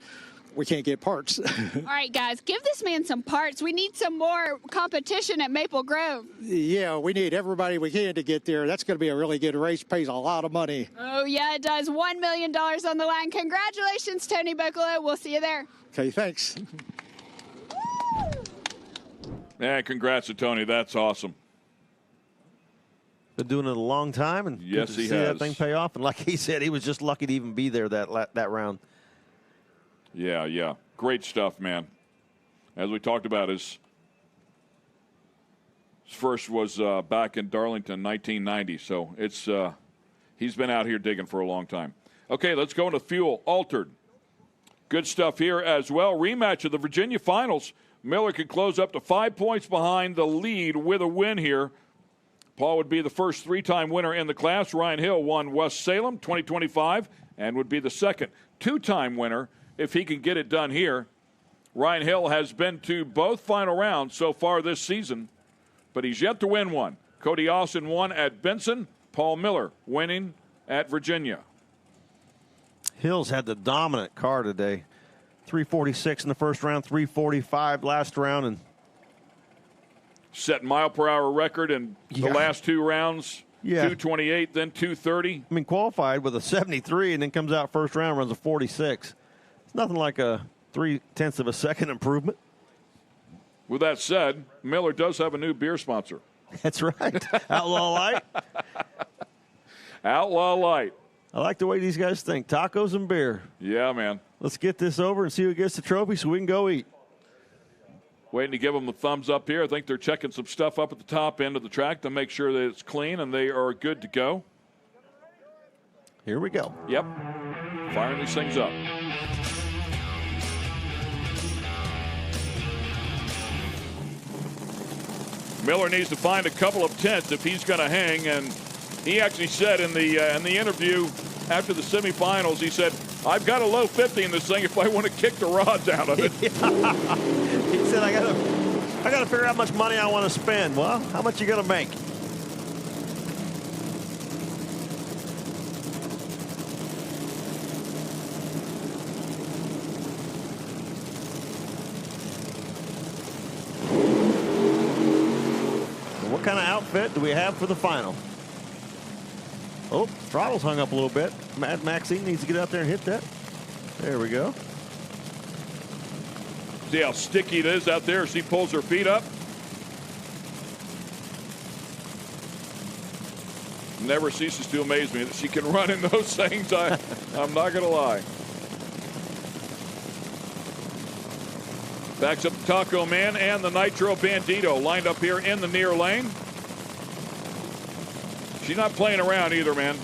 we can't get parts. All right, guys, give this man some parts. We need some more competition at Maple Grove. Yeah, we need everybody we can to get there. That's going to be a really good race. Pays a lot of money. Oh, yeah, it does. $1 million on the line. Congratulations, Tony Boccolo. We'll see you there. Okay, thanks. Yeah, congrats to Tony. That's awesome. Been doing it a long time, and yes, good to he see has. that thing pay off. And like he said, he was just lucky to even be there that round. Yeah. Great stuff, man. As we talked about, his first was back in Darlington, 1990. So it's he's been out here digging for a long time. Okay, let's go into fuel. Altered. Good stuff here as well. Rematch of the Virginia Finals. Miller could close up to 5 points behind the lead with a win here. Paul would be the first three-time winner in the class. Ryan Hill won West Salem 2025 and would be the second two-time winner if he can get it done here. Ryan Hill has been to both final rounds so far this season, but he's yet to win one. Cody Austin won at Benson. Paul Miller winning at Virginia. Hill's had the dominant car today. 346 in the first round, 345 last round, and set mile-per-hour record in the last two rounds. 228, then 230. I mean, qualified with a 73 and then comes out first round, runs a 46. It's nothing like a 0.3 of a second improvement. With that said, Miller does have a new beer sponsor. That's right. Outlaw Light. Outlaw Light. I like the way these guys think. Tacos and beer. Yeah, man. Let's get this over and see who gets the trophy so we can go eat. Waiting to give them the thumbs up here. I think they're checking some stuff up at the top end of the track to make sure that it's clean and they are good to go. Here we go. Yep. Firing these things up. Miller needs to find a couple of tenths if he's going to hang, and he actually said in the interview after the semifinals, he said, I've got a low 50 in this thing if I want to kick the rods out of it. He said, I gotta figure out how much money I want to spend. Well, how much you gonna make? What kind of outfit do we have for the final? Oh, throttle's hung up a little bit. Maxine needs to get out there and hit that. There we go. See how sticky it is out there as she pulls her feet up. Never ceases to amaze me that she can run in those things. I'm not going to lie. Backs up the Taco Man and the Nitro Bandito lined up here in the near lane. She's not playing around either, man.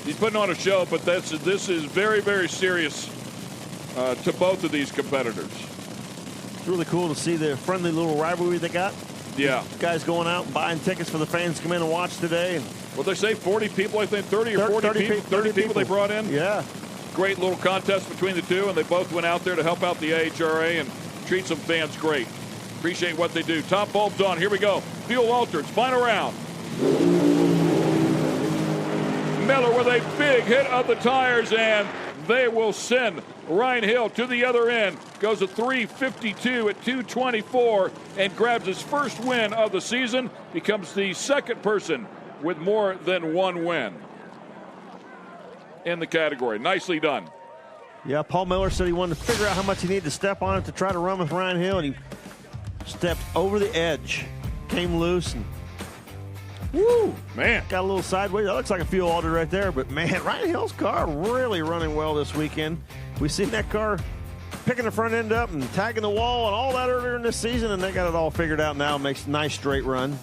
He's putting on a show, but this is very, very serious to both of these competitors. It's really cool to see the friendly little rivalry they got. Yeah. These guys going out and buying tickets for the fans to come in and watch today. What they say, 40 people, I think, 30 or 40 people they brought in. Yeah. Great little contest between the two, and they both went out there to help out the IHRA and treat some fans great. Appreciate what they do. Top bulbs on. Here we go. Fuel altered. Final round. Miller with a big hit of the tires, and they will send Ryan Hill to the other end. Goes a 352 at 224 and grabs his first win of the season. Becomes the second person with more than one win in the category. Nicely done. Yeah, Paul Miller said he wanted to figure out how much he needed to step on it to try to run with Ryan Hill, and he stepped over the edge, came loose, and woo, man, got a little sideways. That looks like a fuel alter right there, but man, Ryan Hill's car really running well this weekend. We've seen that car picking the front end up and tagging the wall and all that earlier in this season, and they got it all figured out now. Makes a nice straight run.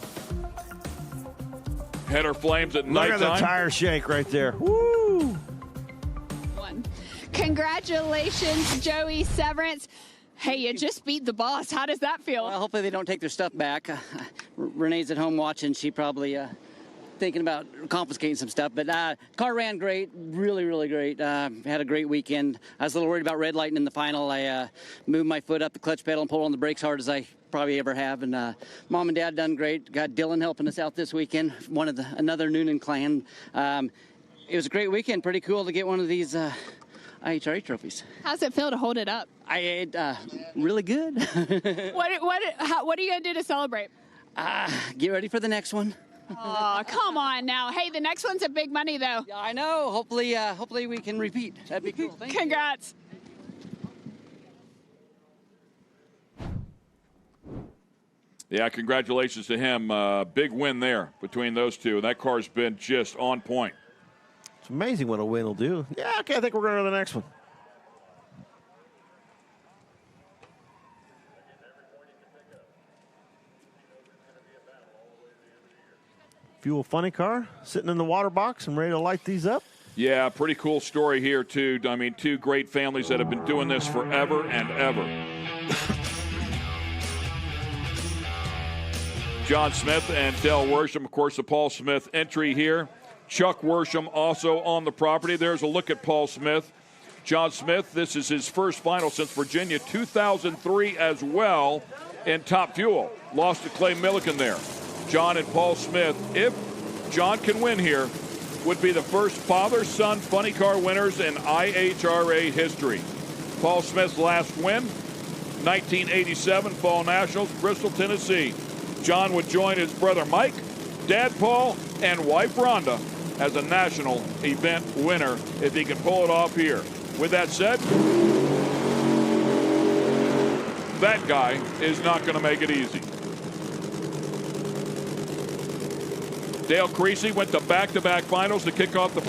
Header flames at Look nighttime. at the tire shake right there. Woo! Congratulations, Joey Severance. Hey, you just beat the boss. How does that feel? Well, hopefully they don't take their stuff back. Renee's at home watching. She probably thinking about confiscating some stuff. But car ran great, really, really great. Had a great weekend. I was a little worried about red lighting in the final. I moved my foot up the clutch pedal and pulled on the brakes hard as I probably ever have. And Mom and Dad done great. Got Dylan helping us out this weekend, another Noonan clan. It was a great weekend. Pretty cool to get one of these IHRA trophies. How's it feel to hold it up? Really good. What are you going to do to celebrate? Get ready for the next one. Oh, come on now. Hey, the next one's a big money, though. Yeah, I know. Hopefully we can repeat. That'd be cool. Thank Congrats. Yeah, congratulations to him. Big win there between those two. That car's been just on point. It's amazing what a win will do. Yeah, okay, I think we're going to the next one. Fuel funny car sitting in the water box and ready to light these up. Yeah, pretty cool story here, too. I mean, two great families that have been doing this forever and ever. John Smith and Dell Worsham, of course, the Paul Smith entry here. Chuck Worsham also on the property. There's a look at Paul Smith. John Smith, this is his first final since Virginia 2003 as well in Top Fuel. Lost to Clay Milliken there. John and Paul Smith, if John can win here, would be the first father-son funny car winners in IHRA history. Paul Smith's last win, 1987 Fall Nationals, Bristol, Tennessee. John would join his brother Mike, Dad Paul, and wife Rhonda as a national event winner if he can pull it off here. With that said, that guy is not going to make it easy. Dale Creasy went to back-to-back finals to kick off the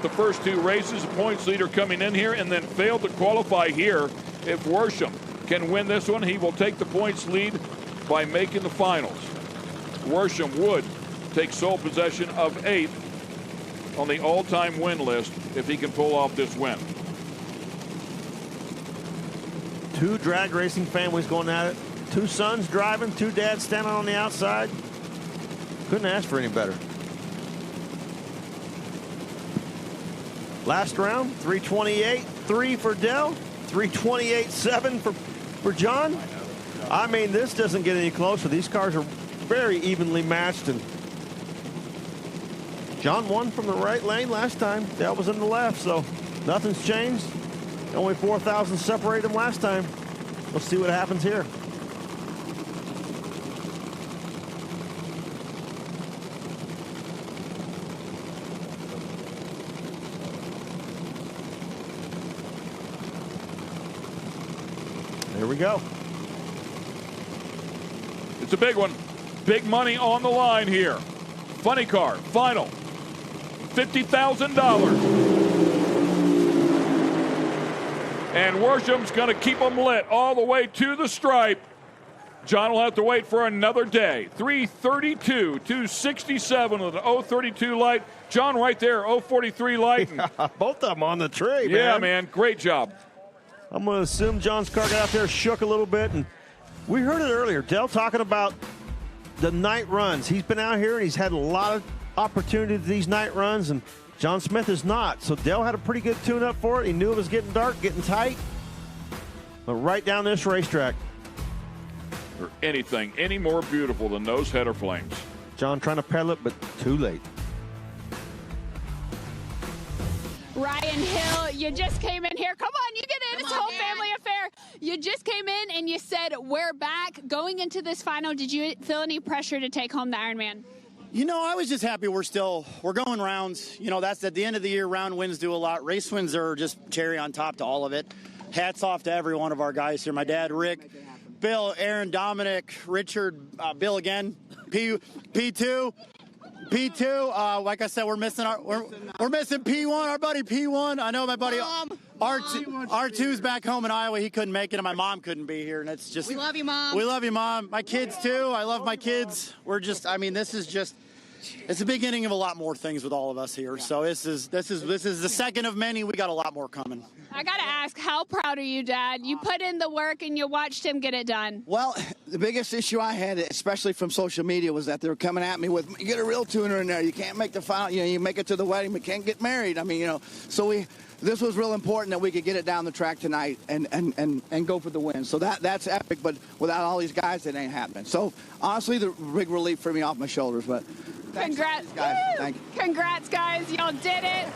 first two races. The points leader coming in here and then failed to qualify here. If Worsham can win this one, he will take the points lead by making the finals. Worsham would take sole possession of 8th on the all-time win list if he can pull off this win. Two drag racing families going at it. Two sons driving, two dads standing on the outside. Couldn't ask for any better. Last round, 328.3 for Dell, 328.7 for John. I mean, this doesn't get any closer. These cars are very evenly matched, and John won from the right lane last time. Dell was in the left, so nothing's changed. Only 4,000 separated them last time. Let's see what happens here. Here we go. It's a big one. Big money on the line here. Funny car, final. $50,000. And Worsham's going to keep them lit all the way to the stripe. John will have to wait for another day. 332, 267 with an 032 light. John right there, 043 light. Both of them on the tree, man. Yeah, man. Great job. I'm going to assume John's car got out there, shook a little bit, and we heard it earlier. Dell talking about the night runs. He's been out here, and he's had a lot of opportunity to these night runs, and John Smith is not. So Dell had a pretty good tune-up for it. He knew it was getting dark, getting tight. But right down this racetrack. Or anything any more beautiful than those header flames. John trying to pedal it, but too late. Ryan Hill, you just came in here. Come on, you get in. It's a whole family affair. You just came in and you said, we're back. Going into this final, did you feel any pressure to take home the Ironman? You know, I was just happy we're going rounds. You know, that's at the end of the year, round wins do a lot. Race wins are just cherry on top to all of it. Hats off to every one of our guys here. My dad, Rick, Bill, Aaron, Dominic, Richard, Bill again, P2. P2, like I said, we're missing P1, our buddy P1. I know my buddy R2's back home in Iowa. He couldn't make it, and my mom couldn't be here. And it's just we love you, Mom. We love you, Mom. My kids too. I love my kids. We're just, I mean, this is just It's the beginning of a lot more things with all of us here. So this is the second of many. We got a lot more coming. I got to ask, how proud are you, Dad? You put in the work and you watched him get it done. Well, the biggest issue I had, especially from social media, was that they were coming at me with, you get a real tuner in there. You can't make the final, you make it to the wedding, but can't get married. I mean, so this was real important that we could get it down the track tonight and go for the win. So that's epic, but without all these guys, it ain't happening. So honestly, the big relief for me off my shoulders, but congrats, guys. Thank you. Congrats, guys. Y'all did it.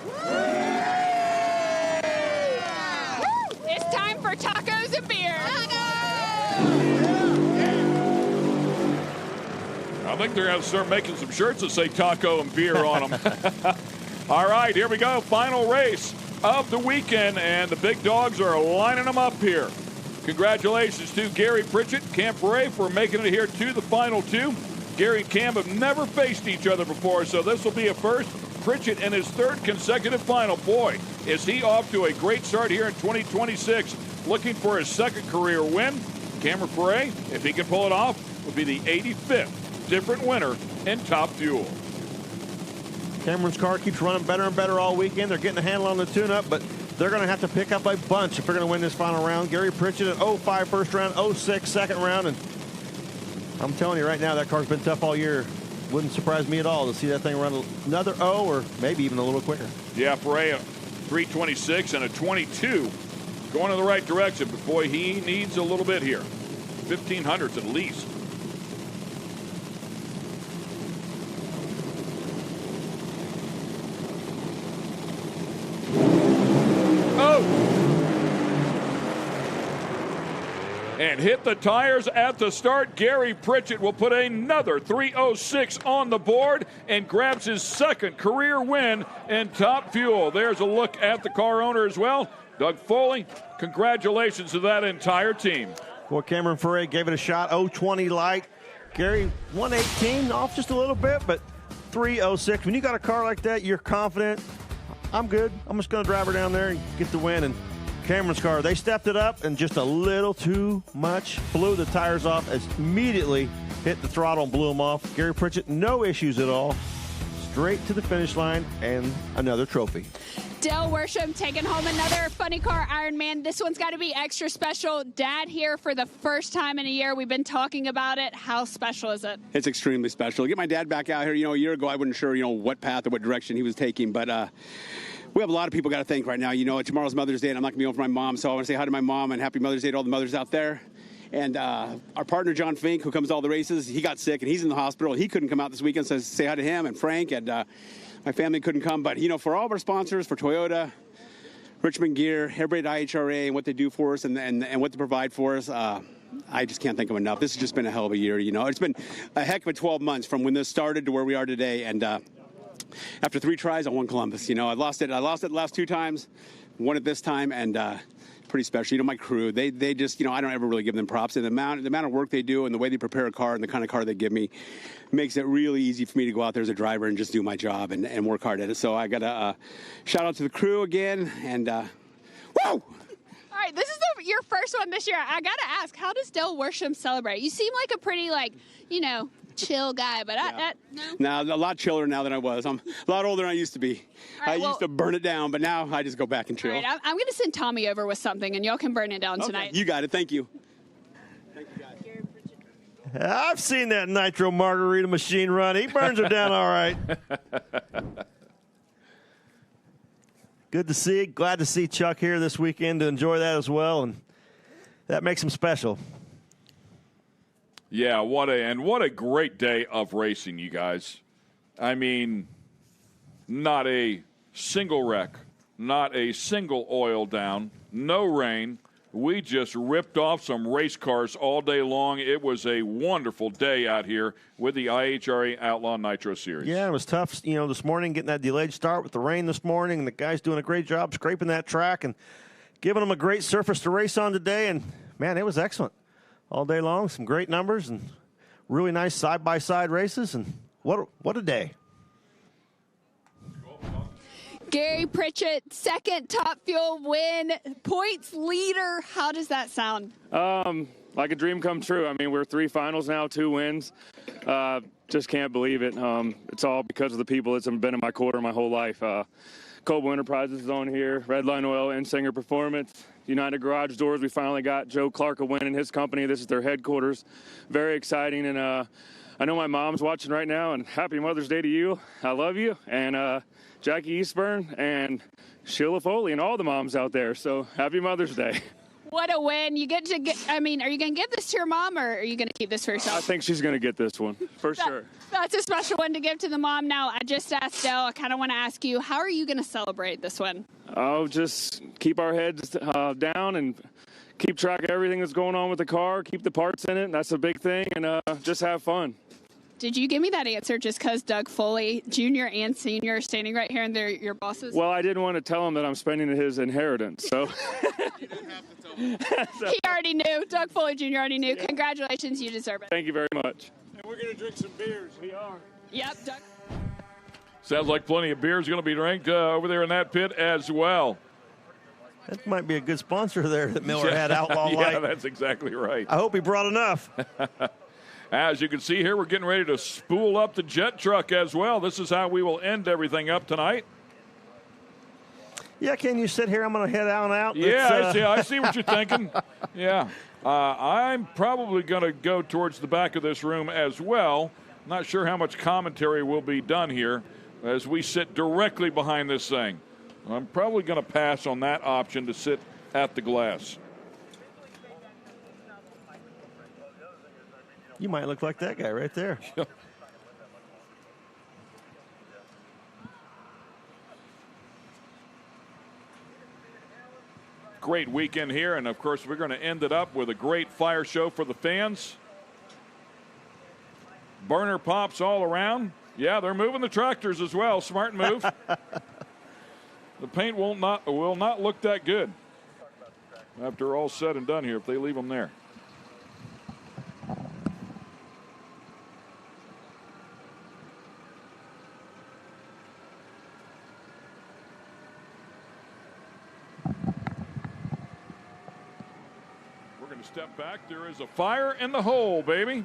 It's time for tacos and beer. I think they're going to start making some shirts that say taco and beer on them. All right, here we go. Final race of the weekend, and the big dogs are lining them up here. Congratulations to Gary Pritchett, Cam Bray for making it here to the final two. Gary and Cam have never faced each other before, so this will be a first. Pritchett in his third consecutive final. Boy, is he off to a great start here in 2026. Looking for his second career win. Cameron Bray, if he can pull it off, will be the 85th different winner in Top Fuel. Cameron's car keeps running better and better all weekend. They're getting a handle on the tune-up, but they're going to have to pick up a bunch if they're going to win this final round. Gary Pritchett at 05 first round, 06 second round, and I'm telling you right now, that car's been tough all year. Wouldn't surprise me at all to see that thing run another O or maybe even a little quicker. Yeah, Bray, 326 and a 22. Going in the right direction, but boy, he needs a little bit here. 1500s at least. And hit the tires at the start. Gary Pritchett will put another 306 on the board and grabs his second career win in Top Fuel. There's a look at the car owner as well. Doug Foley, congratulations to that entire team. Boy, Cameron Ferre gave it a shot, 020 light. Gary, 118, off just a little bit, but 306. When you got a car like that, you're confident. I'm good. I'm just going to drive her down there and get the win. And Cameron's car, they stepped it up and just a little too much. Blew the tires off, as immediately hit the throttle and blew them off. Gary Pritchett, no issues at all. Straight to the finish line and another trophy. Dale Worsham taking home another Funny Car Ironman. This one's got to be extra special. Dad here for the first time in a year. We've been talking about it. How special is it? It's extremely special. To get my dad back out here, a year ago, I wasn't sure, what path or what direction he was taking, but we have a lot of people got to thank right now. Tomorrow's Mother's Day, and I'm not going to be home for my mom, so I want to say hi to my mom and happy Mother's Day to all the mothers out there. And our partner, John Fink, who comes to all the races, he got sick, and he's in the hospital. He couldn't come out this weekend, so say hi to him and Frank, and my family couldn't come. But, for all of our sponsors, for Toyota, Richmond Gear, everybody at IHRA, and what they do for us and what they provide for us, I just can't thank them enough. This has just been a hell of a year, It's been a heck of a 12 months from when this started to where we are today, and after 3 tries, I won Columbus. I lost it the last 2 times, won it this time, and pretty special. My crew, they just, I don't ever really give them props. And the amount of work they do and the way they prepare a car and the kind of car they give me makes it really easy for me to go out there as a driver and just do my job and work hard at it. So I got to shout out to the crew again, and whoa! All right, this is your first one this year. I got to ask, how does Dale Worsham celebrate? You seem like a pretty, chill guy, but no, a lot chiller now than I was. I'm a lot older than I used to be. Right, I used to burn it down, but now I just go back and chill. All right, I'm going to send Tommy over with something, and y'all can burn it down tonight. You got it. Thank you. I've seen that Nitro margarita machine run. He burns it down all right. Good to see. Glad to see Chuck here this weekend to enjoy that as well, and that makes him special. Yeah, what a great day of racing, you guys. I mean, not a single wreck, not a single oil down, no rain. We just ripped off some race cars all day long. It was a wonderful day out here with the IHRA Outlaw Nitro Series. Yeah, it was tough, this morning, getting that delayed start with the rain this morning, and the guys doing a great job scraping that track and giving them a great surface to race on today, and, man, it was excellent. All day long, some great numbers and really nice side-by-side races, and what a day. Gary Pritchett, second Top Fuel win, points leader. How does that sound? Like a dream come true. I mean, we're 3 finals now, 2 wins. just can't believe it. It's all because of the people that's been in my corner my whole life. Coble Enterprises is on here, Redline Oil, Insinger Performance, United Garage Doors. We finally got Joe Clark a win in his company. This is their headquarters. Very exciting. And I know my mom's watching right now, and happy Mother's Day to you. I love you. And Jackie Eastburn and Sheila Foley and all the moms out there. So happy Mother's Day. What a win. You get to get, I mean, are you going to give this to your mom, or are you going to keep this for yourself? I think she's going to get this one, for sure. That's a special one to give to the mom. Now, I just asked Dell, I kind of want to ask you, how are you going to celebrate this one? Oh, just keep our heads down and keep track of everything that's going on with the car, keep the parts in it, and that's a big thing, and just have fun. Did you give me that answer just because Doug Foley, Jr. and Sr. are standing right here and they're your bosses? Well, I didn't want to tell him that I'm spending his inheritance, so. He already knew. Doug Foley Jr. already knew. Congratulations. You deserve it. Thank you very much. And we're going to drink some beers. We are. Yep, Doug. Sounds like plenty of beers going to be drank over there in that pit as well. That might be a good sponsor there that Miller had, Outlaw Light. Yeah, that's exactly right. I hope he brought enough. As you can see here, we're getting ready to spool up the jet truck as well. This is how we will end everything up tonight. Yeah, can you sit here? I'm going to head out. Yeah, I see what you're thinking. Yeah. I'm probably going to go towards the back of this room as well. Not sure how much commentary will be done here as we sit directly behind this thing. I'm probably going to pass on that option to sit at the glass. You might look like that guy right there. Great weekend here, and of course we're going to end it up with a great fire show for the fans. Burner pops all around. Yeah, they're moving the tractors as well. Smart move. The paint will not look that good after all said and done here if they leave them there. Step back. There is a fire in the hole, baby.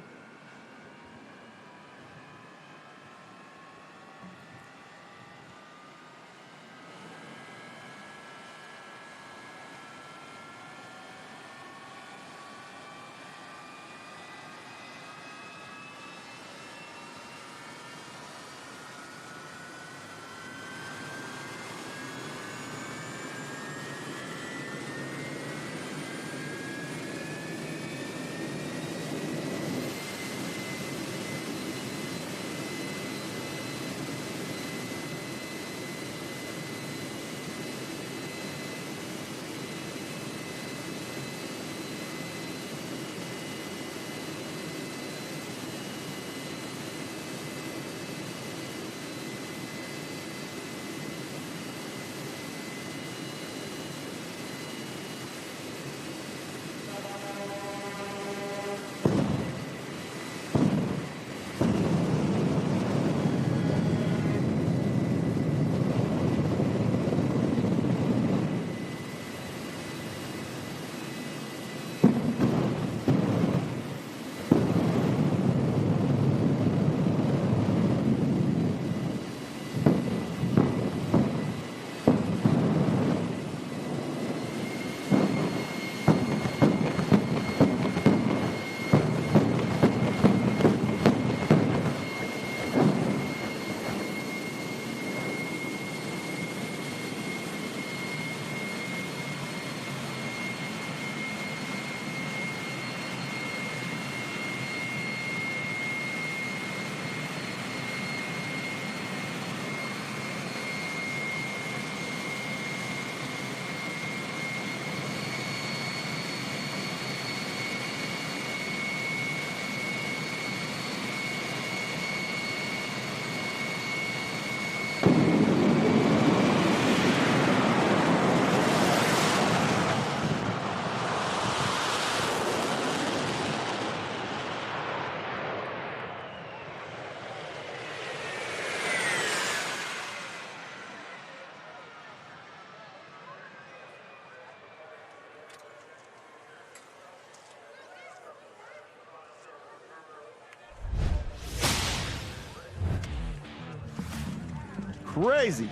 crazy.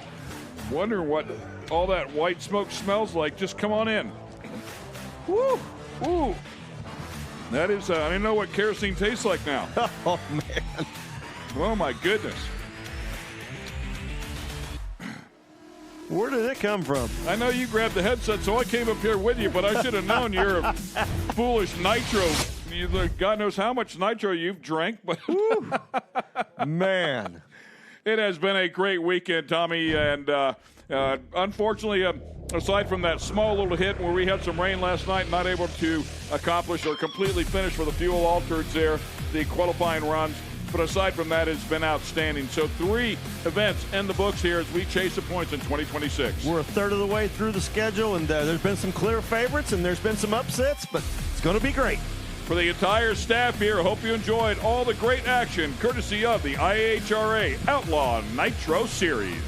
Wondering what all that white smoke smells like. Just come on in. Woo! Woo! That is, I didn't know what kerosene tastes like now. Oh, man. Oh, my goodness. Where did it come from? I know you grabbed the headset, so I came up here with you, but I should have known you're a foolish nitro. God knows how much nitro you've drank, but man, it has been a great weekend, Tommy. And unfortunately, aside from that small little hit where we had some rain last night, not able to accomplish or completely finish for the fuel altereds there, the qualifying runs. But aside from that, it's been outstanding. So 3 events in the books here as we chase the points in 2026. We're a third of the way through the schedule, and there's been some clear favorites, and there's been some upsets, but it's going to be great. For the entire staff here, I hope you enjoyed all the great action courtesy of the IHRA Outlaw Nitro Series.